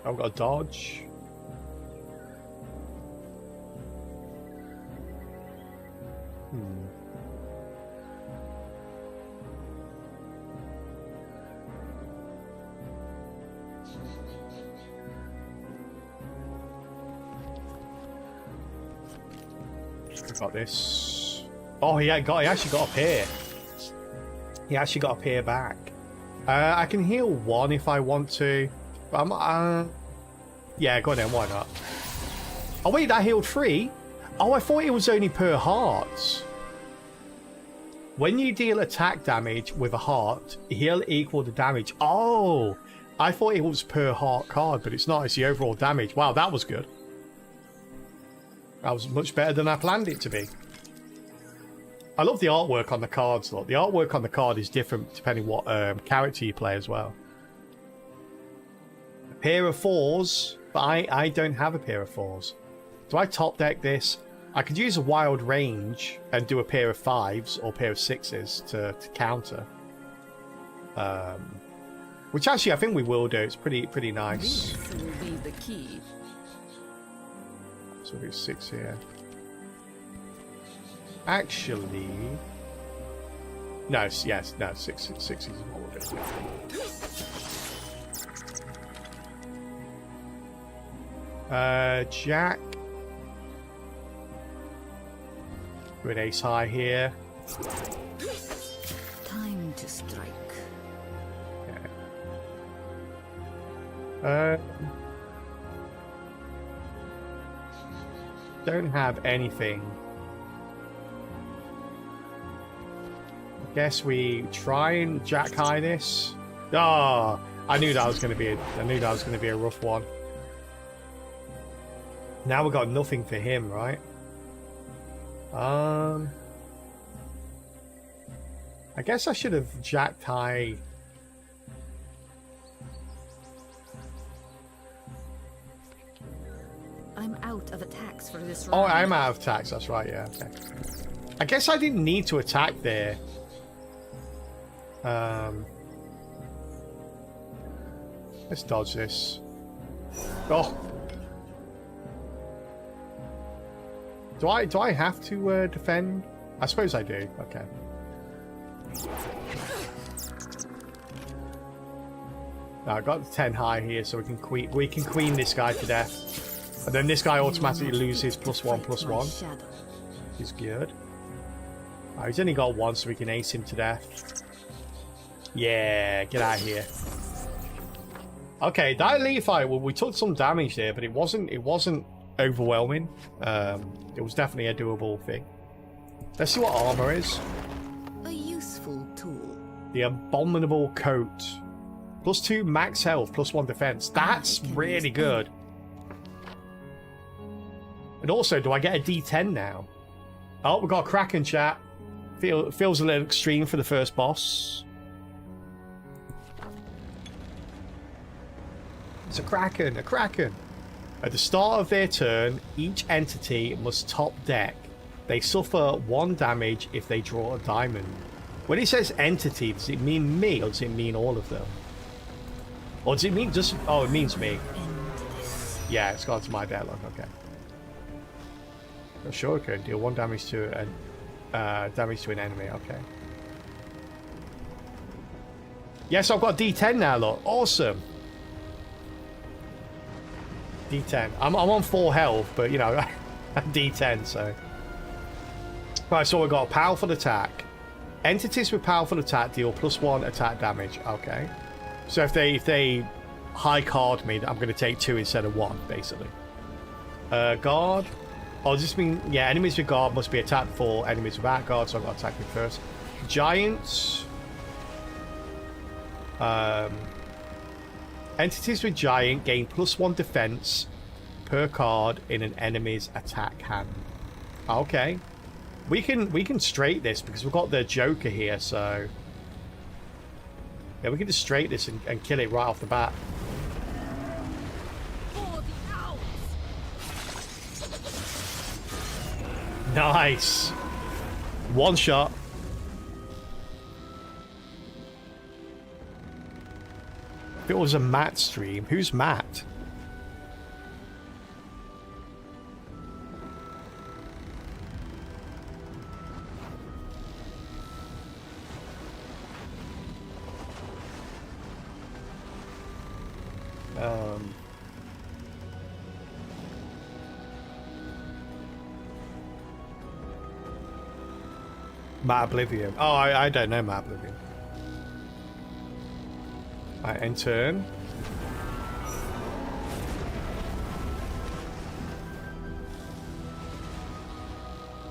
I've got a dodge. I got this. Oh, he actually got up here. He actually got up here back. I can heal 1 if I want to. Yeah, go on then, why not? Oh wait, that healed 3? Oh, I thought it was only per heart. When you deal attack damage with a heart, he'll equal the damage. Oh, I thought it was per heart card, but it's not. It's the overall damage. Wow, that was good. That was much better than I planned it to be. I love the artwork on the cards, though. The artwork on the card is different depending what character you play as well. A pair of 4s, but I don't have a pair of 4s. Do I top deck this? I could use a wild range and do a pair of 5s or a pair of 6s to counter. Which actually I think we will do. It's pretty nice. This will be the key. So we've 6 here. Actually, no. Yes, no. 6 is what we'll do. Jack. With ace high here. Time to strike. Don't have anything. Guess we try and jack high this. Ah, I knew that was going to be a rough one. Now we've got nothing for him, right? I guess I should have jacked high. I'm out of attacks for this Oh, round. I'm out of attacks. That's right. Yeah. Okay. I guess I didn't need to attack there. Let's dodge this. Oh. Do I have to defend? I suppose I do. Okay. Now I got the 10 high here, so we can queen this guy to death, and then this guy automatically loses +1/+1. He's good. Oh, he's only got 1, so we can ace him to death. Yeah, get out of here. Okay, that elite fight. Well, we took some damage there, but it wasn't overwhelming. It was definitely a doable thing. Let's see what armor is. A useful tool. The Abominable Coat. +2 max health, +1 defense. That's really good. And also, do I get a D10 now? Oh, we got a Kraken, chat. Feels a little extreme for the first boss. It's a Kraken, a Kraken. At the start of their turn, each entity must top deck. They suffer 1 damage if they draw a diamond. When it says entity, does it mean me or does it mean all of them? Or does it mean just... Oh, it means me. Yeah, it's gone to my deadlock, okay. Sure, okay. Deal 1 damage to an enemy, okay. Yes, I've got a D10 now, look. Awesome. D10. I'm on 4 health, but, you know, D10, so... Right, so we've got a powerful attack. Entities with powerful attack deal +1 attack damage. Okay. So if they high card me, I'm going to take 2 instead of 1, basically. Guard. Oh, does this mean... Yeah, enemies with guard must be attacked before enemies without guard, so I've got to attack them first. Giants. Entities with giant gain +1 defense per card in an enemy's attack hand. Okay. We can straight this because we've got the Joker here, so... Yeah, we can just straight this and kill it right off the bat. Nice! 1 shot. If it was a Matt stream, who's Matt? Matt Oblivion. Oh, I don't know Matt Oblivion. Right, end turn.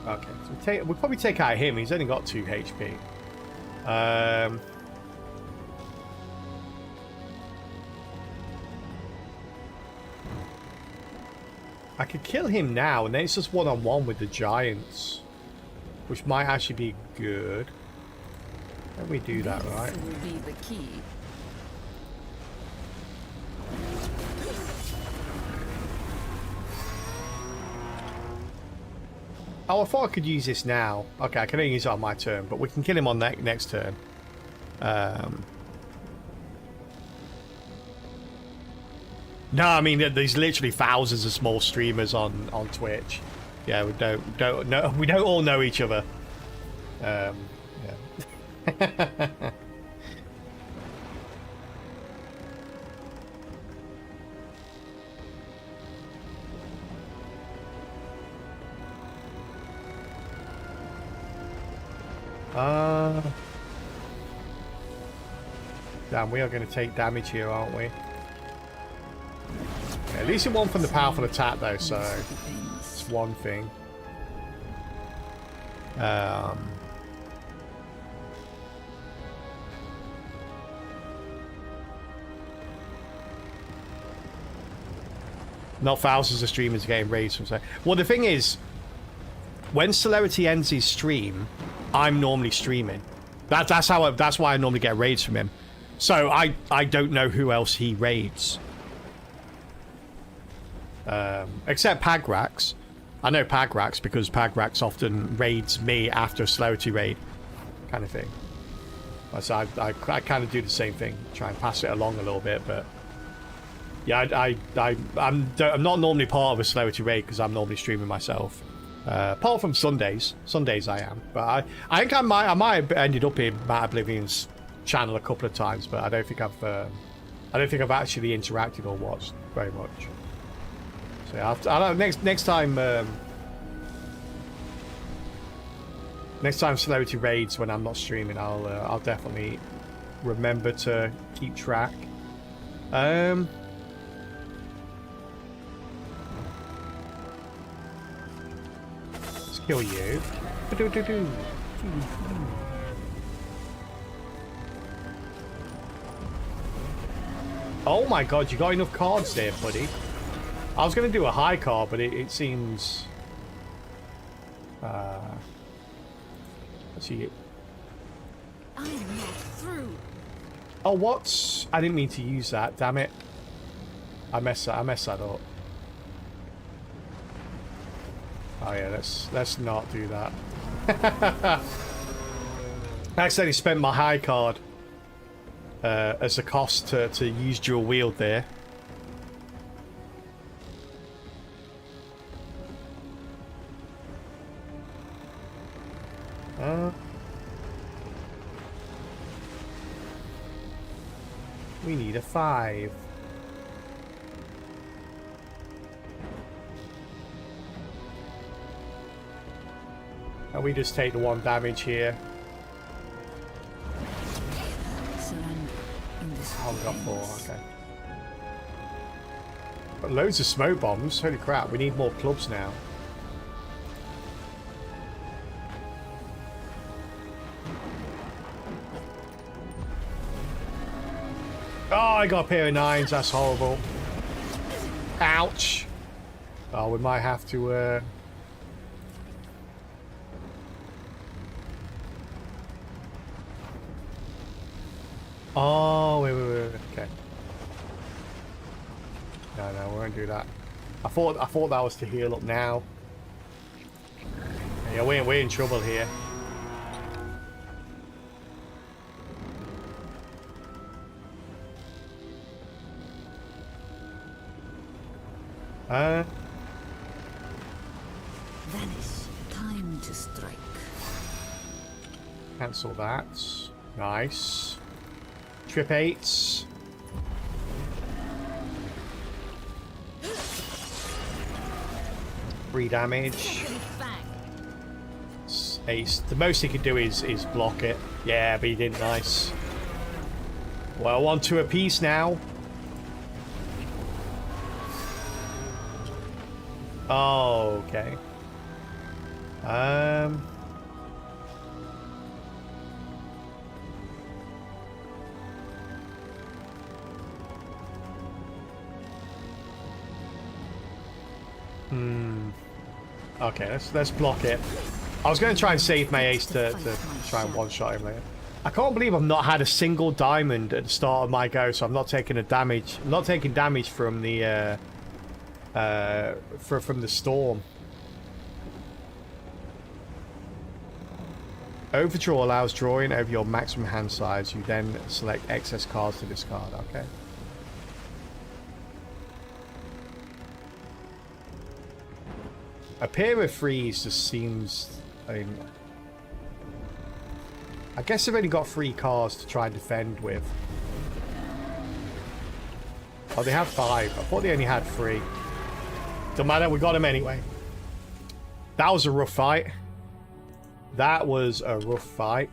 Okay, so we'll probably take out him. He's only got 2 HP. I could kill him now, and then it's just one-on-one with the giants, which might actually be good. Let me do that, right? This will be the key. Oh, I thought I could use this now. Okay, I can only use it on my turn, but we can kill him on next turn. No, I mean there's literally thousands of small streamers on Twitch. Yeah, we don't know. We don't all know each other. Yeah. Damn, we are going to take damage here, aren't we? Yeah, at least it won from the powerful attack, though, so it's one thing. Not thousands of streamers getting raids from saying. Well, the thing is, when Celerity ends his stream, I'm normally streaming. That's why I normally get raids from him. So I don't know who else he raids. Except Pagrax. I know Pagrax because Pagrax often raids me after a Celerity raid, kind of thing. So I kind of do the same thing, try and pass it along a little bit, but yeah, I'm not normally part of a Celerity raid because I'm normally streaming myself. Apart from Sundays I am, but I think I might have ended up in Matt Oblivion's channel a couple of times, but I don't think I've actually interacted or watched very much. So I'll next time Celerity raids when I'm not streaming, I'll definitely remember to keep track. Let's kill you. Oh my god, you got enough cards there, buddy. I was going to do a high card, but it seems... let's see. I'm not through. Oh, what? I didn't mean to use that, damn it. I messed that up. Oh yeah, let's not do that. I accidentally spent my high card as a cost to use dual wield there. We need a 5. And we just take the 1 damage here. Oh, we got 4, okay. Got loads of smoke bombs, holy crap, we need more clubs now. Oh, I got a pair of 9s, that's horrible. Ouch! Oh, we might have to, Oh, wait, okay. No, we won't do that. I thought that was to heal up now. Yeah, we're in trouble here. Vanish. Time to strike. Cancel that. Nice. Trip 8s. Free damage. 8 Ace. The most he could do is block it. Yeah, but he didn't. Nice. Well, 1-2 apiece now. Oh, okay. Okay, let's block it. I was going to try and save my ace to try and one-shot him later. I can't believe I've not had a single diamond at the start of my go, so I'm not taking a damage. I'm not taking damage from the from the storm. Overdraw allows drawing over your maximum hand size. You then select excess cards to discard. Okay. A pair of freeze just seems... I guess they've only got 3 cards to try and defend with. Oh, they have 5. I thought they only had 3. Don't matter, we got them anyway. That was a rough fight. That was a rough fight.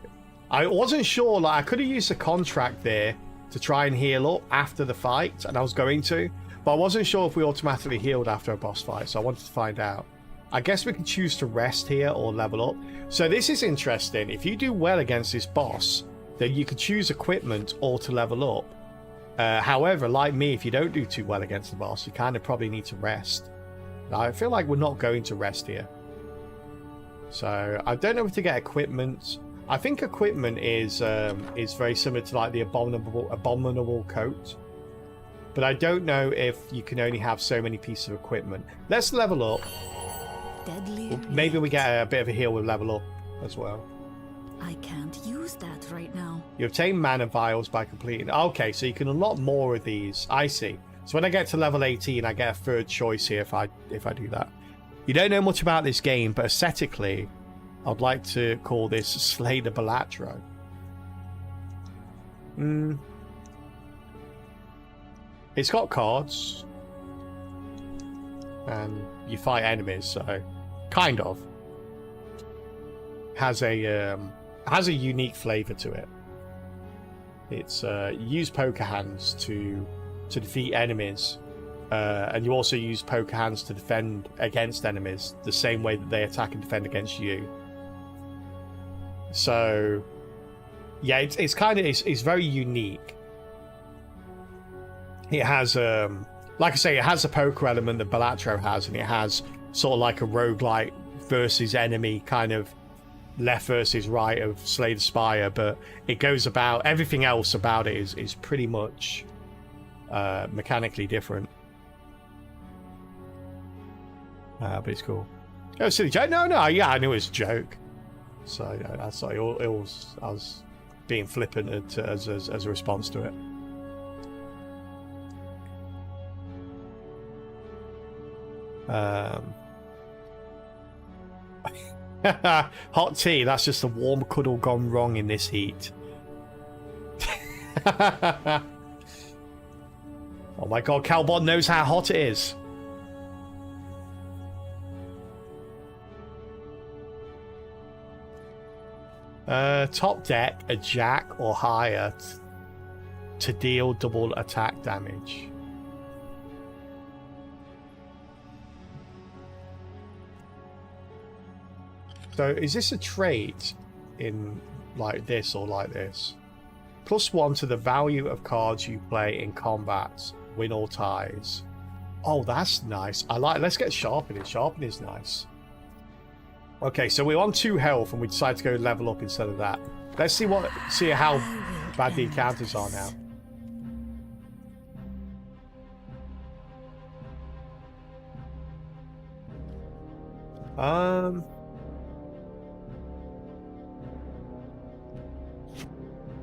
I wasn't sure, like, I could have used a contract there to try and heal up after the fight, and I was going to, but I wasn't sure if we automatically healed after a boss fight, so I wanted to find out. I guess we can choose to rest here or level up. So this is interesting. If you do well against this boss, then you could choose equipment or to level up. However, like me, if you don't do too well against the boss, you kind of probably need to rest. Now, I feel like we're not going to rest here. So I don't know if to get equipment. I think equipment is very similar to like the abominable coat. But I don't know if you can only have so many pieces of equipment. Let's level up. Maybe we get a bit of a heal with level up as well. I can't use that right now. You obtain mana vials by completing... Okay, so you can unlock more of these. I see. So when I get to level 18, I get a third choice here if I do that. You don't know much about this game, but aesthetically, I'd like to call this Slay the Balatro. It's got cards. And you fight enemies, so kind of has a unique flavor to it. It's you use poker hands to defeat enemies, and you also use poker hands to defend against enemies the same way that they attack and defend against you. So yeah, it's very unique. It has like I say, it has a poker element that Balatro has, and it has sort of like a roguelike versus enemy kind of left versus right of Slay the Spire, but it goes about everything else about it is pretty much mechanically different. But it's cool. Oh, silly joke! No, yeah, I knew it was a joke. So I thought I was being flippant as a response to it. Hot tea, that's just a warm cuddle gone wrong in this heat. Oh my god, Calbot knows how hot it is. Top deck, a jack or higher to deal double attack damage. So is this a trait in like this or like this? +1 to the value of cards you play in combat, win or ties. Oh, that's nice. Let's get Sharpening. Sharpening is nice. Okay, so we're on 2 health and we decide to go level up instead of that. Let's see how bad the encounters are now.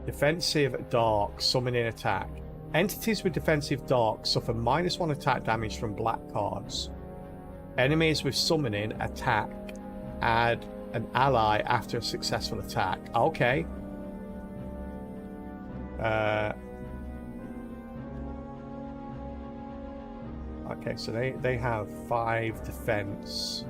Defensive Dark, summoning attack. Entities with defensive Dark suffer -1 attack damage from black cards. Enemies with summoning attack add an ally after a successful attack. Okay. Okay, so they have 5 defense.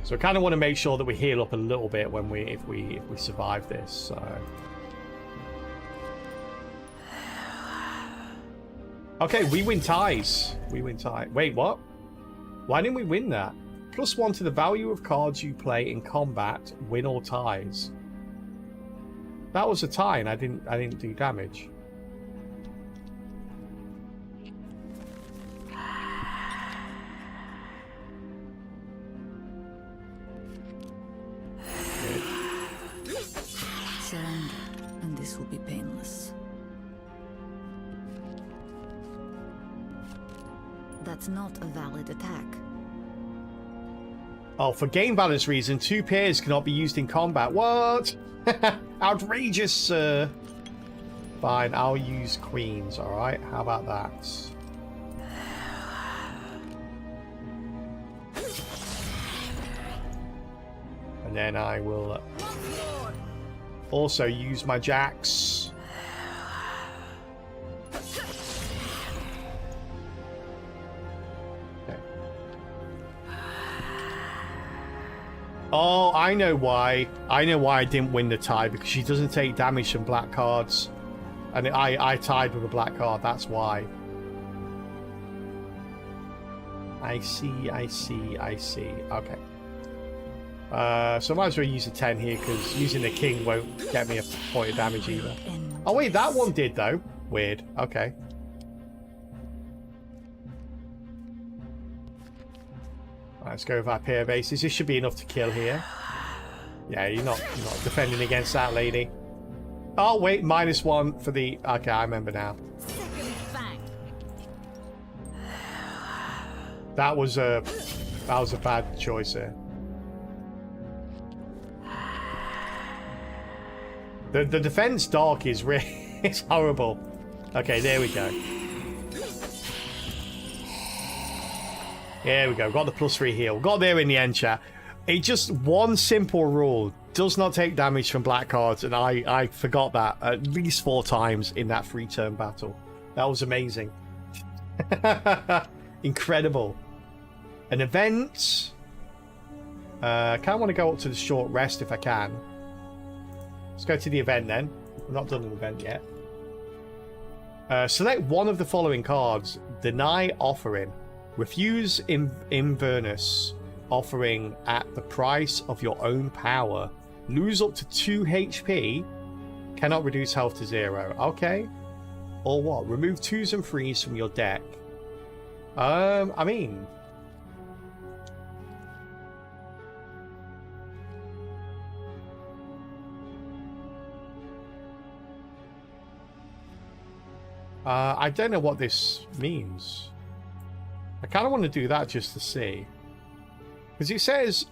So I kind of want to make sure that we heal up a little bit when if we survive this. So. Okay, we win ties. We win ties. Wait, what? Why didn't we win that? +1 to the value of cards you play in combat, win or ties. That was a tie, and I didn't do damage. Surrender, and this will be painless. That's not a valid attack. Oh, for game balance reason, 2 pairs cannot be used in combat. What? Outrageous, sir. Fine, I'll use queens, alright? How about that? And then I will also use my jacks. Oh, I know why. I know why I didn't win the tie, because she doesn't take damage from black cards. And I tied with a black card, that's why. I see. Okay. So I might as well use a 10 here, because using the king won't get me a point of damage either. Oh wait, that one did though. Weird. Okay. Let's go with our pair of aces. This should be enough to kill here. Yeah, you're not defending against that lady. Oh wait, -1 for the. Okay, I remember now. That was a bad choice here. The defense dark is really it's horrible. Okay, there we go. There we go. Got the +3 heal. Got there in the end, chat. It just one simple rule: does not take damage from black cards, and I forgot that at least 4 times in that 3-turn battle. That was amazing. Incredible. An event. I kind of want to go up to the short rest if I can. Let's go to the event then. We've not done an event yet. Select one of the following cards. Deny offering. Refuse Inverness offering at the price of your own power. Lose up to 2 HP. Cannot reduce health to 0. Okay. Or what? Remove 2s and 3s from your deck. I mean... I don't know what this means. I kind of want to do that just to see. Because it says,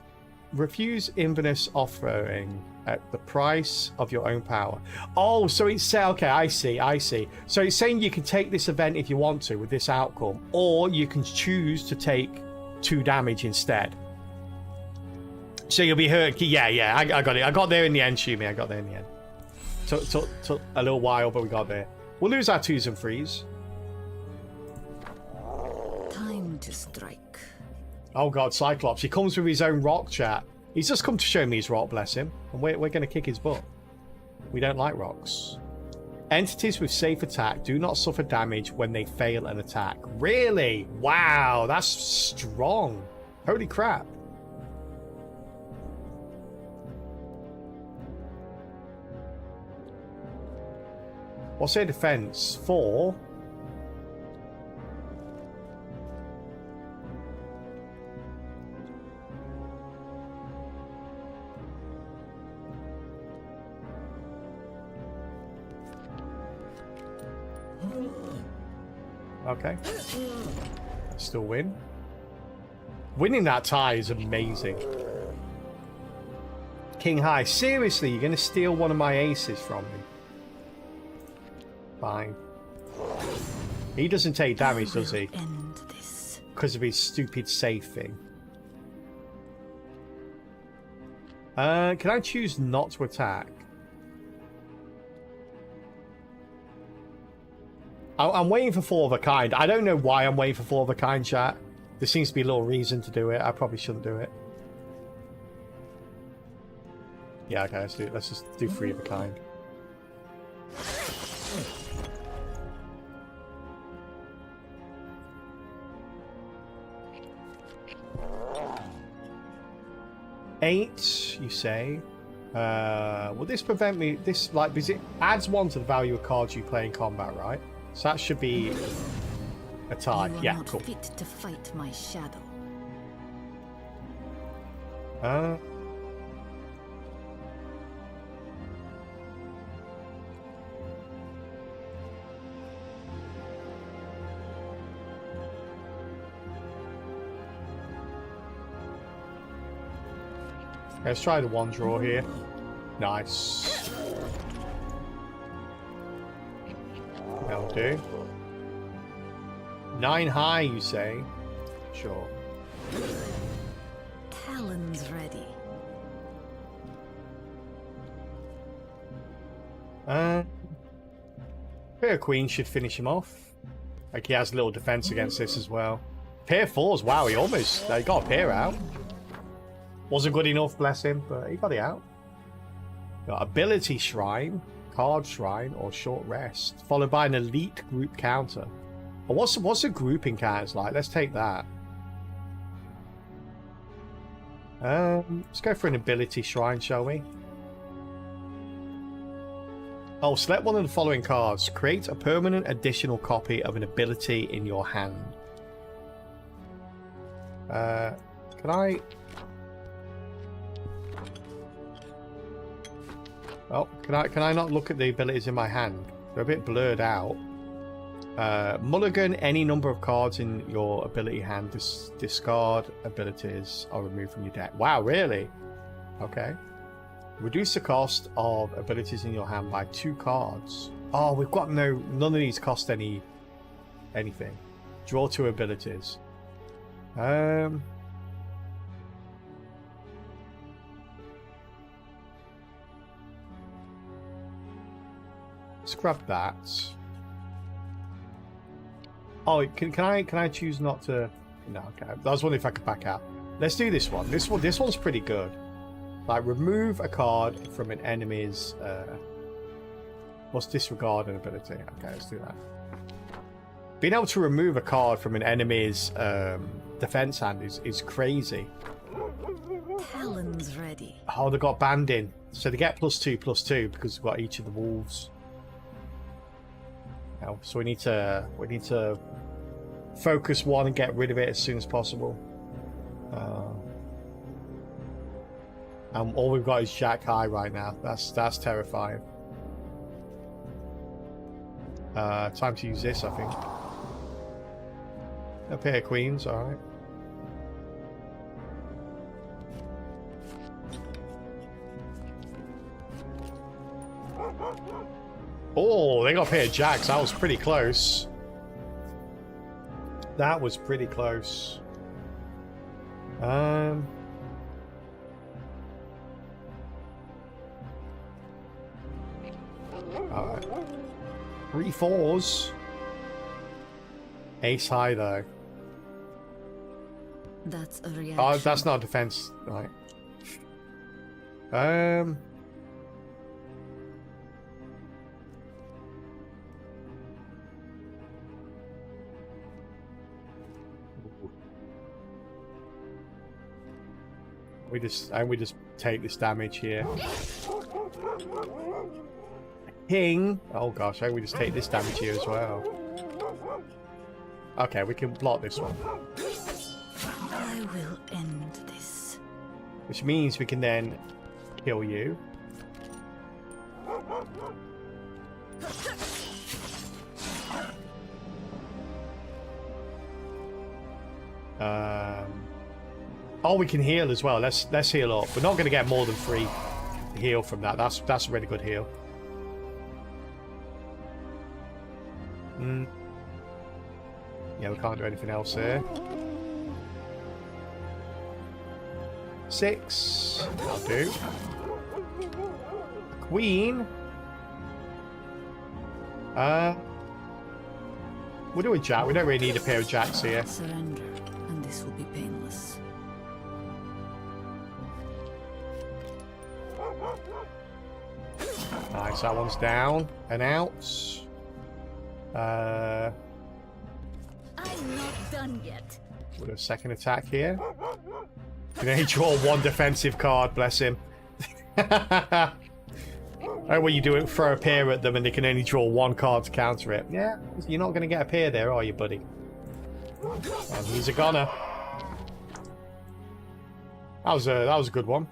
refuse Inverness offering at the price of your own power. Oh, so it's say, okay, I see. So it's saying you can take this event if you want to with this outcome, or you can choose to take 2 damage instead. So you'll be hurt. Yeah, I got it. I got there in the end, Shumi. I got there in the end. Took a little while, but we got there. We'll lose our 2s and 3s. Time to strike. Oh god, Cyclops. He comes with his own rock, chat. He's just come to show me his rock, bless him. And we're going to kick his butt. We don't like rocks. Entities with safe attack do not suffer damage when they fail an attack. Really? Wow, that's strong. Holy crap. What's their defense? 4. Okay. Still win. Winning that tie is amazing. King High, seriously, you're going to steal one of my aces from me? Fine. He doesn't take damage, does he? Because of his stupid safe thing. Can I choose not to attack? I'm waiting for 4 of a kind. I don't know why I'm waiting for 4 of a kind, chat. There seems to be a little reason to do it. I probably shouldn't do it. Yeah, okay, let's do it. Let's just do 3 of a kind. Eight, you say? Will this prevent me? This, like, because it adds 1 to the value of cards you play in combat, right? So that should be a tie. You are Yeah, not cool. fit to fight my shadow. Let's try the 1 draw here. Nice. That'll do. 9 high, you say? Sure. Talons ready. Pair of Queens should finish him off. Like, he has a little defense against this as well. Pair 4s, wow, he got a pair out. Wasn't good enough, bless him, but he got it out. Got Ability Shrine, Card Shrine, or Short Rest, followed by an Elite Group Counter. Well, what's a grouping counters like? Let's take that. Let's go for an Ability Shrine, shall we? Oh, select one of the following cards. Create a permanent additional copy of an ability in your hand. Can I... Oh, can I not look at the abilities in my hand? They're a bit blurred out. Mulligan any number of cards in your ability hand. Discard abilities are removed from your deck. Wow, really? Okay. Reduce the cost of abilities in your hand by 2 cards. Oh, we've got none of these cost anything. Draw 2 abilities. Let's grab that. Oh, can I choose not to? No, okay. I was wondering if I could back out. Let's do this one. This one's pretty good. Like, remove a card from an enemy's. Must disregard an ability. Okay, let's do that. Being able to remove a card from an enemy's defense hand is crazy. Talons ready. Oh, they got banned in, so they get +2/+2 because we've got each of the wolves. Now, so we need to focus 1 and get rid of it as soon as possible. And all we've got is Jack High right now. That's terrifying. Time to use this, I think. A pair of queens, all right. Oh, they got a pair of jacks. That was pretty close. That was pretty close. Alright. 3 4s. Ace high though. That's a reaction. Oh, that's not defense, right? We just take this damage here. King. Oh gosh, we just take this damage here as well. Okay, we can block this one. I will end this. Which means we can then kill you. Oh, we can heal as well. Let's heal up. We're not going to get more than 3 heal from that. That's a really good heal. Yeah, we can't do anything else here. 6. That'll do. Queen. We'll do a jack. We don't really need a pair of jacks here. Surrender, and this will be painless. Nice, that one's down and out. I'm not done yet. With a second attack here. Can only draw one defensive card, bless him. Oh, well, you do it, throw a pair at them and they can only draw one card to counter it. Yeah, you're not going to get a pair there, are you, buddy? And he's a goner. That was a good one.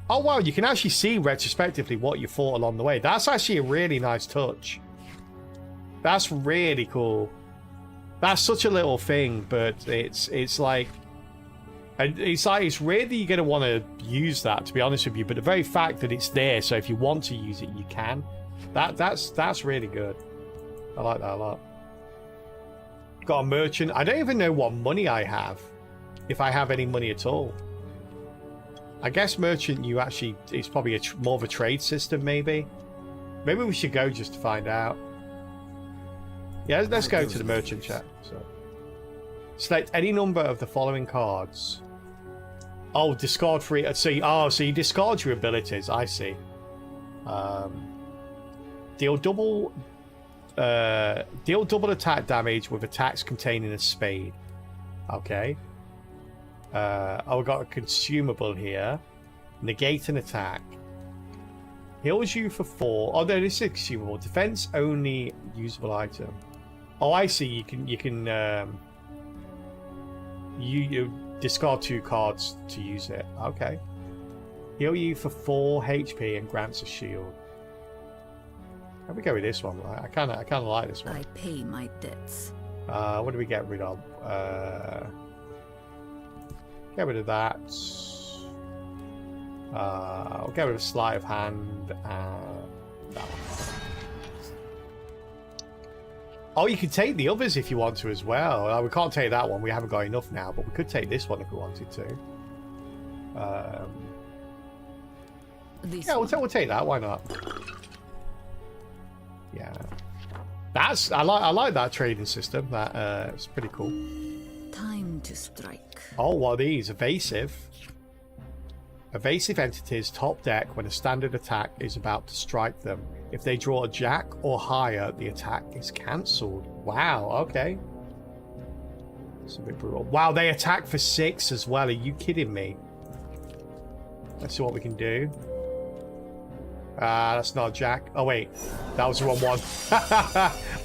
Oh, wow, you can actually see retrospectively what you fought along the way. That's actually a really nice touch. That's really cool. That's such a little thing, but it's like it's rare that you're going to want to use that, to be honest with you. But the very fact that it's there, so if you want to use it, you can. That's really good. I like that a lot. Got a merchant. I don't even know what money I have, if I have any money at all. I guess merchant, you actually, it's probably more of a trade system, maybe. Maybe we should go just to find out. Yeah, let's go to the merchant chat. So, select any number of the following cards. Oh, discard free. So you discard your abilities. I see. Deal double attack damage with attacks containing a spade. Okay. I've got a consumable here. Negate an attack. Heals you for 4. Oh no, this is consumable. Defense only usable item. Oh, I see. You discard 2 cards to use it. Okay. Heal you for 4 HP and grants a shield. Let me go with this one. I kind of like this one. I pay my debts. What do we get rid of? Get rid of that. I'll get rid of sleight of hand and that one. Oh, you can take the others if you want to as well. We can't take that one. We haven't got enough now, but we could take this one if we wanted to. Yeah, we'll take that. Why not? Yeah, I like that trading system. That it's pretty cool. Time to strike. Oh, what are these? Evasive. Evasive entities top deck when a standard attack is about to strike them. If they draw a jack or higher, the attack is cancelled. Wow, okay. It's a bit brutal. Wow, they attack for 6 as well. Are you kidding me? Let's see what we can do. That's not a jack. Oh, wait. That was the wrong one.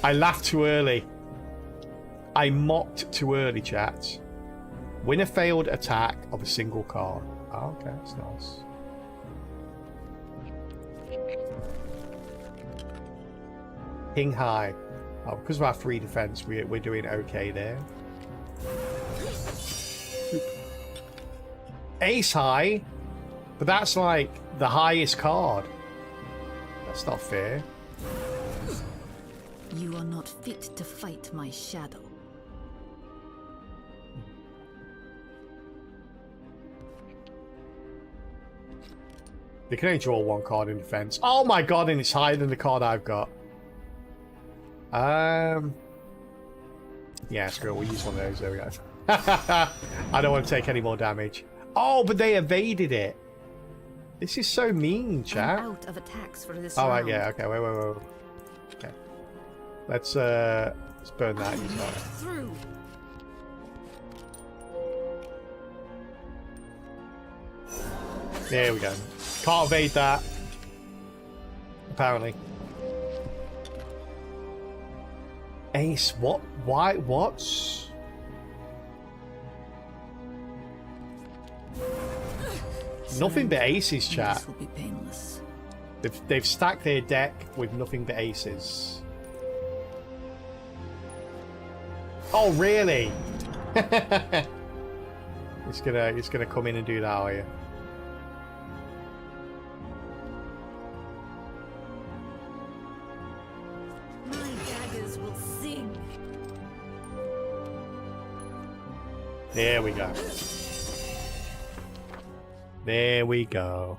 I laughed too early. I mocked too early, chat. Win a failed attack of a single card. Oh, okay, that's nice. King high. Oh, because of our 3 defense, we're doing okay there. Ace high, but that's like the highest card. That's not fair. You are not fit to fight my shadow. They can only draw 1 card in defense. Oh my god, and it's higher than the card I've got. Yeah, screw it. We'll use one of those. There we go. I don't want to take any more damage. Oh, but they evaded it. This is so mean, chat. I'm out of attacks for this All right, round. yeah, okay, wait. Okay, let's burn that. Use that. Through. There we go. Can't evade that. Apparently. Ace, what? Why? What? Nothing but aces, chat. This will be painless. They've stacked their deck with nothing but aces. Oh, really? It's gonna come in and do that, are you? My daggers will sing. There we go. There we go.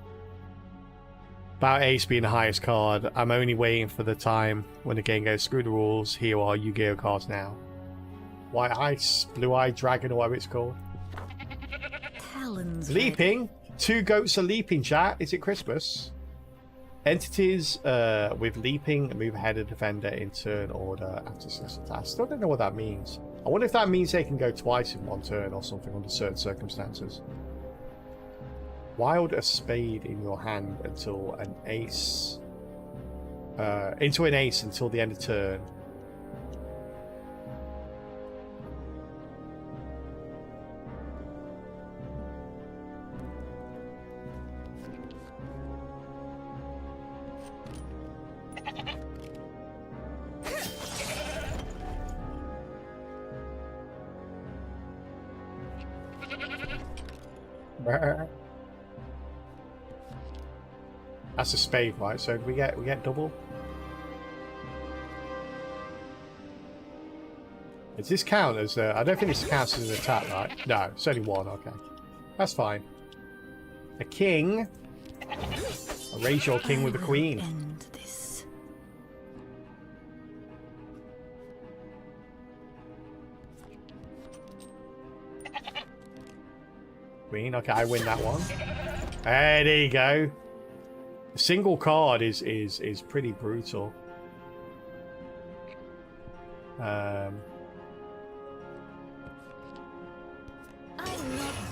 About Ace being the highest card, I'm only waiting for the time when the game goes, screw the rules, here are Yu-Gi-Oh cards now. White Ice, Blue Eye Dragon, or whatever it's called. Talons. Leaping? Two goats are leaping, chat. Is it Christmas? Entities with leaping move ahead of defender in turn order after successful task. I still don't know what that means. I wonder if that means they can go twice in one turn or something under certain circumstances. Wild a spade in your hand until an ace. Into an ace until the end of turn. That's a spade, right? So we get double. Does this count as I don't think this counts as an attack, right? No, it's only one. Okay, that's fine. A king. I'll raise your king with the queen. End this. Queen. Okay, I win that one. Hey, there you go. A single card is pretty brutal.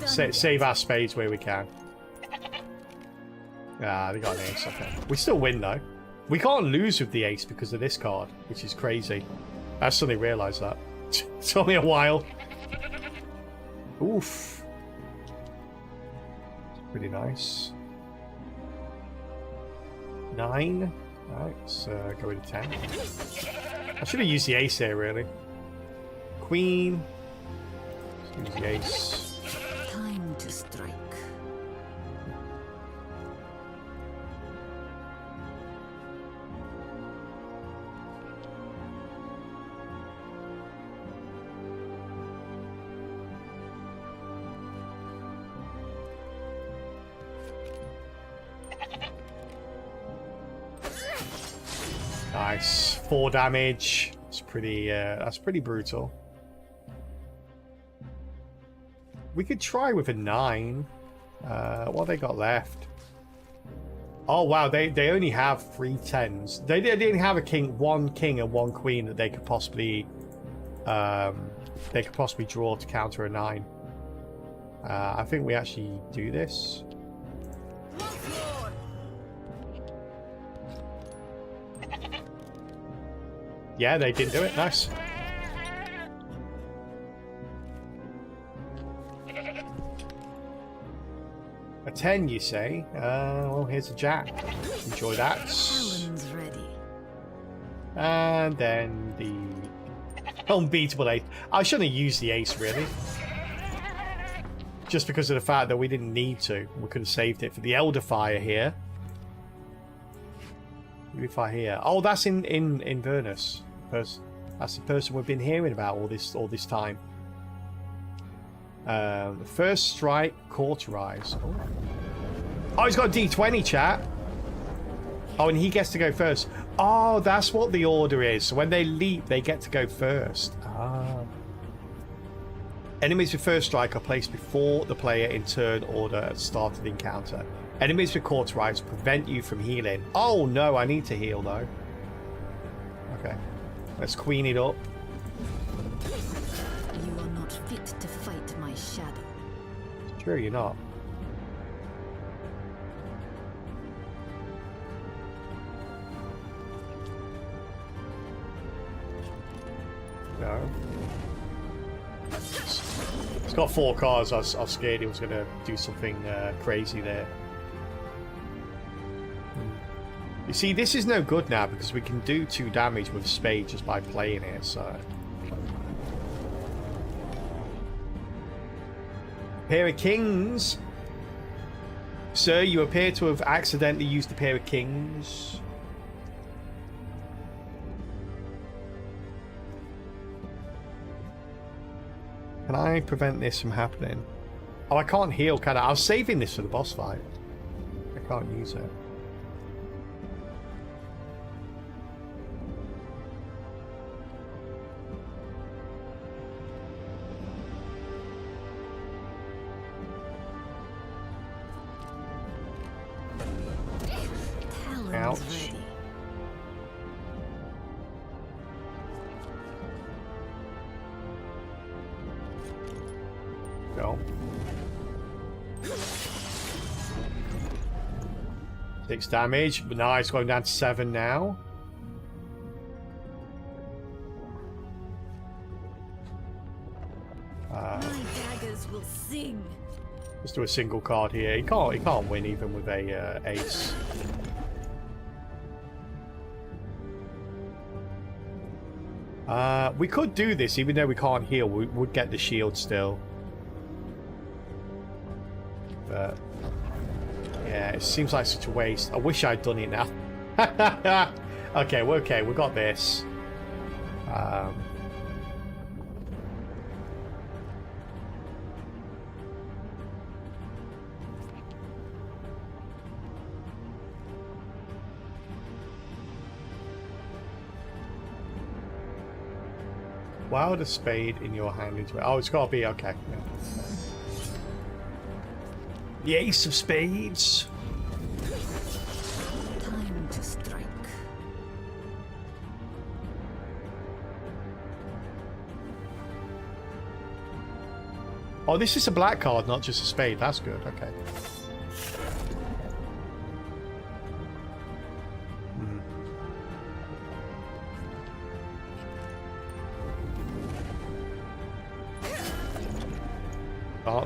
Save our spades where we can. Ah, they got an ace. Okay, we still win though. We can't lose with the ace because of this card, which is crazy. I suddenly realised that. Took me a while. Oof. Pretty nice. 9. Alright, let's go into 10. I should have used the ace there, really. Queen. Let's use the ace. Time to strike. Nice. 4 damage. It's pretty that's pretty brutal. We could try with a 9. What have they got left? Oh wow, they only have 3 10s. They didn't have a king, 1 king and 1 queen that they could possibly draw to counter a 9. I think we actually do this. Yeah, they didn't do it. Nice. A 10, you say? Well, here's a jack. Enjoy that. Talon's ready. And then the unbeatable ace. I shouldn't have used the ace, really. Just because of the fact that we didn't need to. We could have saved it for the Elder Fire here. If I hear, oh, that's in Inverness. That's the person we've been hearing about all this time. The first strike, cauterize. Oh, he's got a D20, chat. Oh, and he gets to go first. Oh, that's what the order is. So when they leap, they get to go first. Ah. Enemies with first strike are placed before the player in turn order at the start of the encounter. Enemies with cauterize prevent you from healing. Oh no, I need to heal though. Okay. Let's queen it up. You are not fit to fight my shadow. Sure you're not. No. It's got 4 cards. I was scared he was going to do something crazy there. You see, this is no good now because we can do 2 damage with a spade just by playing it, so... Pair of kings. Sir, you appear to have accidentally used a pair of kings. Can I prevent this from happening? Oh, I can't heal, can I? I was saving this for the boss fight. I can't use it. Arms Ouch. ready. Go. 6 damage. Nice, going down to 7 now. My daggers will sing. Let's do a single card here. He can't win even with a ace. We could do this even though we can't heal. We would get the shield still. But yeah, it seems like such a waste. I wish I'd done it now. Okay, we're okay. We got this. Why would a spade in your hand into it? Oh, it's got to be okay. Yeah. The ace of spades. Time to strike. Oh, this is a black card, not just a spade. That's good. Okay.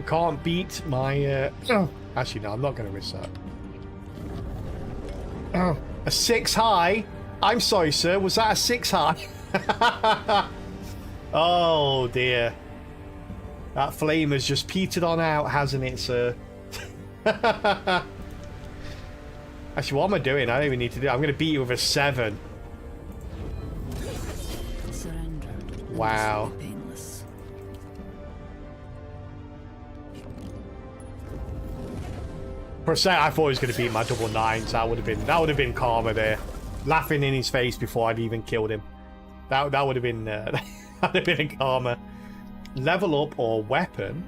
Can't beat my... Actually, no, I'm not going to risk that. A 6 high? I'm sorry, sir. Was that a 6 high? Oh, dear. That flame has just petered on out, hasn't it, sir? Actually, what am I doing? I don't even need to do it. I'm going to beat you with a 7. Surrender. Wow. This will be painless. For a sec, I thought he was going to beat my double 9s. That would have been karma there, laughing in his face before I'd even killed him. That would have been that would have been a karma. Level up or weapon?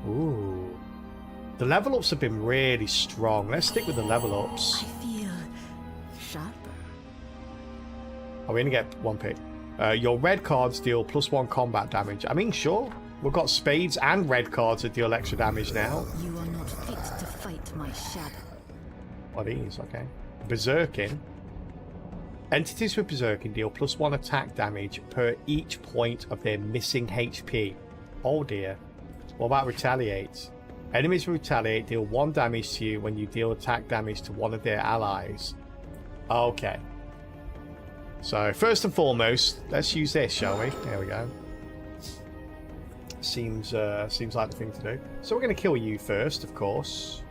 Ooh, the level ups have been really strong. Let's stick with the level ups. I feel sharper. Are we going to get 1 pick? Your red cards deal +1 combat damage. I mean, sure. We've got spades and red cards that deal extra damage now. You are not fit to fight my shadow. What are these? Okay. Berserking. Entities with Berserking deal +1 attack damage per each point of their missing HP. Oh dear. What about Retaliate? Enemies with Retaliate deal 1 damage to you when you deal attack damage to one of their allies. Okay. So, first and foremost, let's use this, shall we? There we go. Seems like the thing to do. So we're going to kill you first, of course.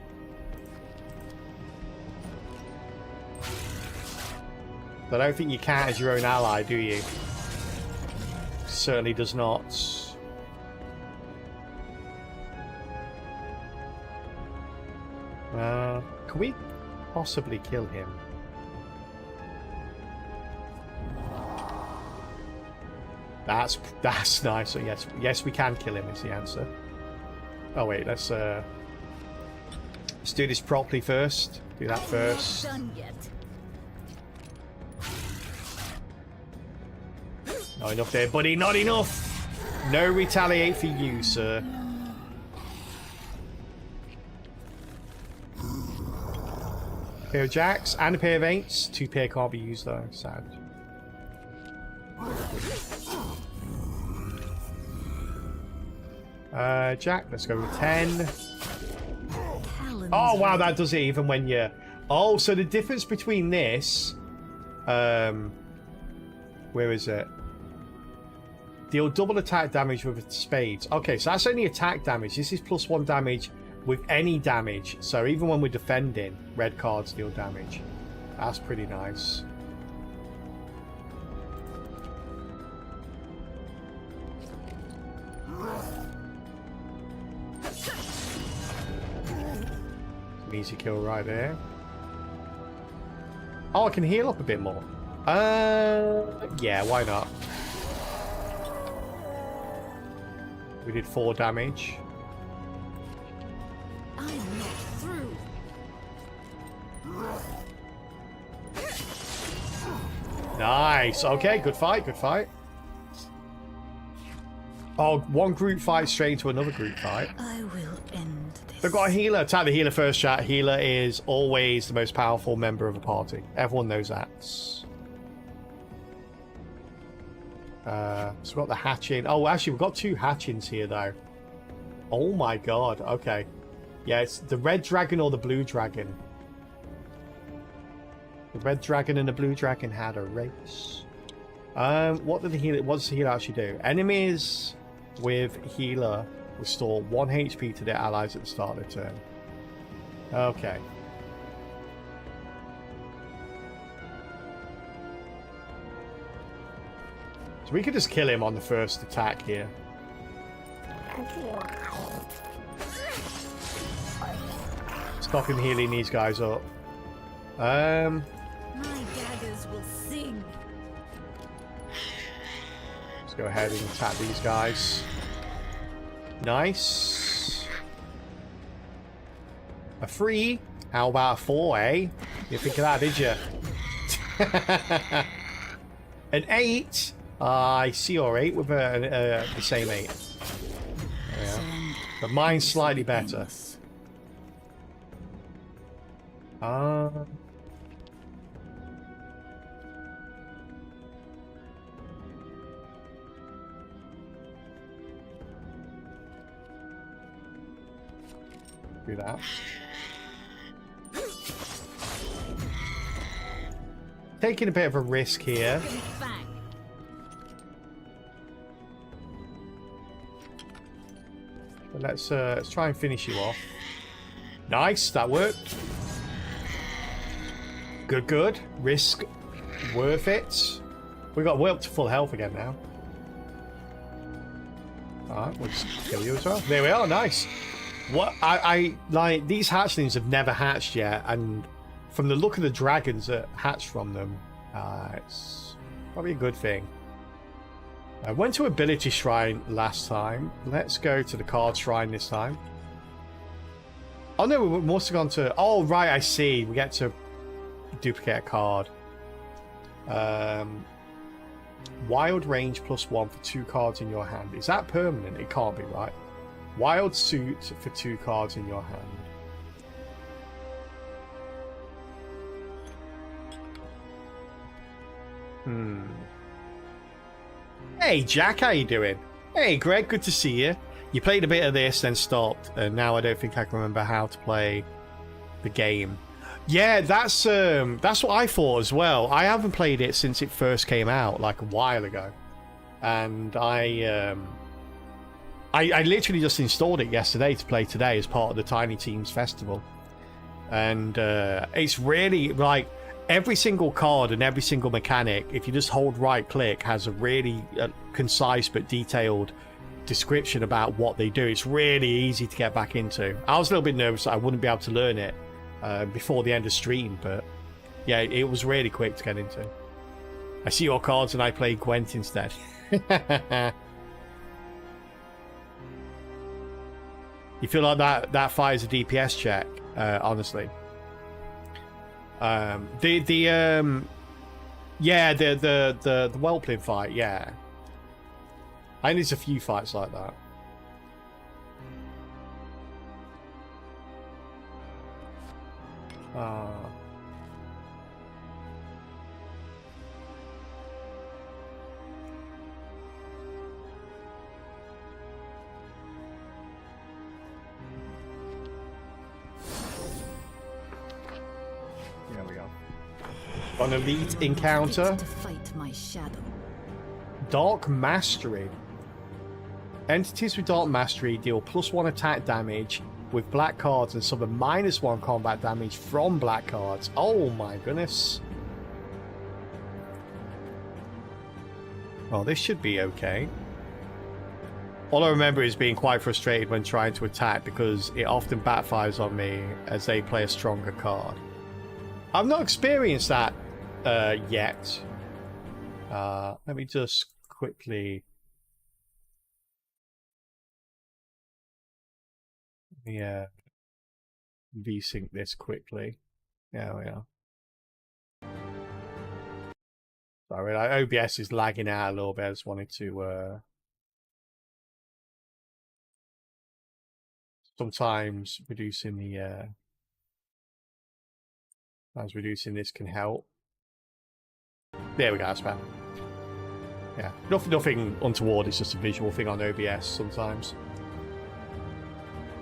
But I don't think you count as your own ally, do you? Certainly does not. Can we possibly kill him? That's nice. So yes, we can kill him. Is the answer? Oh wait, let's do this properly first. Do that first. Done yet. Not enough there, buddy. Not enough. No retaliate for you, sir. Pair of jacks and a pair of 8s. 2 pair can't be used though. Sad. Jack, let's go with 10. Oh wow, that does it even when you... Oh, so the difference between this... where is it? Deal double attack damage with spades. Okay, so that's only attack damage. This is +1 damage with any damage. So even when we're defending, red cards deal damage. That's pretty nice. Some easy kill right there. Oh, I can heal up a bit more. Yeah, why not? We did 4 damage. I'm not through. Nice. Okay, good fight, good fight. Oh, one group fight straight into another group fight. I will end this. They've got a healer. Attack the healer first, chat. Healer is always the most powerful member of a party. Everyone knows that. So we've got the hatching. Oh, actually, we've got 2 hatchings here, though. Oh my god. Okay. Yeah, it's the red dragon or the blue dragon. The red dragon and the blue dragon had a race. What does the healer actually do? Enemies with healer restore 1 HP to their allies at the start of the turn. Okay. So we could just kill him on the first attack here. Stop him healing these guys up. My daggers will sing. Let's go ahead and attack these guys. Nice. A 3? How about a 4, eh? You think of that, did you? An 8? I see your 8 with the same 8. Yeah. But mine's slightly better. Do that. Taking a bit of a risk here. But let's try and finish you off. Nice, that worked. Good, good. Risk worth it. We're up to full health again now. Alright, we'll just kill you as well. There we are, nice. What I like, these hatchlings have never hatched yet, and from the look of the dragons that hatched from them, it's probably a good thing. I went to Ability Shrine last time. Let's go to the Card Shrine this time. Oh no, we must have gone to... Oh right, I see. We get to duplicate a card. Wild range +1 for 2 cards in your hand. Is that permanent? It can't be, right? Wild suit for 2 cards in your hand. Hey Jack, how you doing? Hey Greg, good to see you. You played a bit of this, then stopped, and now I don't think I can remember how to play the game. Yeah, that's what I thought as well. I haven't played it since it first came out, like a while ago, and I literally just installed it yesterday to play today as part of the Tiny Teams Festival, and it's really like every single card and every single mechanic, if you just hold right click, has a really concise but detailed description about what they do. It's really easy to get back into. I was a little bit nervous that I wouldn't be able to learn it before the end of stream, but yeah, it was really quick to get into. I see your cards and I play Gwent instead. You feel like that fight is a DPS check, honestly. Yeah, the Whelpling fight, yeah. I think there's a few fights like that. There we go. An elite encounter. To fight my shadow. Dark Mastery. Entities with Dark Mastery deal +1 attack damage with black cards and suffer -1 combat damage from black cards. Oh my goodness. Well, this should be okay. All I remember is being quite frustrated when trying to attack because it often backfires on me as they play a stronger card. I've not experienced that yet. Let me just quickly... Yeah, desync this quickly. There we are. Sorry, OBS is lagging out a little bit. I just wanted to... Sometimes reducing the... Sometimes reducing this can help. There we go, that's better. Yeah, nothing untoward, it's just a visual thing on OBS sometimes.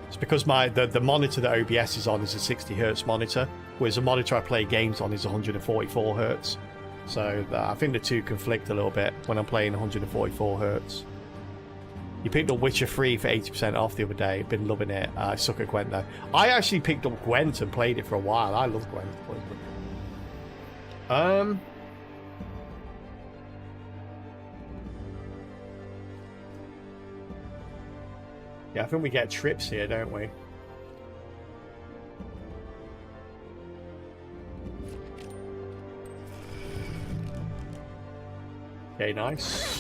It's because the monitor that OBS is on is a 60 Hz monitor, whereas the monitor I play games on is 144 Hz. So I think the two conflict a little bit when I'm playing 144 Hz. You picked up Witcher 3 for 80% off the other day. Been loving it. I suck at Gwent though. I actually picked up Gwent and played it for a while. I love Gwent. Yeah, I think we get trips here, don't we? Okay, nice.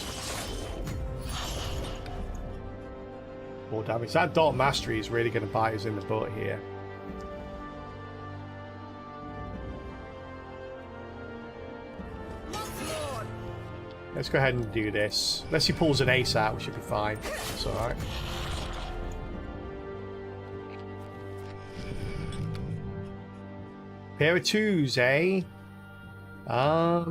More damage. That Dark Mastery is really going to bite us in the butt here. Let's go ahead and do this. Unless he pulls an ace out, we should be fine. It's alright. Pair of twos, eh? Got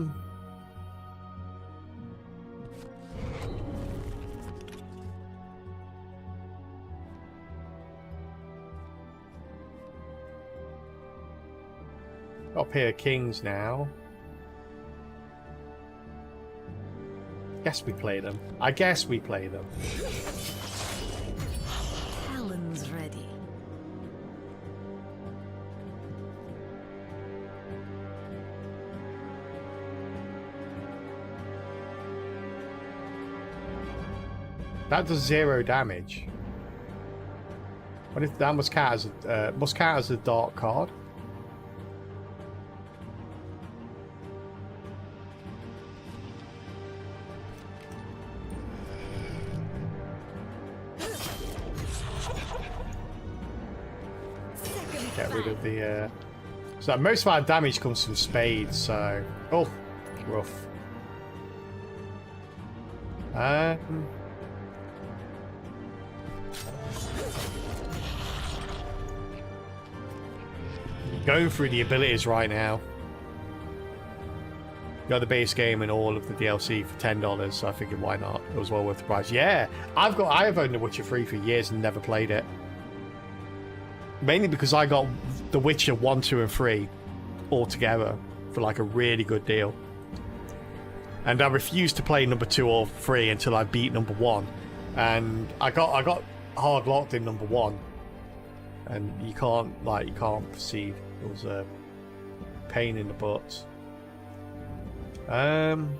a pair of kings now. Guess we play them. I guess we play them. Talon's ready. That does 0 damage. What if that must count as a dark card? Get rid of the so most of our damage comes from spades, so oh, rough. Going through the abilities right now. Got the base game and all of the DLC for $10, so I figured why not? It was well worth the price. Yeah, I have owned The Witcher 3 for years and never played it. Mainly because I got The Witcher 1, 2, and 3 all together for like a really good deal. And I refused to play number 2 or 3 until I beat number 1. And I got hard locked in number 1. And you can't proceed. It was a pain in the butt. Time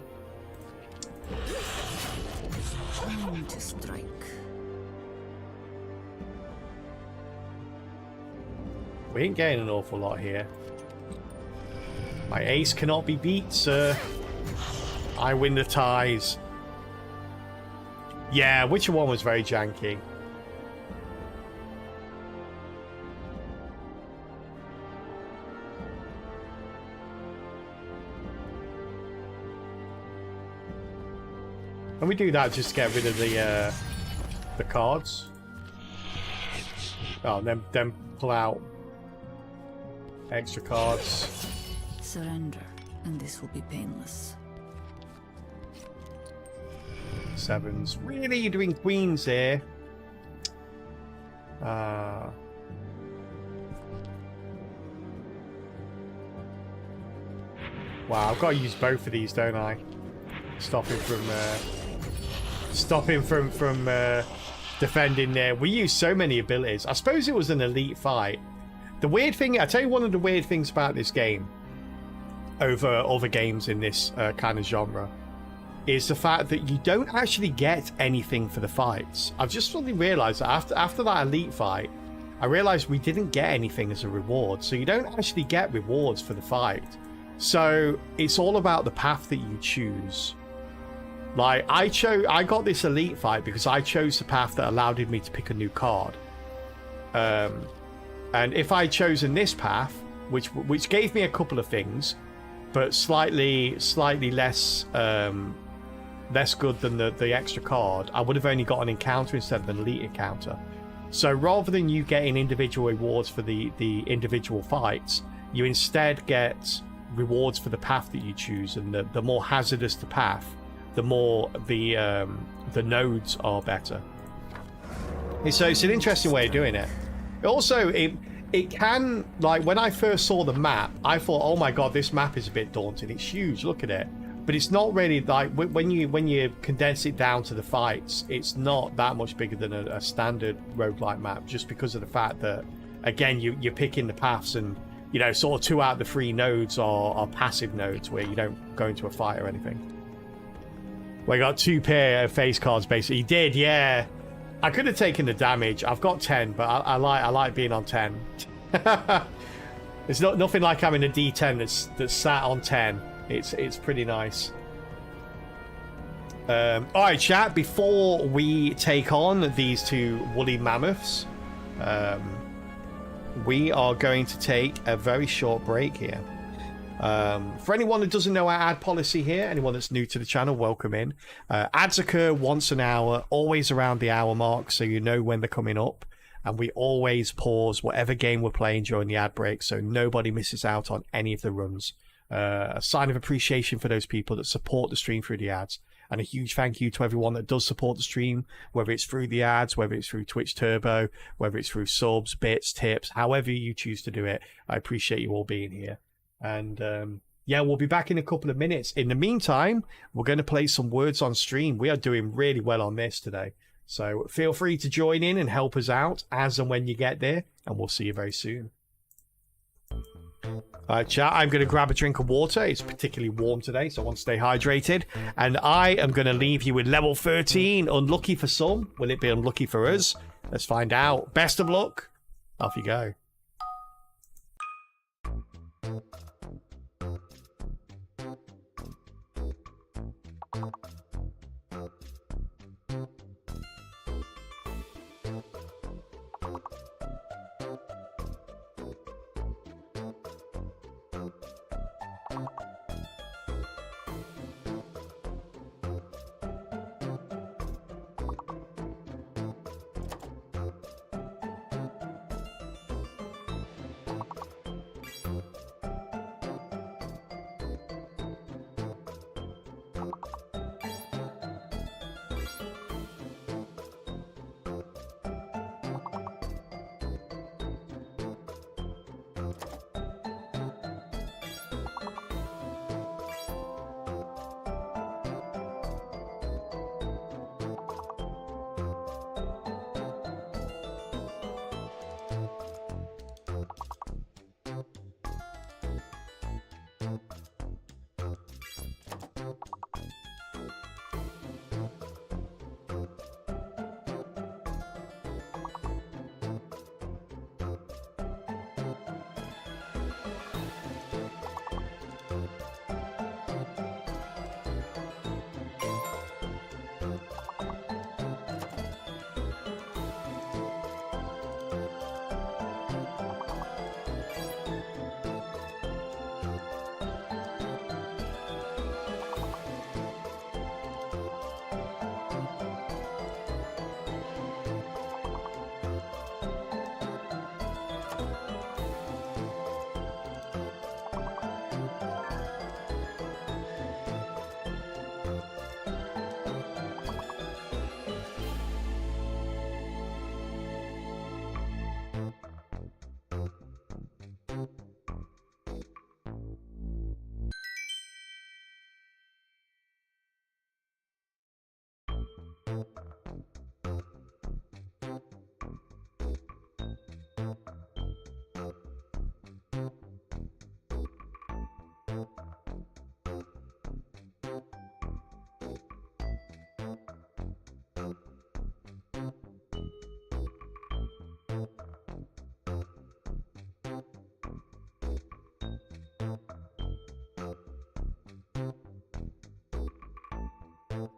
to strike. We ain't getting an awful lot here. My ace cannot be beat, sir. I win the ties. Yeah, Witcher 1 was very janky. And we do that just to get rid of the cards. Oh, then pull out extra cards. Surrender, and this will be painless. Sevens. Really? You're doing queens here? Wow, I've got to use both of these, don't I? Stop him from defending there. We use so many abilities. I suppose it was an elite fight. The weird thing, I tell you one of the weird things about this game over other games in this kind of genre is the fact that you don't actually get anything for the fights. I've just suddenly realized that after that elite fight, I realized we didn't get anything as a reward. So you don't actually get rewards for the fight. So it's all about the path that you choose. Like I got this elite fight because I chose the path that allowed me to pick a new card. And if I'd chosen this path, which gave me a couple of things, but slightly less less good than the extra card, I would have only got an encounter instead of an elite encounter. So rather than you getting individual rewards for the individual fights, you instead get rewards for the path that you choose, and the more hazardous the path, the more the nodes are better. So it's an interesting way of doing it. Also, it can, like, when I first saw the map, I thought, oh my god, this map is a bit daunting. It's huge, look at it. But it's not really, like, when you condense it down to the fights, it's not that much bigger than a standard roguelike map, just because of the fact that, again, you're picking the paths, and, you know, sort of 2 out of the 3 nodes are passive nodes where you don't go into a fight or anything. Well, I got 2 pair of face cards, basically. He did, yeah. I could have taken the damage. I've got 10, but I like being on 10. It's nothing like having a D10 that's sat on 10. It's pretty nice. All right, chat. Before we take on these 2 woolly mammoths, we are going to take a very short break here. For anyone that doesn't know our ad policy here, anyone that's new to the channel, welcome in. Ads occur once an hour, always around the hour mark, so you know when they're coming up. And we always pause whatever game we're playing during the ad break, so nobody misses out on any of the runs. A sign of appreciation for those people that support the stream through the ads. And a huge thank you to everyone that does support the stream, whether it's through the ads, whether it's through Twitch Turbo, whether it's through subs, bits, tips, however you choose to do it. I appreciate you all being here. And yeah, we'll be back in a couple of minutes. In the meantime, we're going to play some Words on Stream. We are doing really well on this today. So feel free to join in and help us out as and when you get there. And we'll see you very soon. Alright, chat, I'm going to grab a drink of water. It's particularly warm today, so I want to stay hydrated. And I am going to leave you with level 13. Unlucky for some. Will it be unlucky for us? Let's find out. Best of luck. Off you go.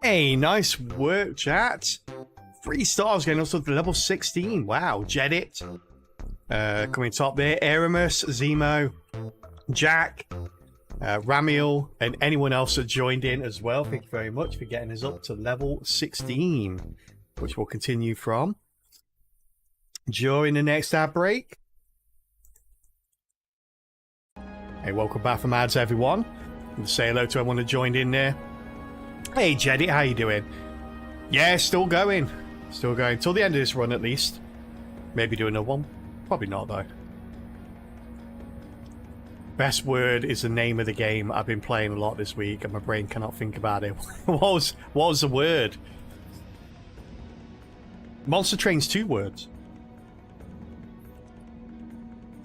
Hey, nice work, chat. 3 stars going also to level 16. Wow, Jedit. Coming top there. Aramus, Zemo, Jack, Ramiel, and anyone else that joined in as well. Thank you very much for getting us up to level 16, which we'll continue from during the next ad break. Hey, welcome back from ads, everyone. And say hello to everyone that joined in there. Hey, Jedit, how you doing? Yeah, still going. Still going. Till the end of this run, at least. Maybe do another one. Probably not, though. Best word is the name of the game I've been playing a lot this week, and my brain cannot think about it. What was the word? Monster Train's 2 words.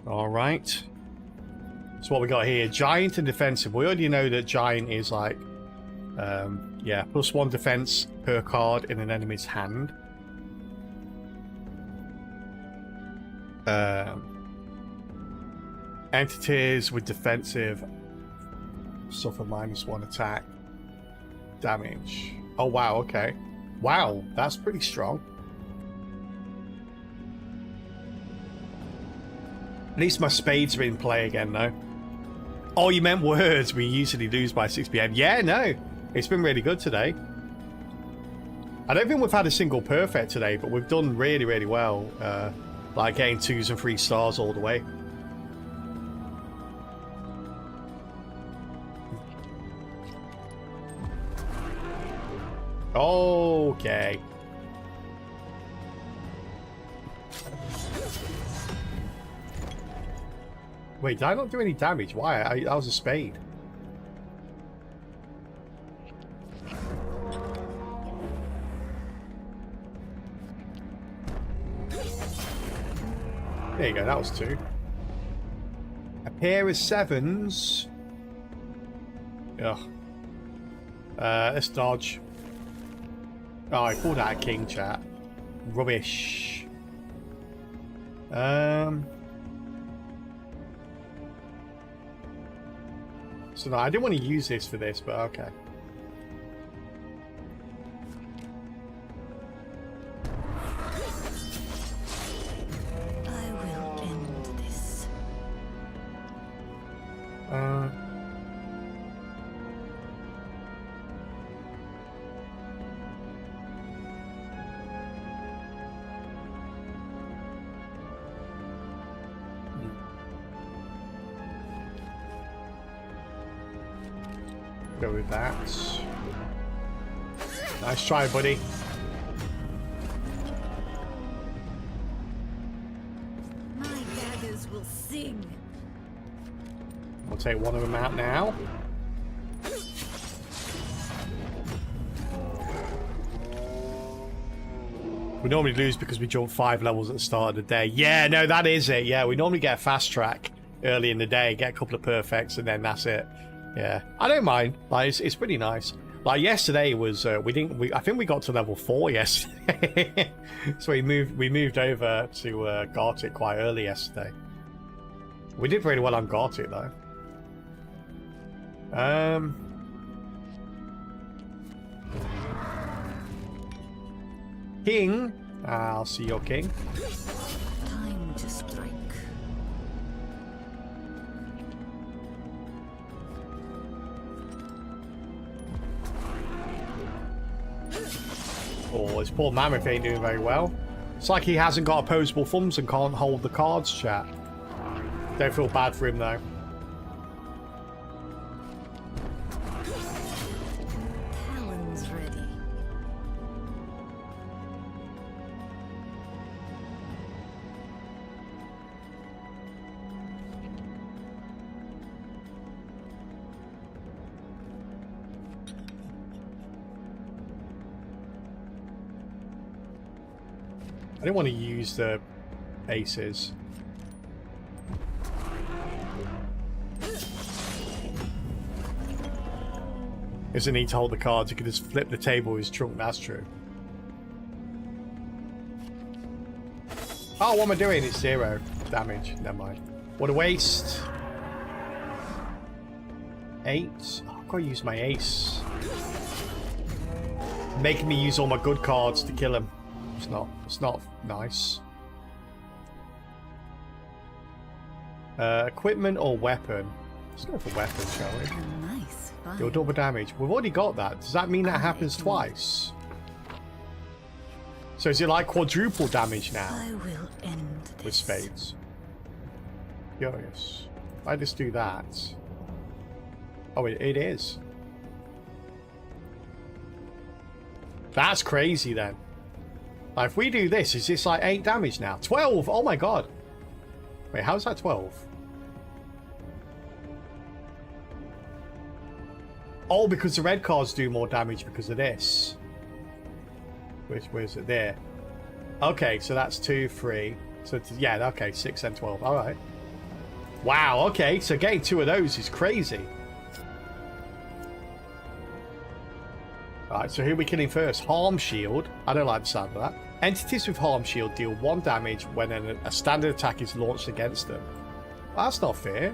Alright. So what we got here, giant and defensive. We already know that giant is like, yeah, +1 defense per card in an enemy's hand. Entities with defensive suffer -1 attack damage. Oh wow, okay. Wow, that's pretty strong. At least my spades are in play again though. Oh, you meant words. We usually lose by 6 PM. Yeah, no. It's been really good today. I don't think we've had a single perfect today, but we've done really, really well. Like getting 2s and 3 stars all the way. Okay. Wait, did I not do any damage? Why? That was a spade. There you go, that was 2. A pair of 7s. Ugh. Let's dodge. Oh, I pulled out a king, chat. Rubbish. So no, I didn't want to use this for this, but okay. I will end this. Go with that. Nice try, buddy. My daggers will sing. We'll take one of them out now. We normally lose because we jump 5 levels at the start of the day. Yeah, no, that is it. Yeah, we normally get a fast track early in the day, get a couple of perfects, and then that's it. Yeah, I don't mind. Like, it's pretty nice. Like yesterday was I think we got to level 4 yesterday. So we moved over to Gartic quite early yesterday. We did really well on Gartic though. King, I'll see your king. Time to strike. Oh, this poor mammoth ain't doing very well. It's like he hasn't got opposable thumbs and can't hold the cards, chat. Don't feel bad for him though. Talon's ready. I didn't want to use the aces. Doesn't need to hold the cards, you can just flip the table with his trunk, that's true. Oh, what am I doing? It's 0 damage. Never mind. What a waste. 8. Oh, I've got to use my ace. Making me use all my good cards to kill him. It's not nice. Equipment or weapon? Let's go for weapons, shall we? Nice find. Deal double damage. We've already got that. Does that mean that happens twice? So is it like quadruple damage now I will end this. with spades? Curious. If I just do that. Oh, it is. That's crazy then. Like, if we do this, is this like 8 damage now? 12! Oh my god. Wait, how's that 12? Oh, because the red cards do more damage because of this. Where's it? There. Okay, so that's 2, 3. So, yeah, okay, 6 and 12. Alright. Wow, okay, so getting 2 of those is crazy. Alright, so who are we killing first? Harm Shield. I don't like the sound of that. Entities with Harm Shield deal 1 damage when a standard attack is launched against them. That's not fair.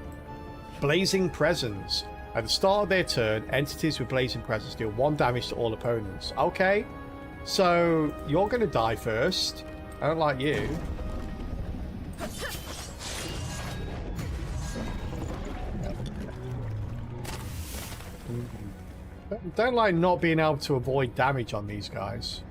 Blazing Presence. At the start of their turn, entities with Blazing Presence deal 1 damage to all opponents. Okay. So, you're going to die first. I don't like you. Don't like not being able to avoid damage on these guys.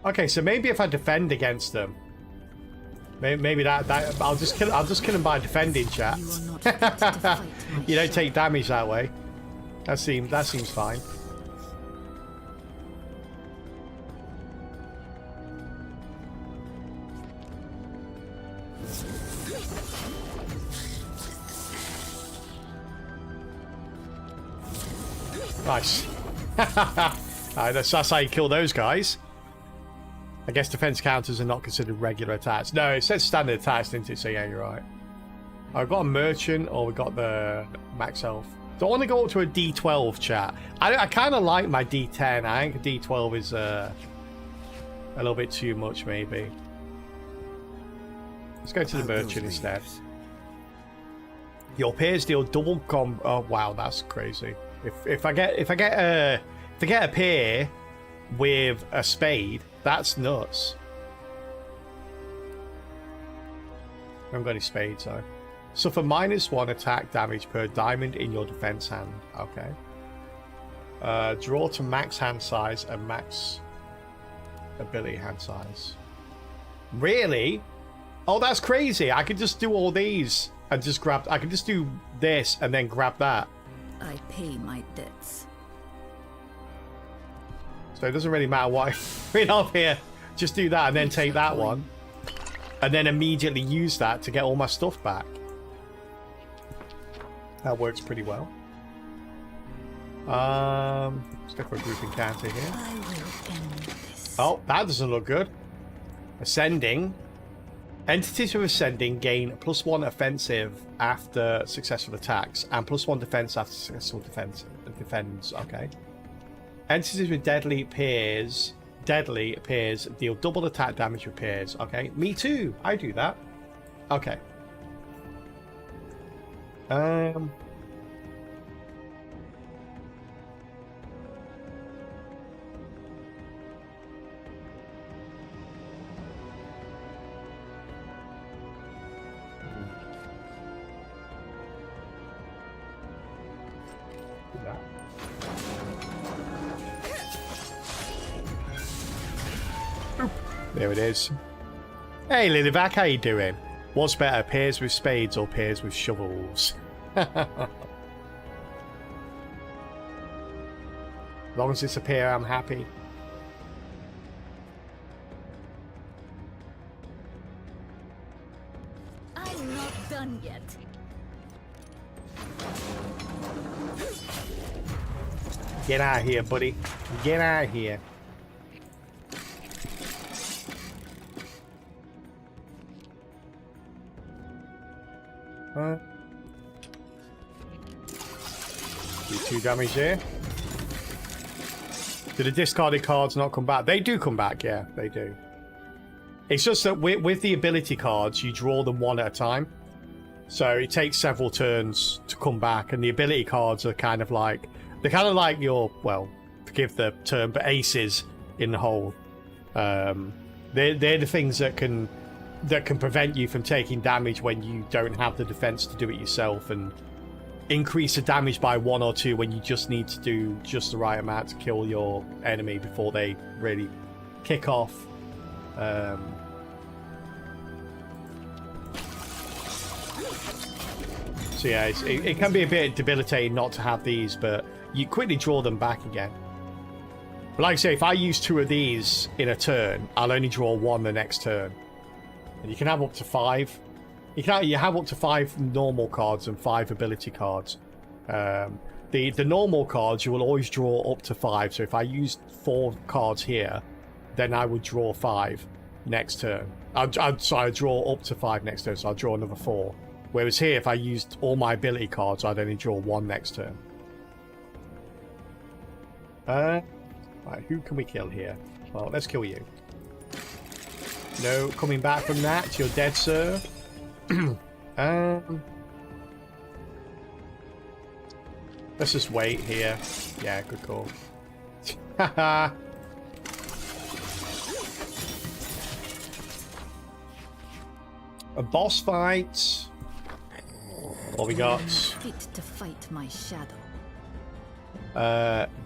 Okay, so maybe if I defend against them, maybe that I'll just kill them by defending, chat. You are not fit to fight, my You don't shadow. take damage that way. That seems fine. Nice. Alright, that's how you kill those guys. I guess defense counters are not considered regular attacks. No, it says standard attacks, didn't it? So yeah, you're right. I've got a merchant, or we got the max health. Do I want to go up to a D12, chat? I kind of like my D10. I think a D12 is a little bit too much, maybe. Let's go to the merchant instead. Your peers deal double com. Oh wow, that's crazy. If I get a pair with a spade, that's nuts. I haven't got any spades though. Suffer -1 attack damage per diamond in your defense hand. Okay. Draw to max hand size and max ability hand size. Really? Oh, that's crazy. I could just do all these and just grab. I could just do this and then grab that. I pay my debts. So it doesn't really matter what I read off here. Just do that and then take that one. And then immediately use that to get all my stuff back. That works pretty well. Let's go for a group encounter here. I will end this. Oh, that doesn't look good. Ascending. Entities with Ascending gain +1 offensive after successful attacks and +1 defense after successful defense. Okay. Entities with deadly appears deal double attack damage with peers. Okay, me too. I do that. Okay. Do that. There it is. Hey Lilyvac, how you doing? What's better, peers with spades or peers with shovels? As long as it's a pair, I'm happy. I'm not done yet. Get out of here, buddy. Get out of here. Do 2 damage here. Do the discarded cards not come back? They do come back, yeah, they do. It's just that with the ability cards, you draw them one at a time. So it takes several turns to come back, and the ability cards are kind of like... They're kind of like your, well, forgive the term, but aces in the hole. They're the things that can prevent you from taking damage when you don't have the defense to do it yourself, and increase the damage by 1 or 2 when you just need to do just the right amount to kill your enemy before they really kick off. So yeah, it can be a bit debilitating not to have these, but you quickly draw them back again. But like I say, if I use 2 of these in a turn, I'll only draw 1 the next turn. And you can have up to 5. You have up to 5 normal cards and 5 ability cards. The normal cards, you will always draw up to 5. So if I used 4 cards here, then I would draw 5 next turn. I'd draw up to 5 next turn, so I'll draw another 4. Whereas here, if I used all my ability cards, I'd only draw 1 next turn. Right, who can we kill here? Well, let's kill you. No coming back from that. You're dead, sir. Let's just wait here. Yeah, good call. Haha. A boss fight. What we got? Fit to fight my shadow.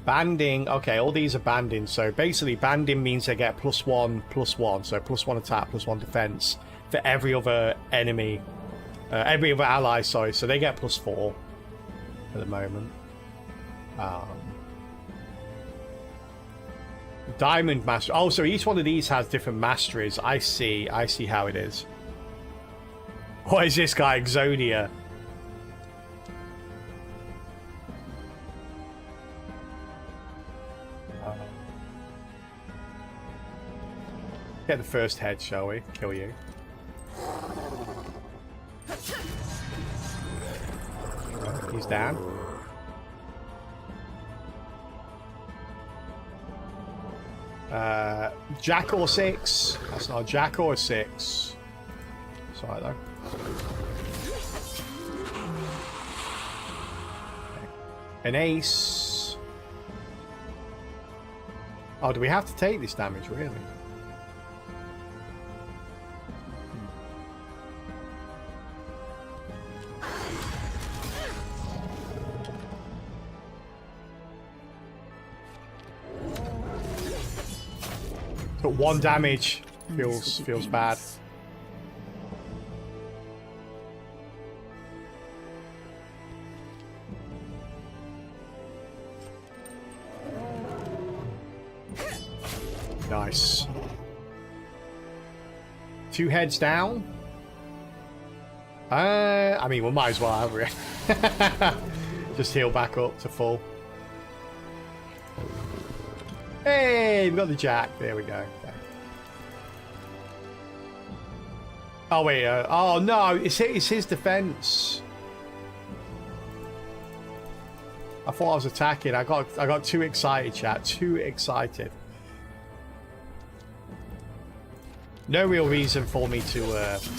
Banding. Okay, all these are banding. So basically, banding means they get +1/+1. So +1 attack, +1 defense for every other enemy, every other ally. Sorry, so they get +4 at the moment. Diamond Master. Oh, so each one of these has different masteries. I see how it is. What is this guy, Exodia? Get the first head, shall we? Kill you. He's down. Jack or 6? That's not a Jack or a 6. Sorry though. An ace. Oh, do we have to take this damage, really? But 1 damage feels bad. Nice. 2 heads down. I mean, we might as well, have we? Just heal back up to full. Hey, we got the Jack. There we go. Okay. Oh wait. Oh no, it's his defense. I thought I was attacking. I got too excited, chat. Too excited. No real reason for me to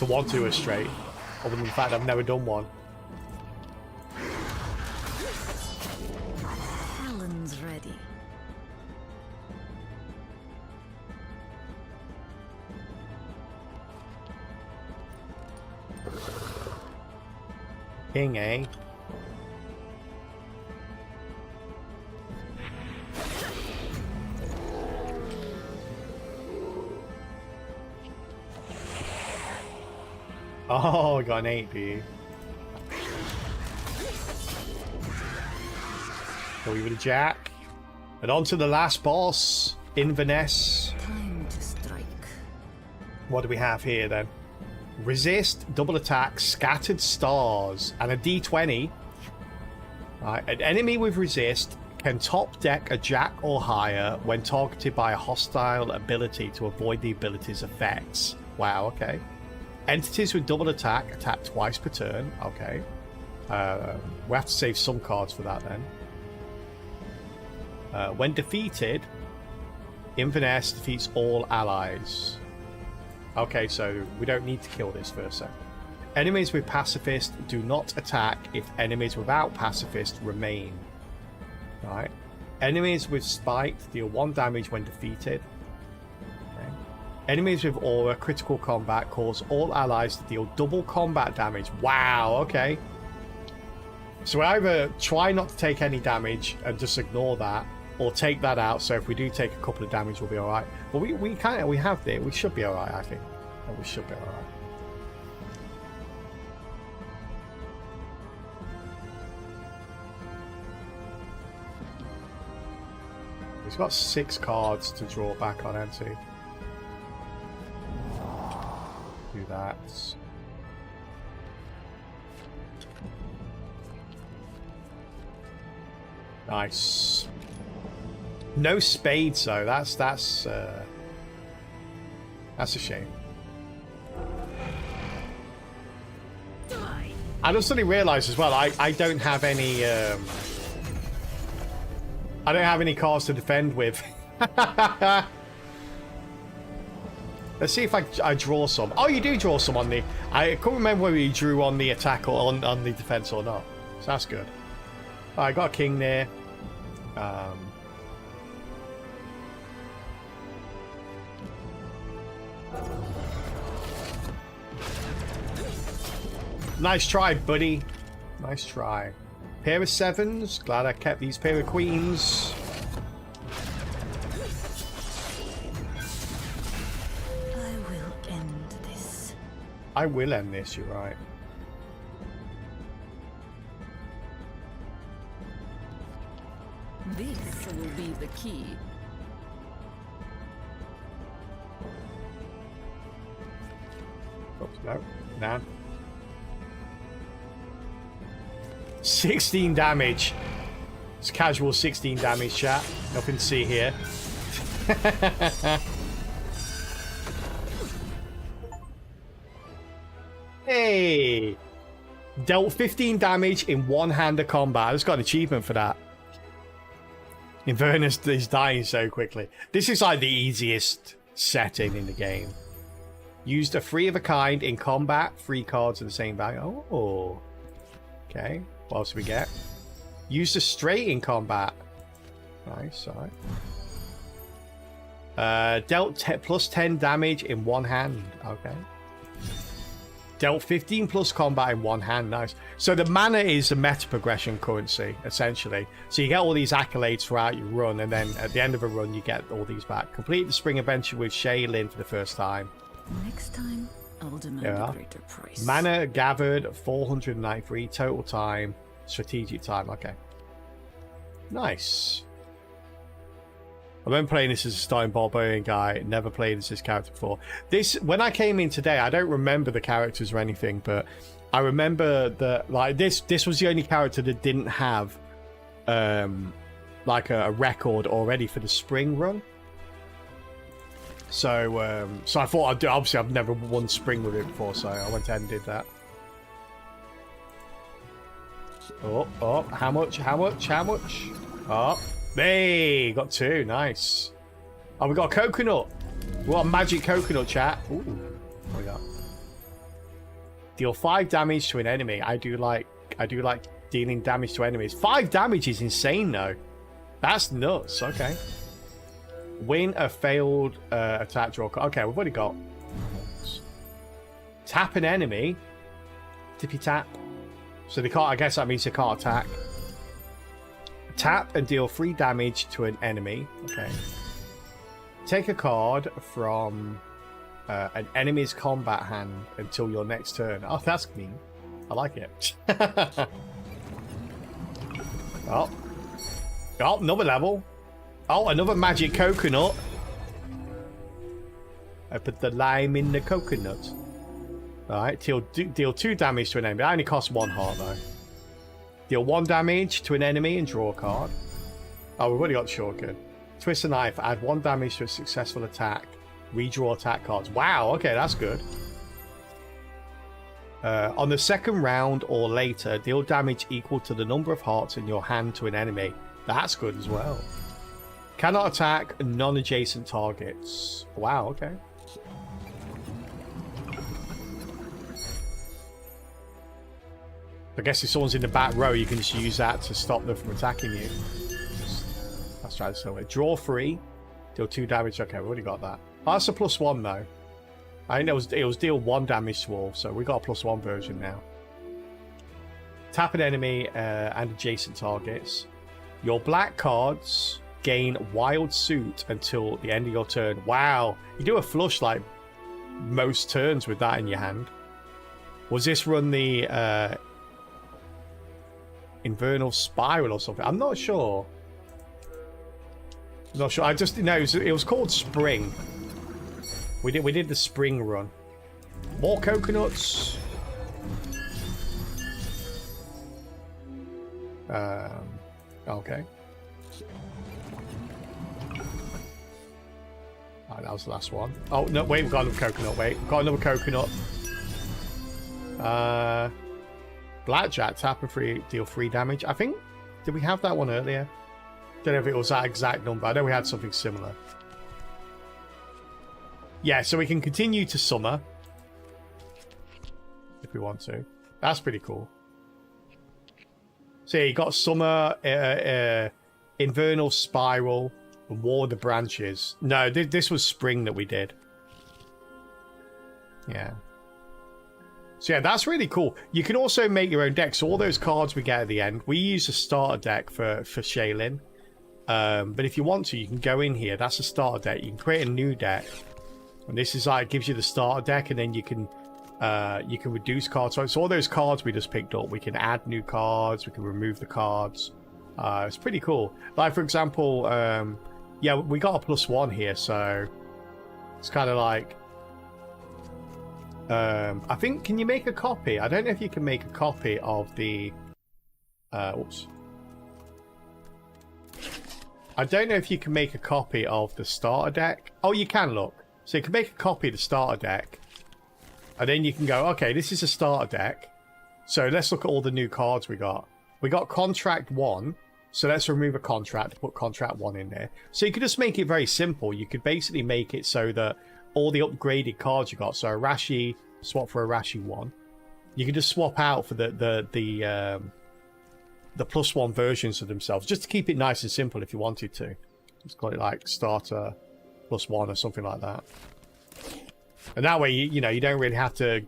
want to a straight, other than the fact I've never done one. Talon's ready. King, eh? Oh, I got an 8, do you? Go with a Jack. And on to the last boss, Inverness. Time to strike. What do we have here then? Resist, double attack, scattered stars, and a D20. Right, an enemy with resist can top deck a Jack or higher when targeted by a hostile ability to avoid the ability's effects. Wow, okay. Entities with double attack attack twice per turn. Okay. We have to save some cards for that then. When defeated, Inverness defeats all allies. Okay, so we don't need to kill this first second. Enemies with pacifist do not attack if enemies without pacifist remain. Right. Enemies with spite deal 1 damage when defeated. Okay. Enemies with aura critical combat cause all allies to deal double combat damage. Wow, okay. So we either try not to take any damage and just ignore that, or take that out, so if we do take a couple of damage we'll be alright. But we have it. We should be alright, I think. We should be alright. He's got 6 cards to draw back on, hasn't he? Do that. Nice. No spades though. That's a shame. I just suddenly realised as well. I don't have any. I don't have any cards to defend with. Let's see if I draw some. Oh, you do draw some on the... I can't remember whether you drew on the attack or on the defense or not. So that's good. I got a king there. Nice try, buddy. Nice try. Pair of 7s. Glad I kept these pair of queens. I will end this. I will end this, you're right. This will be the key. Oops, no. Nah. 16 damage. It's casual 16 damage, chat. Nothing to see here. Hey! Dealt 15 damage in one-hander combat. I just got an achievement for that. Inverness is dying so quickly. This is like the easiest setting in the game. Used a 3 of a kind in combat. 3 cards of the same value. Oh. Okay. What else do we get? Used a straight in combat. Nice, alright. Dealt plus 10 damage in one hand. Okay. Dealt 15 plus combat in one hand. Nice. So the mana is a meta progression currency, essentially. So you get all these accolades throughout your run, and then at the end of a run, you get all these back. Complete the spring adventure with Shaylin for the first time. Next time, I'll demand a greater price. Mana gathered 493 total time. Strategic time. Okay. Nice. I've been playing this as a starting barbarian guy. Never played as this character before. This, when I came in today, I don't remember the characters or anything, but I remember that like this was the only character that didn't have like a record already for the spring run. So so I thought I'd do. Obviously, I've never won spring with it before, so I went ahead and did that. Oh, how much? Oh, hey, got 2, nice. Oh, we got a coconut. What a magic coconut, chat. Ooh, what we got? Deal 5 damage to an enemy. I do like dealing damage to enemies. 5 damage is insane, though. That's nuts. Okay. Win a failed attack draw. Okay, we've already got. Tap an enemy. Tippy tap. So they can't. I guess that means they can't attack. Tap and deal 3 damage to an enemy. Okay. Take a card from an enemy's combat hand until your next turn. Oh, that's mean. I like it. Oh, another level. Oh, another magic coconut. I put the lime in the coconut. Alright, deal 2 damage to an enemy. That only costs 1 heart, though. Deal 1 damage to an enemy and draw a card. Oh, we've already got the shortcut. Twist a knife. Add 1 damage to a successful attack. Redraw attack cards. Wow, okay, that's good. On the second round or later, deal damage equal to the number of hearts in your hand to an enemy. That's good as well. Cannot attack non-adjacent targets. Wow, okay. I guess if someone's in the back row, you can just use that to stop them from attacking you. Let's try this over. Draw 3. Deal 2 damage. Okay, we already got that. Oh, that's a +1 though. I think it was deal 1 damage to all, so we got a +1 version now. Tap an enemy and adjacent targets. Your black cards gain Wild Suit until the end of your turn. Wow, you do a flush like most turns with that in your hand. Was this run the Infernal Spiral or something? I'm not sure. I'm not sure. I just know it was called Spring. We did the spring run. More coconuts. Okay. Alright, that was the last one. Oh no, wait, we've got another coconut. Wait, we've got another coconut. Blackjack, tap and deal 3 damage. I think, did we have that one earlier? Don't know if it was that exact number. I know we had something similar. Yeah, so we can continue to summer if we want to. That's pretty cool. So yeah, you got summer, Infernal Spiral, and War of the Branches. No, this was spring that we did. Yeah. So yeah, that's really cool. You can also make your own deck. So all those cards we get at the end, we use a starter deck for Shaylin. But if you want to, you can go in here. That's a starter deck. You can create a new deck. And this is like, gives you the starter deck, and then you can reduce cards. So all those cards we just picked up, we can add new cards, we can remove the cards. It's pretty cool. Like, for example, yeah, we got a +1 here, so it's kind of like, I think, can you make a copy? I don't know if you can make a copy of the, oops. I don't know if you can make a copy of the starter deck. Oh, you can, look. So you can make a copy of the starter deck. And then you can go, okay, this is a starter deck. So let's look at all the new cards we got. We got Contract 1. So let's remove a contract, put Contract 1 in there. So you could just make it very simple. You could basically make it so that all the upgraded cards you got, so Arashi, swap for Arashi 1. You can just swap out for the +1 versions of themselves, just to keep it nice and simple if you wanted to. Just call it like starter +1 or something like that. And that way, you know, you don't really have to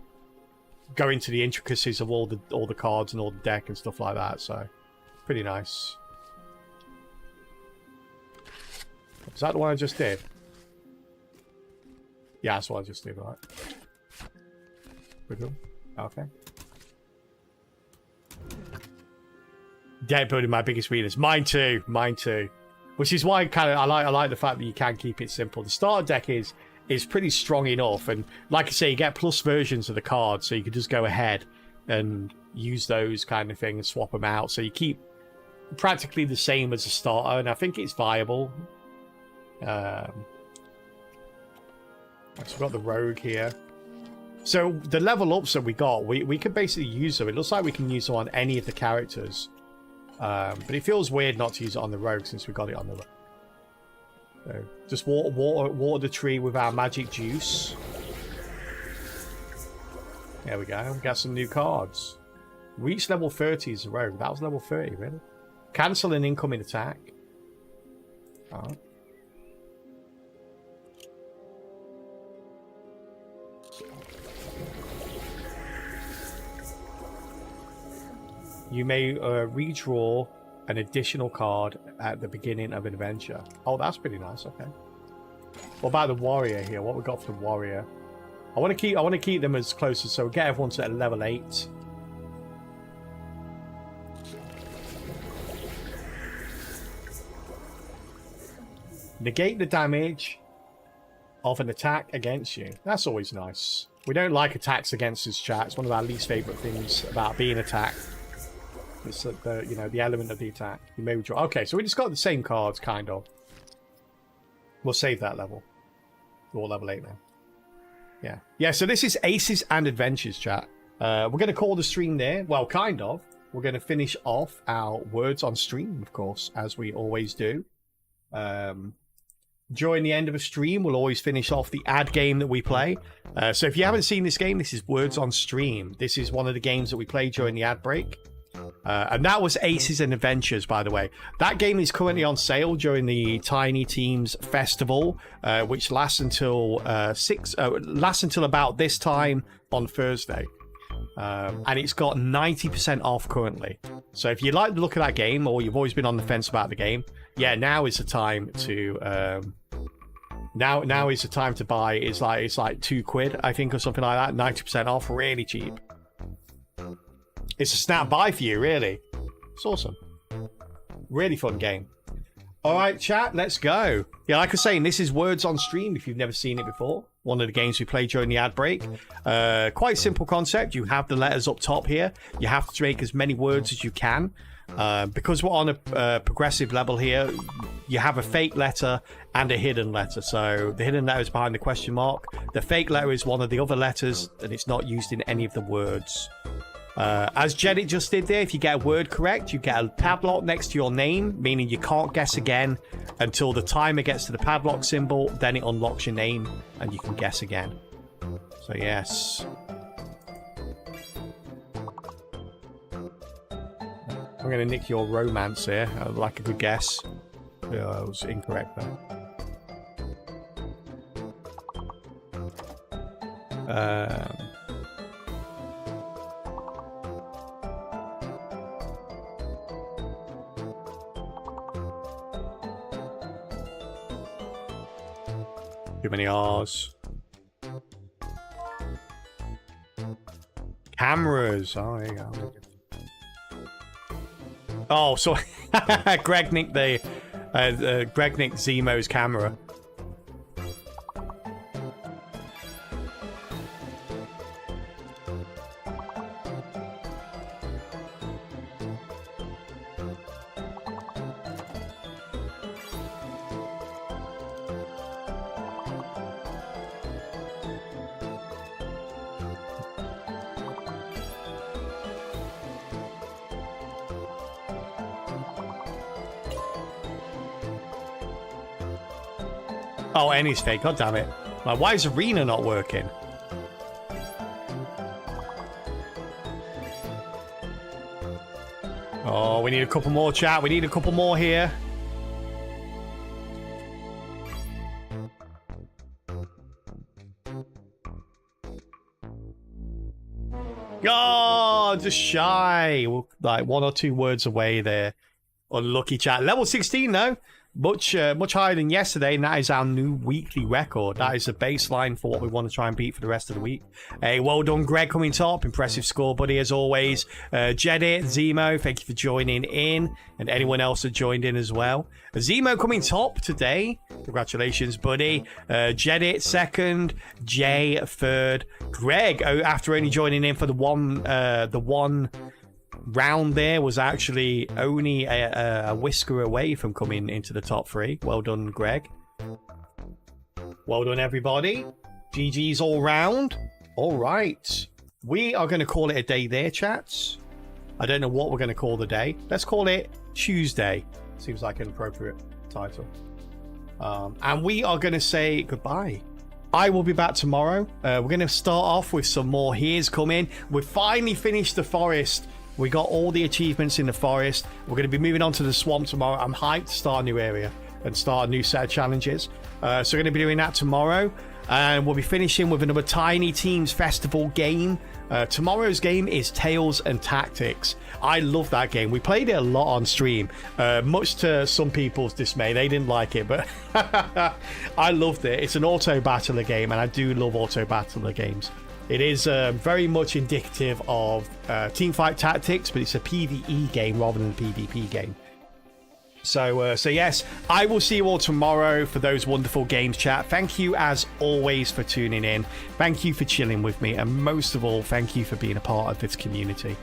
go into the intricacies of all the cards and all the deck and stuff like that. So, pretty nice. Is that the one I just did? Yeah, that's what I just did, right? Pretty cool. Okay. Deck building, my biggest weakness. Mine too. Mine too. Which is why I like the fact that you can keep it simple. The starter deck is pretty strong enough, and like I say, you get plus versions of the cards, so you can just go ahead and use those kind of things, swap them out, so you keep practically the same as a starter, and I think it's viable. So we've got the rogue here. So the level ups that we got, we can basically use them. It looks like we can use them on any of the characters, but it feels weird not to use it on the rogue since we got it on the rogue. So just water the tree with our magic juice. There we go. We got some new cards. Reach level 30 as a rogue. That was level 30, really? Cancel an incoming attack. Alright. You may redraw an additional card at the beginning of an adventure. Oh, that's pretty nice. Okay. What about the warrior here? What we got for the warrior? I want to keep them as close as, so get everyone to level 8. Negate the damage of an attack against you. That's always nice. We don't like attacks against us, chat. It's one of our least favorite things about being attacked. It's the, you know, the element of the attack. You may withdraw. Okay, so we just got the same cards, kind of. We'll save that level. We're all level 8 now. Yeah. Yeah, so this is Aces and Adventures, chat. We're going to call the stream there. Well, kind of. We're going to finish off our words on stream, of course, as we always do. During the end of a stream, we'll always finish off the ad game that we play. So if you haven't seen this game, this is Words on Stream. This is one of the games that we play during the ad break. And that was Aces and Adventures, by the way. That game is currently on sale during the Tiny Teams Festival, which lasts until about this time on Thursday. And it's got 90% off currently. So if you like the look of that game, or you've always been on the fence about the game, yeah, now is the time to now is the time to buy. It's like £2, I think, or something like that. 90% off, really cheap. It's a snap buy for you, really. It's awesome. Really fun game. All right, chat, let's go. Yeah, like I was saying, this is Words on Stream if you've never seen it before. One of the games we play during the ad break. Quite simple concept. You have the letters up top here. You have to make as many words as you can. Because we're on a progressive level here, you have a fake letter and a hidden letter. So the hidden letter is behind the question mark. The fake letter is one of the other letters, and it's not used in any of the words. As Jedit just did there, if you get a word correct, you get a padlock next to your name, meaning you can't guess again until the timer gets to the padlock symbol. Then it unlocks your name, and you can guess again. So yes. I'm going to nick your romance here. I like a good guess. Yeah, I was incorrect though. Too many R's. Cameras. Oh, there you go. Oh, so Greg nicked Zemo's camera. Oh, Annie's fake. God damn it. Like, why is Arena not working? Oh, we need a couple more, chat. We need a couple more here. Oh, just shy. Like 1 or 2 words away there. Unlucky, chat. Level 16, though. Much higher than yesterday, and that is our new weekly record. That is the baseline for what we want to try and beat for the rest of the week. Hey, well done, Greg, coming top. Impressive score, buddy, as always. Jedit, Zemo, thank you for joining in, and anyone else that joined in as well. Zemo coming top today. Congratulations, buddy. Jedit second, Jay third, Greg, after only joining in for the one round there, was actually only a whisker away from coming into the top 3. Well done, Greg. Well done, everybody. GG's all round. All right. We are going to call it a day there, chats. I don't know what we're going to call the day. Let's call it Tuesday. Seems like an appropriate title. And we are going to say goodbye. I will be back tomorrow. We're going to start off with some more Here's Coming. We've finally finished the forest. We got all the achievements in the forest. We're going to be moving on to the swamp tomorrow. I'm hyped to start a new area and start a new set of challenges. So we're going to be doing that tomorrow. And we'll be finishing with another Tiny Teams Festival game. Tomorrow's game is Tales and Tactics. I love that game. We played it a lot on stream, much to some people's dismay. They didn't like it, but I loved it. It's an auto battler game, and I do love auto battler games. It is very much indicative of Teamfight Tactics, but it's a PvE game rather than a PvP game. So yes, I will see you all tomorrow for those wonderful games, chat. Thank you, as always, for tuning in. Thank you for chilling with me. And most of all, thank you for being a part of this community.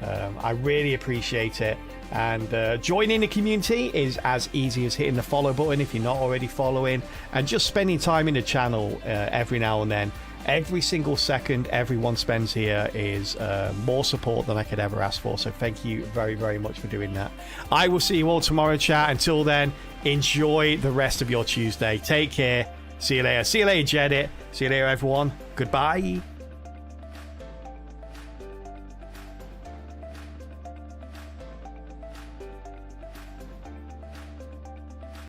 I really appreciate it. And joining the community is as easy as hitting the follow button if you're not already following, and just spending time in the channel every now and then. Every single second everyone spends here is more support than I could ever ask for. So thank you very, very much for doing that. I will see you all tomorrow, chat. Until then, enjoy the rest of your Tuesday. Take care. See you later. See you later, Jedit. See you later, everyone. Goodbye.